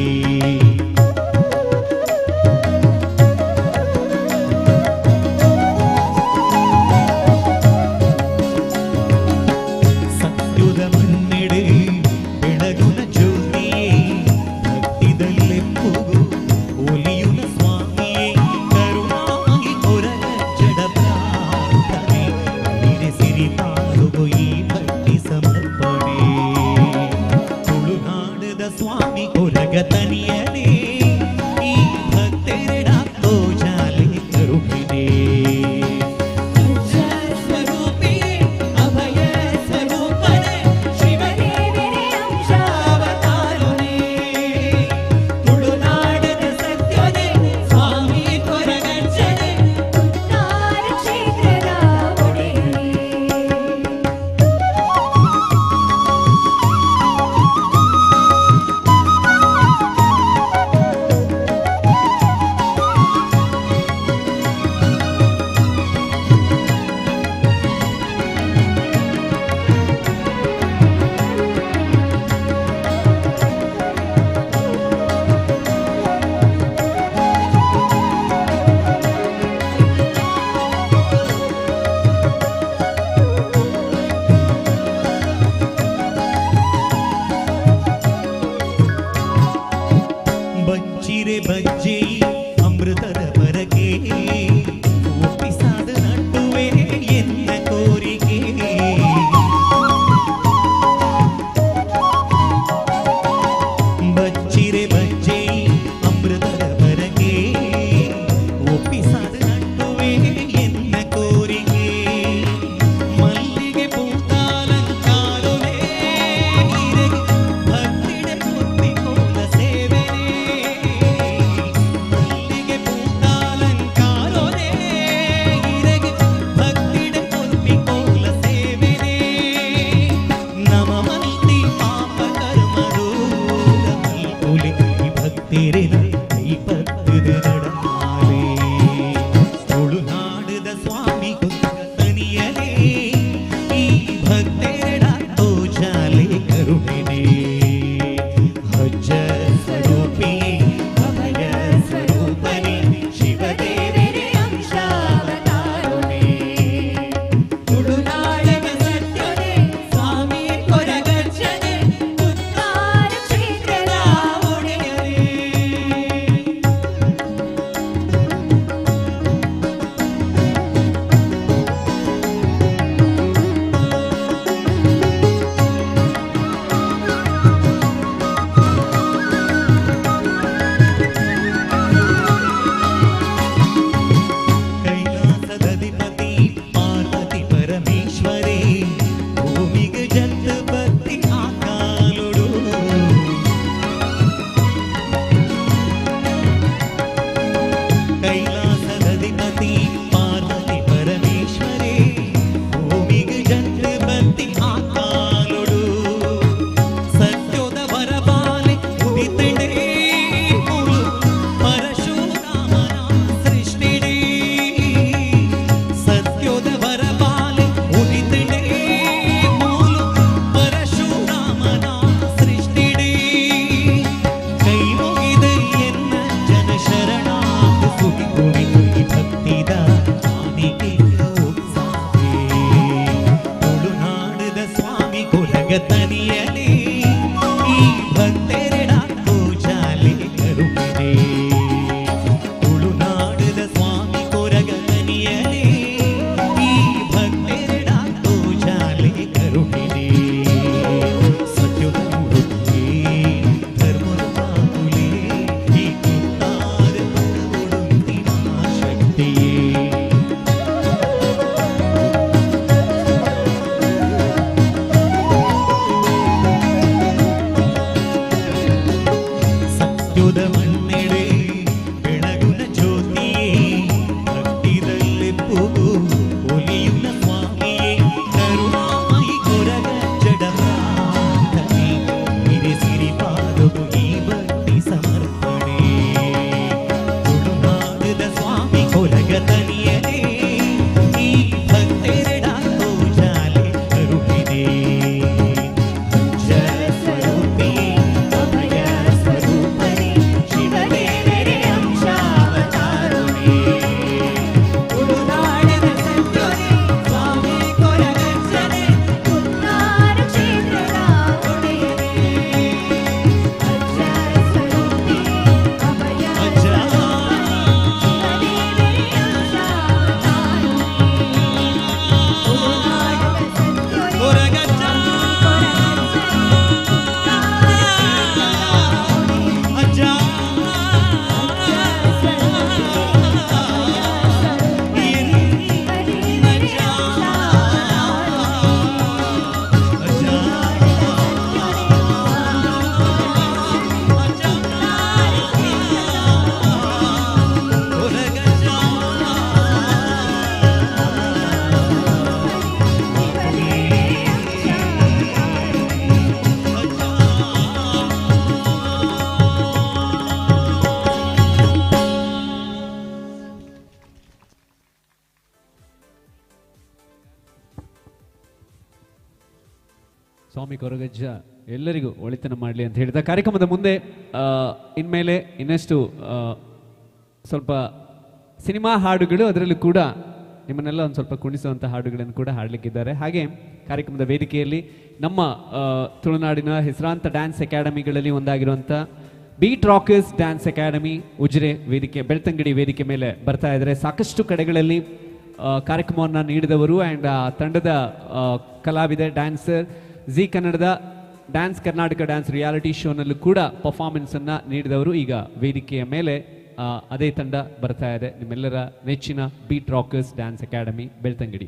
ಕುಣಿದು ಭಕ್ತಿದ ಆನೆಗೆಯ ಉತ್ಸಾಹೇ ತುಳುನಾಡದ ಸ್ವಾಮಿ ಕೊರಗತನಿಯಲೇ ಈ ಭಕ್ತೆರಡ ಪೂಜಾಲೆ ಕರುಣಿದೆ ತುಳುನಾಡದ ಸ್ವಾಮಿ ಕೊರಗತನಿಯಲೇ ಈ ಭಕ್ತೆರಡ ಪೂಜಾಲೆ ಕರುಣಿದೆ ಸತ್ಯದ ಮೂರ್ತಿಯೇ ಧರ್ಮದ ಬಾಹುಲೇ ಈ ಕುತ್ತಾರ ಉಡುಂತಿನ ಶಕ್ತಿಯೇ ಸತ್ಯದ ಮಣ್ಣೆಡೆ ಬೆಳಗುನ ಜ್ಯೋತಿಯೇ ಭಕ್ತಿದಲ್ಲೆಪ್ಪುಗೂ ಒಲಿಯುನ ಸ್ವಾಮಿಯೇ ಕರುಣಾಮಯಿ ಕೊರಗ ಜಡಮಾತನೆ ಹಿರಿಸಿರಿ ಪಾದವು ಈ ಭಕ್ತಿ ಸಮರ್ಪಣೆ ತುಳುನಾಡದ ಸ್ವಾಮಿ ಕೊರಗ ತನಿಯಲೇ ಈ ಭಕ್ತೆರಡ ಪೂಜಾಲೆ ಕರುಣಿದೆ ಜಯ ಸ್ವರೂಪಿಯೇ ಅಭಯ ಸ್ವರೂಪನೇ ಶಿವದೇವರೇ ಅಂಶಾವತಾರುಣೇ ತುಳುನಾಡದ ಸಂತೋರೆ ಸ್ವಾಮಿ ಕೊರಗಜ್ಜನೆ ಕುತ್ತಾರ ಕ್ಷೇತ್ರದ ಒಡೆಯನೇ ಅಜ್ಜ ಸ್ವರೂಪಿಯೇ ಅಭಯ ಶಿವದೇವರೇ ಅಂಶಾವತಾರುಣೇ ತುಳುನಾಡದ ಸಂತೋರೆ ಕೊರಗಜ್ಜ ಅಜ್ಜ ಸ್ವಾಮಿ ಕೊರಗಜ್ಜ ಎಲ್ಲರಿಗೂ ಒಳಿತನ ಮಾಡಲಿ ಅಂತ ಹೇಳಿದ ಕಾರ್ಯಕ್ರಮದ ಮುಂದೆ ಇನ್ಮೇಲೆ ಇನ್ನಷ್ಟು ಸ್ವಲ್ಪ ಸಿನಿಮಾ ಹಾಡುಗಳು ಅದರಲ್ಲೂ ಕೂಡ ನಿಮ್ಮನ್ನೆಲ್ಲ ಒಂದು ಸ್ವಲ್ಪ ಕುಣಿಸುವಂಥ ಹಾಡುಗಳನ್ನು ಕೂಡ ಹಾಡಲಿಕ್ಕಿದ್ದಾರೆ. ಹಾಗೆ ಕಾರ್ಯಕ್ರಮದ ವೇದಿಕೆಯಲ್ಲಿ ನಮ್ಮ ತುಳುನಾಡಿನ ಹೆಸರಾಂತ ಡ್ಯಾನ್ಸ್ ಅಕಾಡೆಮಿಗಳಲ್ಲಿ ಒಂದಾಗಿರುವಂಥ Beat Rockers dance academy Ujire ವೇದಿಕೆ ಬೆಳ್ತಂಗಡಿ ವೇದಿಕೆ ಮೇಲೆ ಬರ್ತಾ ಇದ್ದಾರೆ. ಸಾಕಷ್ಟು ಕಡೆಗಳಲ್ಲಿ ಕಾರ್ಯಕ್ರಮವನ್ನು ನೀಡಿದವರು ಆ್ಯಂಡ್ ತಂಡದ ಕಲಾವಿದೆ ಡ್ಯಾನ್ಸರ್ ಜಿ ಕನ್ನಡದ ಡ್ಯಾನ್ಸ್ ಕರ್ನಾಟಕ ಡ್ಯಾನ್ಸ್ ರಿಯಾಲಿಟಿ ಶೋನಲ್ಲೂ ಕೂಡ ಪರ್ಫಾರ್ಮೆನ್ಸನ್ನು ನೀಡಿದವರು ಈಗ ವೇದಿಕೆಯ ಮೇಲೆ ಅದೇ ತಂಡ ಬರ್ತಾ ಇದೆ. ನಿಮ್ಮೆಲ್ಲರ ನೆಚ್ಚಿನ beat Rockers dance academy Belthangady.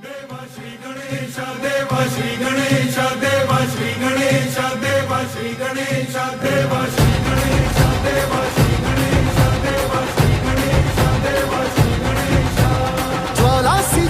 Deva Shri Ganesha ದೇವ ಶ್ರೀ ಗಣೇಶ ದೇವ ಶ್ರೀ ಗಣೇಶ ದೇವ ಶ್ರೀ ಗಣೇಶ ದೇವ ಶ್ರೀ ಗಣೇಶ ದೇವ ಶ್ರೀ ಗಣೇಶ ದೇವ ಶ್ರೀ ಗಣೇಶ ಜ್ವಾಲಾಸಿ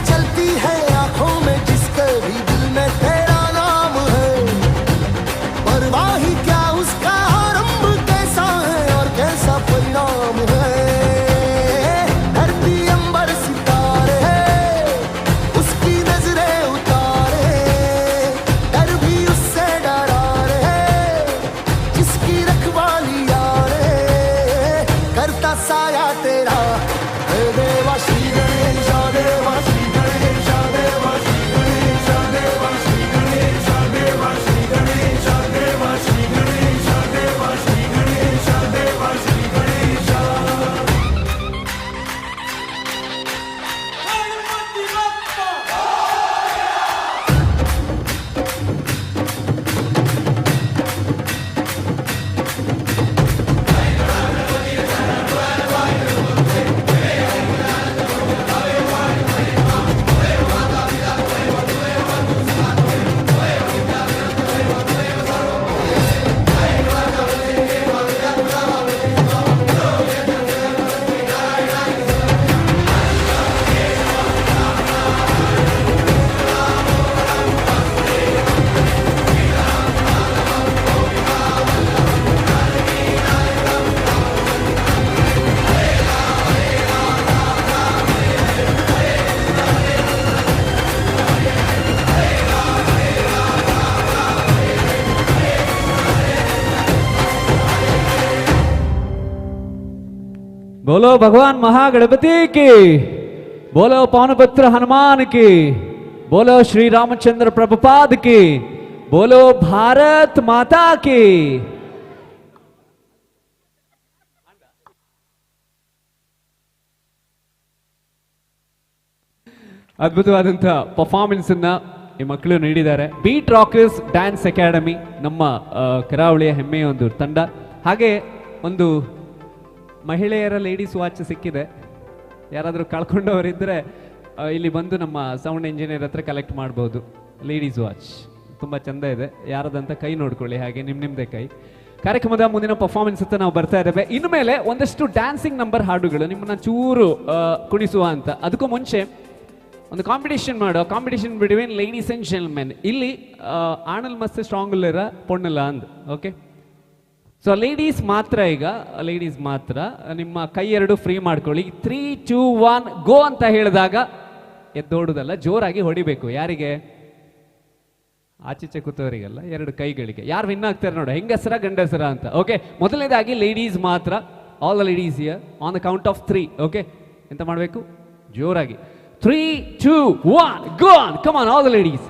बोलो भगवान महागणपति की, बोलो पवनपुत्र हनुमान की, बोलो श्री रामचंद्र प्रभुपाद की, बोलो भारत माता की। ಅದ್ಭುತವಾದಂತಹ ಪರ್ಫಾರ್ಮೆನ್ಸ್ ಅನ್ನ ಈ ಮಕ್ಕಳು ನೀಡಿದ್ದಾರೆ. ಬೀಟ್ ರಾಕರ್ಸ್ ಡ್ಯಾನ್ಸ್ ಅಕಾಡೆಮಿ ನಮ್ಮ ಕರಾವಳಿಯ ಹೆಮ್ಮೆಯ ಒಂದು ತಂಡ. ಹಾಗೆ ಒಂದು ಮಹಿಳೆಯರ ಲೇಡೀಸ್ ವಾಚ್ ಸಿಕ್ಕಿದೆ. ಯಾರಾದರೂ ಕಳ್ಕೊಂಡವರಿದ್ದರೆ ಇಲ್ಲಿ ಬಂದು ನಮ್ಮ ಸೌಂಡ್ ಇಂಜಿನಿಯರ್ ಹತ್ರ ಕಲೆಕ್ಟ್ ಮಾಡ್ಬೋದು. ಲೇಡೀಸ್ ವಾಚ್ ತುಂಬ ಚಂದ ಇದೆ, ಯಾರದಂತ ಕೈ ನೋಡ್ಕೊಳ್ಳಿ, ಹಾಗೆ ನಿಮ್ಮದೇ ಕೈ. ಕಾರ್ಯಕ್ರಮದ ಮುಂದಿನ ಪರ್ಫಾರ್ಮೆನ್ಸ್ ಅಂತ ನಾವು ಬರ್ತಾ ಇದ್ದೇವೆ. ಇನ್ಮೇಲೆ ಒಂದಷ್ಟು ಡ್ಯಾನ್ಸಿಂಗ್ ನಂಬರ್ ಹಾಡುಗಳು ನಿಮ್ಮನ್ನ ಚೂರು ಕುಣಿಸುವ ಅಂತ. ಅದಕ್ಕೂ ಮುಂಚೆ ಒಂದು ಕಾಂಪಿಟೇಷನ್ ಮಾಡೋ, competition between ladies and gentlemen. ಇಲ್ಲಿ ಆಣಲ್ ಮಸ್ತ್ ಸ್ಟ್ರಾಂಗ್ ಇಲ್ಲರ ಪೊಣ್ಣಲ್ಲ ಅಂದ್. ಓಕೆ, ಸೊ ಲೇಡೀಸ್ ಮಾತ್ರ, ಈಗ ಲೇಡೀಸ್ ಮಾತ್ರ. ನಿಮ್ಮ ಕೈ ಎರಡು ಫ್ರೀ ಮಾಡ್ಕೊಳ್ಳಿ. 3, 2, 1 ಗೋ ಅಂತ ಹೇಳಿದಾಗ ಎದ್ದೋಡುದಲ್ಲ, ಜೋರಾಗಿ ಹೊಡಿಬೇಕು. ಯಾರಿಗೆ? ಆಚೀಚೆ ಕೂತವರಿಗೆಲ್ಲ, ಎರಡು ಕೈಗಳಿಗೆ. ಯಾರು ವಿನ್ ಆಗ್ತಾರೆ ನೋಡ, ಹೆಂಗಸರ ಗಂಡಸರ ಅಂತ. ಓಕೆ, ಮೊದಲನೇದಾಗಿ ಲೇಡೀಸ್ ಮಾತ್ರ. All the ladies here on the count of 3. Okay, ಎಂತ ಮಾಡಬೇಕು? ಜೋರಾಗಿ 3, 2, 1 go on. Come on all the ladies.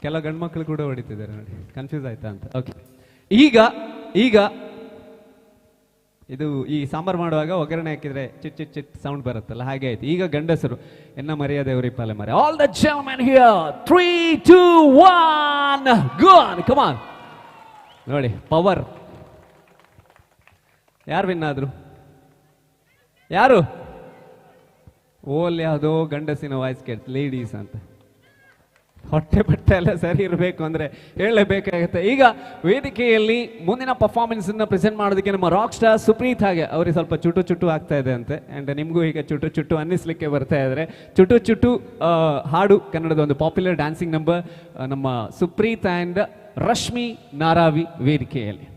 ಕೆಲವು ಗಂಡು ಮಕ್ಕಳು ಕೂಡ ಹೊಡಿತಿದ್ದಾರೆ ನೋಡಿ, ಕನ್ಫ್ಯೂಸ್ ಆಯ್ತಾ ಅಂತ. ಓಕೆ, ಈಗ ಇದು ಈ ಸಾಂಬಾರು ಮಾಡುವಾಗ ಒಗ್ಗರಣೆ ಹಾಕಿದ್ರೆ ಚಿಟ್ ಚಿಟ್ ಚಿಟ್ ಸೌಂಡ್ ಬರುತ್ತಲ್ಲ, ಹಾಗೆ ಆಯ್ತು. ಈಗ ಗಂಡಸರು ಎನ್ನ ಮರ್ಯಾದೆ ಅವರಿ ಪಾಲೆ ಮರೆ. All the gentlemen here 3, 2, 1 go on. Come on. ನೋಡಿ ಪವರ್. ಯಾರು ವಿನ್ ಆದ್ರು? ಯಾರು? ಓಲ್ ಯಾವುದೋ ಗಂಡಸಿನ ವಾಯ್ಸ್ ಕೇಳ್ತು, ಲೇಡೀಸ್ ಅಂತ. ಹೊಟ್ಟೆ ಬಟ್ಟೆ ಎಲ್ಲ ಸರಿ ಇರಬೇಕು ಅಂದ್ರೆ ಹೇಳಲೇಬೇಕಾಗುತ್ತೆ. ಈಗ ವೇದಿಕೆಯಲ್ಲಿ ಮುಂದಿನ ಪರ್ಫಾರ್ಮೆನ್ಸ್ ಅನ್ನ ಪ್ರೆಸೆಂಟ್ ಮಾಡೋದಕ್ಕೆ ನಮ್ಮ ರಾಕ್ ಸ್ಟಾರ್ ಸುಪ್ರೀತ್, ಹಾಗೆ ಅವ್ರಿಗೆ ಸ್ವಲ್ಪ ಚುಟು ಚುಟು ಆಗ್ತಾ ಇದೆ ಅಂತೆ. ಅಂಡ್ ನಿಮಗೂ ಈಗ ಚುಟು ಚುಟು ಅನ್ನಿಸ್ಲಿಕ್ಕೆ ಬರ್ತಾ ಇದ್ರೆ, ಚುಟು ಚುಟು ಹಾಡು ಕನ್ನಡದ ಒಂದು ಪಾಪ್ಯುಲರ್ ಡ್ಯಾನ್ಸಿಂಗ್ ನಂಬರ್. ನಮ್ಮ ಸುಪ್ರೀತ್ ಅಂಡ್ ರಶ್ಮಿ ನಾರಾವಿ ವೇದಿಕೆಯಲ್ಲಿ.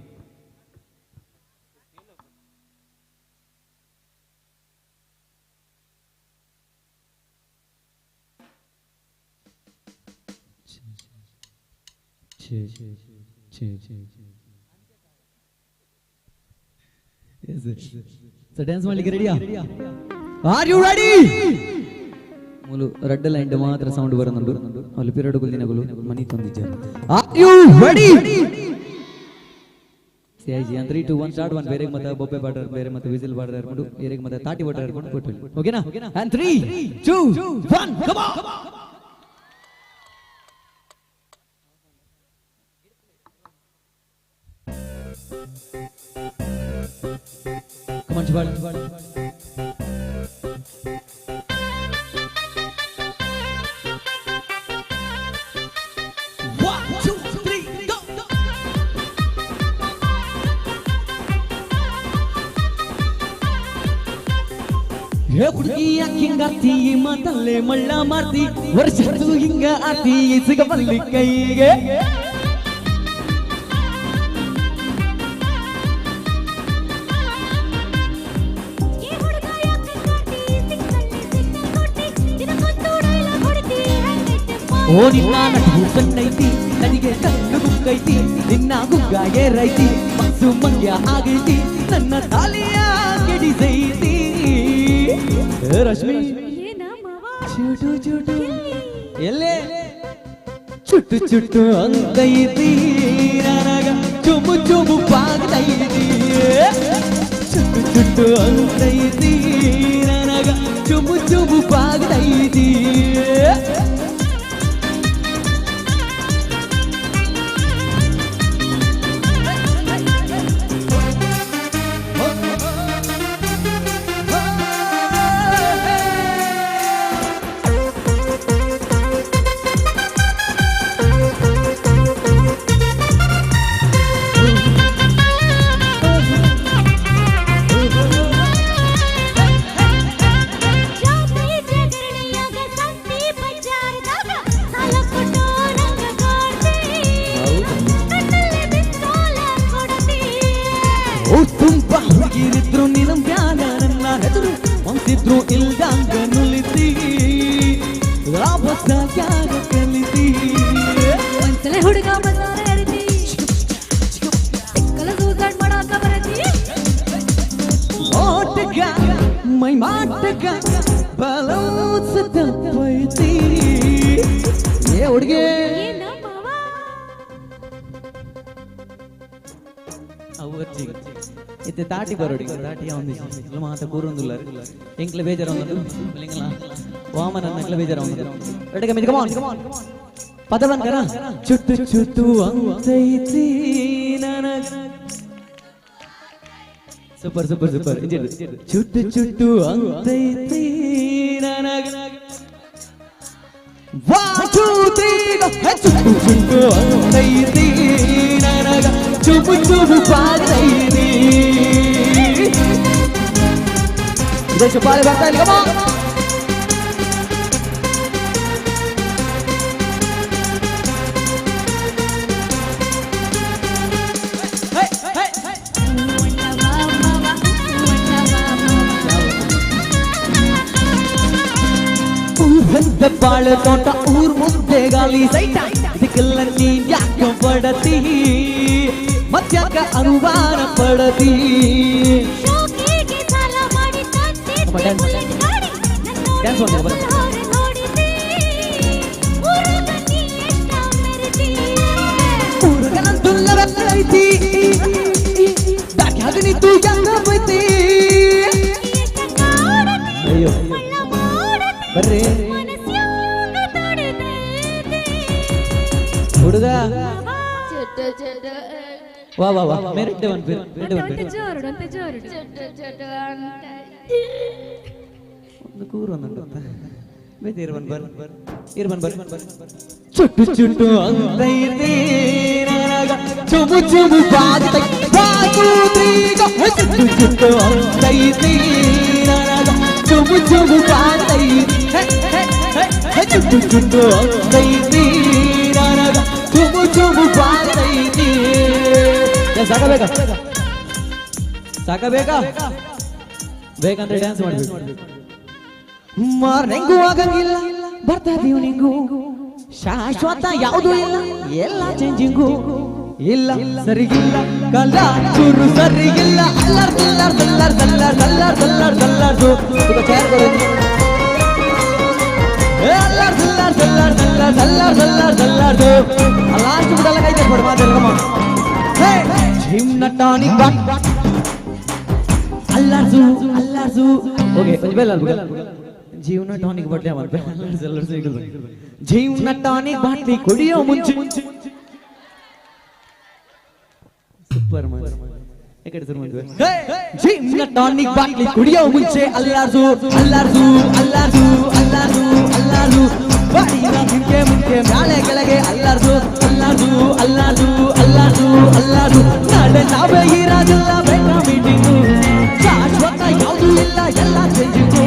ಡ್ಯಾನ್ಸ್ ಮಾಡ್ಲಿಕ್ಕೆ ರೆಡಿಯಾ? Are you ready? ಮೂಲು ರೆಡ್ ಲೈನ್ ಮಾತ್ರ ಸೌಂಡ್ ಬರೋದು. ಅಲ್ಲಿ ಪಿರಡುಗಳು ದಿನಗಳು ಮನಿ ತಂದಿದ್ದ. Are you ready? ಸಿಐಜಿ 3, 2, 1 ಸ್ಟಾರ್ಟ್. 1 ಬೇರೆ ಮತ್ತೆ ಬೊಬ್ಬೆ ಬಾರ್ಡರ್, ಬೇರೆ ಮತ್ತೆ ವಿಸಿಲ್ ಬಾರ್ಡರ್ ಇರ್ಕೊಂಡು, ಬೇರೆ ಮತ್ತೆ ತಾಟಿ ಬಾರ್ಡರ್ ಇರ್ಕೊಂಡು ಕೊಟ್ಟು. ಓಕೆನಾ? and 3, 2, 1 come on. Come on, Jabal. 1, 2, 3, go. हे ಹುಡುಗಿ ಯಾಕಿಂಗಾತಿ ಮಾತಲ್ಲೇ ಮಳ್ಳ ಮಾರ್ತಿ, ವರ್ಷದ್ದು ಹಿಂಗ ಆತಿ ಸಿಗಬಲ್ಲಿ ಕೈಗೆ. ಓ ನಿನ್ನ ನಟು ಸಣ್ಣೈತಿ, ನನಗೆ ಕಣ್ಣು ಗುಕ್ಕೈತಿ, ನಿನ್ನ ಗುಗ್ಗ ಏರೈತಿ, ಮನ್ಸು ಮಂಗ್ಯ ಆಗೈತಿ, ನನ್ನ ತಾಲಿಯ ಕೆಡಿಸೈತಿ. ರಶ್ಮಿ ಚುಟು ಚುಟು ಎಲ್ಲೇ ಚುಟ್ಟು ಚುಟ್ಟು ಅಂತೈತಿ, ನನಗ ಚುಮು ಚುಮು ಬಾಗ್ತೈತಿ. ಚುಟ್ಟು ಚುಟ್ಟು ಅಂತೈತಿ, ನನಗ ಚುಮು ಚುಮು ಬಾಗ್ತೈತಿ. ಮಗ ಬಲೋತ್ಸತಪ್ಪೈತಿ ಏ ಹುಡುಗಿ ಅವಚ್ಚಿ ಇತ್ತೆ ತಾಟಿ ಬರೋಡಿ ತಾಟಿ ಅವನು ಮಾತ ಕೂರೊಂದುಲ್ಲ ಎಂಕ್ಲ ಬೇಜಾರ ಲಿಂಗಲ ವಾಮನ ಎಂಕ್ಲ ಬೇಜಾರ ಎಡಗೆ ಮಿದ ಕಮಾನ್ ಪದ ಬಂದರ ಚುಟ್ಟು ಚುಟ್ಟು ಅಂತೈತಿ ನನಗ ಸೂಪರ್ ಸೂಪರ್ ಸೂಪರ್ ಚುಟ್ಟು ಚುಟ್ಟು ಅಂತೈತಿ ನನಗ 1 2 3 ಚುಟ್ಟು ಚುಟ್ಟು ಅಂತೈತಿ ನನಗ ಚುಬು ಚುಬು ಪಾಗೈತಿ ಇದೇ ಚುಪಾಲೆ ಬರ್ತಾ ಇಲ್ಲ ಕಮಾನ್ ಬಾಳ ತೋಟ ಊರ್ ಮುಂದೆ ಗಾಲಿ ಸೈಟ ಇದಕ್ಕೆಲ್ಲ ನೀನ್ ಯಾಕೆ ಪಡತಿ ಮತ್ಯಾಕ ಅನುಮಾನ ಪಡತಿ ಐತಿ ನಿಂತು ಎಲ್ಲ ಬೈತಿ ಅಯ್ಯೋ ಬರ್ರಿ ಹುಡುಗ ವಾ ವಾ ವಾ ಮೇರಿಟ್ಟೆ ಒಂದು ಕೂರು ಬೇತಿರ್ಬನ್ ಬರ್ ಚುಟ್ಟು ಚುಟ್ಟು ಅಂತೈತಿ ನನಗ ಚುಬು ಚುಬು ಬಾತೈ ಬಾತು ತ್ರೀಗ ಚುಟ್ಟು ಚುಟ್ಟು ಅಂತೈತಿ ನನಗ ಚುಬು ಚುಬು ಬಾತೈ ಚುಟ್ಟು ಚುಟ್ಟು ಅಂತೈತಿ ನನಗ ಚುಬು ಚುಬು ಬಾತೈತಿ ಸಾಕಬೇಕಾ ಸಾಕಬೇಕಾ ಬೇಕಂದ್ರೆ ಡ್ಯಾನ್ಸ್ ಮಾಡ್ಬೇಕು ಮಾರ್ನಿಂಗು ಆಗಂಗಿಲ್ಲ ಬರ್ತಾ ಈವ್ನಿಂಗು ಶಾಶ್ವತ ಯಾವುದು ಇಲ್ಲ ಎಲ್ಲ ಚೇಂಜಿಂಗು ಇಲ್ಲ ಸರಿಗಿಲ್ಲ ಕಲ ಚೂರು ಸರಿಗಿಲ್ಲ ಅಲ್ಲರ್ ದಲ್ಲರ್ ದಲ್ಲರ್ ದಲ್ಲರ್ ದಲ್ಲರ್ ದಲ್ಲರ್ ದಲ್ಲರ್ದು ಈಗ ಚೇರ್ ಕೊಡು ಅಲ್ಲರ್ ದಲ್ಲರ್ ದಲ್ಲರ್ ದಲ್ಲರ್ ದಲ್ಲರ್ ದಲ್ಲರ್ ದಲ್ಲರ್ದು ಲಾಸ್ಟ್ ಬಿಡಲ್ಲ ಕೈತೆ ಕೊಡು ಮಾತೆಲ್ಲಮ್ಮ ಹೇ ಜಿಮ್ನ ಟಾನಿಕ್ ಬಾಟ್ ಅಲ್ಲರ್ದು ಓಕೆ ಬೆಲ್ಲ ಜೀವನ ಟಾನಿಕ್ ಬಟ್ಟೆ ಜೀವನ ಟಾನಿಕ್ ಬಾಟ್ಲಿ ಕುಡಿಯೋ ಮುಂಚೆ ಸೂಪರ್ ಜೀವನ ಟಾನಿಕ್ ಬಾಟ್ಲಿ ಕುಡಿಯೋ ಮುಂಚೆ ಅಲ್ಲಾರ್ದು ಮುಂಚೆ ಮುಂಚೆ ಮ್ಯಾಲೆ ಕೆಳಗೆ ಅಲ್ಲಾರ್ದು ನಾಳೆ ನಾವೇ ಇರೋದಿಲ್ಲ ಬೇಕಾ ಮೀಟಿಂಗು ಶಾಶ್ವತ ಯಾವುದು ಇಲ್ಲ ಎಲ್ಲ ಚೇಂಜಿಂಗು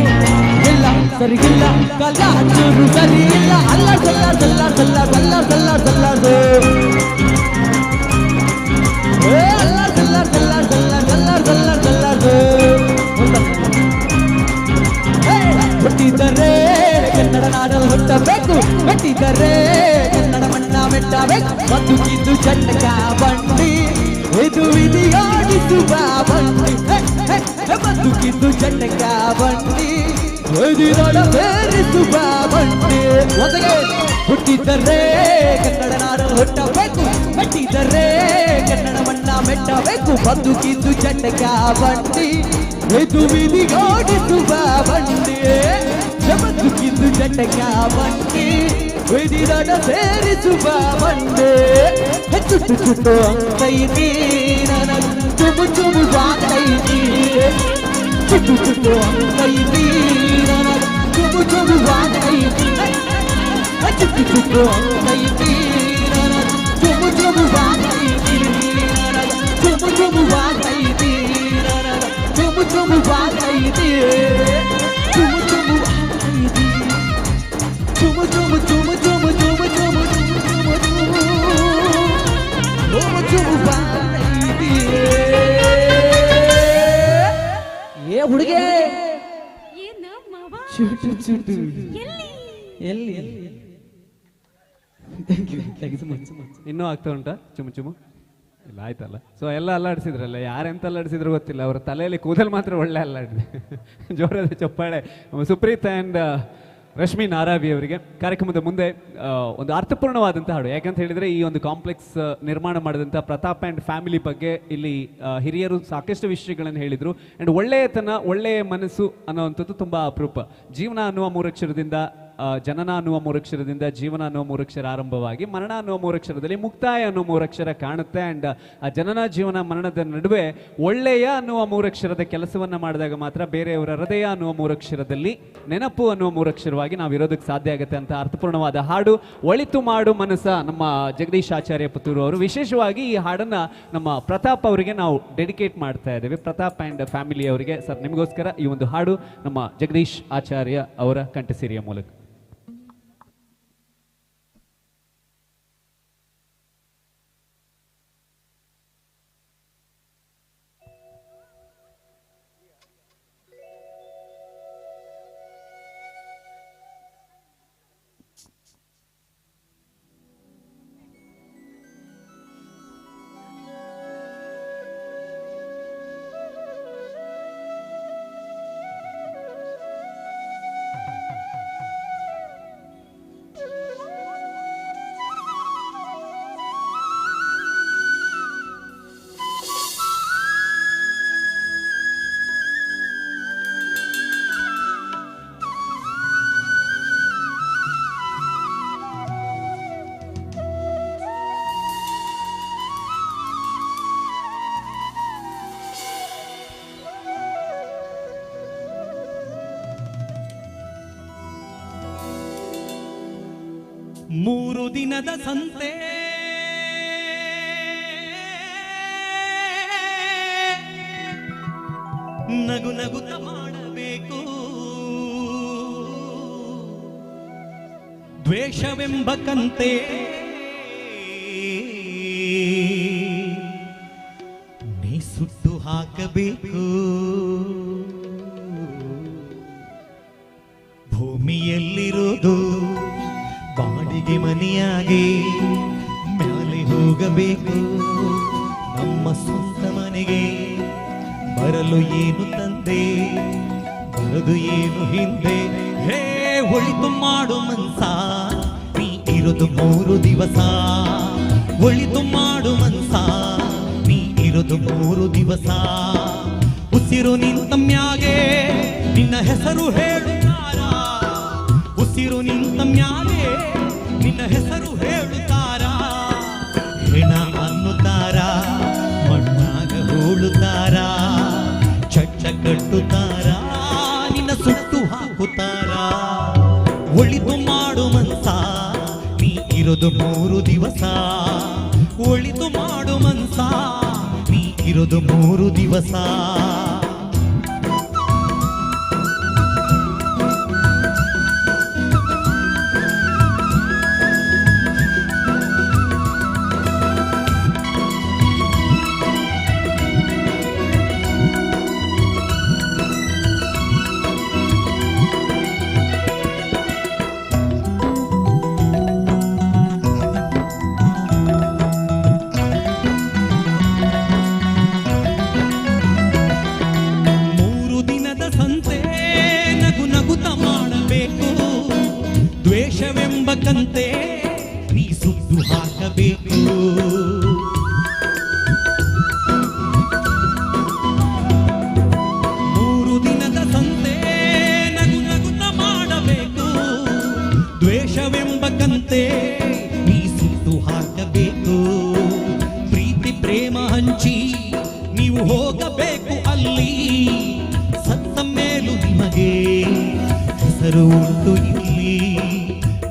ಇಲ್ಲ ಸರಿಗಿಲ್ಲ ಕಲ ಚೂರು ಸರಿ ಇಲ್ಲ ಅಲ್ಲರ್ ಹುಟ್ಟಿದರೆ ಕನ್ನಡ ನಾಡಲು ಹುಟ್ಟಬೇಕು ಹುಟ್ಟಿದರೆ ಕನ್ನಡ ಮಣ್ಣ ಮೆಟ್ಟಬೇಕು ಬದುಕಿದ್ದು ಚಟಕ ಬಂಡಿ ಇದು ವಿಧಿಯೋಡಿಸುವ ಬಂಡಿ ಬದುಕಿದ್ದು ಚಟಕ ಬಂಡಿ ಬೇರಿಸುವ ಬಂಡಿ ಒದಗೆ ಹುಟ್ಟಿದರೆ ಕನ್ನಡ ನಾಡಲು ಹುಟ್ಟಬೇಕು ಮೆಟ್ಟಿದರೆ ಕನ್ನಡ ಮಣ್ಣ ಮೆಟ್ಟಬೇಕು ಬದುಕಿದ್ದು ಚಟಕ ಬಂಡಿ ಇದು ವಿಧಿಗೋಡಿಸುವ ಬಂಡಿ ಬದುಕಿದ್ದು ಚಟಕ ಬಂಡಿ ವಿಧಿದಡ ಸೇರಿಸುವ ಬಂಡಿ ಚುಟ್ಟು ಚುಟ್ಟು ಅಂತೈತಿ ನನಗೆ ಚುಬು ಚುಬು ಬಾತೈತಿ ಚುಟ್ಟು ಚುಟ್ಟು ಅಂತೈತಿ ನನಗೆ ಚುಬು ಚುಬು ಬಾತೈತಿ ಚುಟ್ಟು ಚುಟ್ಟು ಅಂತೈತಿ ನನಗೆ ಚುಬು ಚುಬು ಬಾತೈತಿ ನನಗೆ ಚುಬು ಚುಬು ಬಾತೈತಿ ನನಗೆ ಚುಬು ಚುಬು ಬಾತೈತಿ ಚುಬು ಚುಬು ಬಾತೈತಿ ಚುಬು ಚುಬು ಚುಬು ಚುಬು ಚುಬು ಚುಬು ಚುಬು ಚುಬು ಬಾತೈತಿ ಏ ಹುಡುಗೆ ಚುಟ್ಟು ಚುಟ್ಟು ಎಲ್ಲಿ ಥ್ಯಾಂಕ್ ಯು ಸೊ ಮಚ್ ಇನ್ನೂ ಆಗ್ತಾ ಉಂಟಾ ಚುಮು ಚುಮು ಇಲ್ಲ ಆಯ್ತಲ್ಲ. ಸೊ ಎಲ್ಲ ಅಲ್ಲಾಡಿಸಿದ್ರಲ್ಲ, ಯಾರೆಂತ ಅಲ್ಲಾಡಿಸಿದ್ರು ಗೊತ್ತಿಲ್ಲ, ಅವರ ತಲೆಯಲ್ಲಿ ಕೂದಲು ಮಾತ್ರ ಒಳ್ಳೆ ಅಲ್ಲಾಡಿದೆ. ಜೋರಾದ ಚಪ್ಪಾಳೆ ಸುಪ್ರೀತ್ ಆ್ಯಂಡ್ ರಶ್ಮಿ ನಾರಾವಿ ಅವರಿಗೆ. ಕಾರ್ಯಕ್ರಮದ ಮುಂದೆ ಒಂದು ಅರ್ಥಪೂರ್ಣವಾದಂಥ ಹಾಡು, ಯಾಕಂತ ಹೇಳಿದರೆ ಈ ಒಂದು ಕಾಂಪ್ಲೆಕ್ಸ್ ನಿರ್ಮಾಣ ಮಾಡಿದಂಥ ಪ್ರತಾಪ್ ಆ್ಯಂಡ್ ಫ್ಯಾಮಿಲಿ ಬಗ್ಗೆ ಇಲ್ಲಿ ಹಿರಿಯರು ಸಾಕಷ್ಟು ವಿಷಯಗಳನ್ನು ಹೇಳಿದರು. ಆ್ಯಂಡ್ ಒಳ್ಳೆಯತನ, ಒಳ್ಳೆಯ ಮನಸ್ಸು ಅನ್ನೋವಂಥದ್ದು ತುಂಬ ಅಪರೂಪ. ಜೀವನ ಅನ್ನುವ 3 ಅಕ್ಷರದಿಂದ, ಜನನ ಅನ್ನುವ 3 ಅಕ್ಷರದಿಂದ ಜೀವನ ಅನ್ನುವ 3 ಅಕ್ಷರ ಆರಂಭವಾಗಿ ಮರಣ ಅನ್ನುವ 3 ಅಕ್ಷರದಲ್ಲಿ ಮುಕ್ತಾಯ ಅನ್ನುವ 3 ಅಕ್ಷರ ಕಾಣುತ್ತೆ. ಆ್ಯಂಡ್ ಆ ಜನನ ಜೀವನ ಮರಣದ ನಡುವೆ ಒಳ್ಳೆಯ ಅನ್ನುವ 3 ಅಕ್ಷರದ ಕೆಲಸವನ್ನು ಮಾಡಿದಾಗ ಮಾತ್ರ ಬೇರೆಯವರ ಹೃದಯ ಅನ್ನುವ 3 ಅಕ್ಷರದಲ್ಲಿ ನೆನಪು ಅನ್ನುವ 3 ಅಕ್ಷರವಾಗಿ ನಾವು ಇರೋದಕ್ಕೆ ಸಾಧ್ಯ ಆಗುತ್ತೆ ಅಂತ ಅರ್ಥಪೂರ್ಣವಾದ ಹಾಡು ಒಳಿತು ಮಾಡು ಮನಸ್ಸ ನಮ್ಮ ಜಗದೀಶ್ ಆಚಾರ್ಯ ಪುತ್ತೂರು ಅವರು. ವಿಶೇಷವಾಗಿ ಈ ಹಾಡನ್ನು ನಮ್ಮ ಪ್ರತಾಪ್ ಅವರಿಗೆ ನಾವು ಡೆಡಿಕೇಟ್ ಮಾಡ್ತಾ ಇದ್ದೇವೆ, ಪ್ರತಾಪ್ ಆ್ಯಂಡ್ ಫ್ಯಾಮಿಲಿ ಅವರಿಗೆ. ಸರ್, ನಿಮಗೋಸ್ಕರ ಈ ಒಂದು ಹಾಡು ನಮ್ಮ ಜಗದೀಶ್ ಆಚಾರ್ಯ ಅವರ ಕಂಠಸಿರಿಯ ಮೂಲಕ. ಮೂರು ದಿನದ ಸಂತೆ ನಗು ನಗುತ್ತ ಮಾಡಬೇಕು, ದ್ವೇಷವೆಂಬ ಕಂತೆ ನೀ ಸುಟ್ಟು ಹಾಕಬೇಕು. ಭೂಮಿಯಲ್ಲಿರೋದು ಬಾಡಿಗೆ ಮನೆಯಾಗಿ ಮ್ಯಾಲೆ ಹೋಗಬೇಕು, ನಮ್ಮ ಸ್ವಂತ ಮನೆಗೆ ಬರಲು ಏನು ತಂದೆ, ಬರದು ಏನು ಹಿಂದೆ. ಹೇ ಒಳಿತು ಮಾಡು ಮನ್ಸ, ನೀ ಇರೋದು 3 ದಿವಸ. ಒಳಿತು ಮಾಡು ಮನ್ಸ, ನೀ ಇರೋದು 3 ದಿವಸ. ಉಸಿರು ನಿಂತ ಮ್ಯಾಗೆ ನಿನ್ನ ಹೆಸರು ಹೇಳುತ್ತಾರ, ಉಸಿರು ನಿಂತ ಮ್ಯಾಗೆ ನಿನ್ನ ಹೆಸರು ಹೇಳುತ್ತಾರ. ಹೆಣ ಅನ್ನುತ್ತಾರ, ಮಣ್ಣಾಗ ಹೂಳುತ್ತಾರ, ಚಟ್ಟ ಕಟ್ಟುತ್ತಾರ, ನಿನ್ನ ಸುಟ್ಟು ಹಾಕುತ್ತಾರ. ಒಳಿತು ಮಾಡು ಮನ್ಸ, ನೀ ಇರೋದು 3 ದಿವಸ. ಒಳಿತು ಮಾಡು ಮನ್ಸ, ನೀ ಇರೋದು 3 ದಿವಸ. ದ್ವೇಷವೆಂಬ ಕಂತೆ ನೀ ಸುಟ್ಟು ಹಾಕಬೇಕು. ಮೂರು ದಿನದ ಸಂತೆ ನಗು ನಗುತ್ತ ಮಾಡಬೇಕು, ದ್ವೇಷವೆಂಬ ಕಂತೆ ನೀ ಸುಟ್ಟು ಹಾಕಬೇಕು. ಪ್ರೀತಿ ಪ್ರೇಮ ಹಂಚಿ ನೀವು ಹೋಗಬೇಕು ಅಲ್ಲಿ, ಸತ್ತ ಮೇಲೂ ನಿಮಗೆ ಹೆಸರು ಉಂಟು ಇಲ್ಲಿ.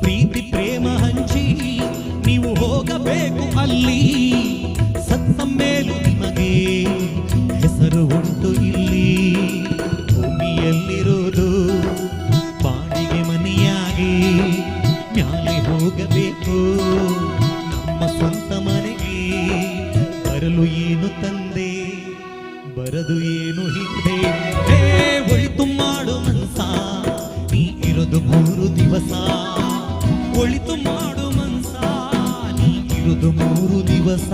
ಪ್ರೀತಿ ಪ್ರೇಮ ಹಂಚಿ ನೀವು ಹೋಗಬೇಕು ಅಲ್ಲಿ, ಸತ್ತ ಮೇಲೂ ನಿಮಗೆ ಹೆಸರು ಉಂಟು ಇಲ್ಲಿ. ಭೂಮಿಯಲ್ಲಿರೋದು ಬಾಡಿಗೆ ಮನೆಯಾಗಿ ಮ್ಯಾಲೆ ಹೋಗಬೇಕು, ನಮ್ಮ ಸ್ವಂತ ಮನೆಗೆ ಬರಲು ಏನು ತಂದೆ, ಬರದು ಏನು ಹಿಂದೆ. ಹೇ ಒಳಿತು ಮಾಡು ಮನ್ಸ, ನೀ ಇರೋದು 3 ದಿವಸ. ಒಳಿತು ಮಾಡು ಮನ್ಸ, ನೀ ಇರೋದು 3 ದಿವಸ.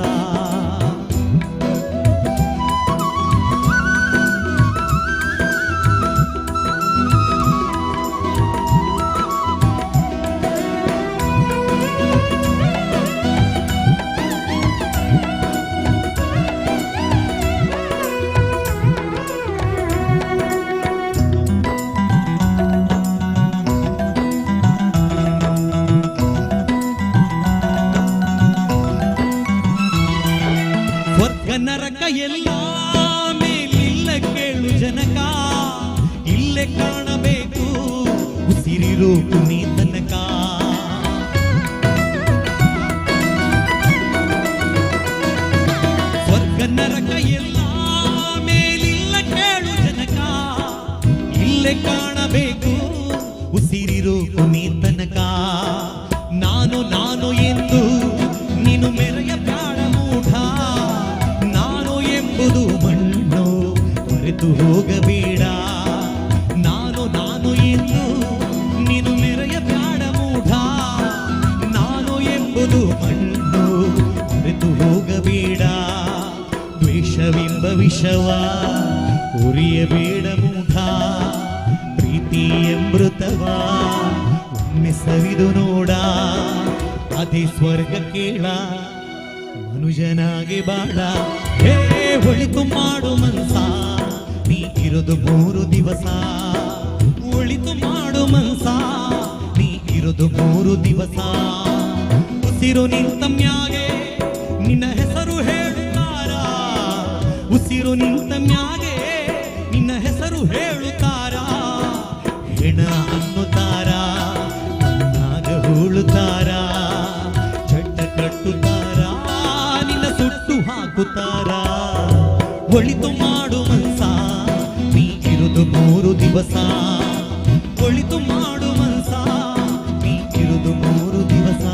ನರಕ ಎಲ್ಲ ಮೇಲಿಲ್ಲ ಕೇಳು ಜನಕ, ಇಲ್ಲೇ ಕಾಣಬೇಕು ಉಸಿರಿರೋ ನೀ ತನಕ. ಸ್ವರ್ಗ ನರಕ ಎಲ್ಲ ಮೇಲಿಲ್ಲ ಕೇಳು ಜನಕ, ಇಲ್ಲೇ ಕಾಣಬೇಕು ಉಸಿರಿರೋ ನೀ ತನಕ. ನಾನು ನಾನು ಎಂದು ನೀನು ಮೆರೆಯ ಪ್ರಾಣ ಮೂಢ, ನಾನು ಎಂಬುದು ಮಣ್ಣು ಮರೆತು ಹೋಗಬೇಡ. ನಾನು ನಾನು ಎಂದು ನೀನು ಮೆರೆಯ ಪ್ರಾಣ ಮೂಢ, ನಾನು ಎಂಬುದು ಮಣ್ಣು ಮರೆತು ಹೋಗಬೇಡ. ದ್ವೇಷವೆಂಬ ವಿಷವ ಉರಿಯಬೇಡ ಮೂಢ, ಪ್ರೀತಿ ಅಮೃತವ ಒಮ್ಮೆ ಸವಿದು ನೋಡ. ಅದೇ ಸ್ವರ್ಗ ಕೇಳ ಮನುಜನಾಗಿ ಬಾಳ. ಹೇ ಒಳಿತು ಮಾಡು ಮನ್ಸ ನೀ ಇರೋದು 3 ದಿವಸ, ಒಳಿತು ಮಾಡು ಮನ್ಸ ನೀ ಇರೋದು 3 ದಿವಸ. ಉಸಿರು ನಿಂತ ಮ್ಯಾಗೆ ನಿನ್ನ ಹೆಸರು ಹೇಳುತ್ತಾರ, ಉಸಿರು ನಿಂತ ಮ್ಯಾಗೆ ನಿನ್ನ ಹೆಸರು ಹೇಳುತ್ತಾರ. ಹೆಣ ಅನ್ನುತ್ತಾರ, ಮಣ್ಣಾಗ ಹೂಳುತ್ತಾರ, ಚಟ್ಟ ಕಟ್ಟುತ್ತಾರ, ನಿನ್ನ ಸುಟ್ಟು ಹಾಕುತ್ತಾರ. ಒಳಿತು ಮಾಡು ಮನ್ಸ ನೀ ಇರುದು 3 ದಿವಸ, ಒಳಿತು ಮಾಡು ಮನ್ಸ ನೀ ಇರುದು 3 ದಿವಸ.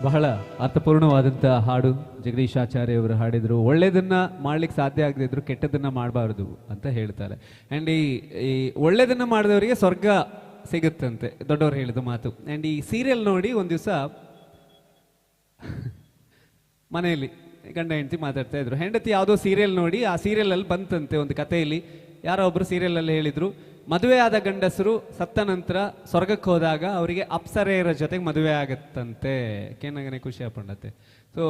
ಬಹಳ ಅರ್ಥಪೂರ್ಣವಾದಂತಹ ಹಾಡು ಜಗದೀಶ್ ಆಚಾರ್ಯ ಅವರು ಹಾಡಿದ್ರು. ಒಳ್ಳೇದನ್ನ ಮಾಡ್ಲಿಕ್ಕೆ ಸಾಧ್ಯ ಆಗದಿದ್ರು ಕೆಟ್ಟದನ್ನ ಮಾಡಬಾರ್ದು ಅಂತ ಹೇಳ್ತಾರೆ. ಅಂಡ್ ಈ ಒಳ್ಳೇದನ್ನ ಮಾಡಿದವರಿಗೆ ಸ್ವರ್ಗ ಸಿಗುತ್ತಂತೆ, ದೊಡ್ಡವರು ಹೇಳಿದ ಮಾತು. ಅಂಡ್ ಈ ಸೀರಿಯಲ್ ನೋಡಿ ಒಂದ್ ದಿವಸ ಮನೆಯಲ್ಲಿ ಗಂಡ ಹೆಂಡತಿ ಮಾತಾಡ್ತಾ ಇದ್ರು. ಹೆಂಡತಿ ಯಾವುದೋ ಸೀರಿಯಲ್ ನೋಡಿ ಆ ಸೀರಿಯಲ್ ಅಲ್ಲಿ ಬಂತಂತೆ ಒಂದು ಕಥೆಯಲ್ಲಿ, ಯಾರೋ ಒಬ್ರು ಸೀರಿಯಲ್ ಅಲ್ಲಿ ಹೇಳಿದ್ರು, ಮದುವೆ ಆದ ಗಂಡಸರು ಸತ್ತ ನಂತರ ಸ್ವರ್ಗಕ್ಕೆ ಹೋದಾಗ ಅವರಿಗೆ ಅಪ್ಸರೆಯರ ಜೊತೆಗೆ ಮದುವೆ ಆಗತ್ತಂತೆ. ಕೇನಾಗನೆ ಖುಷಿ ಆಪಂಡತ್ತೆ. ಸೊ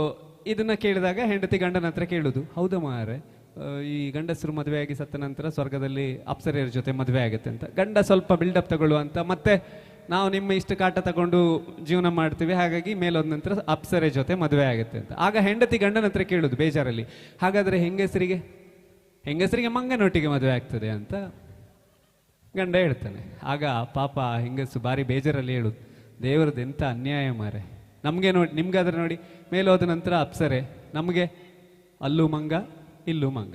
ಇದನ್ನ ಕೇಳಿದಾಗ ಹೆಂಡತಿ ಗಂಡನ ಹತ್ರ ಕೇಳುದು, ಹೌದಾ ಮಾರೆ ಈ ಗಂಡಸರು ಮದುವೆಯಾಗಿ ಸತ್ತ ನಂತರ ಸ್ವರ್ಗದಲ್ಲಿ ಅಪ್ಸರೆಯರ ಜೊತೆ ಮದುವೆ ಆಗುತ್ತೆ ಅಂತ. ಗಂಡ ಸ್ವಲ್ಪ ಬಿಲ್ಡಪ್ ತಗೊಳ್ಳುವಂತ, ಮತ್ತೆ ನಾವು ನಿಮ್ಮ ಇಷ್ಟ ಕಾಟ ತಗೊಂಡು ಜೀವನ ಮಾಡ್ತೀವಿ, ಹಾಗಾಗಿ ಮೇಲೋದ ನಂತರ ಅಪ್ಸರೆ ಜೊತೆ ಮದುವೆ ಆಗುತ್ತೆ ಅಂತ. ಆಗ ಹೆಂಡತಿ ಗಂಡನ ಹತ್ರ ಕೇಳುದು ಬೇಜಾರಲ್ಲಿ, ಹಾಗಾದ್ರೆ ಹೆಂಗಸರಿಗೆ ಮಂಗನೊಟ್ಟಿಗೆ ಮದುವೆ ಆಗ್ತದೆ ಅಂತ ಗಂಡ ಹೇಳ್ತಾನೆ. ಆಗ ಪಾಪ ಹೆಂಗಸು ಭಾರಿ ಬೇಜಾರಲ್ಲಿ ಹೇಳುದು, ದೇವರದ್ದು ಎಂತ ಅನ್ಯಾಯ ಮಾರೆ, ನಮಗೆ ನೋಡಿ ನಿಮ್ಗಾದ್ರೆ ನೋಡಿ ಮೇಲೋದ ನಂತರ ಅಪ್ಸರೆ, ನಮಗೆ ಅಲ್ಲೂ ಮಂಗ ಇಲ್ಲೂ ಮಂಗ,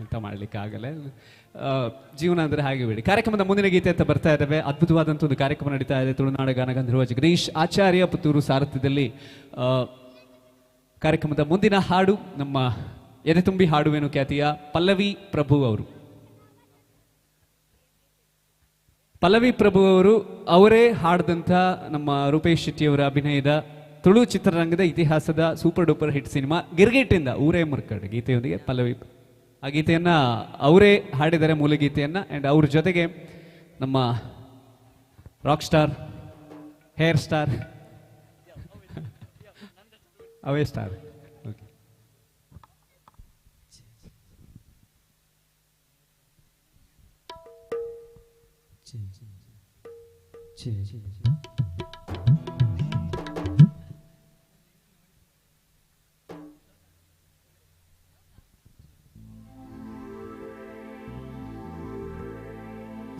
ಎಂತ ಮಾಡ್ಲಿಕ್ಕೆ ಆಗಲ್ಲ. ಜೀವನ ಅಂದ್ರೆ ಹಾಗೆ ಬಿಡಿ. ಕಾರ್ಯಕ್ರಮದ ಮುಂದಿನ ಗೀತೆ ಅಂತ ಬರ್ತಾ ಇದ್ದಾವೆ. ಅದ್ಭುತವಾದಂಥ ಒಂದು ಕಾರ್ಯಕ್ರಮ ನಡೀತಾ ಇದೆ. ತುಳುನಾಡ ಗಾನಗಂಧರ್ವ ಜಗದೀಶ್ ಆಚಾರ್ಯ ಪುತ್ತೂರು ಸಾರಥ್ಯದಲ್ಲಿ ಕಾರ್ಯಕ್ರಮದ ಮುಂದಿನ ಹಾಡು ನಮ್ಮ ಎದೆ ತುಂಬಿ ಹಾಡುವೆನು ಖ್ಯಾತಿಯ ಪಲ್ಲವಿ ಪ್ರಭು ಅವರು. ಪಲ್ಲವಿ ಪ್ರಭು ಅವರು ಅವರೇ ಹಾಡಿದಂಥ ನಮ್ಮ ರೂಪೇಶ್ ಶೆಟ್ಟಿಯವರ ಅಭಿನಯದ ತುಳು ಚಿತ್ರರಂಗದ ಇತಿಹಾಸದ ಸೂಪರ್ ಡೂಪರ್ ಹಿಟ್ ಸಿನಿಮಾ ಗಿರ್ಗಿಟ್ಟಿಂದ ಊರೇ ಮುರ್ಕಡ್ ಗೀತೆಯೊಂದಿಗೆ ಪಲ್ಲವಿ ಆ ಗೀತೆಯನ್ನ ಅವರೇ ಹಾಡಿದ್ದಾರೆ, ಮೂಲ ಗೀತೆಯನ್ನ. ಅಂಡ್ ಅವ್ರ ಜೊತೆಗೆ ನಮ್ಮ ರಾಕ್ ಸ್ಟಾರ್, ಹೇರ್ ಸ್ಟಾರ್, ಅವೇ ಸ್ಟಾರ್, ಓಕೆ,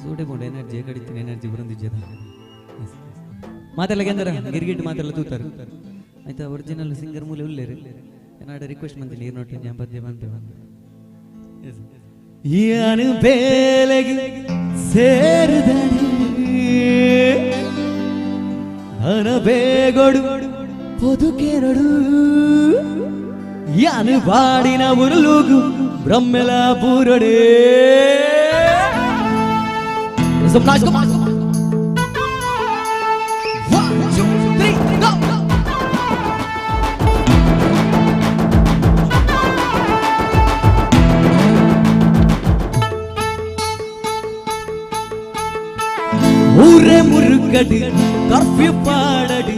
ಸೂಟೆ ಕೊಂಡು ಎನರ್ಜಿ ಕಡಿತೀನಿ, ಎನರ್ಜಿ ಬರಂದಿಜ್ಜದ ಮಾತೆಲ್ಲ ಕೆಂದರ ಗಿರ್ಗಿಟ್ಟು ಮಾತೆಲ್ಲ ತೂತಾರೆ ಆಯ್ತಾ. ಒರಿಜಿನಲ್ ಸಿಂಗರ್ ಮೂಲೆ ಉಳ್ಳೇರಿ ಏನಾಡ ರಿಕ್ವೆಸ್ಟ್ ಮಂತೀನಿ ನೀರು ನೋಟಿ ഞാൻ പദ്യം ಯಾನು ಬೇಲಗಿ ಸೇರಿದಡಿ ಹನ ಬೇಗೊಡು పొదుకెరడు యాను వాడిన ఉరులుగు బ్రహ్మెల బూరడే Some nice, come on. 1, 2, 3, go. ಊರೇ ಮುರುಗಡು ಕರ್ಫ್ಯೂ ಪಾಡಡು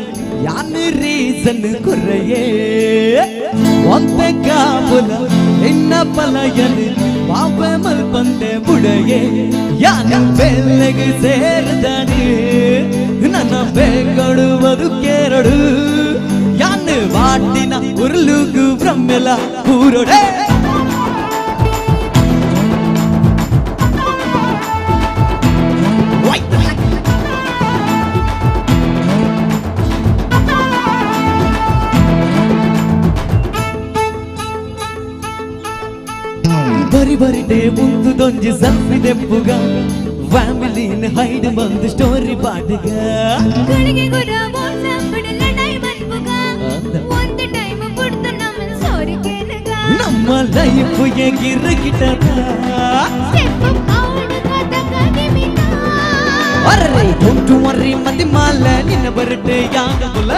ಯಾನು ರೀಸನ್ ಕುರ್ರಯೇ ಒಂದೇ ಕಾಬುಲ ಇನ್ನ ಪಲಯನು ಬಾಬೆ ಮಲ್ಪಂದೆ ಬುಡಯೇ ಯಾನು ಬೆಲೆಗೆ ಸೇರಿದಡು ನನ್ನ ಬೇಕೊಡುವುದು ಕೇರಡು ಯಾನು ವಾಟಿನ ಉರುಳುಗು ಬ್ರಹ್ಮೆಲ ಪೂರೊಡೆ ಬರಿ ಬರಿದೆ ಮುಂದು ದೊಂಜಿ ಸೆಲ್ಫಿ ದೆಪ್ಪುಗ ಫ್ಯಾಮಿಲಿನ ಹೈಡ್ ಬಂದು ಸ್ಟೋರಿ ಪಾಡುಗ ಕಡೆಗೆ ಗುರ ವಾಟ್ಸ್ಆಪ್ ಬಿಡಲ್ಲ ಟೈಮ್ ಅನ್ಪುಗ ಒಂದು ಟೈಮ್ ಬಿಡ್ತು ನಮ್ಮ ಸ್ಟೋರಿ ಕೇಳಗ ನಮ್ಮ ಲೈಫ್ ಎಗಿರಗಿಟದ ಸ್ಟೆಪ್ ಔಟ್ ಕದಕಗೆ ಮಿನ ಅರೆ ಡೋಂಟ್ ವರಿ ಮತಿ ಮಾಲ ನಿನ್ನ ಬರ್ಡೆ ಯಾಗಬುಲ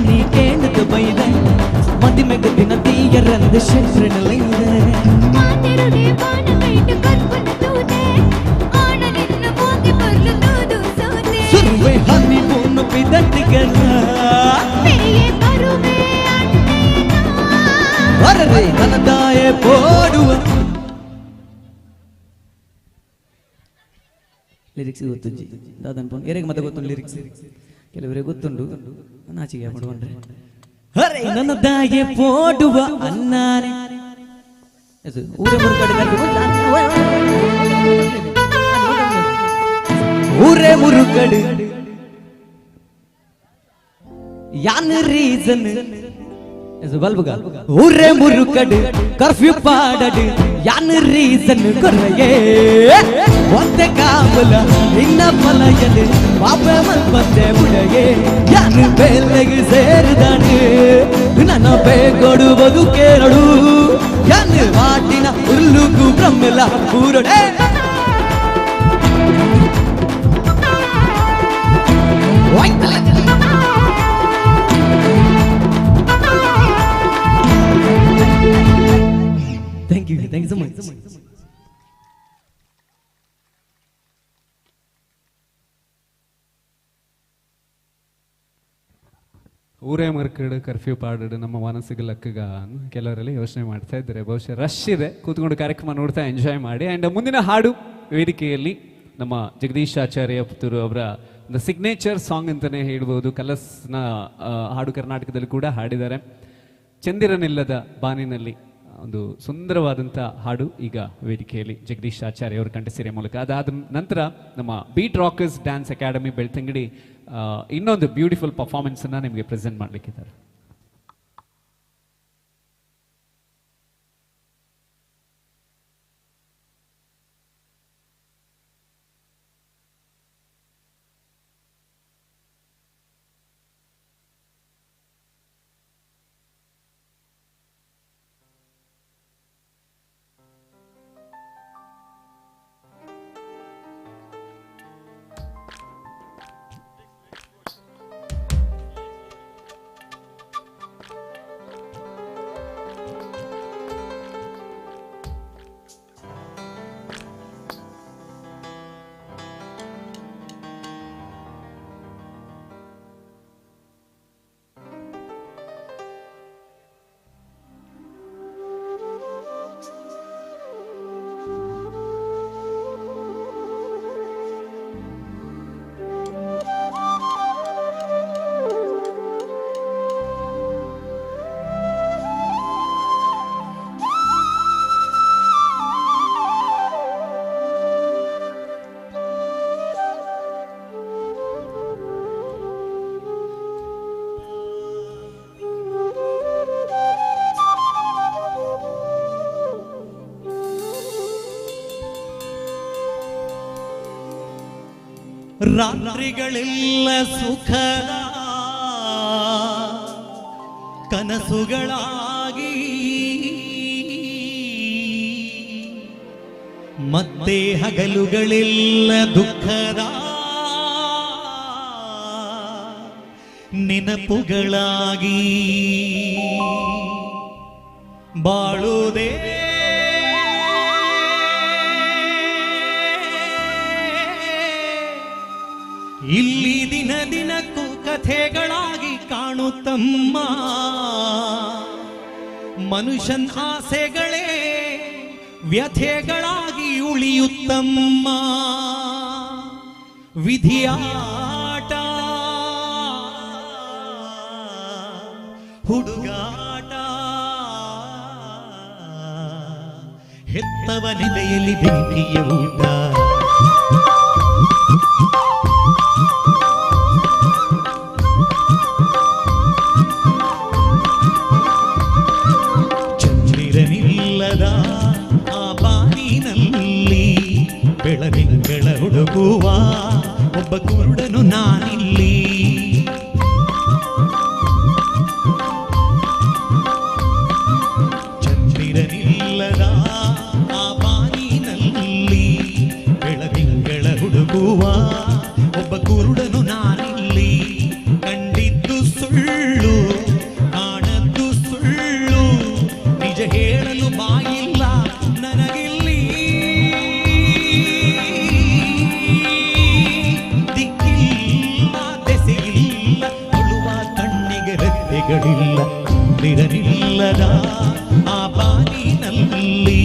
நீ கேண்டது பைத மதிமெகு தின தீயரந்து சென்றனலைத ಮಾತೆರುಡೆ ಬಾಣ ಕೈಟು ಕರ್ಪನ ತೂದೆ ಆಣ ನಿನ್ನ ಮೋಗೆ ಬರ್ಲು ತೂದು ಸೋದೆ ಸುರುವೆ ಹನಿ ಮೂನು ಪಿದಟ್ಟಿಗನ ಮೇಯೆ ಬರುವೆ ಅಣ್ಣೇನ ಅರರೆ ನನದಾಯೆ ಪೋಡುವ ಲಿರಿಕ್ಸ್ ಗೊತ್ತುಂಜಿ ದಾದನ್ ಪೋನ್ ಎರೆಗೆ ಮತ್ತೆ ಗೊತ್ತುಂಟು ಲಿರಿಕ್ಸ್ ಕೆಲವರಿಗೆ ಗೊತ್ತುಂಟು ನಾಚಿಕೆ ಮಾಡುವಂದ್ರೆ ಅರೆ ನನ್ನ ದಾಗೆ ಪೋಡುವ ಅನ್ನಾನೆ ಊರೇ ಮುರುಗಡು ಯಾನ್ ರೀಸನ್ ಬಲ್ಬುಗ ಊರೇ ಮುರುಗಡು ಕರ್ಫ್ಯೂ ಪಾಡಡು ಯಾನ್ ರೀಸನ್ ಕೊರ್ರಯೇ ಒಂದೇ ಕಾಬಲ ಇನ್ನ ಪಲಯನು ಬಾಬೆ ಮಲ್ಪಂದೆ ಬುಡಗೆ ಯಾನು ಬೆಲೆಗೆ ಸೇರಿದನು ನನ್ನ ಬೇಕೊಡುವುದು ಕೇರಡು ಯಾನು ವಾಟಿನ ಉರುಳುಗು ಬ್ರಹ್ಮೆಲ ಪೂರಡೆ Thank you so much. ಊರೇ ಮರ್ಕಡು ಕರ್ಫ್ಯೂ ಪಾಡಡು ನಮ್ಮ ಮನಸ್ಸಿಗೆ ಲಕ್ಕಗ ಕೆಲವರೆಲ್ಲ ಯೋಚನೆ ಮಾಡ್ತಾ ಇದ್ದಾರೆ. ಬಹುಶಃ ರಶ್ ಇದೆ, ಕೂತ್ಕೊಂಡು ಕಾರ್ಯಕ್ರಮ ನೋಡ್ತಾ ಎಂಜಾಯ್ ಮಾಡಿ. ಆ್ಯಂಡ್ ಮುಂದಿನ ಹಾಡು ವೇದಿಕೆಯಲ್ಲಿ ನಮ್ಮ ಜಗದೀಶ್ ಆಚಾರ್ಯ ಪುತ್ತೂರು ಅವರ ಒಂದು ಸಿಗ್ನೇಚರ್ ಸಾಂಗ್ ಅಂತಲೇ ಹೇಳ್ಬೋದು. ಕಲಸ್ನ ಹಾಡು ಕರ್ನಾಟಕದಲ್ಲಿ ಕೂಡ ಹಾಡಿದ್ದಾರೆ. ಚಂದಿರನಿಲ್ಲದ ಬಾನಿನಲ್ಲಿ ಒಂದು ಸುಂದರವಾದಂಥ ಹಾಡು ಈಗ ವೇದಿಕೆಯಲ್ಲಿ ಜಗದೀಶ್ ಆಚಾರ್ಯ ಅವರು ಕಂಠಸಿರಿಯ ಮೂಲಕ. ಅದಾದ ನಂತರ ನಮ್ಮ beet Rockers dance academy Belthangady ಇನ್ನೊಂದು ಬ್ಯೂಟಿಫುಲ್ ಪರ್ಫಾರ್ಮೆನ್ಸನ್ನು ನಿಮಗೆ ಪ್ರೆಸೆಂಟ್ ಮಾಡಲಿಕ್ಕಿದ್ದಾರೆ. ರಾತ್ರಿಗಳೆಲ್ಲ ಸುಖದ ಕನಸುಗಳಾಗಿ ಮತ್ತೆ ಹಗಲುಗಳೆಲ್ಲ ದುಃಖದ ನೆನಪುಗಳಾಗಿ ಬಾಳುವುದೇ ಇಲ್ಲಿ ದಿನ ದಿನಕ್ಕೂ ಕಥೆಗಳಾಗಿ ಕಾಣುತ್ತಮ್ಮ ಮನುಷ್ಯನ್ ಆಸೆಗಳೇ ವ್ಯಥೆಗಳಾಗಿ ಉಳಿಯುತ್ತಮ್ಮ ವಿಧಿಯಾಟ ಹುಡುಗಾಟ ಹೆತ್ತವನೆದೆಯಲ್ಲಿ ಬೆಂಕಿಯ ಊಟ ಚಂದಿರನಿಲ್ಲದ ಆ ಬಾನಿನಲ್ಲಿ ಬೆಳದಿಂಗಳ ಹುಡುಕುವ ಒಬ್ಬ ಕುರುಡನು ನಾನಿಲ್ಲಿ ಚಂದಿರನಿಲ್ಲದ ಆ ಬಾನಿನಲ್ಲಿ ಬೆಳದಿಂಗಳ ಹುಡುಕುವ ಒಬ್ಬ ಕುರುಡನು ನಾನಿಲ್ಲಿ ಕಂಡಿದ್ದು ಸುಳ್ಳು ಕಾಣದ್ದು ಸುಳ್ಳು ನಿಜ ಹೇಳಲು ಬಾಯಿಲ್ಲ ನನಗಿಲ್ಲಿ ದಿಕ್ಕಿಲ್ಲ ದೆಸೆಯಿಲ್ಲ ಅಳುವ ಕಣ್ಣಿಗೆ ರೆಪ್ಪೆಗಳಿಲ್ಲ ನಿರನಿಲ್ಲದ ಆ ಬಾನಿನಲ್ಲಿ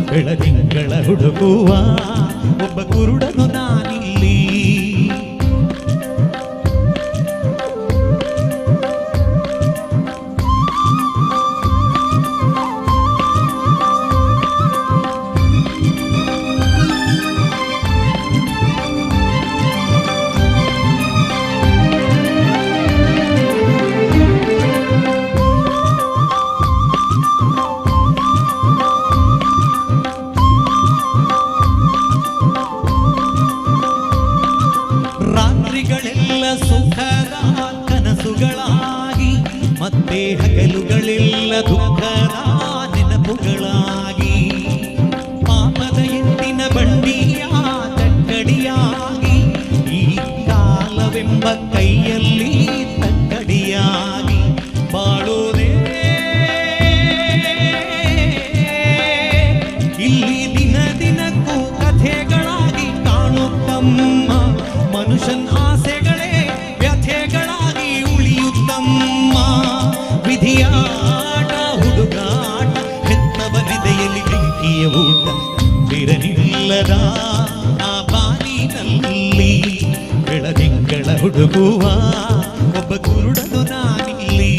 ಬೆಳದಿಂಗಳ ಹುಡುಕುವ ಒಬ್ಬ ಕುರುಡನು ನಾನಿಲ್ಲಿ ರಾತ್ರಿಗಳೆಲ್ಲ ಸುಖದ ಕನಸುಗಳಾಗಿ ಮತ್ತೆ ಹಗಲುಗಳೆಲ್ಲ ದುಃಖದ ನೆನಪುಗಳಾಗಿ ಪಾಪದ ಎತ್ತಿನ ಬಂಡಿಯ ತಕ್ಕಡಿಯಾಗಿ ಈ ಕಾಲವೆಂಬ ಕೈಯಲ್ಲಿ ತಕ್ಕಡಿಯಾಗಿ ಬಾಳೋದೇ ಇಲ್ಲಿ ದಿನ ದಿನಕ್ಕೂ ಕಥೆಗಳಾಗಿ ಕಾಣುತ್ತಮ್ಮ ಮನುಷ್ಯನ್ ಆಸೆಗಳೇ ವ್ಯಥೆಗಳಾಗಿ ಉಳಿಯುತ್ತಮ್ಮ ವಿಧಿಯಾಟ ಹುಡುಗಾಟ ಹೆತ್ತವನೆದೆಯಲ್ಲಿ ಬೆಂಕಿಯ ಊಟ ಬಿರನಿಲ್ಲದ ಆ ಬಾನಿನಲ್ಲಿ ಬೆಳದಿಂಗಳ ಹುಡುಕುವ ಒಬ್ಬ ಕುರುಡನು ನಾನಿಲ್ಲಿ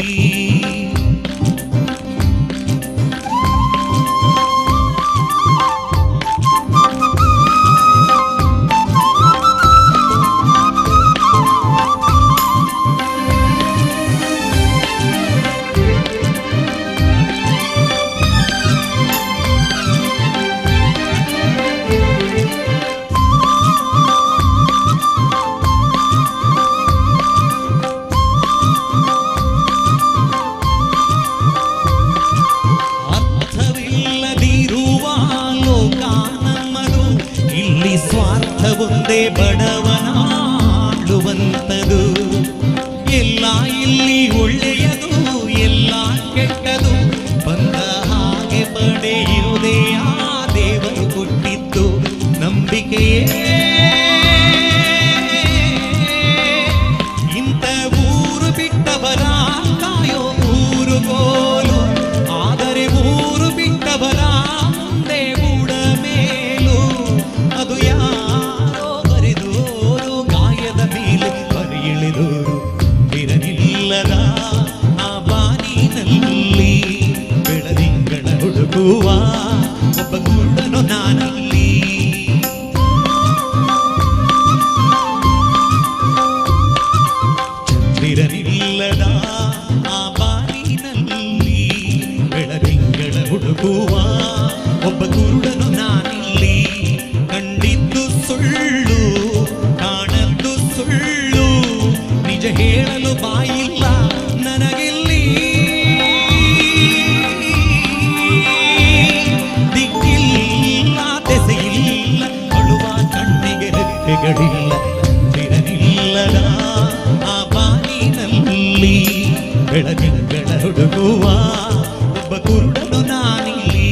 ಅರ್ಥವಿಲ್ಲದಿರುವ ಲೋಕ ನಮ್ಮದು ಇಲ್ಲಿ ಸ್ವಾರ್ಥವೊಂದೇ ಬಡವನ ಆಳುವಂತದು ಎಲ್ಲ ಇಲ್ಲಿ ಒಳ್ಳೆಯದು ಎಲ್ಲ ಕೆಟ್ಟದು ಬಂದ ಹಾಗೆ ಪಡೆಯುವುದೇ ಆ ದೇವರು ಕೊಟ್ಟಿದ್ದು ನಂಬಿಕೆಯೇ ಇಂಥ ಊರು ಬಿಟ್ಟವರ ಕಾಯೋ ಊರುಗೋಲು ಆದರೆ ಊರು ಬಿಟ್ಟವರ ಮುಂದೆ ಬುಡ ಮೇಲು ಅದು ಯಾರೋ ಬರೆದೋರು ಗಾಯದ ಮೇಲೆ ಬರೆಯಿಳಿದೋರು ಇರಲಿಲ್ಲದ ಆ ಬಾನಿನಲ್ಲಿ ಬೆಳದಿಂಗಳ ಹುಡುಕುವ ಒಬ್ಬ ಕುರುಡನು ನಾನಲ್ಲಿ ಚಂದಿರನಿಲ್ಲದ ಆ ಬಾನಿನಲ್ಲಿ ಬೆಳದಿಂಗಳ ಹುಡುಕುವ ಒಬ್ಬ ಕುರುಡನು ನಾನಿಲ್ಲಿ ಕಂಡಿದ್ದು ಸುಳ್ಳು ಕಾಣ ಮಿತಿಗಳಿಲ್ಲ ದಿನನಿಲ್ಲದ ಆ ಬಾನಿನಲ್ಲಿ ಬೆಳದಿಂಗಳ ಹುಡುಗುವ ಒಬ್ಬ ಕುರುಡನು ನಾನಿಲ್ಲಿ.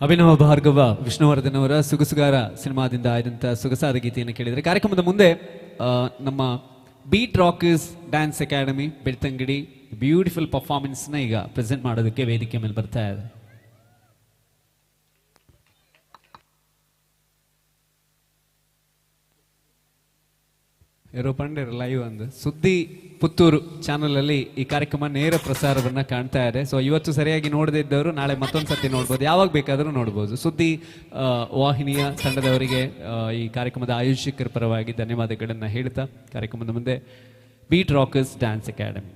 ಅಭಿನವ ಭಾರ್ಗವ ವಿಷ್ಣುವರ್ಧನ್ ಅವರ ಸುಗಸುಗಾರ ಸಿನಿಮಾದಿಂದ ಆಯ್ದಂಥ ಸೊಗಸಾದ ಗೀತೆಯನ್ನು ಕೇಳಿದರೆ ಕಾರ್ಯಕ್ರಮದ ಮುಂದೆ ನಮ್ಮ beet Rockers dance academy Belthangady beautiful ಪರ್ಫಾರ್ಮೆನ್ಸ್ನ ಈಗ ಪ್ರೆಸೆಂಟ್ ಮಾಡೋದಕ್ಕೆ ವೇದಿಕೆ ಮೇಲೆ ಬರ್ತಾ ಇದೆ. ಏರೋಪಂಡರ್ ಲೈವ್ ಒಂದು ಸುದ್ದಿ ಪುತ್ತೂರು ಚಾನಲ್ ಅಲ್ಲಿ ಈ ಕಾರ್ಯಕ್ರಮ ನೇರ ಪ್ರಸಾರವನ್ನ ಕಾಣ್ತಾ ಇದೆ. ಸೊ ಇವತ್ತು ಸರಿಯಾಗಿ ನೋಡದೇ ಇದ್ದವರು ನಾಳೆ ಮತ್ತೊಂದು ಸತಿ ನೋಡ್ಬೋದು, ಯಾವಾಗ ಬೇಕಾದರೂ ನೋಡ್ಬೋದು. ಸುದ್ದಿ ವಾಹಿನಿಯ ತಂಡದವರಿಗೆ ಈ ಕಾರ್ಯಕ್ರಮದ ಆಯೋಜಕರ ಪರವಾಗಿ ಧನ್ಯವಾದಗಳನ್ನು ಹೇಳ್ತಾ ಕಾರ್ಯಕ್ರಮದ ಮುಂದೆ ಬೀಟ್ ರಾಕರ್ಸ್ ಡ್ಯಾನ್ಸ್ ಅಕಾಡೆಮಿ.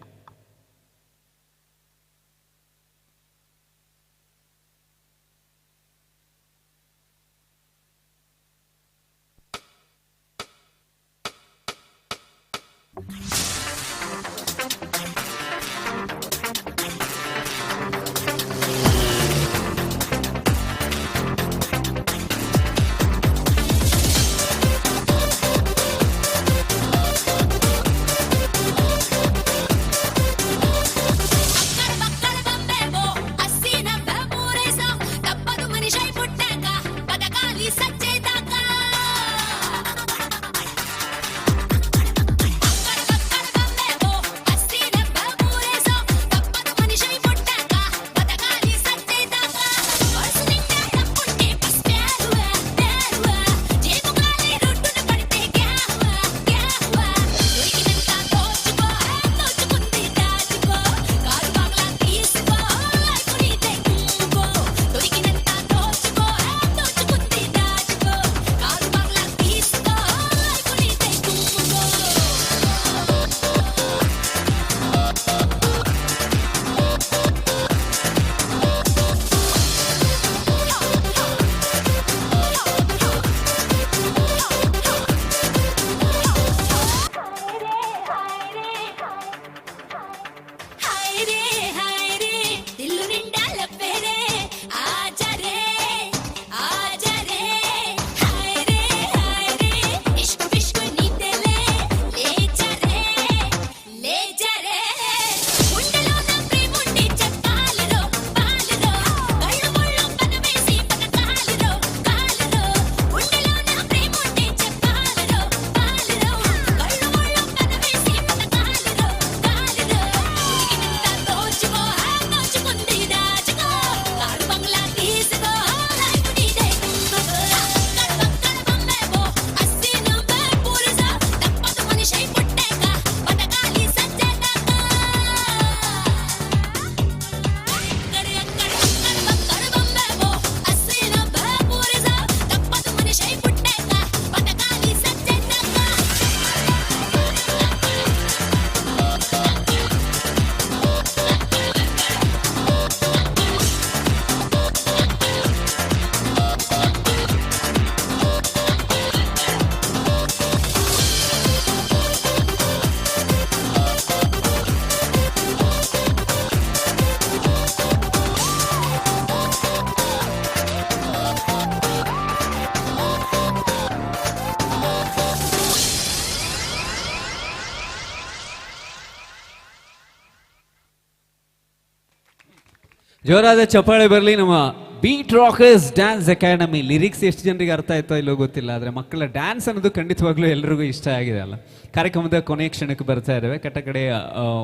ಜೋರಾದ ಚಪ್ಪಾಳೆ ಬರಲಿ ನಮ್ಮ beet Rockers dance academy. Lyrics ಎಷ್ಟು ಜನರಿಗೆ ಅರ್ಥ ಆಯ್ತೋ ಇಲ್ಲೋ ಗೊತ್ತಿಲ್ಲ, ಆದರೆ ಮಕ್ಕಳ ಡ್ಯಾನ್ಸ್ ಅನ್ನೋದು ಖಂಡಿತವಾಗ್ಲೂ ಎಲ್ಲರಿಗೂ ಇಷ್ಟ ಆಗಿದೆ ಅಲ್ಲ. ಕಾರ್ಯಕ್ರಮದ ಕೊನೆಯ ಕ್ಷಣಕ್ಕೆ ಬರ್ತಾ ಇದ್ದೇವೆ. ಕಟ್ಟಕಡೆ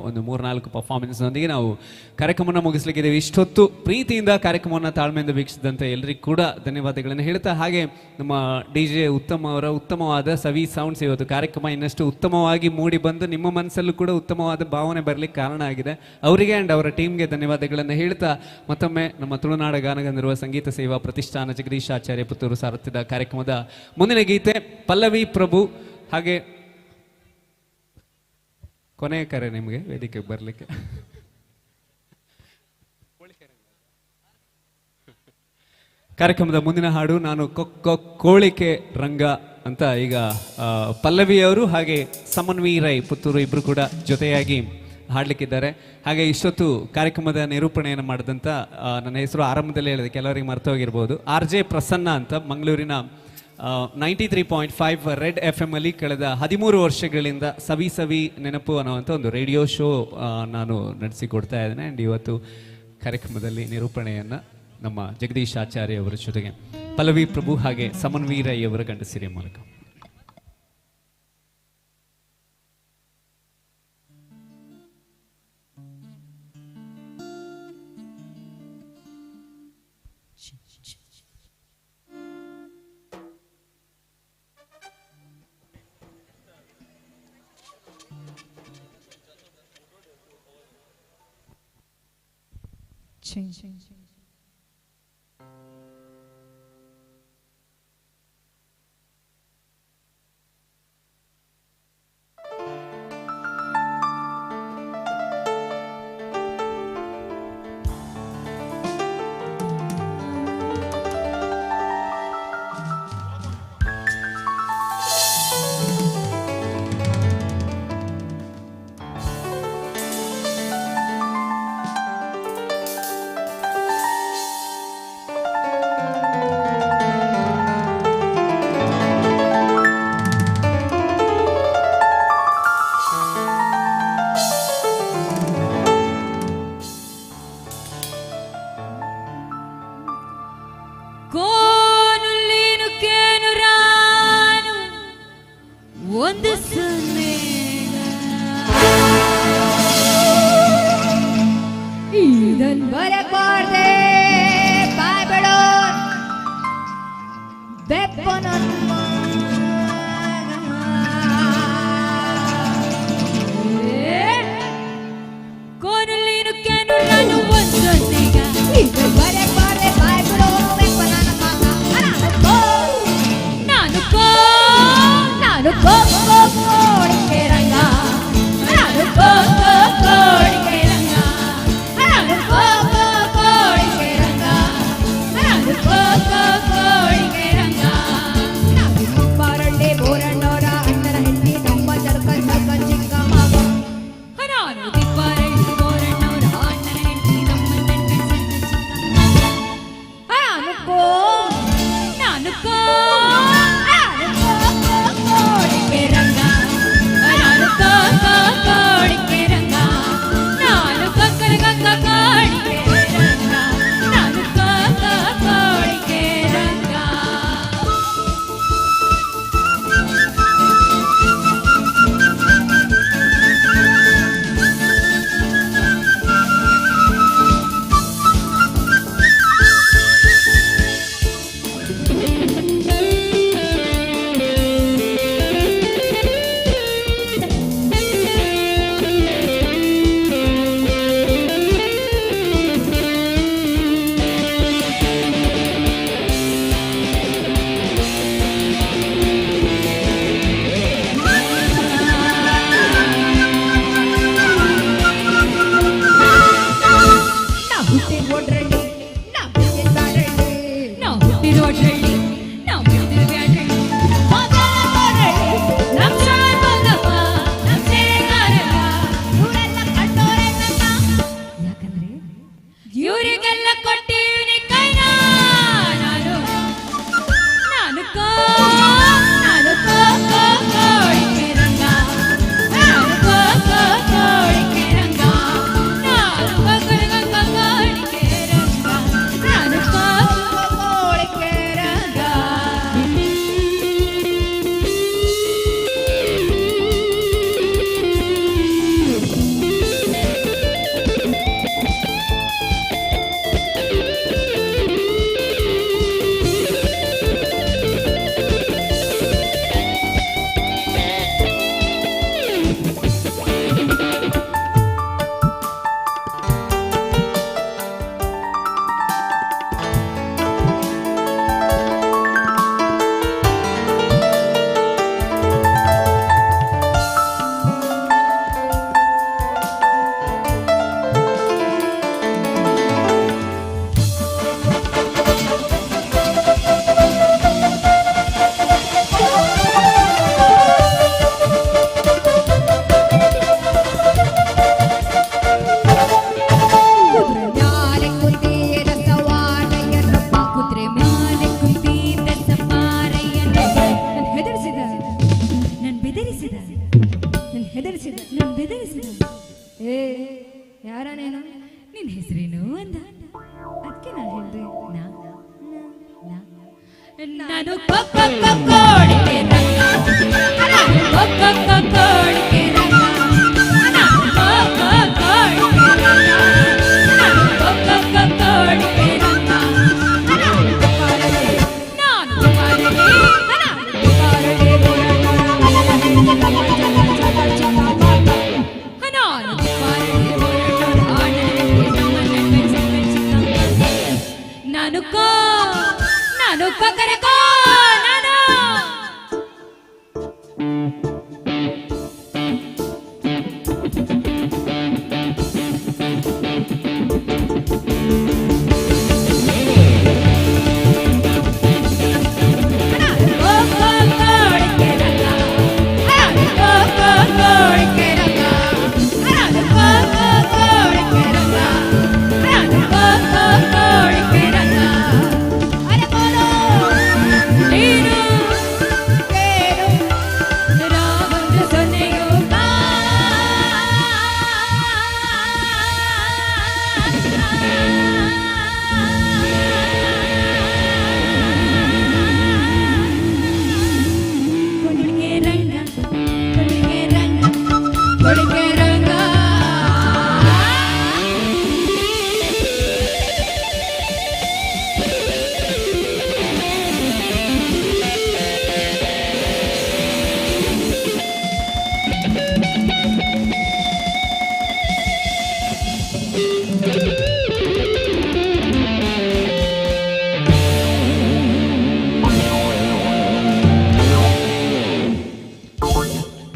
ಒಂದು 3-4 ಪರ್ಫಾರ್ಮೆನ್ಸ್ನೊಂದಿಗೆ ನಾವು ಕಾರ್ಯಕ್ರಮನ ಮುಗಿಸ್ಲಿಕ್ಕಿದ್ದೇವೆ. ಇಷ್ಟೊತ್ತು ಪ್ರೀತಿಯಿಂದ ಕಾರ್ಯಕ್ರಮವನ್ನು ತಾಳ್ಮೆಯಿಂದ ವೀಕ್ಷಿಸಿದಂತೆ ಎಲ್ಲರಿಗೂ ಕೂಡ ಧನ್ಯವಾದಗಳನ್ನು ಹೇಳ್ತಾ, ಹಾಗೆ ನಮ್ಮ DJ ಉತ್ತಮ್ ಅವರ ಉತ್ತಮವಾದ ಸವಿ ಸೌಂಡ್ಸ್ ಇವತ್ತು ಕಾರ್ಯಕ್ರಮ ಇನ್ನಷ್ಟು ಉತ್ತಮವಾಗಿ ಮೂಡಿ ಬಂದು ನಿಮ್ಮ ಮನಸ್ಸಲ್ಲೂ ಕೂಡ ಉತ್ತಮವಾದ ಭಾವನೆ ಬರಲಿಕ್ಕೆ ಕಾರಣ ಆಗಿದೆ. ಅವರಿಗೆ ಆ್ಯಂಡ್ ಅವರ ಟೀಮ್ಗೆ ಧನ್ಯವಾದಗಳನ್ನು ಹೇಳ್ತಾ ಮತ್ತೊಮ್ಮೆ ನಮ್ಮ ತುಳುನಾಡ ಗಾನಗಂಧರ್ವ ತಂದಿರುವ ಸಂಗೀತ ಸೇವಾ ಪ್ರತಿಷ್ಠಾನ ಜಗದೀಶಾಚಾರ್ಯ ಪುತ್ತೂರು ಸಾರುತ್ತಿದ್ದ ಕಾರ್ಯಕ್ರಮದ ಮುಂದಿನ ಗೀತೆ ಪಲ್ಲವಿ ಪ್ರಭು. ಹಾಗೆ ಕೊನೆಯ ಕರೆ ನಿಮಗೆ ವೇದಿಕೆಗೆ ಬರಲಿಕ್ಕೆ. ಕಾರ್ಯಕ್ರಮದ ಮುಂದಿನ ಹಾಡು ನಾನು ಕೋಳಿಕೆ ರಂಗ ಅಂತ. ಈಗ ಪಲ್ಲವಿಯವರು ಹಾಗೆ ಸಮನ್ವಿ ರೈ ಪುತ್ತೂರು ಇಬ್ರು ಕೂಡ ಜೊತೆಯಾಗಿ ಹಾಡ್ಲಿಕ್ಕಿದ್ದಾರೆ. ಹಾಗೆ ಇಷ್ಟೊತ್ತು ಕಾರ್ಯಕ್ರಮದ ನಿರೂಪಣೆಯನ್ನು ಮಾಡಿದಂಥ ನನ್ನ ಹೆಸರು ಆರಂಭದಲ್ಲಿ ಹೇಳಿದೆ, ಕೆಲವರಿಗೆ ಮರ್ತೋಗಿರ್ಬೋದು, RJ ಪ್ರಸನ್ನ ಅಂತ, ಮಂಗಳೂರಿನ 93.5 ರೆಡ್ FM ಅಲ್ಲಿ ಕಳೆದ 13 ವರ್ಷಗಳಿಂದ ಸವಿ ಸವಿ ನೆನಪು ಅನ್ನುವಂಥ ಒಂದು ರೇಡಿಯೋ ಶೋ ನಾನು ನಡೆಸಿಕೊಡ್ತಾ ಇದ್ದೇನೆ. ಆ್ಯಂಡ್ ಇವತ್ತು ಕಾರ್ಯಕ್ರಮದಲ್ಲಿ ನಿರೂಪಣೆಯನ್ನು ನಮ್ಮ ಜಗದೀಶ್ ಆಚಾರ್ಯ ಅವರ ಜೊತೆಗೆ ಪಲ್ಲವಿ ಪ್ರಭು ಹಾಗೆ ಸಮನ್ವಿ ರೈ ಅವರ ಗಂಡಸಿರಿಯ ಮೂಲಕ. ನಾನು ಕೋಳಿಗೆ ರಂಗ, ನಾನು ಕೋಳಿಗೆ ರಂಗ, ನಾನು ಕೋಳಿಗೆ ರಂಗ, ನಾನು ಕೋಳಿಗೆ ರಂಗ, ನಾನು ತುಕಾರಲೆ, ನಾನು ತುಕಾರಲೆ, ನಾನು ತುಕಾರಲೆ, ನಾನು ತುಕಾರಲೆ, ನಾನು ಕೊಕ್ಕರಕೋ ನಾನು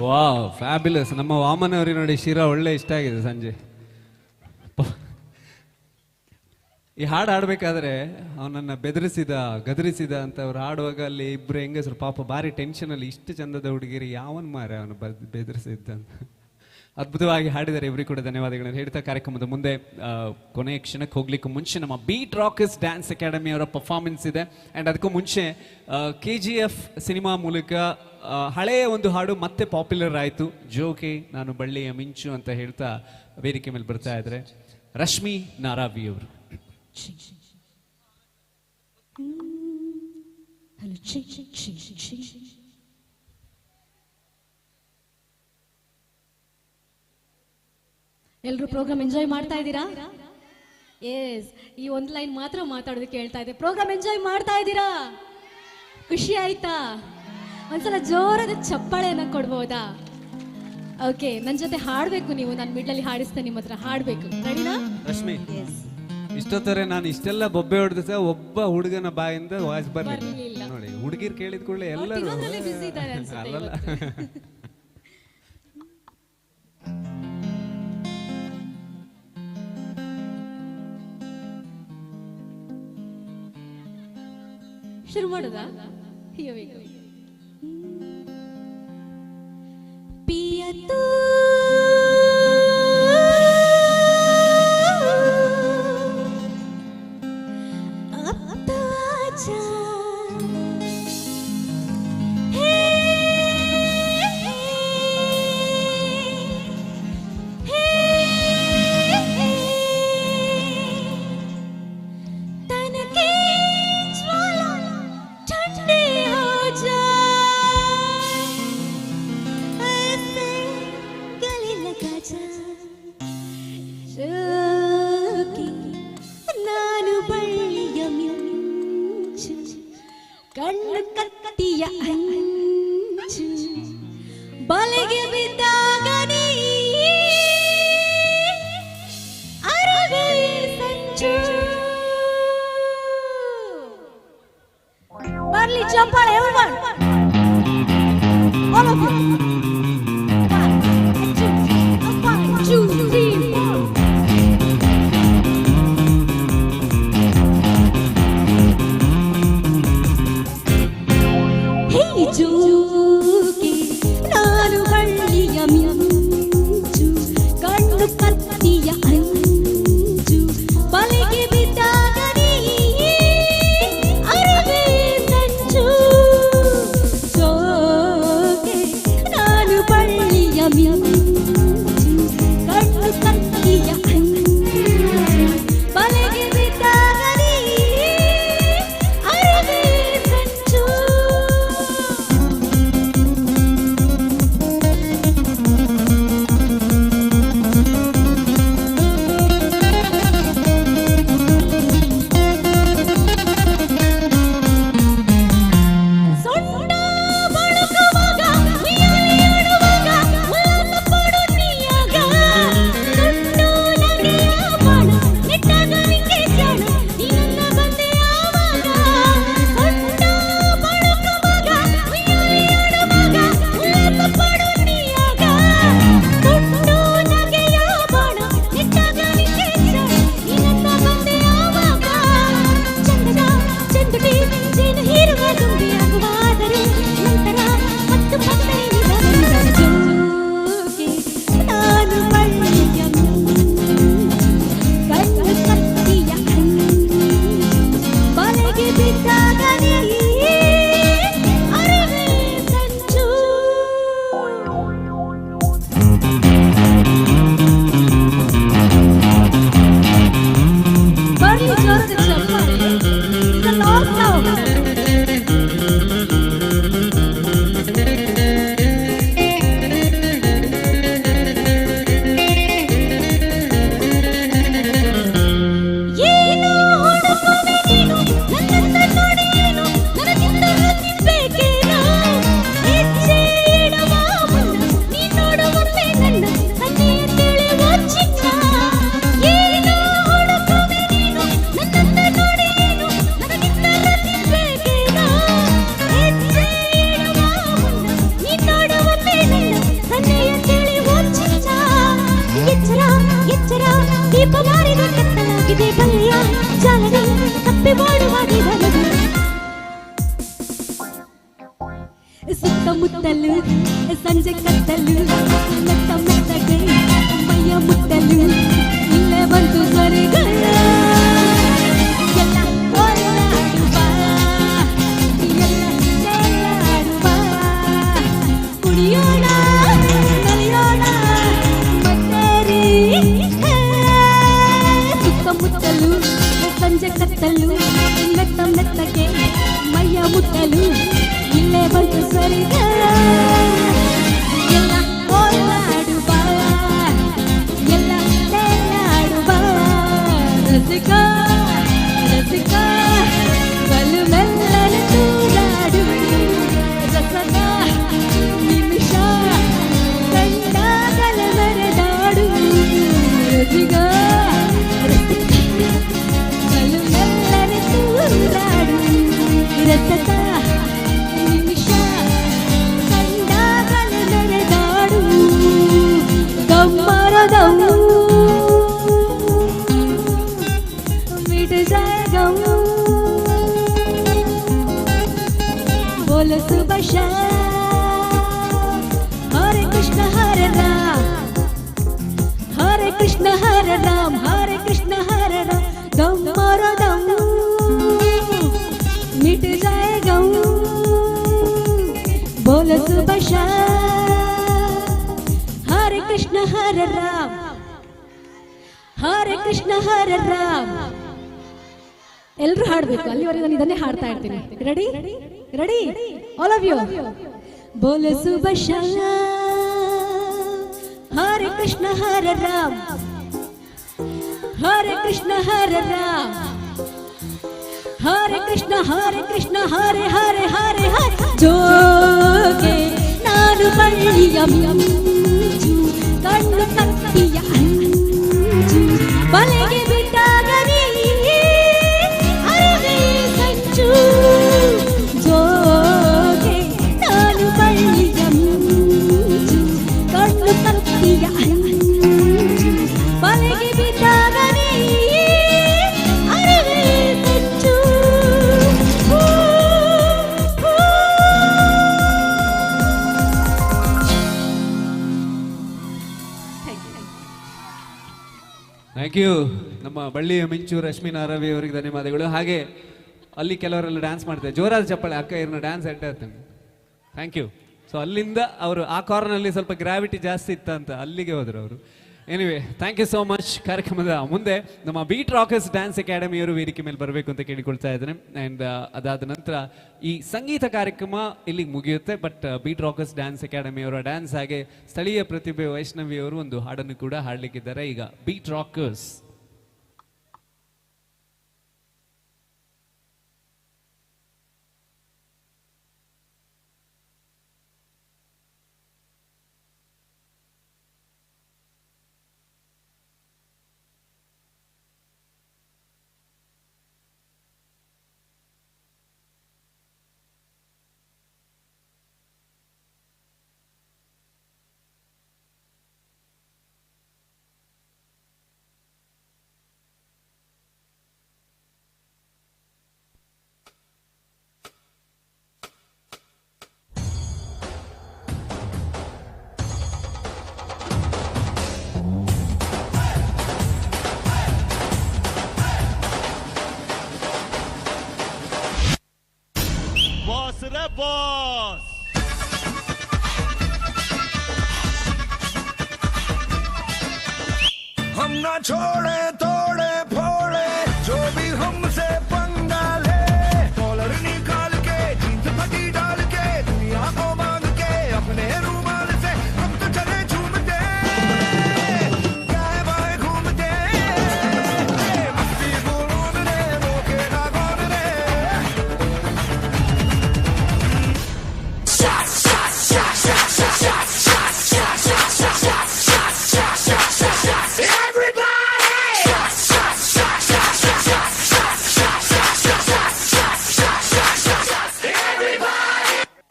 ವಾವ್ ಫ್ಯಾಬ್ಯುಲಸ್. ನಮ್ಮ ವಾಮನ್ ಅವ್ರಿಗೆ ನೋಡಿ ಶಿರಾ ಒಳ್ಳೆ ಇಷ್ಟ ಆಗಿದೆ ಸಂಜೆ. ಈ ಹಾಡು ಹಾಡ್ಬೇಕಾದ್ರೆ ಅವನನ್ನ ಗದರಿಸಿದ ಅಂತ ಅವ್ರು ಹಾಡುವಾಗ ಅಲ್ಲಿ ಇಬ್ರು ಹೆಂಗಸರು ಪಾಪ ಭಾರಿ ಟೆನ್ಷನ್ ಅಲ್ಲಿ, ಇಷ್ಟು ಚಂದದ ಹುಡುಗಿರಿ ಯಾವನ್ ಮಾರೆ ಅವನು ಬೆದರಿಸಿದ್ದ ಅಂತ. ಅದ್ಭುತವಾಗಿ ಹಾಡಿದ್ದಾರೆ. ಇವ್ರಿಗೆ ಕೂಡ ಧನ್ಯವಾದಗಳನ್ನು ಹೇಳ್ತಾ ಕಾರ್ಯಕ್ರಮದ ಮುಂದೆ ಕೊನೆಯ ಕ್ಷಣಕ್ಕೆ ಹೋಗ್ಲಿಕ್ಕೂ ಮುಂಚೆ ನಮ್ಮ ಬೀಟ್ ರಾಕರ್ಸ್ ಡ್ಯಾನ್ಸ್ ಅಕಾಡೆಮಿ ಅವರ ಪರ್ಫಾರ್ಮೆನ್ಸ್ ಇದೆ. ಆ್ಯಂಡ್ ಅದಕ್ಕೂ ಮುಂಚೆ KGF ಸಿನಿಮಾ ಮೂಲಕ ಹಳೆಯ ಒಂದು ಹಾಡು ಮತ್ತೆ ಪಾಪ್ಯುಲರ್ ಆಯಿತು, ಜೋಕೆ ನಾನು ಬಳ್ಳಿಯ ಮಿಂಚು ಅಂತ ಹೇಳ್ತಾ ವೇದಿಕೆ ಮೇಲೆ ಬರ್ತಾ ಇದ್ದಾರೆ ರಶ್ಮಿ ನಾರಾವಿ ಅವರು. ಎಲ್ಲರೂ ಪ್ರೋಗ್ರಾಮ್ ಎಂಜಾಯ್ ಮಾಡ್ತಾ ಇದ್ದೀರಾ? ಎಸ್, ಈ ಒಂದು ಲೈನ್ ಮಾತ್ರ ಮಾತಾಡೋದಕ್ಕೆ ಹೇಳ್ತಾ ಇದೆ. ಪ್ರೋಗ್ರಾಮ್ ಎಂಜಾಯ್ ಮಾಡ್ತಾ ಇದ್ದೀರಾ? ಖುಷಿ ಆಯ್ತಾ? ಒಂದ್ಸಲ ಜೋರಾದ ಚಪ್ಪಾಳೆಯನ್ನ ಕೊಡ್ಬೋದಾ? ಓಕೆ, ನನ್ನ ಜೊತೆ ಹಾಡಬೇಕು ನೀವು. ನಾನು ಮಿಡ್ಲಲ್ಲಿ ಹಾಡಿಸ್ತೇನೆ, ನಿಮ್ಮ ಹತ್ರ ಹಾಡಬೇಕು. ರೆಡಿನಾ? ರಶ್ಮಿ, ಇಷ್ಟೊತ್ತರೆ ನಾನು ಇಷ್ಟೆಲ್ಲ ಬೊಬ್ಬೆ ಹೊಡೆದ ಒಬ್ಬ ಹುಡುಗನ ಬಾಯಿಂದ ವಾಯ್ಸ್ ಬರ್ಲಿಲ್ಲ ನೋಡಿ. ಹುಡುಗಿರ್ ಕೇಳಿದ ಕೂಡಲೇ ಎಲ್ಲರೂ ಅಲ್ಲಲ್ಲ. ಶುರು ಮಾಡೋದಾ? ಪಿಯತು ನಾನು ಬಳ್ಳಿಯ ಮಿಂಚು, ಕಣ್ಣು ಕತ್ತಿಯ ಅಂಚು, ಬಲೆಗೆ ಬಿದ್ದಾಗ ನೀ ಅರವೆ ಸಂಚು. ಬರ್ಲಿ ಚಪ್ಪಾಳೆ everyone. All of you. 1, 2, 3, 4. ಜೋಕೆ ನಾನು ಬಳ್ಳಿಯ ಮಿಂಚು, ಕಣ್ಣು ಕತ್ತಿಯ ಅಂಚು, ಬಲೆಗೆ ಬಿದ್ದಾಗ ನೀ ಅರಿವೆ ಸಂಚು. ಜೋಕೆ ಮುತ್ತಲು ಸಂಜೆ ಕತ್ತಲು ಮೆತ್ತ ಮೆತ್ತಗೆ ಮೈಯ ಮುಟ್ಟಲು ಇಲ್ಲೇ ಬಂತು ಸ್ವರ್ಗ ಎಲ್ಲ ಓಲಾಡುವ ಎಲ್ಲ ಚೆಲ್ಲಾಡುವ ಕುಡಿಯೋಣ ನಲಿಯೋಣ ಮತ್ತೇರಿ ಸುತ್ತಮುತ್ತಲು ಸಂಜೆ ಕತ್ತಲು ಮೆತ್ತ ಮೆತ್ತಗೆ ಮೈಯ ಮುಟ್ಟಲು ಇಲ್ಲೇ ಬಂತು ಸ್ವರ್ಗ ಎಲ್ಲ ಓಲಾಡುವ ಎಲ್ಲ ತೇಲಾಡುವ ರಸಿಕ ರಸಿಕ ಬಲು ಮೆಲ್ಲನೆ ತೂರಾಡು ರಸದ ನಿಮಿಷ ಕಂಡಾಗಲ ಮೆರೆದಾಡು ರಸಿಕ ರಸಿಕ ಬಲು ಮೆಲ್ಲನೆ ತೂರಾಡು ರಸದ ನಿಮಿಷ ಕಂಡಾಗಲ ಮೆರೆದಾಡು ಗಮ್ಮರದವು मिट जाएगा बोलो सुबह शाम हरे कृष्ण हरे राम हरे कृष्ण हरे राम हरे कृष्ण हरे राम दम मारो दम मिट जाएगा बोलो सुबह शाम हरे कृष्ण हरे राम हरे कृष्ण हरे राम ಎಲ್ಲರೂ ಹಾಡಬೇಕು ಅಲ್ಲಿವರೆಗೆ ನಾನು ಇದನ್ನೇ ಹಾಡ್ತಾ ಇರ್ತೀನಿ ready ready all of you ಬೋಲೆ ಸುಬಹ ಶಾಮ್ ಹರೆ ಕೃಷ್ಣ ಹರೆ ರಾಮ್ ಹರೆ ಕೃಷ್ಣ ಹರೆ ರಾಮ್ ಹರೆ ಕೃಷ್ಣ ಹರೆ ಹರೆ ಹರೆ ಜೋಗೆ ನಾನು ಬಳ್ಳಿಯ ಮಿಂಚು ಕಣ್ಣು ಕತ್ತಿಯ ಅಂಚು ಬಲೆಗೆ ಬಿಟ್ಟಾಗ ನೀ ಜೋಗೆ ನಾನು ಬಳ್ಳಿಯ ಮಿಂಚು ಕಣ್ಣು ಕತ್ತಿಯ ಅಂಚು ಬಲೆಗೆ ಬಿದ್ದಾಗ ನೀ ಅರಿವೆ ಹೆಚ್ಚು ಥ್ಯಾಂಕ್ ಯು. ನಮ್ಮ ಬಳ್ಳಿಯ ಮಿಂಚು ರಶ್ಮಿ ನಾರವಿ ಅವರಿಗೆ ಧನ್ಯವಾದಗಳು. ಹಾಗೆ ಅಲ್ಲಿ ಕೆಲವರೆಲ್ಲ ಡ್ಯಾನ್ಸ್ ಮಾಡ್ತಾರೆ, ಜೋರಾದ ಚಪ್ಪಾಳೆ. ಅಕ್ಕ ಇವ್ರನ್ನ ಡ್ಯಾನ್ಸ್ ಇರ್ತೇನೆ. Thank you. ಸೊ ಅಲ್ಲಿಂದ ಅವರು ಆ ಕಾರ್ನಲ್ಲಿ ಸ್ವಲ್ಪ ಗ್ರಾವಿಟಿ ಜಾಸ್ತಿ ಇತ್ತಂತ ಅಲ್ಲಿಗೆ ಹೋದರು ಅವರು. Anyway thank you so much. ಕಾರ್ಯಕ್ರಮದ ಮುಂದೆ ನಮ್ಮ ಬೀಟ್ ರಾಕರ್ಸ್ ಡ್ಯಾನ್ಸ್ ಅಕಾಡೆಮಿಯವರು ವೇದಿಕೆ ಮೇಲೆ ಬರಬೇಕು ಅಂತ ಕೇಳಿಕೊಳ್ತಾ ಇದ್ದೇನೆ. ಆ್ಯಂಡ್ ಅದಾದ ನಂತರ ಈ ಸಂಗೀತ ಕಾರ್ಯಕ್ರಮ ಇಲ್ಲಿಗೆ ಮುಗಿಯುತ್ತೆ. ಬಟ್ ಬೀಟ್ ರಾಕರ್ಸ್ ಡ್ಯಾನ್ಸ್ ಅಕಾಡೆಮಿಯವರ ಡ್ಯಾನ್ಸ್ ಹಾಗೆ ಸ್ಥಳೀಯ ಪ್ರತಿಭೆ ವೈಷ್ಣವಿ ಅವರು ಒಂದು ಹಾಡನ್ನು ಕೂಡ ಹಾಡಲಿಕ್ಕಿದ್ದಾರೆ. ಈಗ ಬೀಟ್ ರಾಕರ್ಸ್. boss. हम ना छोड़े तोड़े फोड़े जो भी हमसे पंगा ले, कॉलर निकाल के जींस फटी डाल के दुनिया को मांग के अपने रुमाल से हम तो चले झूमते गाए बाए घूमते मस्ती बोलों रे रोके ना कौन रे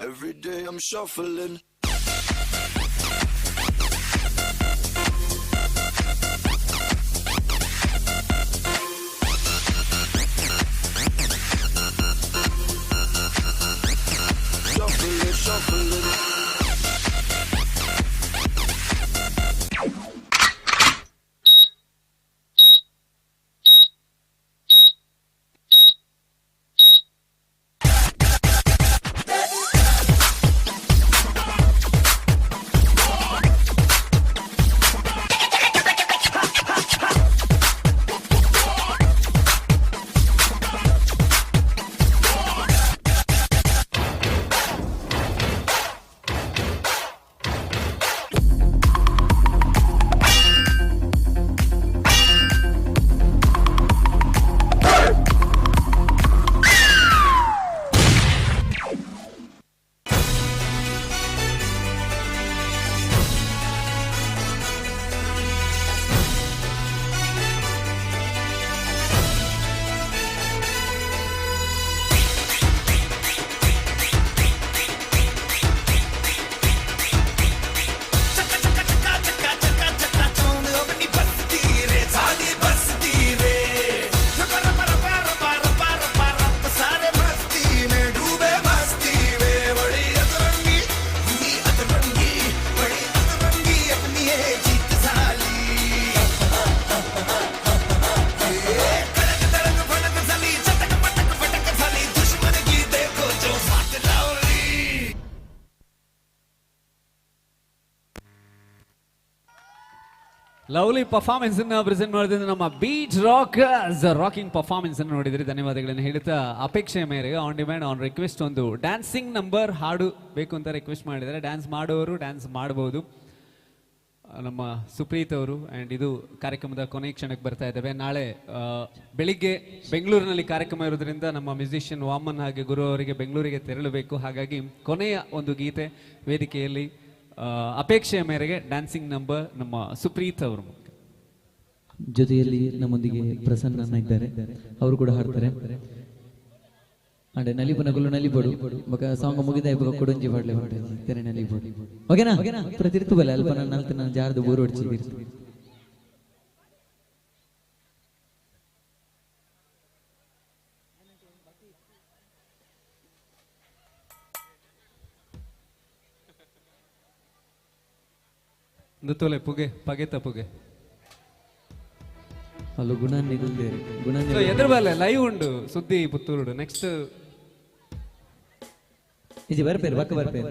Every day I'm shuffling. Shuffling, shuffling. Lovely performance ಅನ್ನ ಪ್ರೆಸೆಂಟ್ ಮಾಡಿದ್ರೆ ನಮ್ಮ ಬೀಚ್ ರಾಕಿಂಗ್ ಪರ್ಫಾರ್ಮೆನ್ಸ್ ಅನ್ನು ನೋಡಿದ್ರಿ. ಧನ್ಯವಾದಗಳನ್ನು ಹೇಳ್ತಾ ಅಪೇಕ್ಷೆಯ ಮೇರೆಗೆ ಆನ್ ಡಿಮ್ಯಾಂಡ್ ಆನ್ ರಿಕ್ವೆಸ್ಟ್ ಒಂದು ಡ್ಯಾನ್ಸಿಂಗ್ ನಂಬರ್ ಹಾಡು ಬೇಕು ಅಂತ ರಿಕ್ವೆಸ್ಟ್ ಮಾಡಿದ್ದಾರೆ. ಡ್ಯಾನ್ಸ್ ಮಾಡುವವರು ಡ್ಯಾನ್ಸ್ ಮಾಡಬಹುದು. ನಮ್ಮ ಸುಪ್ರೀತ್ ಅವರು. ಆ್ಯಂಡ್ ಇದು ಕಾರ್ಯಕ್ರಮದ ಕೊನೆಯ ಕ್ಷಣಕ್ಕೆ ಬರ್ತಾ ಇದ್ದೇವೆ. ನಾಳೆ ಬೆಳಿಗ್ಗೆ ಬೆಂಗಳೂರಿನಲ್ಲಿ ಕಾರ್ಯಕ್ರಮ ಇರೋದ್ರಿಂದ ನಮ್ಮ ಮ್ಯೂಸಿಷಿಯನ್ ವಾಮನ್ ಹಾಗೆ ಗುರು ಅವರಿಗೆ ಬೆಂಗಳೂರಿಗೆ ತೆರಳಬೇಕು. ಹಾಗಾಗಿ ಕೊನೆಯ ಒಂದು ಗೀತೆ ವೇದಿಕೆಯಲ್ಲಿ ಅಪೇಕ್ಷೆಯ ಮೇರೆಗೆ ಡ್ಯಾನ್ಸಿಂಗ್ ನಂಬರ್ ನಮ್ಮ ಸುಪ್ರೀತ್ ಅವರು. ಜೊತೆಯಲ್ಲಿ ನಮ್ಮೊಂದಿಗೆ ಪ್ರಸನ್ನ ಇದ್ದಾರೆ, ಅವರು ಕೂಡ ಹಾಡ್ತಾರೆ. అంటే నలిపునగులు నలిపడు ఒక సాంగ్ ముగిద అయిపోక కొడుంజి పడలే ఉంటుంది తెర నలిపడు. ఓకేనా ప్రతిర్తు బల అల్పన నల్తన జారదు ఊరు వచ్చి ನೃತ್ಯಲೆ ಪುಗೆ ಪಗೆತ ಪುಗೆ ಅಲ್ಲ ಗುಣಾన్ని ಗುಂದೇರಿ ಗುಣಾన్ని ಸೊ ಎದುರು ಬಲ್ಲ ಲೈವ್ ಉಂಡು ಸುದ್ದಿ ಪುತ್ತೂರು. ನೆಕ್ಸ್ಟ್ ఇది ಬರ್ಪೇರು ಬಕ್ಕ ಬರ್ಪೇರು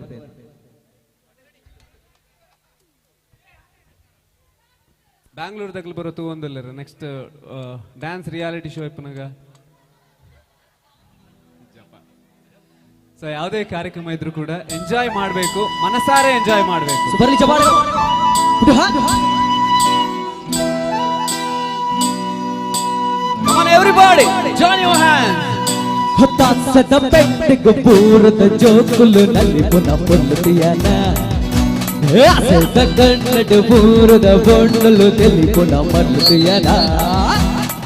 ಬ್ಯಾಂಗ್ಳೂರ್ ದಗ್ಲು ಬರೋ ತೂ ಒಂದಲ್ಲರ. ನೆಕ್ಸ್ಟ್ ಡ್ಯಾನ್ಸ್ ರಿಯಾಲಿಟಿ ಶೋ ಇಪ್ಪನಾಗ. ಸೊ ಯಾವುದೇ ಕಾರ್ಯಕ್ರಮ ಇದ್ರೂ ಕೂಡ ಎಂಜಾಯ್ ಮಾಡಬೇಕು, ಮನಸಾರೆ ಎಂಜಾಯ್ ಮಾಡಬೇಕು. ಬರ್ಲಿ ಚಪಾಳೆ Come on everybody, join your hands. ಹೊತ್ತಾಸದ ಪೆಟ್ಟಿಗೆ ಪೂರದ ಜೋಕುಲು ನಲಿಪುನ ಪೊಲ್ಲುತಿಯನ ಆಸದ ಕನ್ನಡ ಪೂರದ ಬೊಂಡಲು ತೆಲಿಪುನ ಮಲ್ಲುತಿಯನ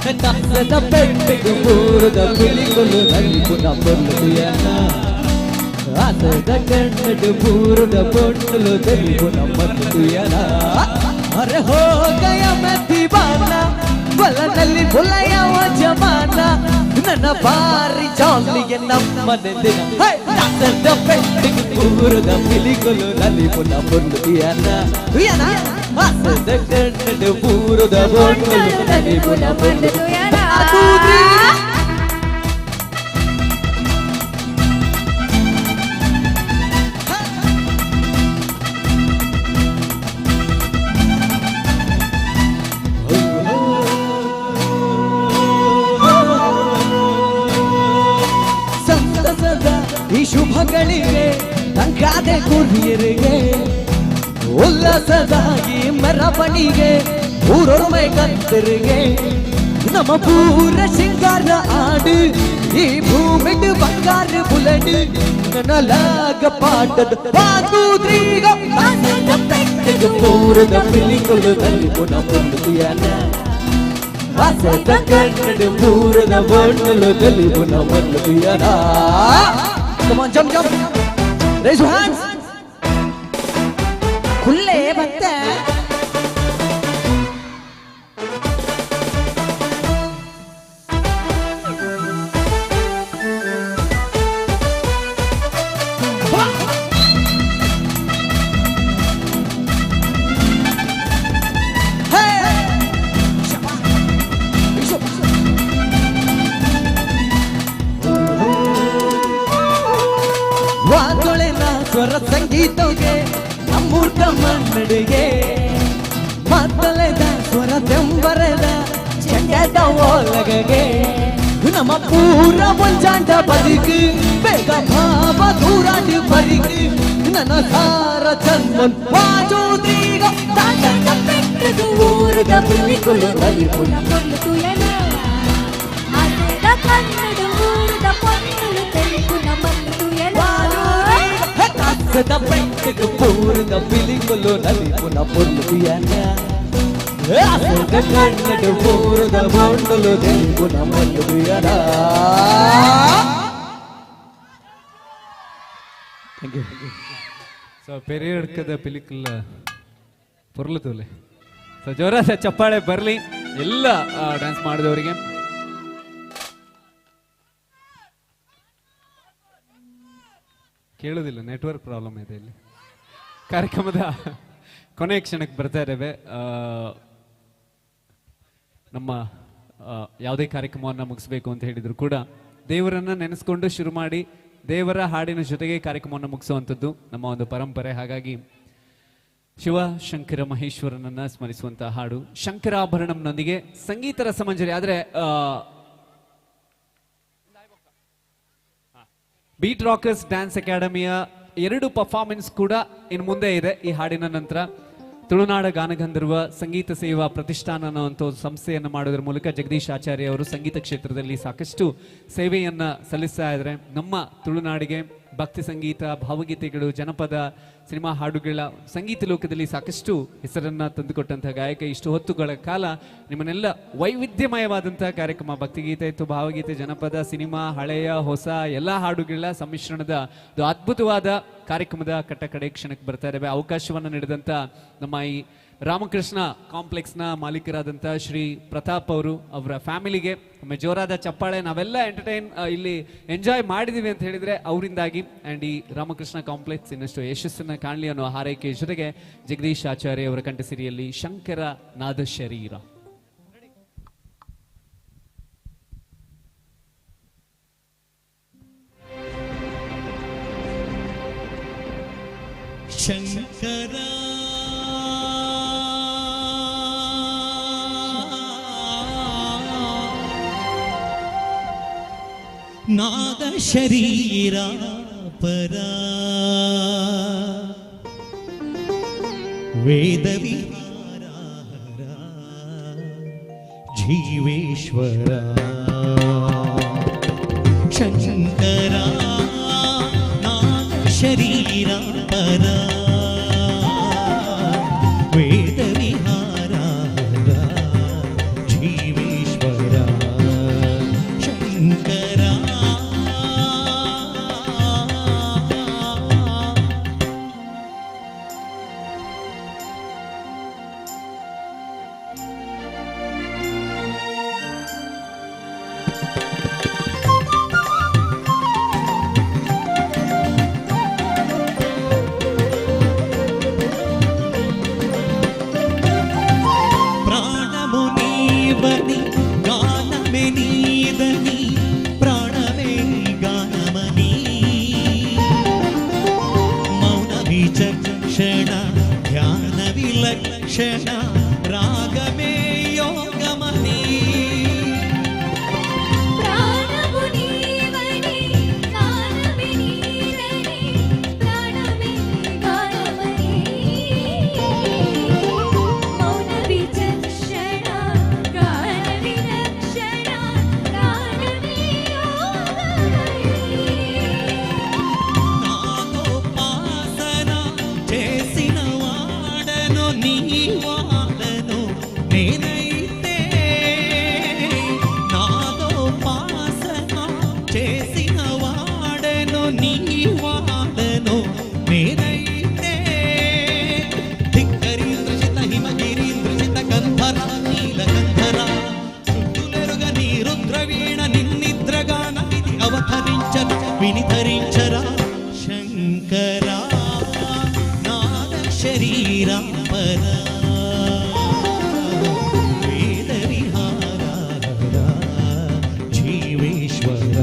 ಹೊತ್ತಾಸದ ಪೆಟ್ಟಿಗೆ ಪೂರದ ಬಿಳಿಗುಲು ನಲಿಪುನ ಪೊಲ್ಲುತಿಯನ ಆಸದ ಕನ್ನಡ ಪೂರದ ಬೊಂಡಲು ತೆಲಿಪುನ ಮಲ್ಲುತಿಯನ. ಅರೆ ಹೋ ಗಯ ಮೈ ದೀವಾನಾ ಬಲನಲ್ಲಿ ಬುಲಯವ ಜಮಾನ ನನ್ನ ಬಾರಿ ಜಾಲಿಗೆ ನಮ್ಮನೆ ದಿನ ದಾಸದ ಪೆಟ್ಟಿಗೆ ಪೂರದ ಬಿಳಿಗುಲು ನಲಿಪುನ ಪೊಲ್ಲುತಿಯನ ಆಸದ ಕನ್ನಡ ಪೂರದ ಬೊಂಡಲು ನಲಿಪುನ ಪೊಲ್ಲುತಿಯನ. ಈ ಶುಭಗಳಿಗೆ ತಂಗಾದೆ ಕುರಿಯರಿಗೆ ಉಲ್ಲಾಸದಾಗಿ ಮೆರವಣಿಗೆ ಊರೊರ್ಮೆ ಕಂತರಿಗೆ ನಮ್ಮ ಪೂರ ಸಿಂಗಾರ ಆಡು ಈ ಭೂಮಿಡ್ ಬಂಗಾರ ಬುಲಡ್ ನನಲಾಗ ಪಾಟದ ಬಾಗುದ್ರೀಗ ಪೂರದ ಪಿಲಿಕುಲು ನಲಿಪುನ ಪೊಲ್ಲುತಿಯನ ಆಸದ ಕನ್ನಡ ಪೂರದ ಬೊಂಡಲು ನಲಿಪುನ ಮಲ್ಲುತಿಯನ. Come on, jump, jump. Raise your hands. खुले बत्ते ಸ್ವರ ಸಂಗೀತಗೆ ನಮ್ಮೂಟ ಮನ್ನಡಿಗೆ ಮತ್ತಲೆದ ಸ್ವರ ತೆಂಬರದ ಚೆಂಡದ ಓಲಗಗೆ ನಮ್ಮ ಪೂರ ಮುಂಜಾಂಡ ಬದುಕು ಬೇಗ ಭಾವ ದೂರಾಡಿ ಬರಿಗಿ ನನ್ನ ಸಾರ ಜನ್ಮನ್ ಬಾಜೋದ್ರೀಗ ತಾಂಡದ ಬೆಟ್ಟದ ಊರದ ಬಿಳಿಗುಲು ನಲಿಪುನ ಪೊಲ್ಲುತಿಯನ ಆಸದ ಕನ್ನಡ ಊರದ ಪೊನ್ನಲು ತೆಲಿಪುನ ಮಲ್ಲುತಿಯನ. ಆಸದ ಪೆಟ್ಟಿಗೆ ಪೂರದ ಬಿಳಿಗುಲು ನಲಿಪುನ ಪೊಲ್ಲುತಿಯನ ಆಸದ ಕನ್ನಡ ಪೂರದ ಬೊಂಡಲು ತೆಲಿಪುನ ಮಲ್ಲುತಿಯನ. Thank you. ಸೊ ಪೆರಿಯಡ್ಕದ ಪಿಲಿಕಲ್ಲ ಪೊರ್ಲುತೋಲೆ. ಸೊ ಜೋರಾದ ಚಪ್ಪಾಳೆ ಬರಲಿ ಎಲ್ಲ ಡ್ಯಾನ್ಸ್ ಮಾಡಿದವರಿಗೆ. ಕೇಳೋದಿಲ್ಲ, ನೆಟ್ವರ್ಕ್ ಪ್ರಾಬ್ಲಮ್ ಇದೆ ಇಲ್ಲಿ. ಕಾರ್ಯಕ್ರಮದ ಕೊನೆಯ ಕ್ಷಣಕ್ಕೆ ಬರ್ತಾ ಇದ್ದೇವೆ. ನಮ್ಮ ಯಾವುದೇ ಕಾರ್ಯಕ್ರಮವನ್ನು ಮುಗಿಸ್ಬೇಕು ಅಂತ ಹೇಳಿದ್ರು ಕೂಡ ದೇವರನ್ನ ನೆನೆಸ್ಕೊಂಡು ಶುರು ಮಾಡಿ ದೇವರ ಹಾಡಿನ ಜೊತೆಗೆ ಕಾರ್ಯಕ್ರಮವನ್ನು ಮುಗಿಸುವಂಥದ್ದು ನಮ್ಮ ಒಂದು ಪರಂಪರೆ. ಹಾಗಾಗಿ ಶಿವ ಶಂಕರ ಮಹೇಶ್ವರನನ್ನ ಸ್ಮರಿಸುವಂತಹ ಹಾಡು ಶಂಕರಾಭರಣಂನೊಂದಿಗೆ ಸಂಗೀತ ರಸಮಂಜರಿ. ಆದ್ರೆ ಬೀಟ್ ರಾಕರ್ಸ್ ಡ್ಯಾನ್ಸ್ ಅಕಾಡೆಮಿಯ 2 ಪರ್ಫಾರ್ಮೆನ್ಸ್ ಕೂಡ ಇನ್ನು ಮುಂದೆ ಇದೆ. ಈ ಹಾಡಿನ ನಂತರ ತುಳುನಾಡ ಗಾನಗಂಧರ್ವ ಸಂಗೀತ ಸೇವಾ ಪ್ರತಿಷ್ಠಾನ ಅನ್ನುವಂಥ ಸಂಸ್ಥೆಯನ್ನು ಮಾಡೋದ್ರ ಮೂಲಕ ಜಗದೀಶ್ ಆಚಾರ್ಯ ಅವರು ಸಂಗೀತ ಕ್ಷೇತ್ರದಲ್ಲಿ ಸಾಕಷ್ಟು ಸೇವೆಯನ್ನ ಸಲ್ಲಿಸ್ತಾ ಇದ್ದಾರೆ. ನಮ್ಮ ತುಳುನಾಡಿಗೆ ಭಕ್ತಿ ಸಂಗೀತ, ಭಾವಗೀತೆಗಳು, ಜನಪದ, ಸಿನಿಮಾ ಹಾಡುಗಳ ಸಂಗೀತ ಲೋಕದಲ್ಲಿ ಸಾಕಷ್ಟು ಹೆಸರನ್ನ ತಂದುಕೊಟ್ಟಂತಹ ಗಾಯಕ. ಇಷ್ಟು ಹೊತ್ತುಗಳ ಕಾಲ ನಿಮ್ಮನ್ನೆಲ್ಲ ವೈವಿಧ್ಯಮಯವಾದಂತಹ ಕಾರ್ಯಕ್ರಮ, ಭಕ್ತಿಗೀತೆ ಇತ್ತು, ಭಾವಗೀತೆ, ಜನಪದ, ಸಿನಿಮಾ, ಹಳೆಯ ಹೊಸ ಎಲ್ಲ ಹಾಡುಗಳ ಸಮ್ಮಿಶ್ರಣದ ಒಂದು ಅದ್ಭುತವಾದ ಕಾರ್ಯಕ್ರಮದ ಕಟ್ಟಕಡೆ ಕ್ಷಣಕ್ಕೆ ಬರ್ತಾ ಇದ್ದೇವೆ. ಅವಕಾಶವನ್ನು ನೀಡಿದಂತ ನಮ್ಮ ಈ ರಾಮಕೃಷ್ಣ ಕಾಂಪ್ಲೆಕ್ಸ್ನ ಮಾಲೀಕರಾದಂಥ ಶ್ರೀ ಪ್ರತಾಪ್ ಅವರು, ಅವರ ಫ್ಯಾಮಿಲಿಗೆ ಒಮ್ಮೆ ಜೋರಾದ ಚಪ್ಪಾಳೆ. ನಾವೆಲ್ಲ ಇಲ್ಲಿ ಎಂಜಾಯ್ ಮಾಡಿದೀವಿ ಅಂತ ಹೇಳಿದ್ರೆ ಅವರಿಂದಾಗಿ. ಆ್ಯಂಡ್ ಈ ರಾಮಕೃಷ್ಣ ಕಾಂಪ್ಲೆಕ್ಸ್ ಇನ್ನಷ್ಟು ಯಶಸ್ಸನ್ನು ಕಾಣಲಿ ಅನ್ನೋ ಹಾರೈಕೆ ಜೊತೆಗೆ ಜಗದೀಶ್ ಆಚಾರ್ಯ ಅವರ ಕಂಠಸಿರಿಯಲ್ಲಿ ಶಂಕರ ನಾದ ಶರೀರ. ಶಂಕರ ನಾದ ಶರೀರ ಪರ ವೇದ ವಿಹಾರ ಜೀವೇಶ್ವರ ಶಂಕರ ನಾದ ಶರೀರ ಪರ ವೇದ ವಿಹಾರ ಜೀವೇಶ್ವರ ಶಂಕರ ರಾಗಮೇ ಯೋಗಮನಿ వినిధరించరా శంకర నాద శరీర పర వేద విహార జీవేశ్వర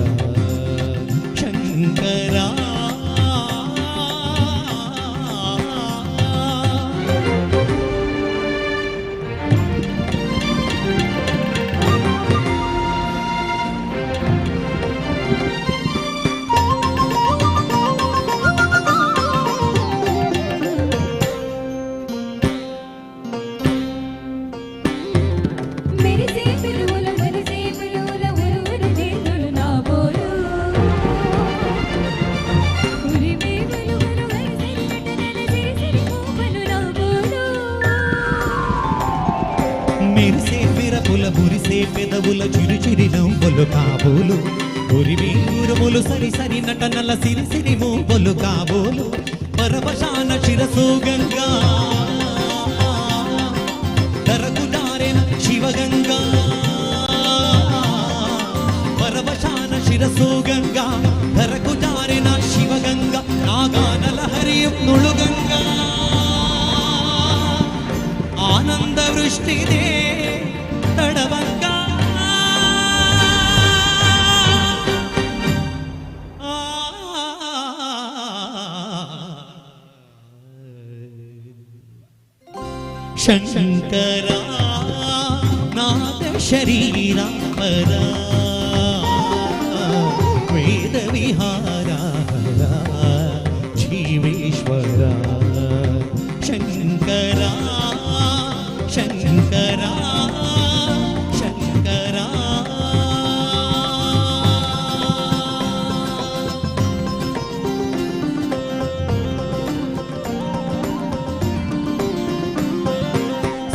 శంకర మెరిసే విరపుల మురిసే పెదవుల చిరుచిరి నవ్వులు కాబోలు ఉరిమి ఉరుములు సరి సరి నటనల సిరి సిరి మూవలు కాబోలు పరవశాన శిరసు గంగా ధరకు దారెన శివగంగా పరవశాన శిరసు గంగా ధరకు దారెన శివగంగా నాగానల హరియం నుళుగంగా ఆనంద వృష్టిదే తడవంగా ಶಂಕರ ನಾದ ಶರೀರ ಪರ ವೇದ ವಿಹಾರ ಜೀವೇಶ್ವರ ಶಂಕರ ಶಂಕರ ಶಂಕರ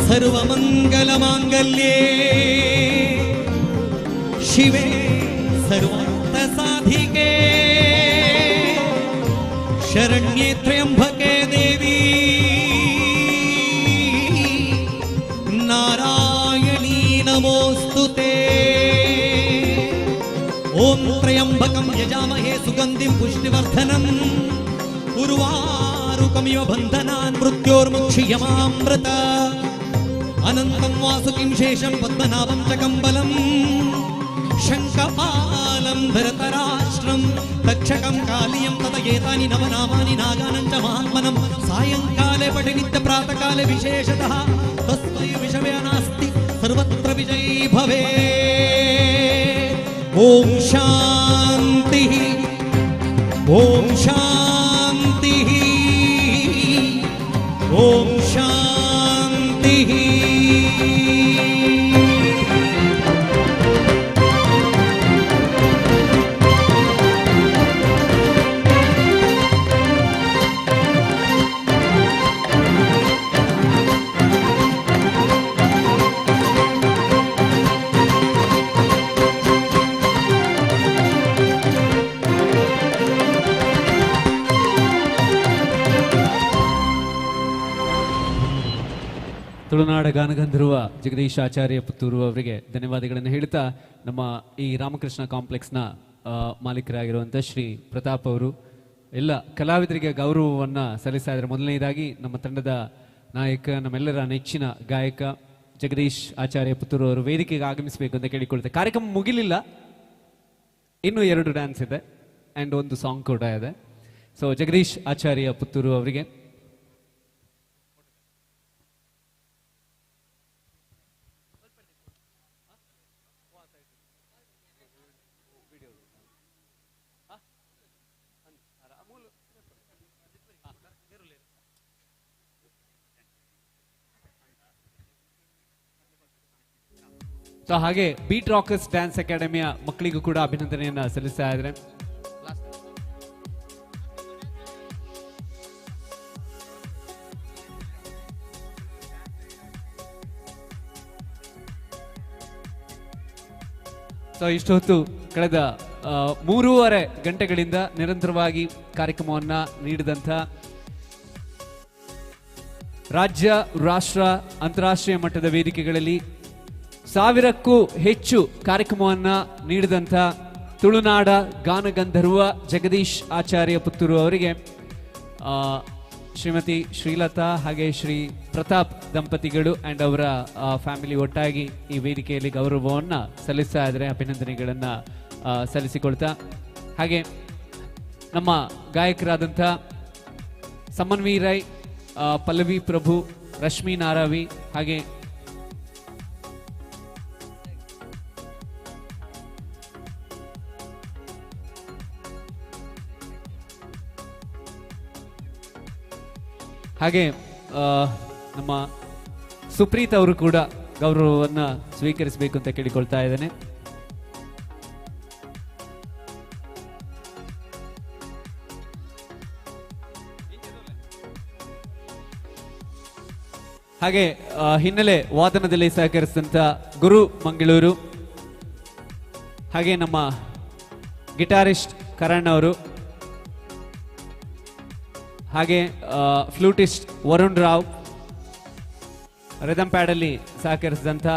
ಸರ್ವಮಂಗಲಮಾಂಗಲ್ಯೇ ಶಿವೆ ಸರ್ವಾರ್ಥ ಸಾಧಿಕೆ ಶರಣ್ಯೇ ತ್ರ್ಯಂಬಕೆ ದೇವಿ ನಾರಾಯಣೀ ನಮೋಸ್ತುತೆ ಓಂ ತ್ರ್ಯಂಬಕಂ ಯಜಾಮಹೇ ಸುಗಂಧಿಂ ಪುಷ್ಟಿವರ್ಧನಂ ಉರ್ವಾರುಕಮಿವ ಬಂಧನಾನ್ ಮೃತ್ಯೋರ್ಮುಕ್ಷಿಯಮಾಮೃತ ಅನಂತಂ ವಾಸುಕಿಂ ಶೇಷಂ ಪದ್ಮನಾಭಂ ಚ ಕಂಬಲಂ ಶಂಖಪಾಲಂ ಧರತರಾಷ್ಟ್ರಂ ತಕ್ಷಕಂ ಕಾಲಿಯಂ ತದ ಏತಾನಿ ನವನಾಮಾನಿ ನಾಗಾನಂ ಚ ಮಹಾತ್ಮನಂ ಸಾಯಂಕಾಲೆ ಪಠಿ ನಿತ್ಯ ಪ್ರಾತಃಕಾಲೆ ವಿಶೇಷತಃ ತಸ್ಮೈ ವಿಷವೇ ನಾಸ್ತಿ ಸರ್ವತ್ರ ವಿಜಯೀ ಭವೇ ಓಂ ಶಾಂತಿ ಓಂ ಶಾಂತಿ ಓಂ ಶಾಂತಿ ತುಳುನಾಡ ಗಾನಗಂಧರ್ವ ಜಗದೀಶ್ ಆಚಾರ್ಯ ಪುತ್ತೂರು ಅವರಿಗೆ ಧನ್ಯವಾದಗಳನ್ನು ಹೇಳ್ತಾ ನಮ್ಮ ಈ ರಾಮಕೃಷ್ಣ ಕಾಂಪ್ಲೆಕ್ಸ್ನ ಮಾಲೀಕರಾಗಿರುವಂಥ ಶ್ರೀ ಪ್ರತಾಪ್ ಅವರು ಎಲ್ಲ ಕಲಾವಿದರಿಗೆ ಗೌರವವನ್ನು ಸಲ್ಲಿಸ್ತಾ ಇದ್ದಾರೆ. ಮೊದಲನೇದಾಗಿ ನಮ್ಮ ತಂಡದ ನಾಯಕ, ನಮ್ಮೆಲ್ಲರ ನೆಚ್ಚಿನ ಗಾಯಕ ಜಗದೀಶ್ ಆಚಾರ್ಯ ಪುತ್ತೂರು ಅವರು ವೇದಿಕೆಗೆ ಆಗಮಿಸಬೇಕು ಅಂತ ಕೇಳಿಕೊಳ್ತಾರೆ. ಕಾರ್ಯಕ್ರಮ ಮುಗಿಲಿಲ್ಲ, ಇನ್ನೂ 2 ಡ್ಯಾನ್ಸ್ ಇದೆ ಆ್ಯಂಡ್ ಒಂದು ಸಾಂಗ್ ಕೂಡ ಇದೆ. ಸೊ ಜಗದೀಶ್ ಆಚಾರ್ಯ ಪುತ್ತೂರು ಅವರಿಗೆ ಸೊ ಹಾಗೆ ಬೀಟ್ ರಾಕರ್ಸ್ ಡ್ಯಾನ್ಸ್ ಅಕಾಡೆಮಿಯ ಮಕ್ಕಳಿಗೂ ಕೂಡ ಅಭಿನಂದನೆಯನ್ನ ಸಲ್ಲಿಸ್ತಾ ಇದ್ದಾರೆ. ಸೊ ಇಷ್ಟು ಹೊತ್ತು ಕಳೆದ 3.5 ಗಂಟೆಗಳಿಂದ ನಿರಂತರವಾಗಿ ಕಾರ್ಯಕ್ರಮವನ್ನ ನೀಡಿದಂಥ ರಾಜ್ಯ, ರಾಷ್ಟ್ರ, ಅಂತಾರಾಷ್ಟ್ರೀಯ ಮಟ್ಟದ ವೇದಿಕೆಗಳಲ್ಲಿ 1000ಕ್ಕೂ ಹೆಚ್ಚು ಕಾರ್ಯಕ್ರಮವನ್ನ ನೀಡಿದಂಥ ತುಳುನಾಡ ಗಾನಗಂಧರ್ವ ಜಗದೀಶ್ ಆಚಾರ್ಯ ಪುತ್ತೂರು ಅವರಿಗೆ ಶ್ರೀಮತಿ ಶ್ರೀಲತಾ ಹಾಗೆ ಶ್ರೀ ಪ್ರತಾಪ್ ದಂಪತಿಗಳು ಆ್ಯಂಡ್ ಅವರ ಫ್ಯಾಮಿಲಿ ಒಟ್ಟಾಗಿ ಈ ವೇದಿಕೆಯಲ್ಲಿ ಗೌರವವನ್ನು ಸಲ್ಲಿಸ್ತಾ ಇದ್ದಾರೆ. ಅಭಿನಂದನೆಗಳನ್ನು ಸಲ್ಲಿಸಿಕೊಳ್ತಾ ಹಾಗೆ ನಮ್ಮ ಗಾಯಕರಾದಂಥ ಸಮನ್ವಿ ರೈ, ಪಲ್ಲವಿ ಪ್ರಭು, ರಶ್ಮಿ ನಾರಾವಿ ಹಾಗೆ ಹಾಗೆ ನಮ್ಮ ಸುಪ್ರೀತ್ ಅವರು ಕೂಡ ಗೌರವವನ್ನು ಸ್ವೀಕರಿಸಬೇಕು ಅಂತ ಕೇಳಿಕೊಳ್ತಾ ಇದ್ದೇನೆ. ಹಾಗೆ ಹಿನ್ನೆಲೆ ವಾದನದಲ್ಲಿ ಸಹಕರಿಸಿದಂಥ ಗುರು ಮಂಗಳೂರು, ಹಾಗೆ ನಮ್ಮ ಗಿಟಾರಿಸ್ಟ್ ಕರಣ್ ಅವರು, ಹಾಗೆ ಫ್ಲೂಟಿಸ್ಟ್ ವರುಣ್ ರಾವ್, ರಿದಮ್ ಪ್ಯಾಡಲ್ಲಿ ಸಹಕರಿಸಿದಂಥ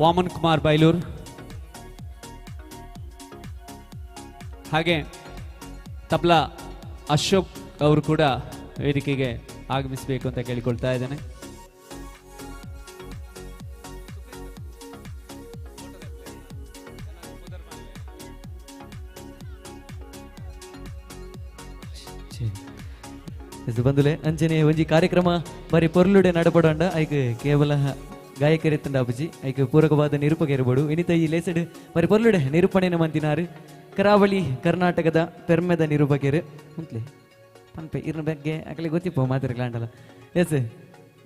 ವಾಮನ್ ಕುಮಾರ್ ಬೈಲೂರ್, ಹಾಗೆ ತಬ್ಲಾ ಅಶೋಕ್ ಅವರು ಕೂಡ ವೇದಿಕೆಗೆ ಆಗಮಿಸಬೇಕು ಅಂತ ಕೇಳಿಕೊಳ್ತಾ ಇದ್ದೇನೆ. ಎಸ್ ಬಂದುಲೆ ಅಂಚನೆ ಒಂಜಿ ಕಾರ್ಯಕ್ರಮ ಬರೀ ಪೊರ್ಲುಡೆ ನಡಪಡಂಡ ಐಕ್ ಕೇವಲ ಗಾಯಕರೆತ್ತಂಡ ಅಪ್ಪಜಿ ಐಕ್ ಪೂರಕವಾದ ನಿರೂಪಕರಿರ್ಬೋದು ಇನಿತ ಈ ಲೇಸಡ್ ಬರೀ ಪೊರ್ಲುಡೆ ನಿರೂಪಣೆನ ಮಂತಿನಾರು ಕರಾವಳಿ ಕರ್ನಾಟಕದ ಪೆರ್ಮೆದ ನಿರೂಪಕರು ಅಂತಲೇ ಪನ್ಪೆ ಇರ್ನ ಬಗ್ಗೆ ಆಗಲೇ ಗೊತ್ತಿಪ್ಪ ಮಾತಾಡಲಾಂಡಲ್ಲ ಎಸ್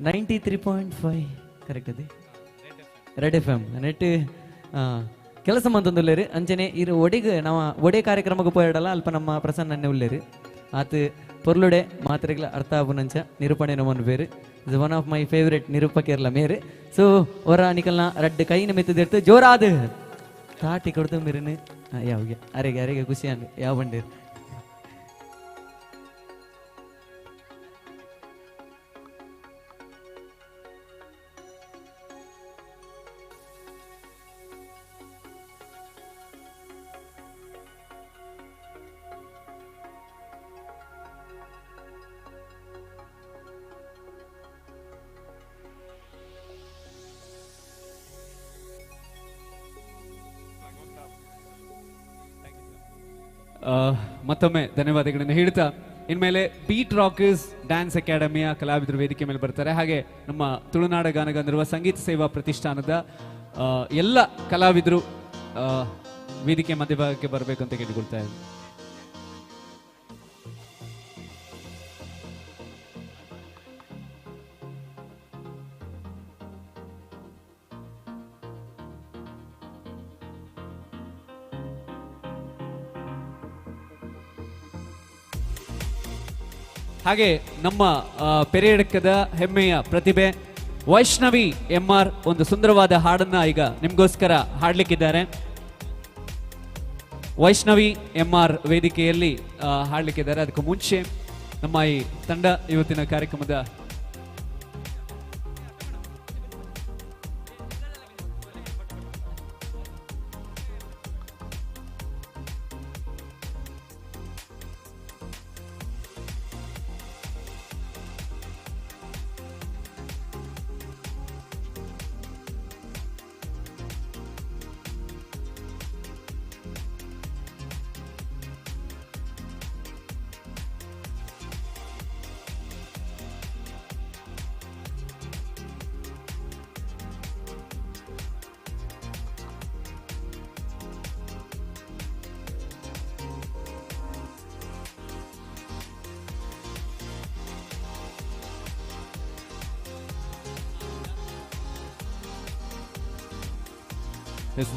93.5 ಕರೆಕ್ಟ್ ಅದೇ ರೆಡ್ ಎಫ್ ಎಮ್ ನೆಟ್ ಕೆಲಸ ಮಂತೊಂದುಲ್ಲೇರು ಅಂಚನೆ ಇರು ಒಡೆಗೆ ನಾವು ಒಡೆ ಕಾರ್ಯಕ್ರಮಕ್ಕೆ ಪೋಯಾಡಲ್ಲ ಅಲ್ಪ ನಮ್ಮ ಪ್ರಸನ್ನ ಉಳ್ಳೇರು ಆತ ಪೊರ್ಲುಡೆ ಮಾತ್ರೆಗಳ ಅರ್ಥ ಆಪುನಂಚ ನಿರೂಪಣೆ ನಮ್ಮನ್ನು ಬೇರೆ is one of my favourite ನಿರೂಪಕರ್ಲ ಮೇರೆ ಸೊ ಹೊರ ನಿಕಲ್ನ ರಡ್ಡು ಕೈನ ಮೆತ್ತದಿರ್ತು ಜೋರಾದ ತಾಟಿ ಕೊಡ್ತು ಮೇರೆನು ಯಾವಾಗ ಅರೆಗೆ ಅರೆಗೆ ಖುಷಿ ಅಂದ್ ಯಾವ ಬಂಡೇರು ಮತ್ತೊಮ್ಮೆ ಧನ್ಯವಾದಗಳನ್ನು ಹೇಳ್ತಾ ಇನ್ಮೇಲೆ ಬೀಟ್ ರಾಕರ್ಸ್ ಡ್ಯಾನ್ಸ್ ಅಕಾಡೆಮಿಯ ಕಲಾವಿದರು ವೇದಿಕೆ ಮೇಲೆ ಬರ್ತಾರೆ. ಹಾಗೆ ನಮ್ಮ ತುಳುನಾಡ ಗಾನಗಂಧರ್ವ ಸಂಗೀತ ಸೇವಾ ಪ್ರತಿಷ್ಠಾನದ ಎಲ್ಲ ಕಲಾವಿದರು ವೇದಿಕೆ ಮಧ್ಯಭಾಗಕ್ಕೆ ಬರಬೇಕು ಅಂತ ಕೇಳಿಕೊಳ್ತಾ ಇದ್ದೀನಿ. ಹಾಗೆ ನಮ್ಮ ಪೆರೇಡಕ್ಕದ ಹೆಮ್ಮೆಯ ಪ್ರತಿಭೆ ವೈಷ್ಣವಿ ಎಂಆರ್ ಒಂದು ಸುಂದರವಾದ ಹಾಡನ್ನ ಈಗ ನಿಮ್ಗೋಸ್ಕರ ಹಾಡ್ಲಿಕ್ಕಿದ್ದಾರೆ. ವೈಷ್ಣವಿ ಎಂಆರ್ ವೇದಿಕೆಯಲ್ಲಿ ಹಾಡ್ಲಿಕ್ಕಿದ್ದಾರೆ. ಅದಕ್ಕೂ ಮುಂಚೆ ನಮ್ಮ ಈ ತಂಡ ಇವತ್ತಿನ ಕಾರ್ಯಕ್ರಮದ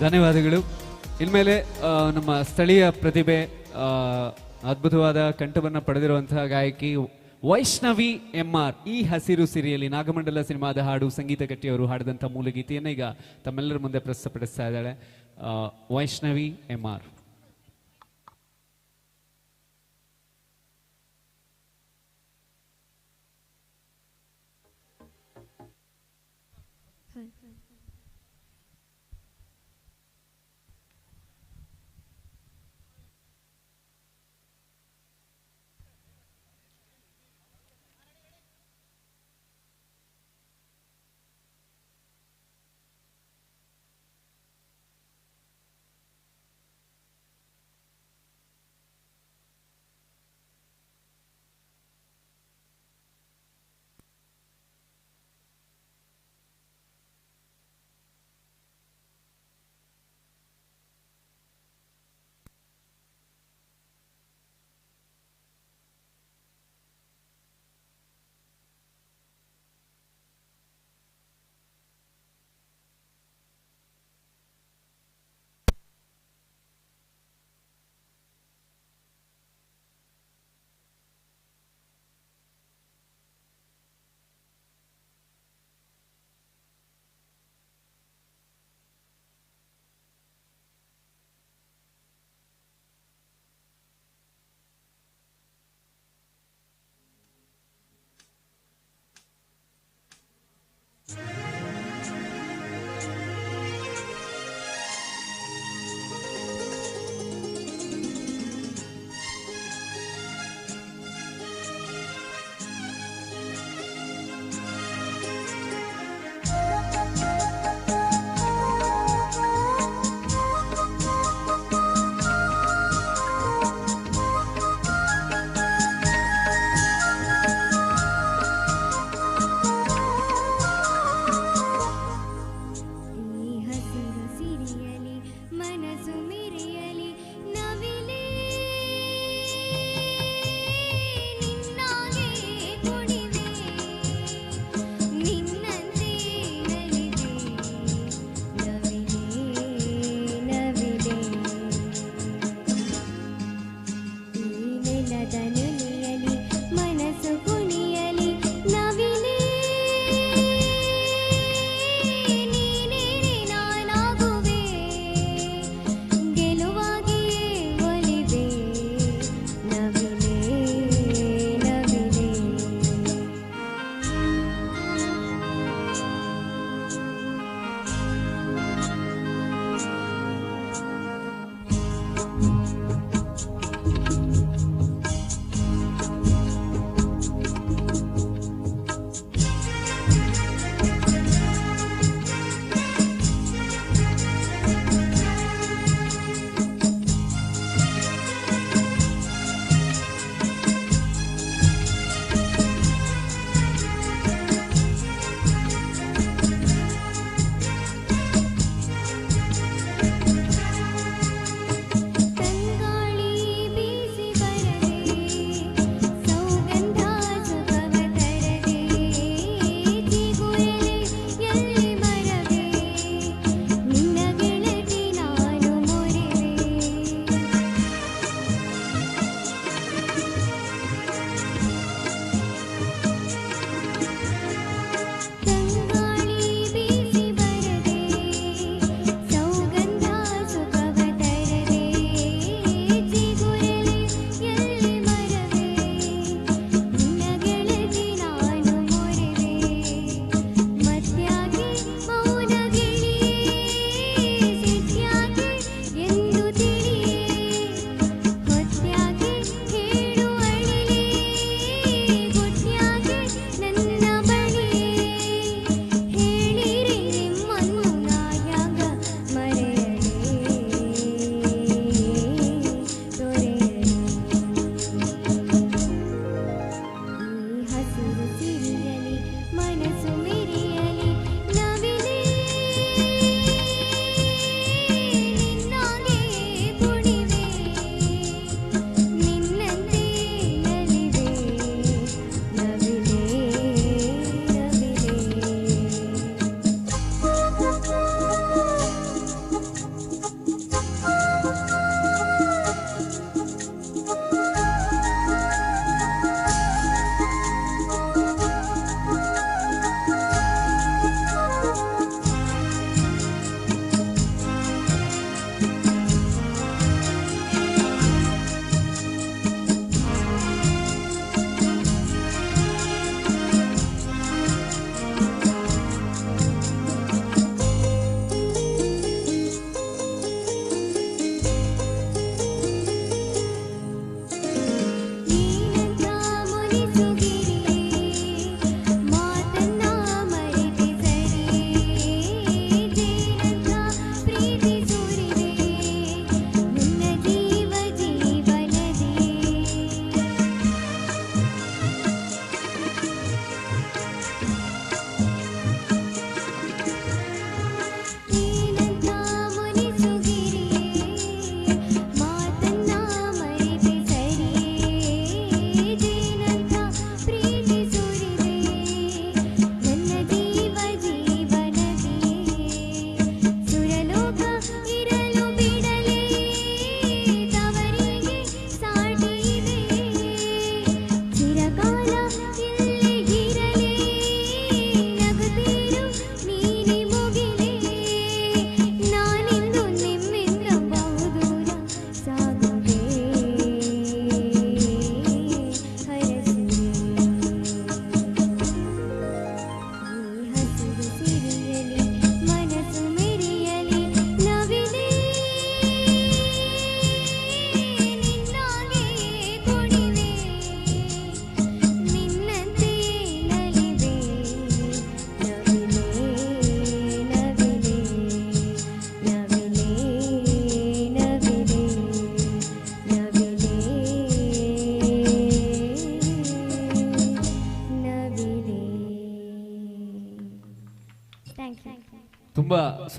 ಧನ್ಯವಾದಗಳು. ಇನ್ಮೇಲೆ ನಮ್ಮ ಸ್ಥಳೀಯ ಪ್ರತಿಭೆ ಅದ್ಭುತವಾದ ಕಂಠವನ್ನು ಪಡೆದಿರುವಂತಹ ಗಾಯಕಿ ವೈಷ್ಣವಿ ಎಂಆರ್ ಈ ಹಸಿರು ಸಿರಿಯಲ್ಲಿ ನಾಗಮಂಡಲ ಸಿನಿಮಾದ ಹಾಡು ಸಂಗೀತ ಕಟ್ಟಿಯವರು ಹಾಡಿದಂಥ ಮೂಲ ಗೀತೆಯನ್ನು ಈಗ ತಮ್ಮೆಲ್ಲರ ಮುಂದೆ ಪ್ರಸ್ತುತಪಡಿಸ್ತಾ ಇದ್ದಾಳೆ ವೈಷ್ಣವಿ ಎಂಆರ್.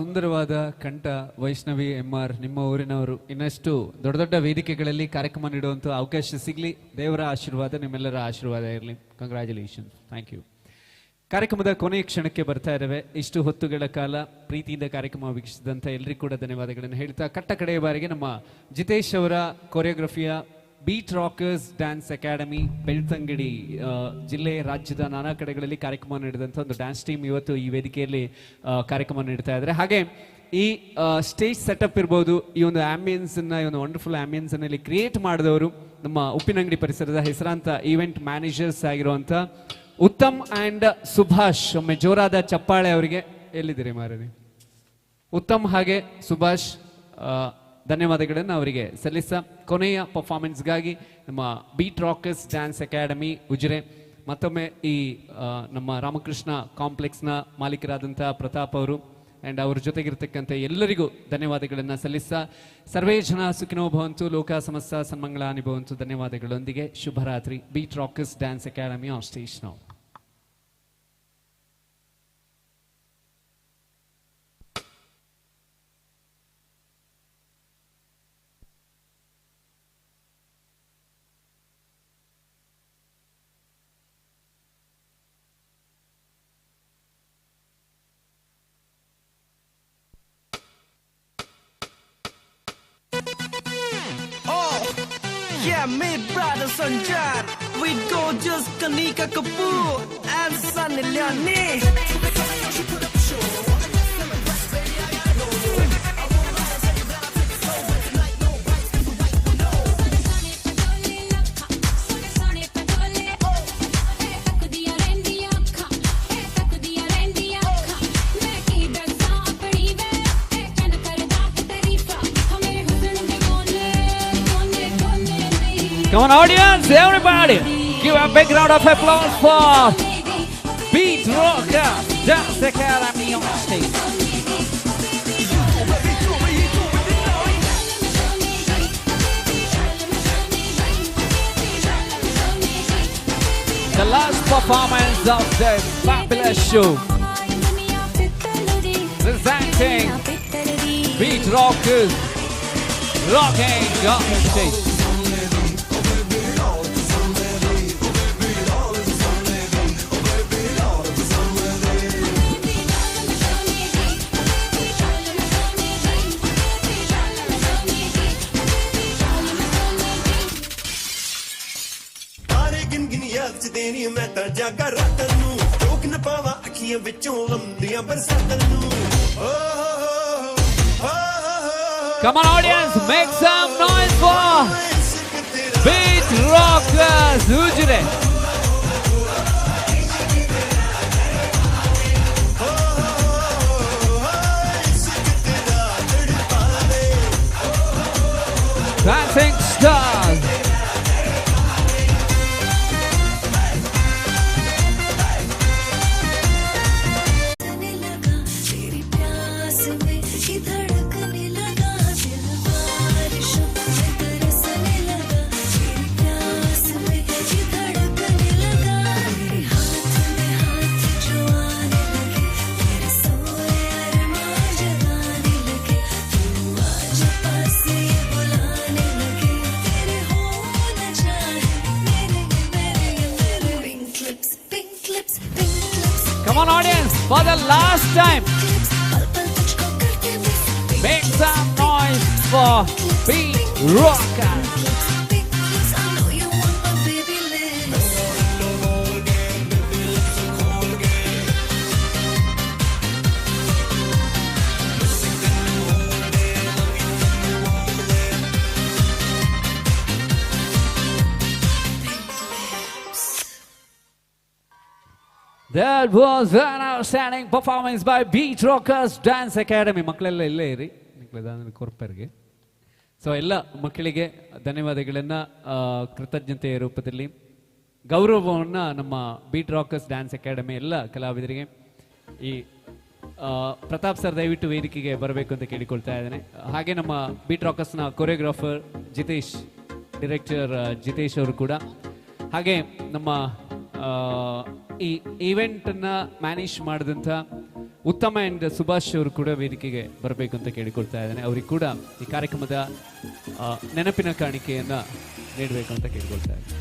ಸುಂದರವಾದ ಕಂಠ ವೈಷ್ಣವಿ MR, ನಿಮ್ಮ ಊರಿನವರು ಇನ್ನಷ್ಟು ದೊಡ್ಡ ದೊಡ್ಡ ವೇದಿಕೆಗಳಲ್ಲಿ ಕಾರ್ಯಕ್ರಮ ನೀಡುವಂಥ ಅವಕಾಶ ಸಿಗಲಿ. ದೇವರ ಆಶೀರ್ವಾದ, ನಿಮ್ಮೆಲ್ಲರ ಆಶೀರ್ವಾದ ಇರಲಿ. Congratulations, thank you. ಕಾರ್ಯಕ್ರಮದ ಕೊನೆಯ ಕ್ಷಣಕ್ಕೆ ಬರ್ತಾ ಇದ್ದೇವೆ. ಇಷ್ಟು ಹೊತ್ತುಗಳ ಕಾಲ ಪ್ರೀತಿಯಿಂದ ಕಾರ್ಯಕ್ರಮ ವೀಕ್ಷಿಸಿದಂಥ ಎಲ್ಲರಿಗೂ ಕೂಡ ಧನ್ಯವಾದಗಳನ್ನು ಹೇಳ್ತಾ, ಕಟ್ಟ ಕಡೆಯ ಬಾರಿಗೆ ನಮ್ಮ ಜಿತೇಶ್ ಅವರ ಕೊರಿಯೋಗ್ರಫಿಯ Beat Rockers dance academy Belthangady ಜಿಲ್ಲೆ, ರಾಜ್ಯದ ನಾನಾ ಕಡೆಗಳಲ್ಲಿ ಕಾರ್ಯಕ್ರಮ ನೀಡಿದಂಥ ಒಂದು ಡ್ಯಾನ್ಸ್ ಟೀಮ್ ಇವತ್ತು ಈ ವೇದಿಕೆಯಲ್ಲಿ ಕಾರ್ಯಕ್ರಮ ನೀಡ್ತಾ ಇದ್ದಾರೆ. ಹಾಗೆ ಈ ಸ್ಟೇಜ್ ಸೆಟಪ್ ಇರ್ಬೋದು, ಈ ಒಂದು ಆಂಬಿಯನ್ಸನ್ನು, ಈ ಒಂದು ವಂಡರ್ಫುಲ್ ಆಂಬಿಯನ್ಸನ್ನು ಇಲ್ಲಿ ಕ್ರಿಯೇಟ್ ಮಾಡಿದವರು ನಮ್ಮ ಉಪ್ಪಿನಂಗಡಿ ಪರಿಸರದ ಹೆಸರಾಂತ ಈವೆಂಟ್ ಮ್ಯಾನೇಜರ್ಸ್ ಆಗಿರುವಂಥ ಉತ್ತಮ್ ಆ್ಯಂಡ್ ಸುಭಾಷ್. ಒಮ್ಮೆ ಜೋರಾದ ಚಪ್ಪಾಳೆ ಅವರಿಗೆ. ಎಲ್ಲಿದ್ದೀರಿ ಮಾರನಿ? ಉತ್ತಮ್ ಹಾಗೆ ಸುಭಾಷ್ ಧನ್ಯವಾದಗಳನ್ನು ಅವರಿಗೆ ಸಲ್ಲಿಸ, ಕೊನೆಯ ಪರ್ಫಾರ್ಮೆನ್ಸ್ಗಾಗಿ ನಮ್ಮ beet Rockers dance academy Ujire, ಮತ್ತೊಮ್ಮೆ ಈ ನಮ್ಮ ರಾಮಕೃಷ್ಣ ಕಾಂಪ್ಲೆಕ್ಸ್ನ ಮಾಲೀಕರಾದಂಥ ಪ್ರತಾಪ್ ಅವರು ಆ್ಯಂಡ್ ಅವ್ರ ಜೊತೆಗಿರ್ತಕ್ಕಂಥ ಎಲ್ಲರಿಗೂ ಧನ್ಯವಾದಗಳನ್ನು ಸಲ್ಲಿಸ, ಸರ್ವೇ ಜನ ಸುಖಿನೋ ಭವಂತು, ಲೋಕ ಸಮಸ್ತ ಸನ್ಮಂಗಳಾನಿ ಭವಂತು ಧನ್ಯವಾದಗಳೊಂದಿಗೆ ಶುಭರಾತ್ರಿ. Beat Rockers dance Academy on stage now. Yeah, me brother Sanjar with gorgeous Kanika Kapoor and Sunny Leone. Come on audience, everybody, give a big round of applause for Beat Rockers Dance Academy on stage. The last performance of the fabulous show, presenting Beat Rockers rocking on the stage. ਦੇਣੀ ਮੈਂ ਤਾਂ ਜਾਗਾ ਰਾਤਾਂ ਨੂੰ ਰੋਕ ਨਾ ਪਾਵਾਂ ਅੱਖੀਆਂ ਵਿੱਚੋਂ ਲੰਦੀਆਂ ਬਰਸਾਤਾਂ ਨੂੰ Come on audience, make some noise for Beat Rockers Ujre. Dancing Stars. Come on audience, for the last time, make some noise for Beat Rockers. That was an outstanding performance by Beat Rockers Dance Academy. ಮಕ್ಕಳೆಲ್ಲ ಇಲ್ಲೇ ಇರಿ, ಕೊರ್ಪರ್ಗೆ. So ಎಲ್ಲ ಮಕ್ಕಳಿಗೆ ಧನ್ಯವಾದಗಳನ್ನು ಕೃತಜ್ಞತೆಯ ರೂಪದಲ್ಲಿ ಗೌರವವನ್ನು ನಮ್ಮ beet Rockers dance academy ಎಲ್ಲ ಕಲಾವಿದರಿಗೆ ಈ ಪ್ರತಾಪ್ ಸರ್ ದಯವಿಟ್ಟು ವೇದಿಕೆಗೆ ಬರಬೇಕು ಅಂತ ಕೇಳಿಕೊಳ್ತಾ ಇದ್ದೇನೆ. ಹಾಗೆ ನಮ್ಮ ಬೀಟ್ ರಾಕರ್ಸ್ನ ಕೊರಿಯೋಗ್ರಾಫರ್ ಜಿತೇಶ್, ಡೈರೆಕ್ಟರ್ ಜಿತೇಶ್ ಅವರು ಕೂಡ, ಹಾಗೆ ನಮ್ಮ ಈ ಈವೆಂಟನ್ನು ಮ್ಯಾನೇಜ್ ಮಾಡಿದಂಥ ಉತ್ತಮ ಅಂಡ್ ಸುಭಾಷ್ ಅವರು ಕೂಡ ವೇದಿಕೆಗೆ ಬರಬೇಕು ಅಂತ ಕೇಳಿಕೊಳ್ತಾ ಇದ್ದೇನೆ. ಅವ್ರಿಗೆ ಕೂಡ ಈ ಕಾರ್ಯಕ್ರಮದ ನೆನಪಿನ ಕಾಣಿಕೆಯನ್ನ ನೀಡಬೇಕು ಅಂತ ಕೇಳಿಕೊಳ್ತಾ ಇದ್ದೇನೆ.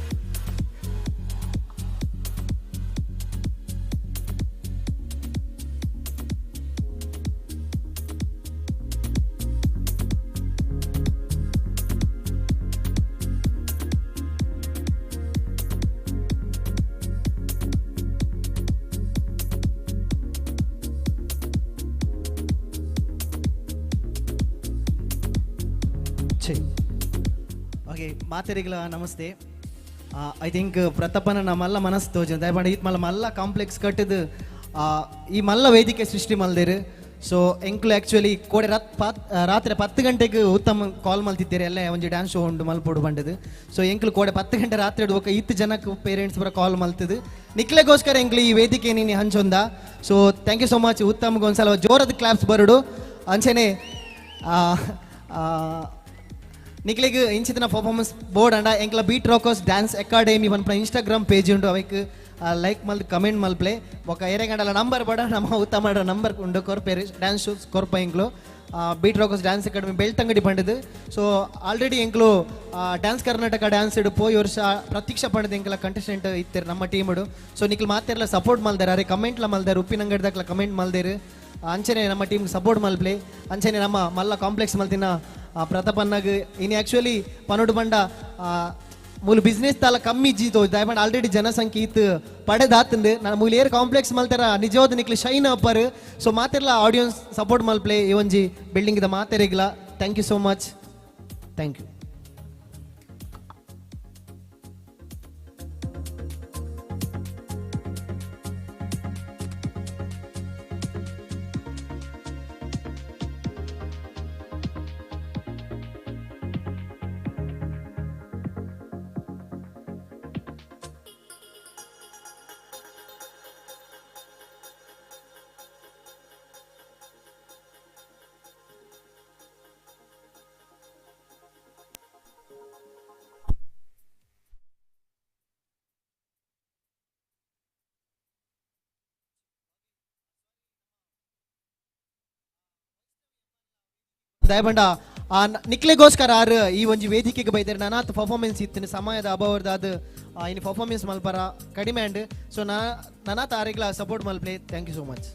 ఓకే మాతరిగల నమస్తే. ఐ థింక్ ప్రతపన నా మల్ల మనసు తోచింది దయపడి ఇది మళ్ళీ కాంప్లెక్స్ కట్టದು ಈ ಮಲ್ಲ ವೇದಿಕೆ ಸೃಷ್ಟಿ ಮಲ್ದೇರು. ಸೊ ಎಂಕ್ಲು ಆ್ಯಕ್ಚುಲಿ ಕೋಡೆ ರಾತ್ರಿ 10 ಗಂಟೆಗೆ ಉತ್ತಮ ಕಾಲ್ ಮಲ್ತಿದ್ದೀರಿ ಎಲ್ಲ ಒಂಜಿ ಡ್ಯಾನ್ಸ್ ಶೋ ಉಂಡು ಮಲ್ಪೊಡು ಬಂಡದು. ಸೊ ಎಂಕ್ಲು ಕೋಡೆ 10 ಗಂಟೆ ರಾತ್ರಿ ఒక 10 ಜನಕ್ಕೆ ಪೇರೆಂಟ್ಸ್ ಬರ ಕಾಲ್ ಮಲ್ತದು ನಿಕ್ಲೆಗೋಸ್ಕರ ಎಂಕ್ಲು ಈ ವೇದಿಕೆ ನೀನು ಹಂಚೊಂದ. So thank you so much. ಉತ್ತಮ್ಗೆ ಒಂದ್ಸಲ ಜೋರದ ಕ್ಲಾಪ್ಸ್ ಬರೋಡು ಅಂಚೆನೆ ನಿಕ್ಲಿಗೆ ಇಂಚಿನ ಪರ್ಫಾರ್ಮೆನ್ಸ್ ಬೋರ್ಡ್ ಅಂಡ ಎಂಕ್ಲ ಬೀಟ್ ರಾಕರ್ಸ್ ಡ್ಯಾನ್ಸ್ ಅಕಾಡೆಮಿ ಪನ್ಪನ ಇನ್ಸ್ಟಾಗ್ರಾಮ್ ಪೇಜ್ ಉಂಟು ಅವಕ್ಕೆ ಲೈಕ್ ಮಲ್ ಕಮೆಂಟ್ ಮಲ್ಪ್ಲೆ ఒక 2 ಗಂಟల ನಂಬರ್ ಬಡ ನಮ್ಮ ಉತ್ತಮ ನಂಬರ್ ಉಂಡು ಕೊರ್ಪೇರಿ ಡ್ಯಾನ್ಸ್ ಶೋಸ್ ಕೊರ್ಪ ಎಂಕ್ಲು Beat Rockers dance academy Belthangady ಪಂಡದು. ಸೊ ಆಲ್ರೆಡಿ ಎಂಕ್ಲು ಡ್ಯಾನ್ಸ್ ಕರ್ನಾಟಕ ಡ್ಯಾನ್ಸ್ ಇಡು ಪೋಯಿ ವರ್ಷ ಪ್ರತೀಕ್ಷಾ ಪಂಡದು ಎಂಕ್ಲ ಕಂಟೆಸ್ಟೆಂಟ್ ಇತ್ತೇರು ನಮ್ಮ ಟೀಮಡು. ಸೊ ನಿಕ್ಲು ಮಾತೆಲ್ಲ ಸಪೋರ್ಟ್ ಮಲ್ದಾರೆ ಅರೆ ಕಮೆಂಟ್ಲ ಮಲ್ದಾರೆ ಉಪ್ಪಿನಂಗಡ್ದಾಕ್ಲ ಕಮೆಂಟ್ ಮಲ್ದೇರು ಅಂಚನೆ ನಮ್ಮ ಟೀಮ್ಗೆ ಸಪೋರ್ಟ್ ಮಲ್ಪ್ಲೆ ಅಂಚನೆ ನಮ್ಮ ಮಲ್ಲ ಕಾಂಪ್ಲೆಕ್ಸ್ ಮಲ್ತಿನ ಪ್ರತಾಪನ್ನಾಗ ಇನ್ನು ಆ್ಯಕ್ಚುಲಿ ಪನ್ನೊಡು ಬಂಡ ಮೂಲ ಬಿಸ್ನೆಸ್ ತಾಲ ಕಮ್ಮಿ ಜೀತೋ ದಯಪಂಡ ಆಲ್ರೆಡಿ ಜನಸಂಖ್ಯೆ ಇತ್ತು ಪಡೆದಾತಂದು ನಾನು ಮೂಲ ಏರ್ ಕಾಂಪ್ಲೆಕ್ಸ್ ಮಲ್ತಾರ ನಿಜವಾದ ನಿಕ್ಲಿ ಶೈನ್ ಅಪ್ಪರ್. ಸೊ ಮಾತೆಲ್ಲ ಆಡಿಯನ್ಸ್ ಸಪೋರ್ಟ್ ಮಲ್ಪ್ಲೆ ಈ ಒಂಜಿ ಬಿಲ್ಡಿಂಗ್ ದ ಮಾತೆರೆಗ್ಲ. Thank you so much. Thank you. ದಯಬಂಡ ನಿಕ್ಲೆಗೋಸ್ಕರ ಈ ಒಂಜಿ ವೇದಿಕೆಗೆ ಬೈದರೆ ನನಾತ್ ಪರ್ಫಾರ್ಮೆನ್ಸ್ ಇತ್ತು ಸಮಯದ ಅಭಾವದ ಇನ್ನು ಪರ್ಫಾರ್ಮೆನ್ಸ್ ಮಲ್ಪರ ಕಡಿಮೆ ಅಂಡ್ ಸೊ ನನಾತ್ ಆರೆಗ್ಲ ಸಪೋರ್ಟ್ ಮಲ್ಪ್ಲೆ. Thank you so much.